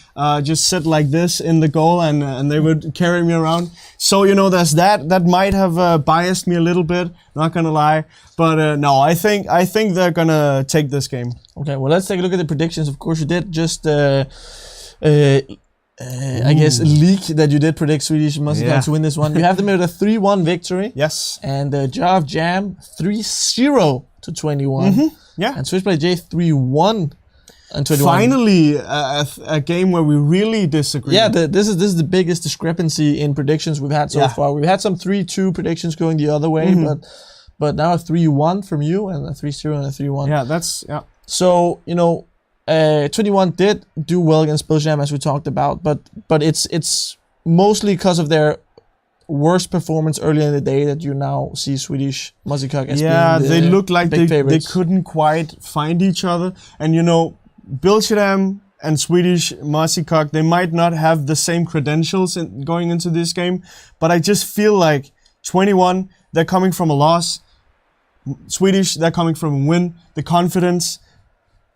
Just sit like this in the goal, and they would carry me around. So there's that. That might have biased me a little bit. Not gonna lie, but no, I think they're gonna take this game. Okay, well, let's take a look at the predictions. Of course, you did just, I guess, leak that you did predict Swedish Musikal to win this one. You have them with a 3-1 victory. Yes. And Jar of Jam 3-0 to 21. Yeah. And Switchblade J 3-1 and 21. Finally, a game where we really disagree. Yeah, this is the biggest discrepancy in predictions we've had so far. We've had some 3-2 predictions going the other way, but now a 3-1 from you and a 3-0 and a 3-1. Yeah, So 21 did do well against Belgium, as we talked about, but it's mostly because of their worst performance earlier in the day that you now see Swedish Musikal as being the they looked like big they favorites. couldn't quite find each other, and Belgium and Swedish Musikal, they might not have the same credentials going into this game, but I just feel like 21, they're coming from a loss. Swedish, they're coming from a win. The confidence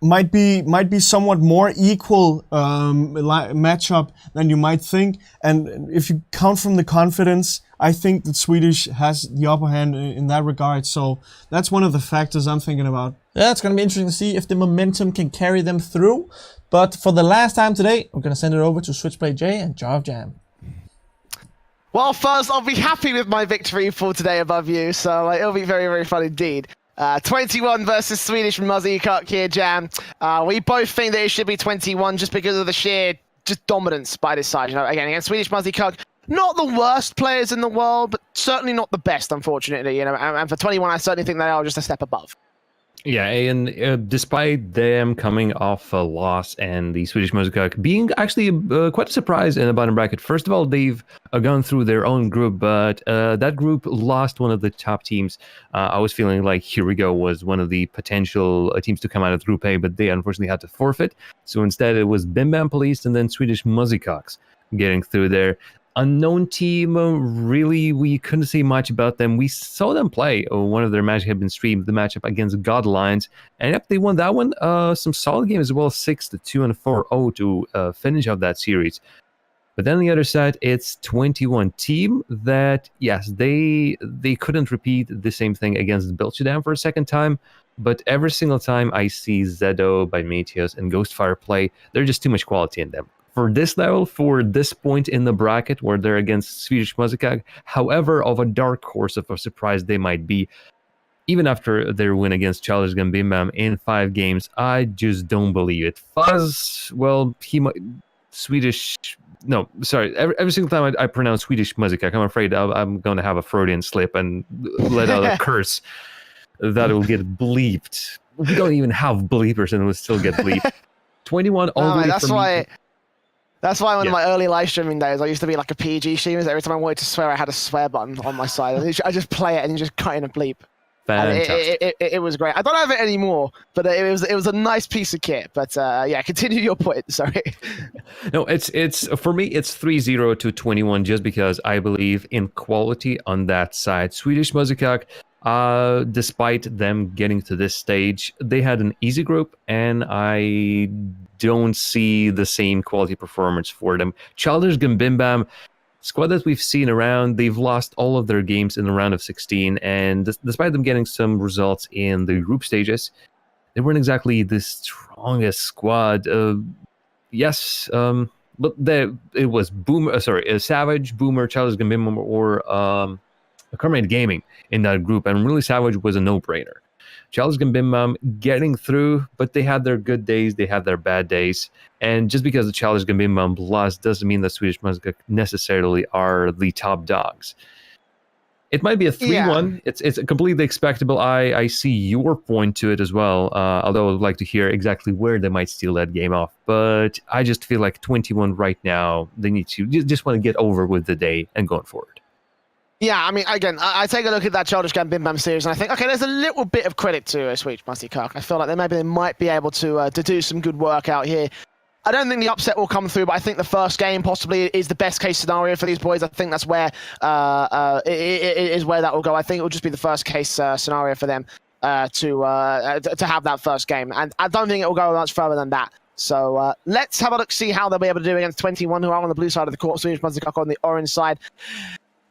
might be somewhat more equal matchup than you might think. And if you count from the confidence, I think that Swedish has the upper hand in that regard. So that's one of the factors I'm thinking about. Yeah, it's going to be interesting to see if the momentum can carry them through. But for the last time today, we're going to send it over to Switchblade J and Jar of Jam. Well, first, I'll be happy with my victory for today above you, so it'll be very, very fun indeed. 21 versus Swedish Musikal here, Jam. We both think that it should be 21 just because of the sheer just dominance by this side. Again, against Swedish Musikal, not the worst players in the world, but certainly not the best, unfortunately. And for 21, I certainly think they are just a step above. Yeah, and despite them coming off a loss and the Swedish Musikal being actually quite a surprise in the bottom bracket. First of all, they've gone through their own group, but that group lost one of the top teams. I was feeling like Here We Go was one of the potential teams to come out of Group A, but they unfortunately had to forfeit. So instead, it was Bim Bam Police and then Swedish Musikal getting through there. Unknown team, really, we couldn't see much about them. We saw them play. One of their matches had been streamed, the matchup against God Lions. And yep, they won that one. Some solid games as well, 6-2 and 4-0 to finish off that series. But then on the other side, it's 21 team that, yes, they couldn't repeat the same thing against Belchedam for a second time. But every single time I see Zedo by Matios and Ghostfire play, there's just too much quality in them. For this level, for this point in the bracket where they're against Swedish Musikal, however of a dark horse of a surprise they might be, even after their win against Challenge Bim Bam in 5 games, I just don't believe it. Fuzz, well, every single time I pronounce Swedish Musikal, I'm afraid I'm going to have a Freudian slip and let out a curse that will get bleeped. We don't even have bleepers and it will still get bleeped. 21 all the way that's from why. That's why one of my early live streaming days, I used to be like a PG streamer. Every time I wanted to swear, I had a swear button on my side. I just play it and just cut in a bleep. Fantastic. It was great. I don't have it anymore, but it was a nice piece of kit. But yeah, continue your point. Sorry. No, it's for me. It's 3-0 to 21 just because I believe in quality on that side. Swedish Musikal, despite them getting to this stage, they had an easy group, and I don't see the same quality performance for them. Childish Gambim squad that we've seen around, they've lost all of their games in the round of 16, and despite them getting some results in the group stages, they weren't exactly the strongest squad. But it was Savage, Boomer, Childish Gambim, or Kermit Gaming in that group, and really Savage was a no-brainer. Challenge Gambim getting through, but they had their good days, they had their bad days, and just because the Challenge Gambim lost doesn't mean that Swedish Musikal necessarily are the top dogs. It might be a 3-1. Yeah. It's completely expectable. I see your point to it as well, although I would like to hear exactly where they might steal that game off. But I just feel like 21 right now, they need to just want to get over with the day and going forward. Yeah, I mean, again, I take a look at that Childish Gambim series and I think, okay, there's a little bit of credit to Swedish Musikak. I feel like they might be able to do some good work out here. I don't think the upset will come through, but I think the first game possibly is the best case scenario for these boys. I think that's where is where that will go. I think it will just be the first case scenario for them to have that first game, and I don't think it will go much further than that. So let's have a look, see how they'll be able to do against 21, who are on the blue side of the court. Swedish Musikak on the orange side.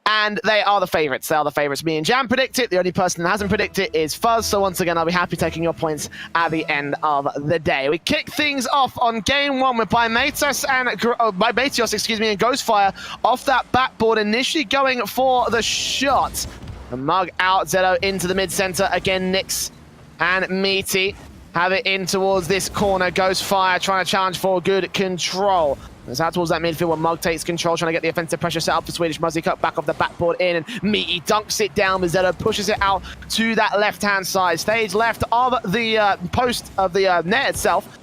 And they are the favourites. They are the favourites. Me and Jam predict it. The only person that hasn't predicted it is Fuzz. So once again, I'll be happy taking your points at the end of the day. We kick things off on game one with Bymatios and Ghostfire off that backboard, initially going for the shot. The mug out, Zedo into the mid-center. Again, Nyx and Meaty have it in towards this corner. Ghostfire trying to challenge for good control. It's out towards that midfield where Mug takes control, trying to get the offensive pressure set up for Swedish Musikak. Back off the backboard in, and Meaty dunks it down. Mazzetto pushes it out to that left-hand side. Stage left of the post of the net itself.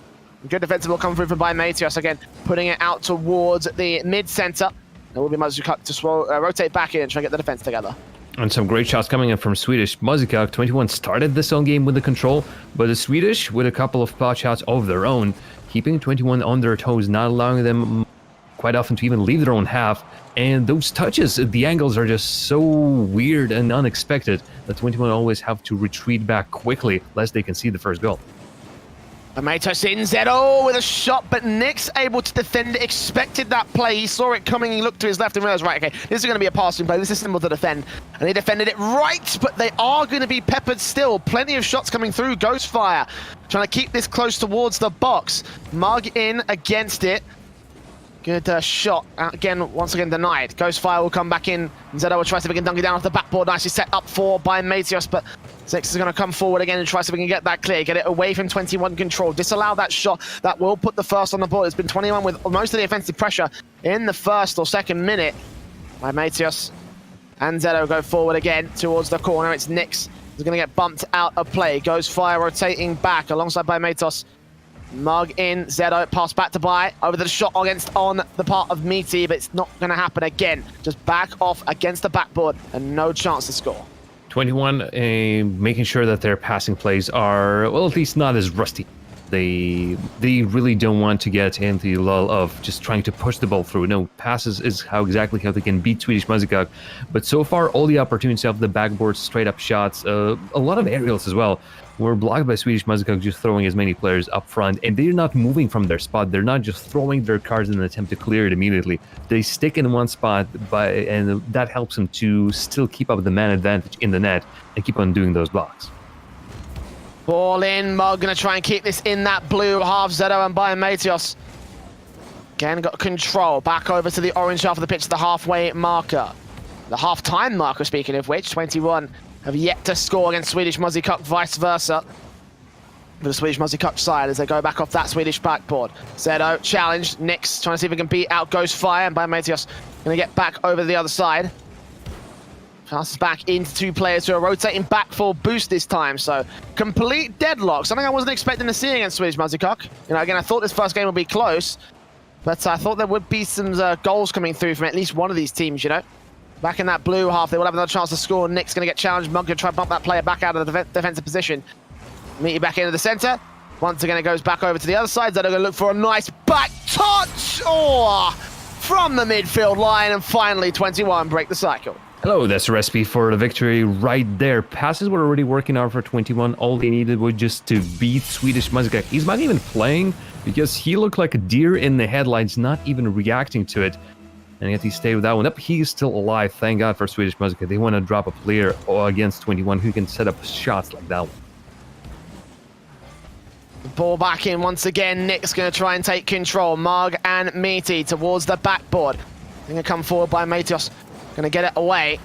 Good defensive will come through from Bymatios again, putting it out towards the mid-center. It will be Musikak to rotate back in and try to get the defense together. And some great shots coming in from Swedish Musikak. 21 started this own game with the control, but the Swedish, with a couple of spot shots of their own, keeping 21 on their toes, not allowing them quite often to even leave their own half. And those touches, the angles are just so weird and unexpected that 21 always have to retreat back quickly lest they can see the first goal. Bymatios in, Zedo with a shot, but Nyx able to defend it, expected that play. He saw it coming, he looked to his left and realized, right, okay, this is going to be a passing play, this is simple to defend. And he defended it right, but they are going to be peppered still. Plenty of shots coming through. Ghostfire trying to keep this close towards the box. Mug in against it. Good shot. Again, once again denied. Ghostfire will come back in. Zedo will try to see if he can dunk it down off the backboard. Nicely set up for Bymatios, but Six is going to come forward again and try to see if we can get that clear. Get it away from 21 control. Disallow that shot. That will put the first on the board. It's been 21 with most of the offensive pressure in the first or second minute. Bymatios and Zedo go forward again towards the corner. It's Nyx who's going to get bumped out of play. Ghostfire rotating back alongside Bymatios. Mug in, Zedo, pass back to By, over the shot against on the part of Meaty, but it's not going to happen again. Just back off against the backboard and no chance to score. 21 making sure that their passing plays are, well, at least not as rusty. They really don't want to get into the lull of just trying to push the ball through. No, passes is exactly how they can beat Swedish Musikak. But so far, all the opportunities off the backboard, straight up shots, a lot of aerials as well, were blocked by Swedish Musikak, just throwing as many players up front. And they're not moving from their spot. They're not just throwing their cards in an attempt to clear it immediately. They stick in one spot, and that helps them to still keep up the man advantage in the net and keep on doing those blocks. Ball in, Mug gonna try and keep this in that blue half. Zedo and Bymatios again got control. Back over to the orange half of the pitch, the halfway marker. The half-time marker, speaking of which, 21 have yet to score against Swedish Musikak, vice versa. For the Swedish Musikak side as they go back off that Swedish backboard. Zedo challenged, Nyx trying to see if he can beat out Ghostfire, and Bymatios gonna get back over the other side. Passes back into two players who are rotating back for boost this time. So complete deadlock. Something I wasn't expecting to see against Swedish Musikak. You know, again, I thought this first game would be close, but I thought there would be some goals coming through from at least one of these teams, you know. Back in that blue half, they will have another chance to score. Nick's going to get challenged. Mug going to try to bump that player back out of the defensive position. Meaty back into the center. Once again, it goes back over to the other side. They're going to look for a nice back touch. Oh, from the midfield line. And finally, 21 break the cycle. Hello, that's the recipe for the victory right there. Passes were already working out for 21. All they needed was just to beat Swedish Musikak. He's not even playing because he looked like a deer in the headlights, not even reacting to it. And yet he stayed with that one up. He's still alive. Thank God for Swedish Musikak. They want to drop a player against 21 who can set up shots like that one. Ball back in once again. Nick's going to try and take control. Mug and Meaty towards the backboard. Going to come forward Bymatios. Going to get it away.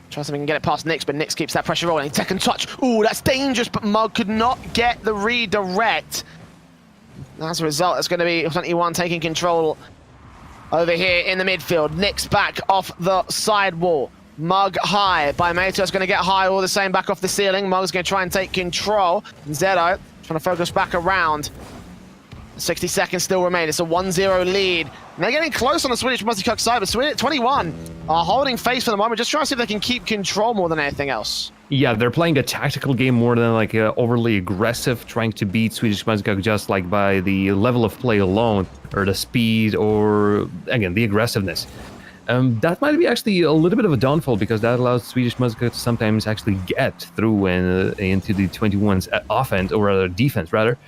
Try to see if we can get it past Nyx, but Nyx keeps that pressure rolling. Second touch. Ooh, that's dangerous, but Mug could not get the redirect. As a result, it's going to be 21 taking control over here in the midfield. Nyx back off the side wall. Mug high. Bymatios going to get high all the same back off the ceiling. Mug's going to try and take control. Zedo trying to focus back around. 60 seconds still remain. It's a 1-0 lead. And they're getting close on the Swedish Multicock side, but 21 are holding face for the moment, just trying to see if they can keep control more than anything else. Yeah, they're playing a tactical game more than like overly aggressive, trying to beat Swedish Multicock just like by the level of play alone, or the speed, or again, the aggressiveness. That might be actually a little bit of a downfall, because that allows Swedish Multicock to sometimes actually get through and into the 21's offense, or rather defense, rather.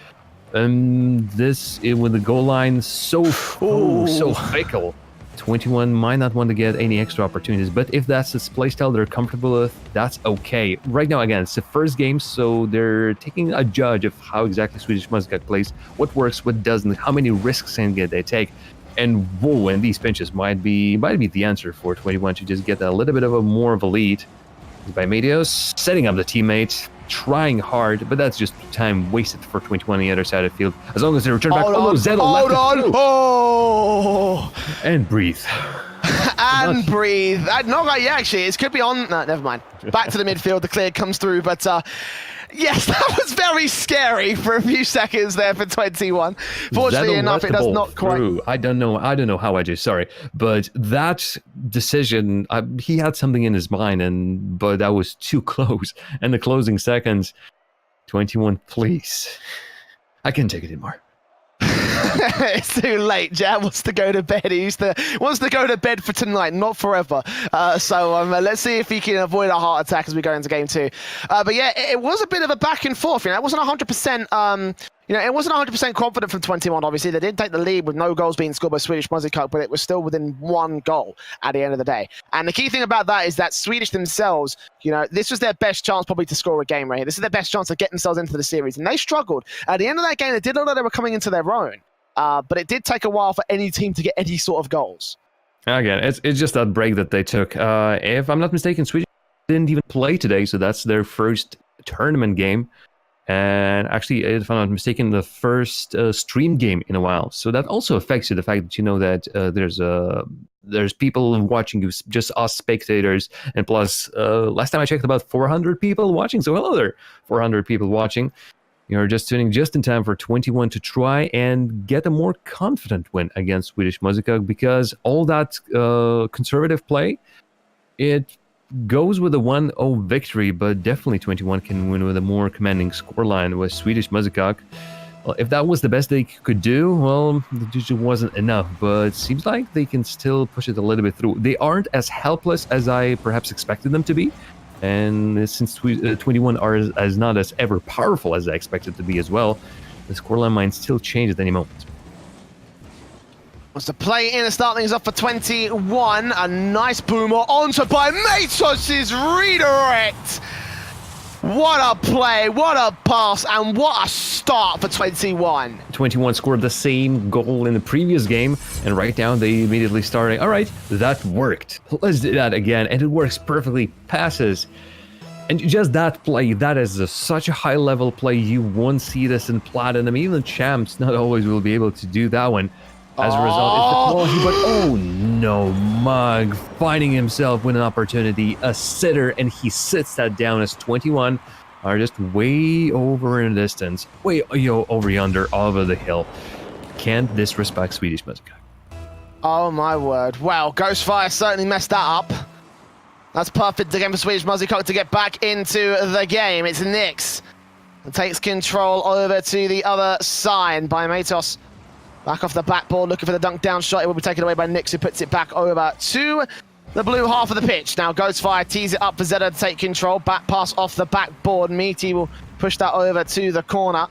This with the goal line so fickle. 21 might not want to get any extra opportunities, but if that's the playstyle they're comfortable with, that's okay. Right now, again, it's the first game, so they're taking a judge of how exactly Swedish Multicock plays, what works, what doesn't, how many risks they take. And whoa, and these pinches might be the answer for 21 to just get a little bit of a more of a lead. By Medios, setting up the teammate, trying hard, but that's just time wasted for 21 on the other side of the field. As long as they return back. Hold on. Oh! And breathe. And breathe. Yeah, actually, it could be on. No, never mind. Back to the midfield. The clear comes through, but yes, that was very scary for a few seconds there for 21. Fortunately enough, it does not quite. I don't know how I just, sorry, but that decision, he had something in his mind, but that was too close. And the closing seconds, 21, please. I can't take it anymore. It's too late. Jam wants to go to bed. He wants to go to bed for tonight, not forever. So let's see if he can avoid a heart attack as we go into game 2. But yeah, it was a bit of a back and forth. It wasn't 100%. It wasn't 100% confident from 21. Obviously, they did take the lead with no goals being scored by Swedish Multicock, but it was still within 1 goal at the end of the day. And the key thing about that is that Swedish themselves, this was their best chance probably to score a game right here. This is their best chance to get themselves into the series, and they struggled. At the end of that game, they did look like they were coming into their own. But it did take a while for any team to get any sort of goals. Again, it's just that break that they took. If I'm not mistaken, Sweden didn't even play today, so that's their first tournament game. And actually, if I'm not mistaken, the first stream game in a while. So that also affects you, the fact that you know that there's people watching you, just us spectators, and plus, last time I checked, about 400 people watching. So hello there, 400 people watching. You're just tuning just in time for 21 to try and get a more confident win against Swedish Multicock, because all that conservative play, it goes with a 1-0 victory, but definitely 21 can win with a more commanding scoreline with Swedish Multicock. Well, if that was the best they could do, well, it just wasn't enough, but it seems like they can still push it a little bit through. They aren't as helpless as I perhaps expected them to be. And since 21 are as not as ever powerful as I expected to be as well, the scoreline might still change at any moment. Wants to play in and start things off for 21. A nice boomer onto by Matos' redirect. What a play, what a pass, and what a start for 21. 21 scored the same goal in the previous game, and right now they immediately started, all right, that worked. Let's do that again, and it works perfectly. Passes. And just that play, that is such a high-level play. You won't see this in Platinum. Even champs not always will be able to do that one. As a result, it's the quality, but oh no, Mug finding himself with an opportunity, a sitter, and he sits that down as 21 are just way over in the distance, way over yonder, over the hill. Can't disrespect Swedish Multicock. Oh my word. Wow, Ghostfire certainly messed that up. That's perfect again for Swedish Multicock to get back into the game. It's Nix that takes control over to the other side by Matos. Back off the backboard, looking for the dunk down shot. It will be taken away by Nix, who puts it back over to the blue half of the pitch. Now Ghostfire tees it up for Zeta to take control. Back pass off the backboard. Meaty will push that over to the corner.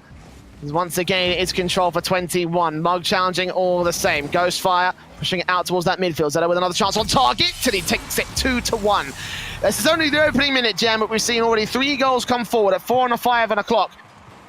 Once again, it's control for 21. Mug challenging all the same. Ghostfire pushing it out towards that midfield. Zeta with another chance on target till he takes it 2-1. This is only the opening minute, Jam, but we've seen already 3 goals come forward at 4 and 5 and a clock.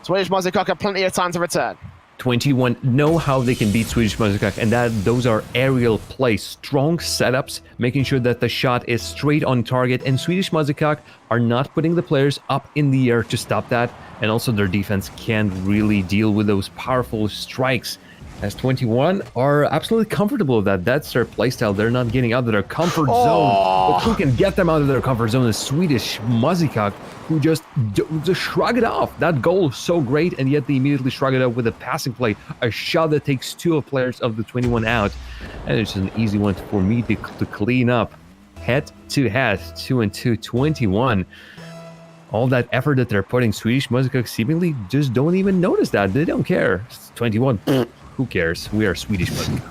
Swedish Multicock have plenty of time to return. 21 know how they can beat Swedish Multicock, and those are aerial plays, strong setups, making sure that the shot is straight on target, and Swedish Multicock are not putting the players up in the air to stop that, and also their defense can't really deal with those powerful strikes. as 21 are absolutely comfortable with that. That's their playstyle. They're not getting out of their comfort zone. But who can get them out of their comfort zone is Swedish Muzikak, who just shrug it off. That goal is so great, and yet they immediately shrug it off with a passing play, a shot that takes 2 of players of the 21 out, and it's an easy one for me to clean up. Head to head, 2-2, 21. All that effort that they're putting, Swedish Muzikak seemingly just don't even notice that. They don't care. It's 21. Who cares? We are Swedish Muzikak.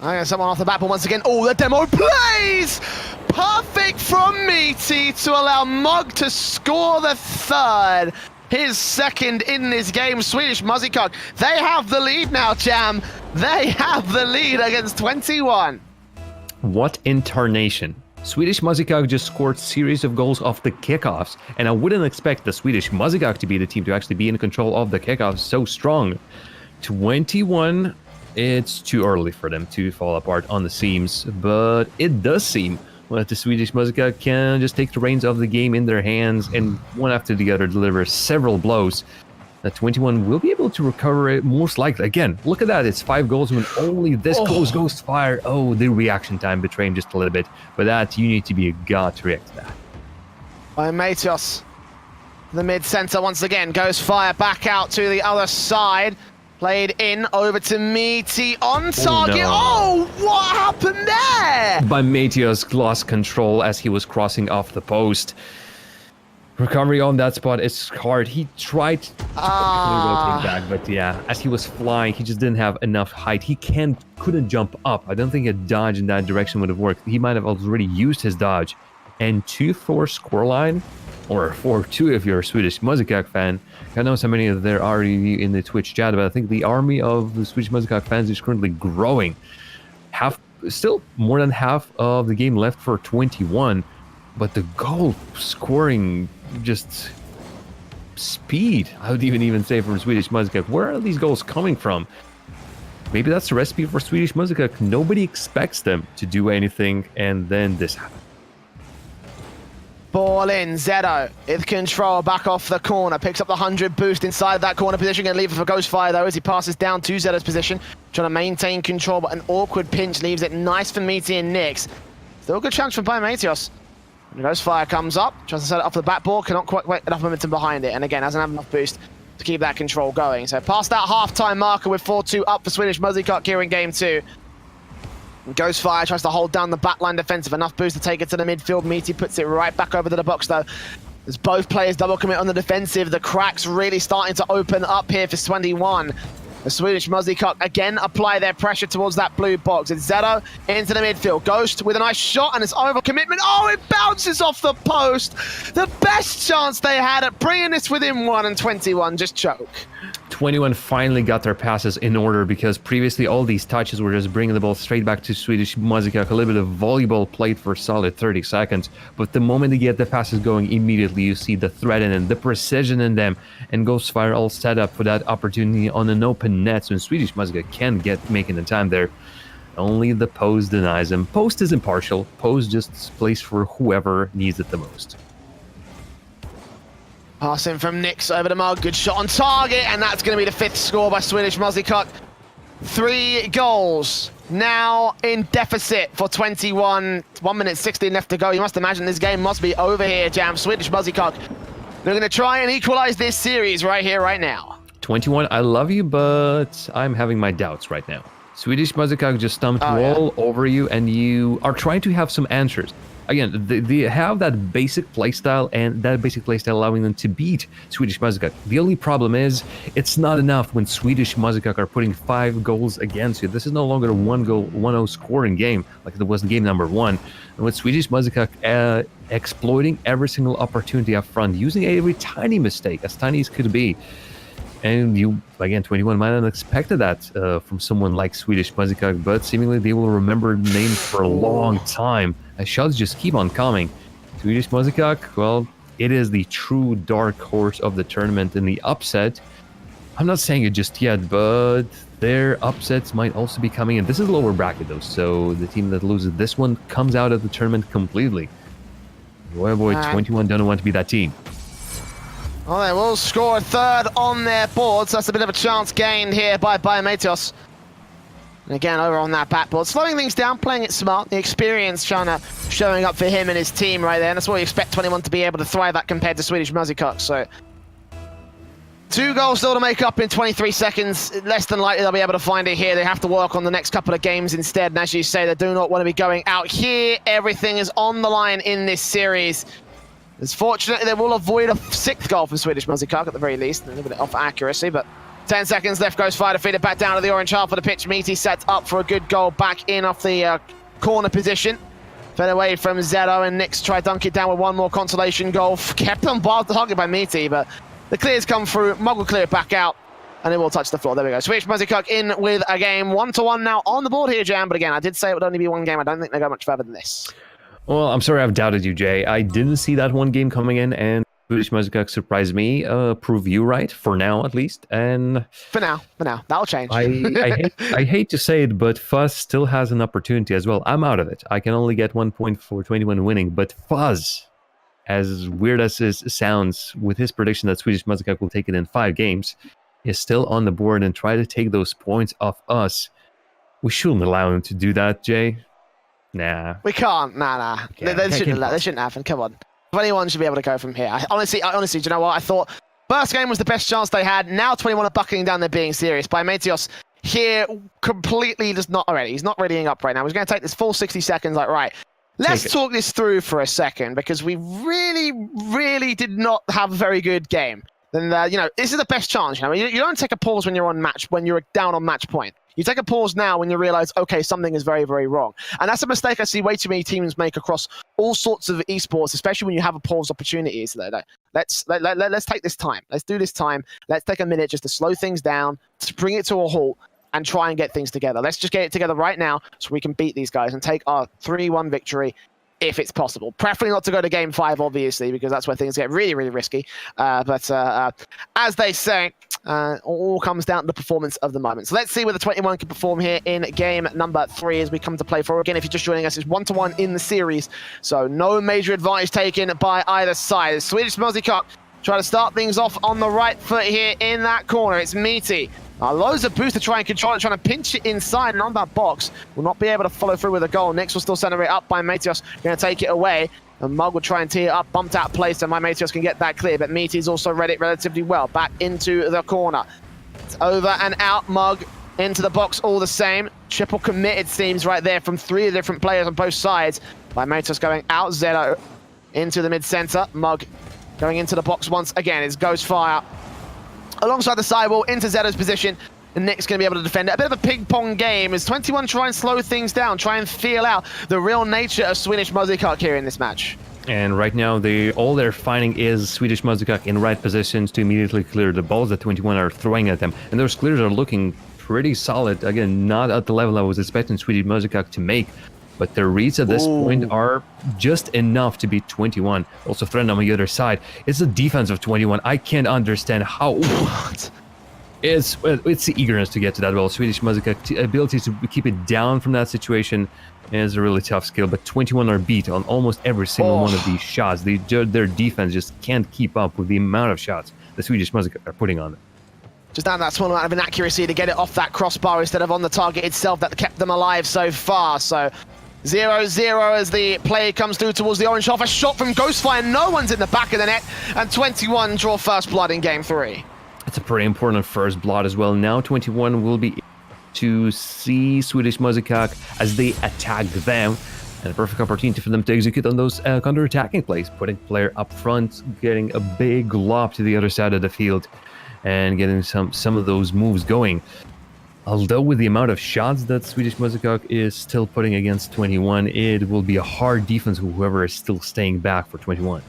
Okay, someone off the back, but once again, the demo plays! Perfect from Meaty to allow Mug to score the third. His second in this game. Swedish Muzikak, they have the lead now, Jam. They have the lead against 21. What incarnation. Swedish Muzikak just scored series of goals off the kickoffs, and I wouldn't expect the Swedish Muzikak to be the team to actually be in control of the kickoffs so strong. 21, it's too early for them to fall apart on the seams, but it does seem that the Swedish Muzikak can just take the reins of the game in their hands and one after the other deliver several blows. That 21 will be able to recover it most likely. Again, look at that. It's 5 goals when only this goes Ghost Fire. Oh, the reaction time betrayed him just a little bit. But that, you need to be a god to react to that. By Matios, the mid-center once again. Ghost Fire back out to the other side. Played in, over to Meaty on target. Oh, no. What happened there? But Matios lost control as he was crossing off the post. Recovery on that spot is hard. He tried to rotate back, but yeah, as he was flying, he just didn't have enough height. He couldn't jump up. I don't think a dodge in that direction would have worked. He might have already used his dodge. And 2-4 scoreline, or 4-2 if you're a Swedish Muzikak fan. I know so many of there are in the Twitch chat, but I think the army of the Swedish Muzikak fans is currently growing. Still more than half of the game left for 21, but the goal scoring just speed, I would even say, from Swedish Muzikak. Where are these goals coming from? Maybe that's the recipe for Swedish Muzikak. Nobody expects them to do anything, and then this happens. Ball in, Zedo with control, back off the corner, picks up the 100 boost inside that corner position, going to leave it for Ghostfire though as he passes down to Zedo's position, trying to maintain control, but an awkward pinch leaves it nice for Meaty and Nyx. Still a good chance from Matios. Ghostfire comes up, tries to set it off the back ball, cannot quite get enough momentum behind it, and again, hasn't had enough boost to keep that control going. So past that half-time marker with 4-2 up for Swedish Muzikak here in game 2. Ghostfire tries to hold down the backline defensive, enough boost to take it to the midfield. Meaty puts it right back over to the box though. As both players double commit on the defensive, the cracks really starting to open up here for 21. The Swedish Muzikak again apply their pressure towards that blue box. It's Zedo into the midfield. Ghost with a nice shot and it's over commitment. Oh, it bounces off the post. The best chance they had at bringing this within 1, and 21 just choke. 21 finally got their passes in order, because previously all these touches were just bringing the ball straight back to Swedish Muzikak. A little bit of volleyball played for a solid 30 seconds. But the moment they get the passes going, immediately you see the threat in them, the precision in them, and Ghostfire all set up for that opportunity on an open net. So Swedish Muzikak can get making the time there. Only the post denies him. Post is impartial. Post just plays for whoever needs it the most. Passing from Nyx over to Mug, good shot on target, and that's going to be the 5th score by Swedish Muzikak. 3 goals now in deficit for 21. 1 minute 16 left to go. You must imagine this game must be over here, Jam. Swedish Muzikak, they're going to try and equalize this series right here, right now. 21, I love you, but I'm having my doubts right now. Swedish Muzikak just stumped all over you, and you are trying to have some answers. Again, they have that basic playstyle, and that basic playstyle allowing them to beat Swedish Muzikak. The only problem is, it's not enough when Swedish Muzikak are putting 5 goals against you. This is no longer a 1-0 scoring game like it was in game number 1. And with Swedish Muzikak exploiting every single opportunity up front, using every tiny mistake, as tiny as could be. And you, again, 21 might not have expected that from someone like Swedish Muzikak, but seemingly they will remember the name for a long time. As shots just keep on coming. Swedish Muzikak, well, it is the true dark horse of the tournament in the upset. I'm not saying it just yet, but their upsets might also be coming in. This is lower bracket though, so the team that loses this one comes out of the tournament completely. Boy, 21 don't want to be that team. Well, they will score a third on their board, so that's a bit of a chance gained here by Matios. And again, over on that backboard, slowing things down, playing it smart. The experience showing up for him and his team right there, and that's what we expect 21 to be able to thrive at compared to Swedish Musikok. So 2 goals still to make up in 23 seconds. Less than likely they'll be able to find it here. They have to work on the next couple of games instead. And as you say, they do not want to be going out here. Everything is on the line in this series. It's fortunate they will avoid a 6th goal from Swedish Musikok at the very least. A little bit off accuracy, but 10 seconds left. Goes fire to feed it back down to the orange half of the pitch. Meaty sets up for a good goal back in off the corner position. Fed away from Zero, and Nix tried to dunk it down with one more consolation goal. Kept on bar target by Meaty, but the clears come through. Mug will clear it back out, and it will touch the floor. There we go. Swedish Musikok in with a game. 1-1 now on the board here, Jam. But again, I did say it would only be one game. I don't think they go much further than this. Well, I'm sorry I've doubted you, Jay. I didn't see that one game coming in, and Swedish Musikok surprised me. Prove you right, for now at least. And For now. That'll change. I hate to say it, but Fuzz still has an opportunity as well. I'm out of it. I can only get 1 point for 21 winning, but Fuzz, as weird as it sounds, with his prediction that Swedish Musikok will take it in 5 games, is still on the board and try to take those points off us. We shouldn't allow him to do that, Jay. Nah. We can't. Nah. Yeah, They shouldn't happen. Come on. 21 should be able to go from here. Honestly, do you know what? I thought first game was the best chance they had. Now 21 are buckling down. They're being serious. By Matios here completely just not already. He's not readying up right now. He's going to take this full 60 seconds. Like, right, let's talk this through for a second, because we really did not have a very good game. Then this is the best chance. You don't take a pause when you're down on match point. You take a pause now when you realize, okay, something is very, very wrong. And that's a mistake I see way too many teams make across all sorts of esports, especially when you have a pause opportunities. Let's take this time. Let's do this time. Let's take a minute just to slow things down, to bring it to a halt, and try and get things together. Let's just get it together right now so we can beat these guys and take our 3-1 victory if it's possible. Preferably not to go to game 5, obviously, because that's where things get really, really risky. But as they say, all comes down to the performance of the moment. So let's see whether 21 can perform here in game number 3 as we come to play for. Again, if you're just joining us, it's 1-1 in the series. So no major advantage taken by either side. Swedish Musikok try to start things off on the right foot here in that corner. It's Meaty. Loads of boost to try and control it, trying to pinch it inside and on that box. Will not be able to follow through with a goal. Nix will still center it up by Matios. Going to take it away. And Mug will try and tee it up, bumped out place, and my Matios can get that clear. But Meaty's also read it relatively well. Back into the corner. It's over and out. Mug into the box all the same. Triple commit, it seems, right there from 3 different players on both sides. By Matios going out, Zero into the mid-center. Mug going into the box once again. It's Ghost Fire alongside the sidewall into Zeto's position, and Nick's going to be able to defend it. A bit of a ping-pong game as 21 try and slow things down, try and feel out the real nature of Swedish Musikok here in this match. And right now, all they're finding is Swedish Musikok in right positions to immediately clear the balls that 21 are throwing at them. And those clears are looking pretty solid. Again, not at the level I was expecting Swedish Musikok to make, but their reads at this point are just enough to beat 21. Also threatened on the other side. It's the defense of 21. I can't understand how... What? It's the eagerness to get to that ball. Swedish Musikok's ability to keep it down from that situation is a really tough skill, but 21 are beat on almost every single one of these shots. Their defense just can't keep up with the amount of shots the Swedish Musikok are putting on them. Just down that small amount of inaccuracy to get it off that crossbar instead of on the target itself that kept them alive so far. So 0-0 as the play comes through towards the orange half. A shot from Ghostfire. No one's in the back of the net, and 21 draw first blood in game 3. It's a pretty important first blood as well. Now 21 will be to see Swedish Musikok as they attack them. And a perfect opportunity for them to execute on those counter-attacking plays, putting player up front, getting a big lob to the other side of the field, and getting some of those moves going. Although with the amount of shots that Swedish Musikok is still putting against 21, it will be a hard defense for whoever is still staying back for 21.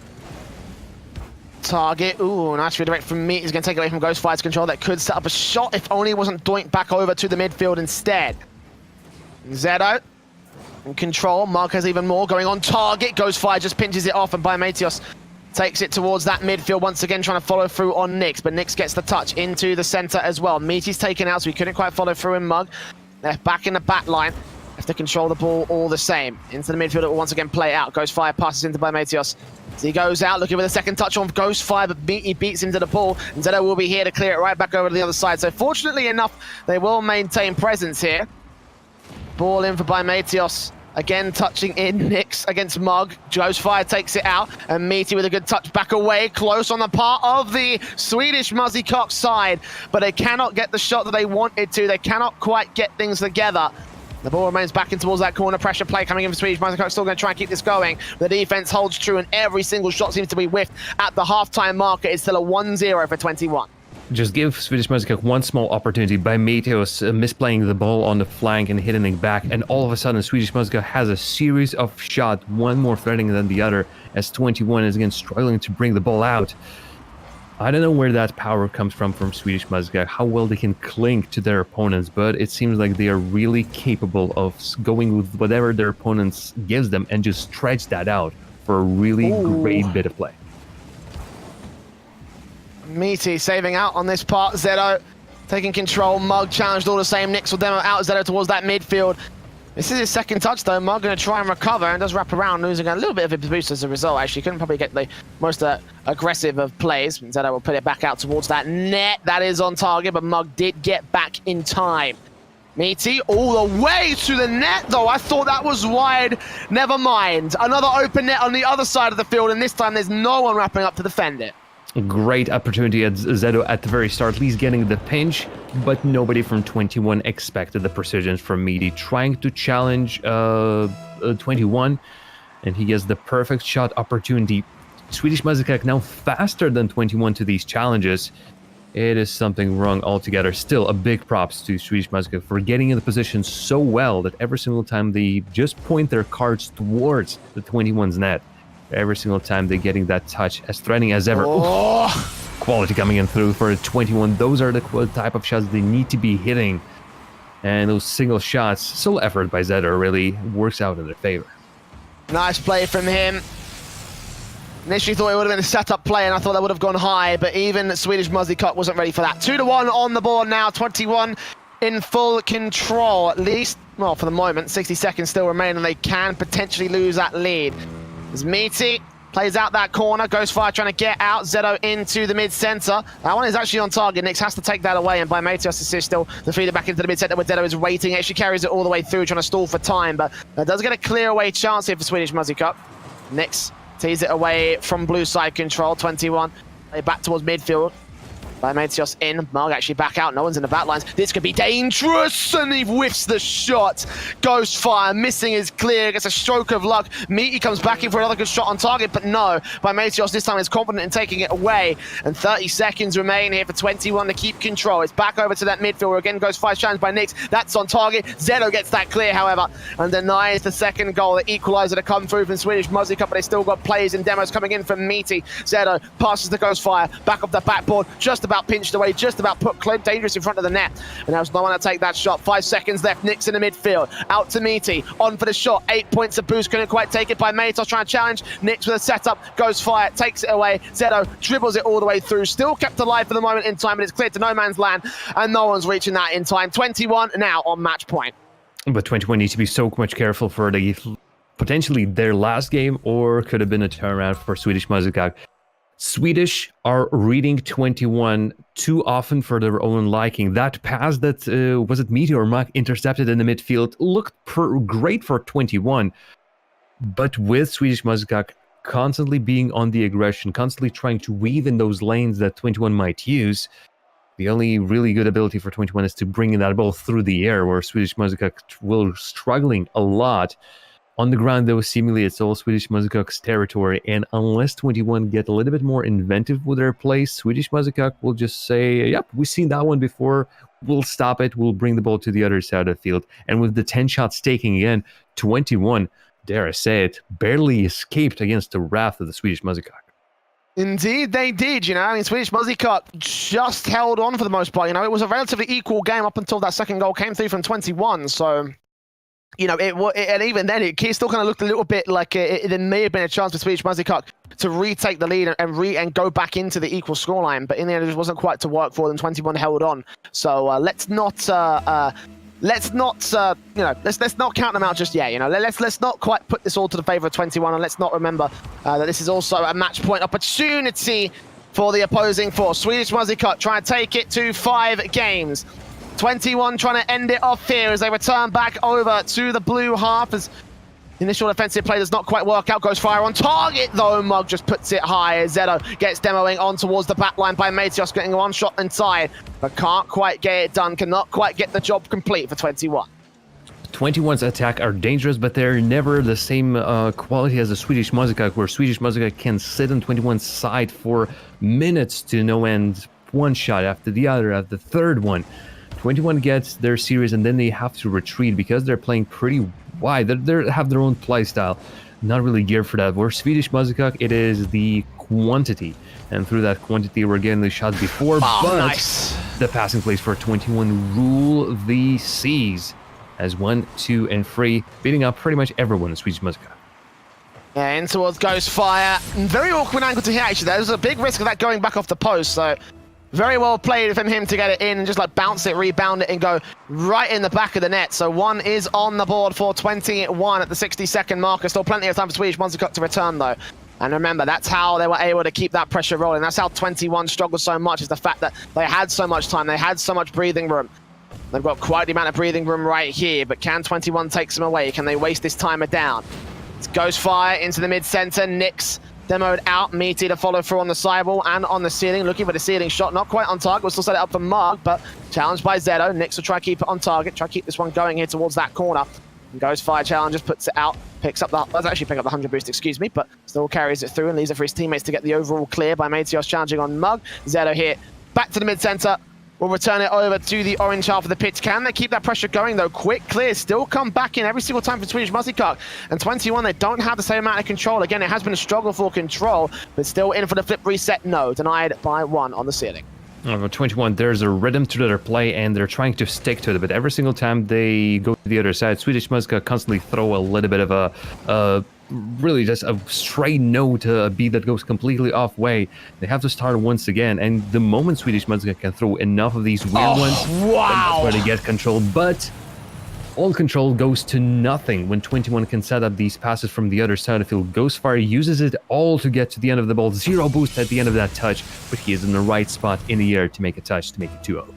Target, nice redirect from me. He's going to take it away from Ghostfire's control. That could set up a shot if only it wasn't doinked back over to the midfield instead. Zedo in control. Mark has even more going on target. Ghostfire just pinches it off, and Biomatios takes it towards that midfield once again, trying to follow through on Nix, but Nix gets the touch into the center as well. Meaty's taken out, so he couldn't quite follow through in Mug. They're back in the back line. have to control the ball all the same. Into the midfield, it will once again play out. Ghostfire passes into by Mateos. So he goes out, looking for the second touch on Ghostfire, but he beats him to the ball. And Zedo will be here to clear it right back over to the other side. So fortunately enough, they will maintain presence here. Ball in for by Mateos. Again, touching in, Nix against Mug. Ghostfire takes it out, and Meaty with a good touch back away, close on the part of the Swedish Muzzycock side, but they cannot get the shot that they wanted to. They cannot quite get things together. The ball remains back in towards that corner. Pressure play coming in for Swedish Muzzycock. Still going to try and keep this going. The defense holds true, and every single shot seems to be whiffed at the halftime marker. It's still a 1-0 for 21. Just give Swedish Muzzycock one small opportunity by Mateos misplaying the ball on the flank and hitting it back, and all of a sudden Swedish Muzzycock has a series of shots, one more threatening than the other, as 21 is again struggling to bring the ball out. I don't know where that power comes from Swedish Muzzycock, how well they can cling to their opponents, but it seems like they are really capable of going with whatever their opponents gives them and just stretch that out for a really great bit of play. Meaty saving out on this part. Zedo taking control. Mug challenged all the same. Nix will demo out Zedo towards that midfield. This is his second touch though. Mug going to try and recover and does wrap around, losing a little bit of his boost as a result. Actually, couldn't probably get the most aggressive of plays. Zedo will put it back out towards that net. That is on target, but Mug did get back in time. Meaty all the way to the net though. I thought that was wide. Never mind. Another open net on the other side of the field, and this time there's no one wrapping up to defend it. Great opportunity at Zedo at the very start, at least getting the pinch, but nobody from 21 expected the precision from Meaty, trying to challenge 21, and he gets the perfect shot opportunity. Swedish Muzzycock now faster than 21 to these challenges. It is something wrong altogether. Still, a big props to Swedish Muzzycock for getting in the position so well that every single time they just point their cards towards the 21's net, every single time they're getting that touch, as threatening as ever. Quality coming in through for 21. Those are the type of shots they need to be hitting. And those single shots, still effort by Zedo, really works out in their favor. Nice play from him. Initially thought it would have been a setup play, and I thought that would have gone high, but even Swedish Muzzycock wasn't ready for that. 2-1 on the board now. 21 in full control, at least, well, for the moment. 60 seconds still remain, and they can potentially lose that lead. As Meaty plays out that corner, Ghostfire trying to get out, Zedo into the mid-center. That one is actually on target. Nix has to take that away, and by Mateos' assist still, the feeder back into the mid-center where Zedo is waiting. Actually carries it all the way through, trying to stall for time, but that does get a clear away chance here for Swedish Muzzycock. Nix tees it away from blue side control, 21. Play back towards midfield. By Mateos in, Mug actually back out, no one's in the back lines. This could be dangerous, and he whiffs the shot. Ghostfire missing is clear, gets a stroke of luck. Meaty comes back in for another good shot on target, but no. By Mateos this time is confident in taking it away. And 30 seconds remain here for 21 to keep control. It's back over to that midfield where again Ghostfire challenged by Nix. That's on target. Zedo gets that clear, however, and denies the second goal. The equalizer to come through from Swedish Muzzycock, but they still got plays and demos coming in from Meaty. Zedo passes the Ghostfire, back up the backboard, just about pinched away, just about put Clint dangerous in front of the net, and there's no one to take that shot. 5 seconds left. Nix in the midfield, out to Meaty, on for the shot. 8 points of boost, couldn't quite take it by Mateos trying to challenge. Nix with a setup, Ghostfire takes it away. Zedo dribbles it all the way through, still kept alive for the moment in time, but it's cleared to no man's land, and no one's reaching that in time. 21 now on match point. But 21 needs to be so much careful for the potentially their last game, or could have been a turnaround for Swedish Muzzycock. Swedish are reading 21 too often for their own liking. That pass that, was it Meaty or Mug intercepted in the midfield, looked great for 21. But with Swedish Muzzycock constantly being on the aggression, constantly trying to weave in those lanes that 21 might use, the only really good ability for 21 is to bring that ball through the air, where Swedish Muzzycock will struggling a lot. On the ground, though, seemingly it's all Swedish Muzzycock's territory, and unless 21 get a little bit more inventive with their play, Swedish Muzzycock will just say, yep, we've seen that one before, we'll stop it, we'll bring the ball to the other side of the field. And with the 10 shots taking in, 21, dare I say it, barely escaped against the wrath of the Swedish Muzzycock. Indeed, they did, you know. I mean, Swedish Muzzycock just held on for the most part, you know. It was a relatively equal game up until that second goal came through from 21, so... You know, and even then, it still kind of looked a little bit like there may have been a chance for Swedish Muzzycock to retake the lead and go back into the equal scoreline. But in the end, it just wasn't quite to work for them. 21 held on. So let's not let's not, let's not count them out just yet. Let's not quite put this all to the favor of 21, and let's not remember that this is also a match point opportunity for the opposing force. Swedish Musikok trying to take it to 5 games. 21 trying to end it off here as they return back over to the blue half as initial defensive play does not quite work out. Goes fire on target though. Mug just puts it high as Zedo gets demoing on towards the back line by Mateos, getting one shot inside, but can't quite get it done, cannot quite get the job complete for 21. 21's attack are dangerous, but they're never the same quality as the Swedish Musikok, where Swedish Musikok can sit on 21's side for minutes to no end, one shot after the other, after the third one. 21 gets their series and then they have to retreat because they're playing pretty wide. They have their own play style, not really geared for that. Where Swedish Musikok, it is the quantity, and through that quantity we're getting the shots before, but nice. The passing plays for 21 rule the seas as 1, 2, and 3, beating up pretty much everyone in Swedish Musikok. Yeah, in towards Ghost Fire. Very awkward angle to hit, actually. There's a big risk of that going back off the post, so very well played from him to get it in and just like bounce it, rebound it, and go right in the back of the net. So 1 is on the board for 21 at the 60-second marker. Still plenty of time for Swedish Musikok to return, though. And remember, that's how they were able to keep that pressure rolling. That's how 21 struggled so much, is the fact that they had so much time, they had so much breathing room. They've got quite the amount of breathing room right here, but can 21 take some away? Can they waste this timer down? It's Ghost Fire into the mid-center. Nyx demoed out. Meaty to follow through on the sidewall and on the ceiling. Looking for the ceiling shot. Not quite on target. We'll still set it up for Mark, but challenged by Zedo. Nyx will try to keep it on target. Try to keep this one going here towards that corner. And Ghost Fire challenges, puts it out. Picks up the... Let's actually pick up the 100 boost, excuse me, but still carries it through and leaves it for his teammates to get the overall clear by Mateos challenging on Mug. Zedo here. Back to the mid-center. We'll return it over to the orange half of the pitch. Can they keep that pressure going, though? Quick clear, still come back in every single time for Swedish Musikok. And 21, they don't have the same amount of control. Again, it has been a struggle for control, but still in for the flip reset. No, denied by 1 on the ceiling. 21, there's a rhythm to their play, and they're trying to stick to it. But every single time they go to the other side, Swedish Musikok constantly throw a little bit of a really just a straight note, a beat that goes completely off way. They have to start once again, and the moment Swedish Musikok can throw enough of these weird ones, that's where they get control. But all control goes to nothing when 21 can set up these passes from the other side of the field. Ghostfire uses it all to get to the end of the ball. 0 boost at the end of that touch, but he is in the right spot in the air to make a touch to make it 2-0.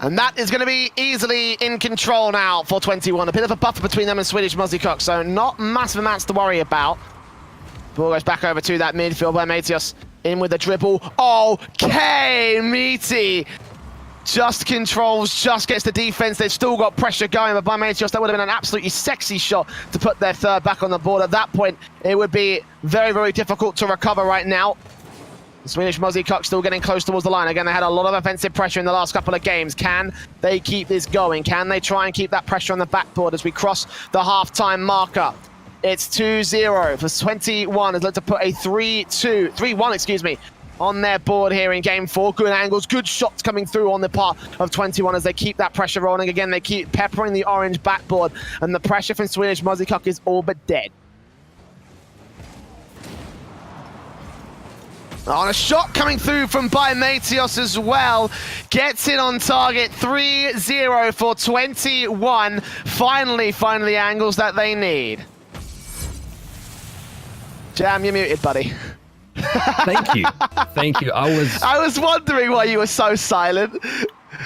And that is going to be easily in control now for 21. A bit of a buffer between them and Swedish Musikok, so not massive amounts to worry about. Ball goes back over to that midfield by Mateos. In with the dribble. Okay, Meaty just controls, just gets the defense. They've still got pressure going, but by Mateos, that would have been an absolutely sexy shot to put their third back on the board. At that point, it would be very, very difficult to recover right now. Swedish Musikok still getting close towards the line. Again, they had a lot of offensive pressure in the last couple of games. Can they keep this going? Can they try and keep that pressure on the backboard as we cross the halftime marker? It's 2-0 for 21. Has led to put a 3-1, excuse me, on their board here in game 4. Good angles, good shots coming through on the part of 21 as they keep that pressure rolling. Again, they keep peppering the orange backboard, and the pressure from Swedish Musikok is all but dead. On a shot coming through from by Mateos as well. Gets it on target. 3-0 for 21. Finally find the angles that they need. Jam, you're muted, buddy. Thank you. Thank you. I was wondering why you were so silent.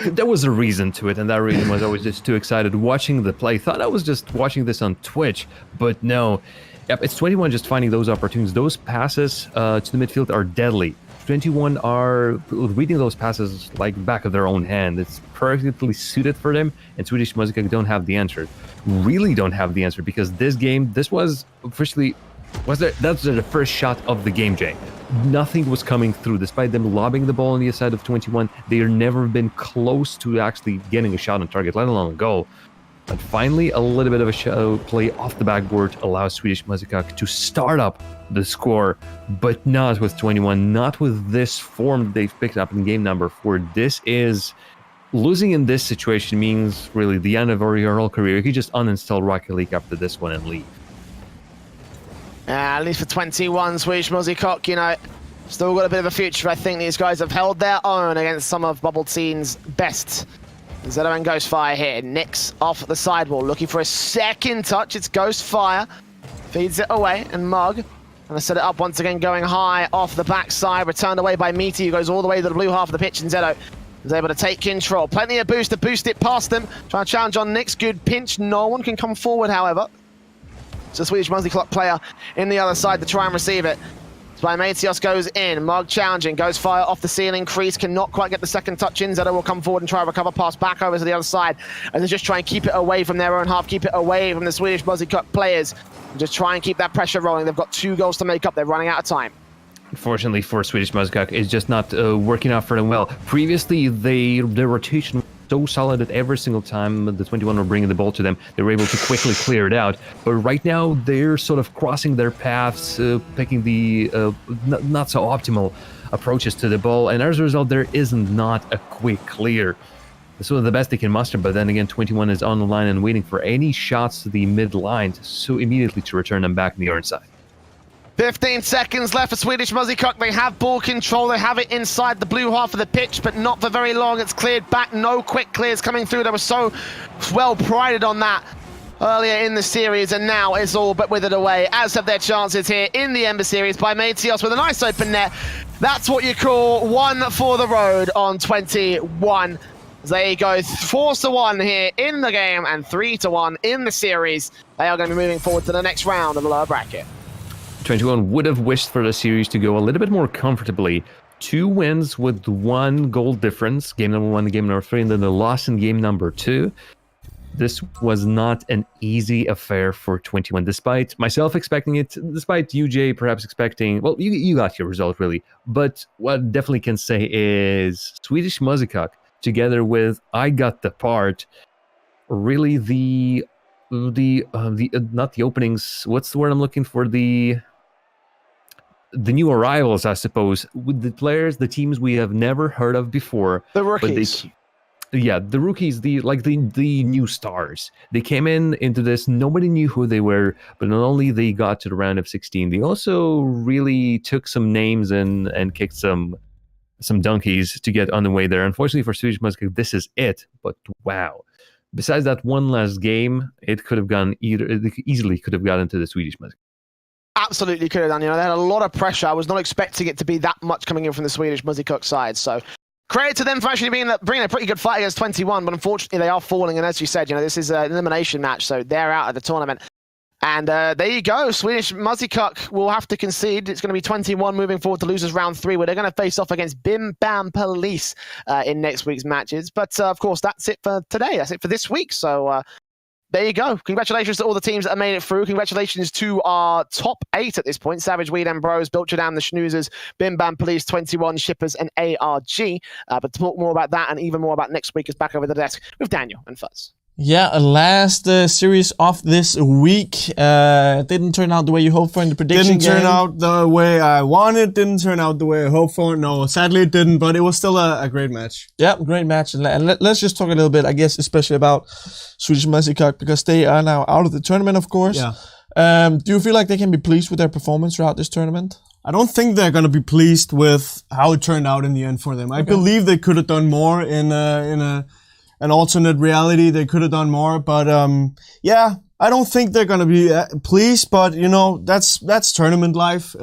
There was a reason to it, and that reason was I was just too excited watching the play. Thought I was just watching this on Twitch, but no. Yep, it's 21 just finding those opportunities. Those passes to the midfield are deadly. 21 are reading those passes like back of their own hand. It's perfectly suited for them, and Swedish Musikok don't have the answer. Really don't have the answer, because this game, this was officially, that's the first shot of the game, Jay. Nothing was coming through. Despite them lobbing the ball on the side of 21, they have never been close to actually getting a shot on target, let alone a goal. But finally, a little bit of a shadow play off the backboard allows Swedish Musikok to start up the score, but not with 21, not with this form they've picked up in game number 4. This is... Losing in this situation means really the end of your whole career. You can just uninstall Rocket League after this one and leave. At least for 21, Swedish Musikok, you know, still got a bit of a future. I think these guys have held their own against some of Bubble Teen's best Zedoan Ghostfire here. Nix off the sidewall, looking for a second touch. It's Ghostfire. Feeds it away, and Mug. And they set it up once again, going high off the backside. Returned away by Meaty, who goes all the way to the blue half of the pitch, and Zedo is able to take control. Plenty of boost to boost it past them. Trying to challenge on Nix. Good pinch. No one can come forward, however. It's a Swedish multi-clock player in the other side to try and receive it. Spymatios goes in, Mug challenging, Ghostfire off the ceiling, Kreese cannot quite get the second touch in, Zedo will come forward and try to recover pass back over to the other side, and they just try and keep it away from their own half, keep it away from the Swedish multi-clock players, and just try and keep that pressure rolling. They've got 2 goals to make up, they're running out of time. Unfortunately for Swedish Muskak, it's just not working out for them well. Previously, their rotation was so solid that every single time the 21 were bringing the ball to them, they were able to quickly clear it out. But right now, they're sort of crossing their paths, picking the not so optimal approaches to the ball, and as a result, there isn't not a quick clear. This was the best they can muster, but then again, 21 is on the line and waiting for any shots to the mid-line, so immediately to return them back in the orange side. 15 seconds left for Swedish Muzzlecock. They have ball control. They have it inside the blue half of the pitch, but not for very long. It's cleared back. No quick clears coming through. They were so well prided on that earlier in the series, and now it's all but withered away, as have their chances here in the Ember series by Matios with a nice open net. That's what you call one for the road on 21. They go 4-1 here in the game and 3-1 in the series. They are going to be moving forward to the next round of the lower bracket. 21 would have wished for the series to go a little bit more comfortably. 2 wins with 1 goal difference, game number 1 and game number 3, and then the loss in game number 2. This was not an easy affair for 21, despite myself expecting it, despite UJ perhaps expecting, well, you got your result really, but what I definitely can say is Swedish Muzzlecock, together with I Got the Part, really the not the openings, what's the word I'm looking for, the new arrivals, I suppose, with the players, the teams we have never heard of before. The rookies. The rookies, the new stars. They came into this, nobody knew who they were, but not only they got to the round of 16, they also really took some names and kicked some donkeys to get on the way there. Unfortunately for Swedish Muzzlecock, this is it, but wow. Besides that one last game, it could have gone easily could have gotten to the Swedish Muzzlecock. Absolutely could have done. You know, they had a lot of pressure. I was not expecting it to be that much coming in from the Swedish Muzzlecock side. So credit to them for actually bringing a pretty good fight against 21. But unfortunately, they are falling. And as you said, you know, this is an elimination match, so they're out of the tournament. And there you go. Swedish Muzzlecock will have to concede. It's going to be 21 moving forward to losers round 3, where they're going to face off against Bim Bam Police in next week's matches. But of course, that's it for today. That's it for this week. So there you go. Congratulations to all the teams that have made it through. Congratulations to our top 8 at this point. Savage, Weed and Bros, Biltradam, the Schnoozers, Bim Bam Police, 21, Shippers, and ARG. But to talk more about that and even more about next week is back over the desk with Daniel and Fuzz. Yeah, last series of this week didn't turn out the way you hoped for in the prediction Didn't turn out the way I wanted, didn't turn out the way I hoped for. No, sadly it didn't, but it was still a great match. Yeah, great match. And let's just talk a little bit, I guess, especially about Swedish Muzzlecock, because they are now out of the tournament, of course. Yeah. Do you feel like they can be pleased with their performance throughout this tournament? I don't think they're going to be pleased with how it turned out in the end for them. I believe they could have done more in an alternate reality. They could have done more, but yeah, I don't think they're gonna be pleased. But you know, that's tournament life.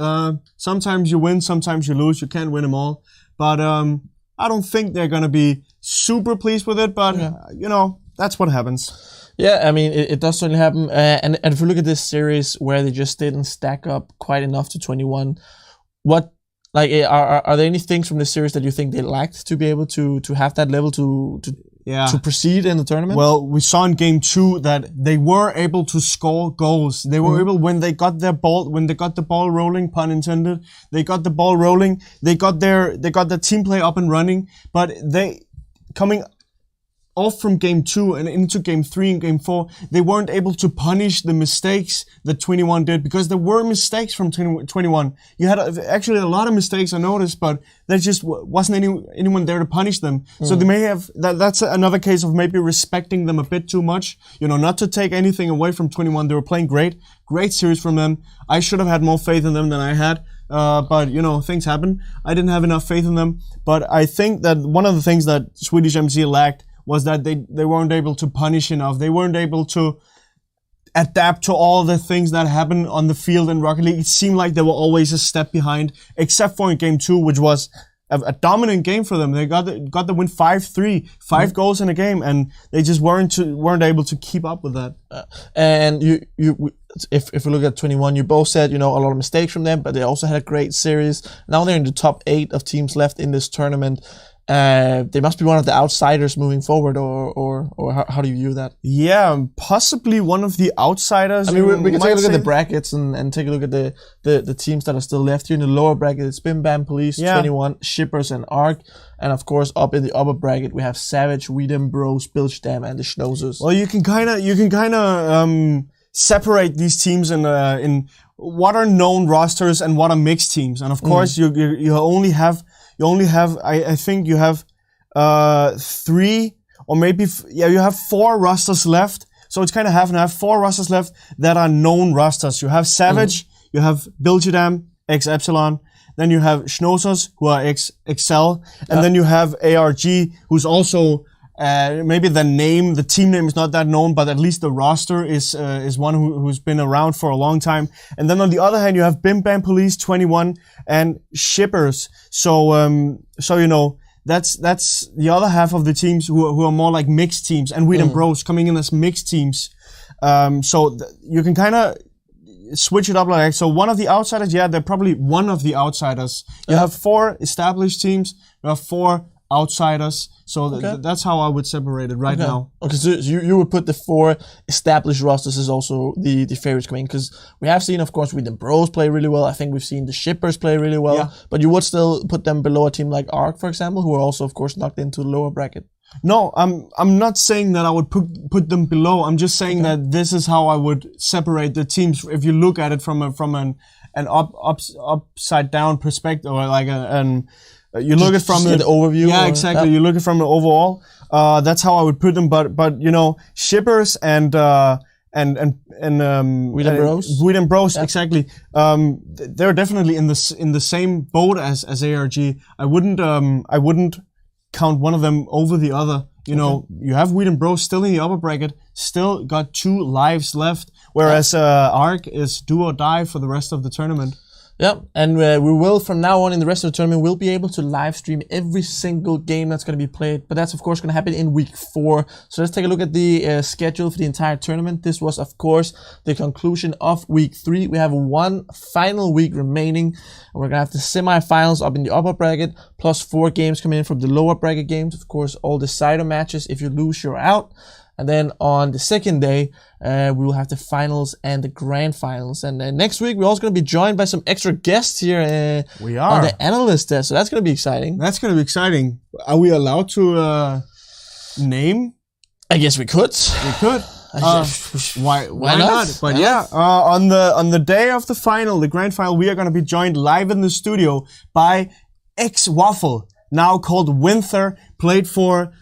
Sometimes you win, sometimes you lose. You can't win them all. But I don't think they're gonna be super pleased with it. But you know, that's what happens. Yeah, I mean, it does certainly happen. And if we look at this series where they just didn't stack up quite enough to 21, what? Like, are there any things from this series that you think they lacked to be able to have that level to proceed in the tournament? Well, we saw in game 2 that they were able to score goals. They were able, when they got the ball rolling, pun intended, they got the ball rolling, they got their team play up and running, but they coming off from game 2 and into game 3 and game 4, they weren't able to punish the mistakes that 21 did, because there were mistakes from 21. You had actually a lot of mistakes, I noticed, but there just wasn't anyone there to punish them. So they may have, that's another case of maybe respecting them a bit too much. You know, not to take anything away from 21. They were playing great series from them. I should have had more faith in them than I had. But you know, things happen. I didn't have enough faith in them. But I think that one of the things that Swedish MC lacked was that they weren't able to punish enough. They weren't able to adapt to all the things that happen on the field in Rocket League. It seemed like they were always a step behind, except for in game 2, which was a dominant game for them. They got the win 5-3, 5 goals in a game, and they just weren't able to keep up with that. And if we look at 21, you both said, a lot of mistakes from them, but they also had a great series. Now they're in the top 8 of teams left in this tournament. They must be one of the outsiders moving forward, or how do you view that? Yeah, possibly one of the outsiders. I mean, we can take a look at the brackets and take a look at the teams that are still left here in the lower bracket. It's Bim Bam Police, 21, Shippers, and Arc. And of course, up in the upper bracket, we have Savage, Weedem Bros, Bilgedam, and the Schnozzers. Well, you can kind of separate these teams in what are known rosters and what are mixed teams. And of course, you only have I think you have 3 or maybe you have 4 rosters left. So it's kind of half and half. 4 rosters left that are known rosters. You have Savage, you have Bilgedam, X Epsilon, then you have Schnozzers, who are X Excel, and then you have ARG, who's also maybe the team name is not that known, but at least the roster is one who's been around for a long time. And then on the other hand, you have Bim Bam Police, 21, and Shippers. So that's the other half of the teams who are more like mixed teams, and Weed and Bros coming in as mixed teams. So you can kind of switch it up like that. So one of the outsiders, they're probably one of the outsiders. You have 4 established teams, you have 4 outsiders. So that's how I would separate it right now. Okay, so you would put the 4 established rosters as also the favorites coming, because we have seen, of course, with the Bros play really well. I think we've seen the Shippers play really well, but you would still put them below a team like Arc, for example, who are also, of course, knocked into the lower bracket. No, I'm not saying that I would put them below. I'm just saying that this is how I would separate the teams. If you look at it from an upside down perspective, or like you look at it from the overview. Yeah, exactly. You look at it from the overall. That's how I would put them. But Shippers and Weed and Bros, exactly. They're definitely in the same boat as ARG. I wouldn't count one of them over the other. You have Weed and Bros still in the upper bracket, still got 2 lives left, whereas Arc is do or die for the rest of the tournament. Yeah, and we will, from now on in the rest of the tournament, we'll be able to live stream every single game that's going to be played. But that's, of course, going to happen in week 4. So let's take a look at the schedule for the entire tournament. This was, of course, the conclusion of week 3. We have 1 final week remaining. And we're going to have the semifinals up in the upper bracket, plus 4 games coming in from the lower bracket games. Of course, all decider matches. If you lose, you're out. And then on the second day, we will have the finals and the grand finals. And next week, we're also going to be joined by some extra guests here we are on the analyst desk. So that's going to be exciting. That's going to be exciting. Are we allowed to name? I guess we could. We could. Why not? But on the day of the final, the grand final, we are going to be joined live in the studio by X Waffle, now called Winther, played for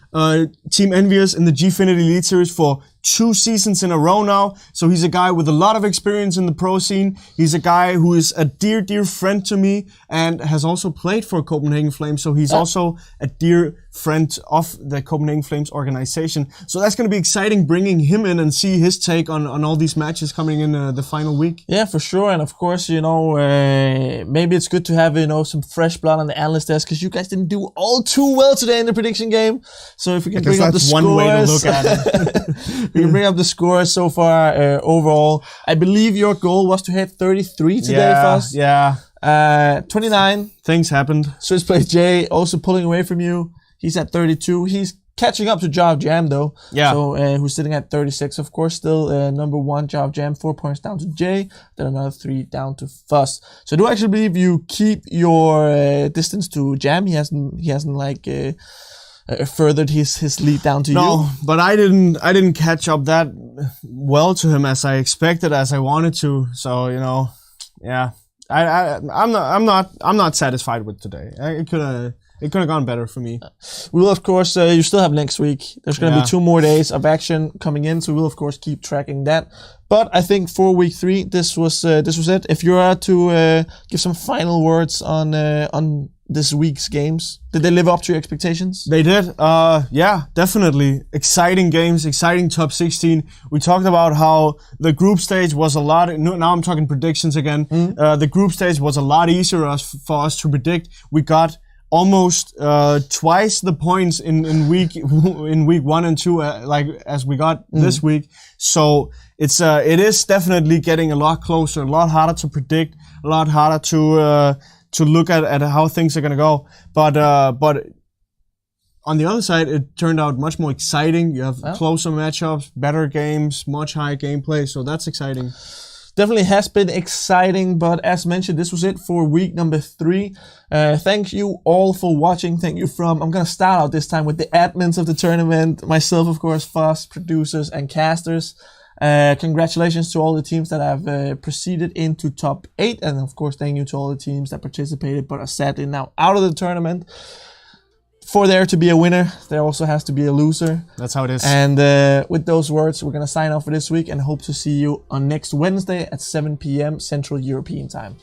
Team Envious in the Gfinity Elite Series for 2 seasons in a row now. So he's a guy with a lot of experience in the pro scene. He's a guy who is a dear friend to me and has also played for Copenhagen Flames. So he's also a dear friend of the Copenhagen Flames organization. So that's going to be exciting bringing him in and see his take on all these matches coming in the final week. Yeah, for sure. And of course, maybe it's good to have, some fresh blood on the analyst desk, because you guys didn't do all too well today in the prediction game. So if we can bring up the scores. One way to look at it. We can bring up the scores so far overall. I believe your goal was to hit 33 today, Foss. Yeah. 29. Things happened. Swiss Play J also pulling away from you. He's at 32. He's catching up to Jav Jam though. Yeah. So who's sitting at 36, of course. Still number 1, Jav Jam, 4 points down to Jay. Then another 3 down to Fuss. So I do actually believe you keep your distance to Jam. He hasn't furthered his lead down to you. No, but I didn't catch up that well to him as I expected, as I wanted to. So I'm not satisfied with today. It It could have gone better for me. We will, of course, you still have next week. There's going to be 2 more days of action coming in, so we'll, of course, keep tracking that. But I think for week 3, this was it. If you are to give some final words on this week's games, did they live up to your expectations? They did. Yeah, definitely. Exciting games, exciting top 16. We talked about how the group stage was a lot. Now I'm talking predictions again. The group stage was a lot easier for us to predict. We got almost twice the points in week 1 and 2 as we got this week. So it is definitely getting a lot closer, a lot harder to predict, a lot harder to look at how things are gonna go. But on the other side, it turned out much more exciting. You have closer matchups, better games, much higher gameplay. So that's exciting. Definitely has been exciting, but as mentioned, this was it for week number 3. Thank you all for watching. Thank you I'm going to start out this time with the admins of the tournament, myself, of course, Foss, producers, and casters. Congratulations to all the teams that have proceeded into top 8, and of course, thank you to all the teams that participated but are sadly now out of the tournament. For there to be a winner, there also has to be a loser. That's how it is. And with those words, we're going to sign off for this week and hope to see you on next Wednesday at 7 p.m. Central European Time.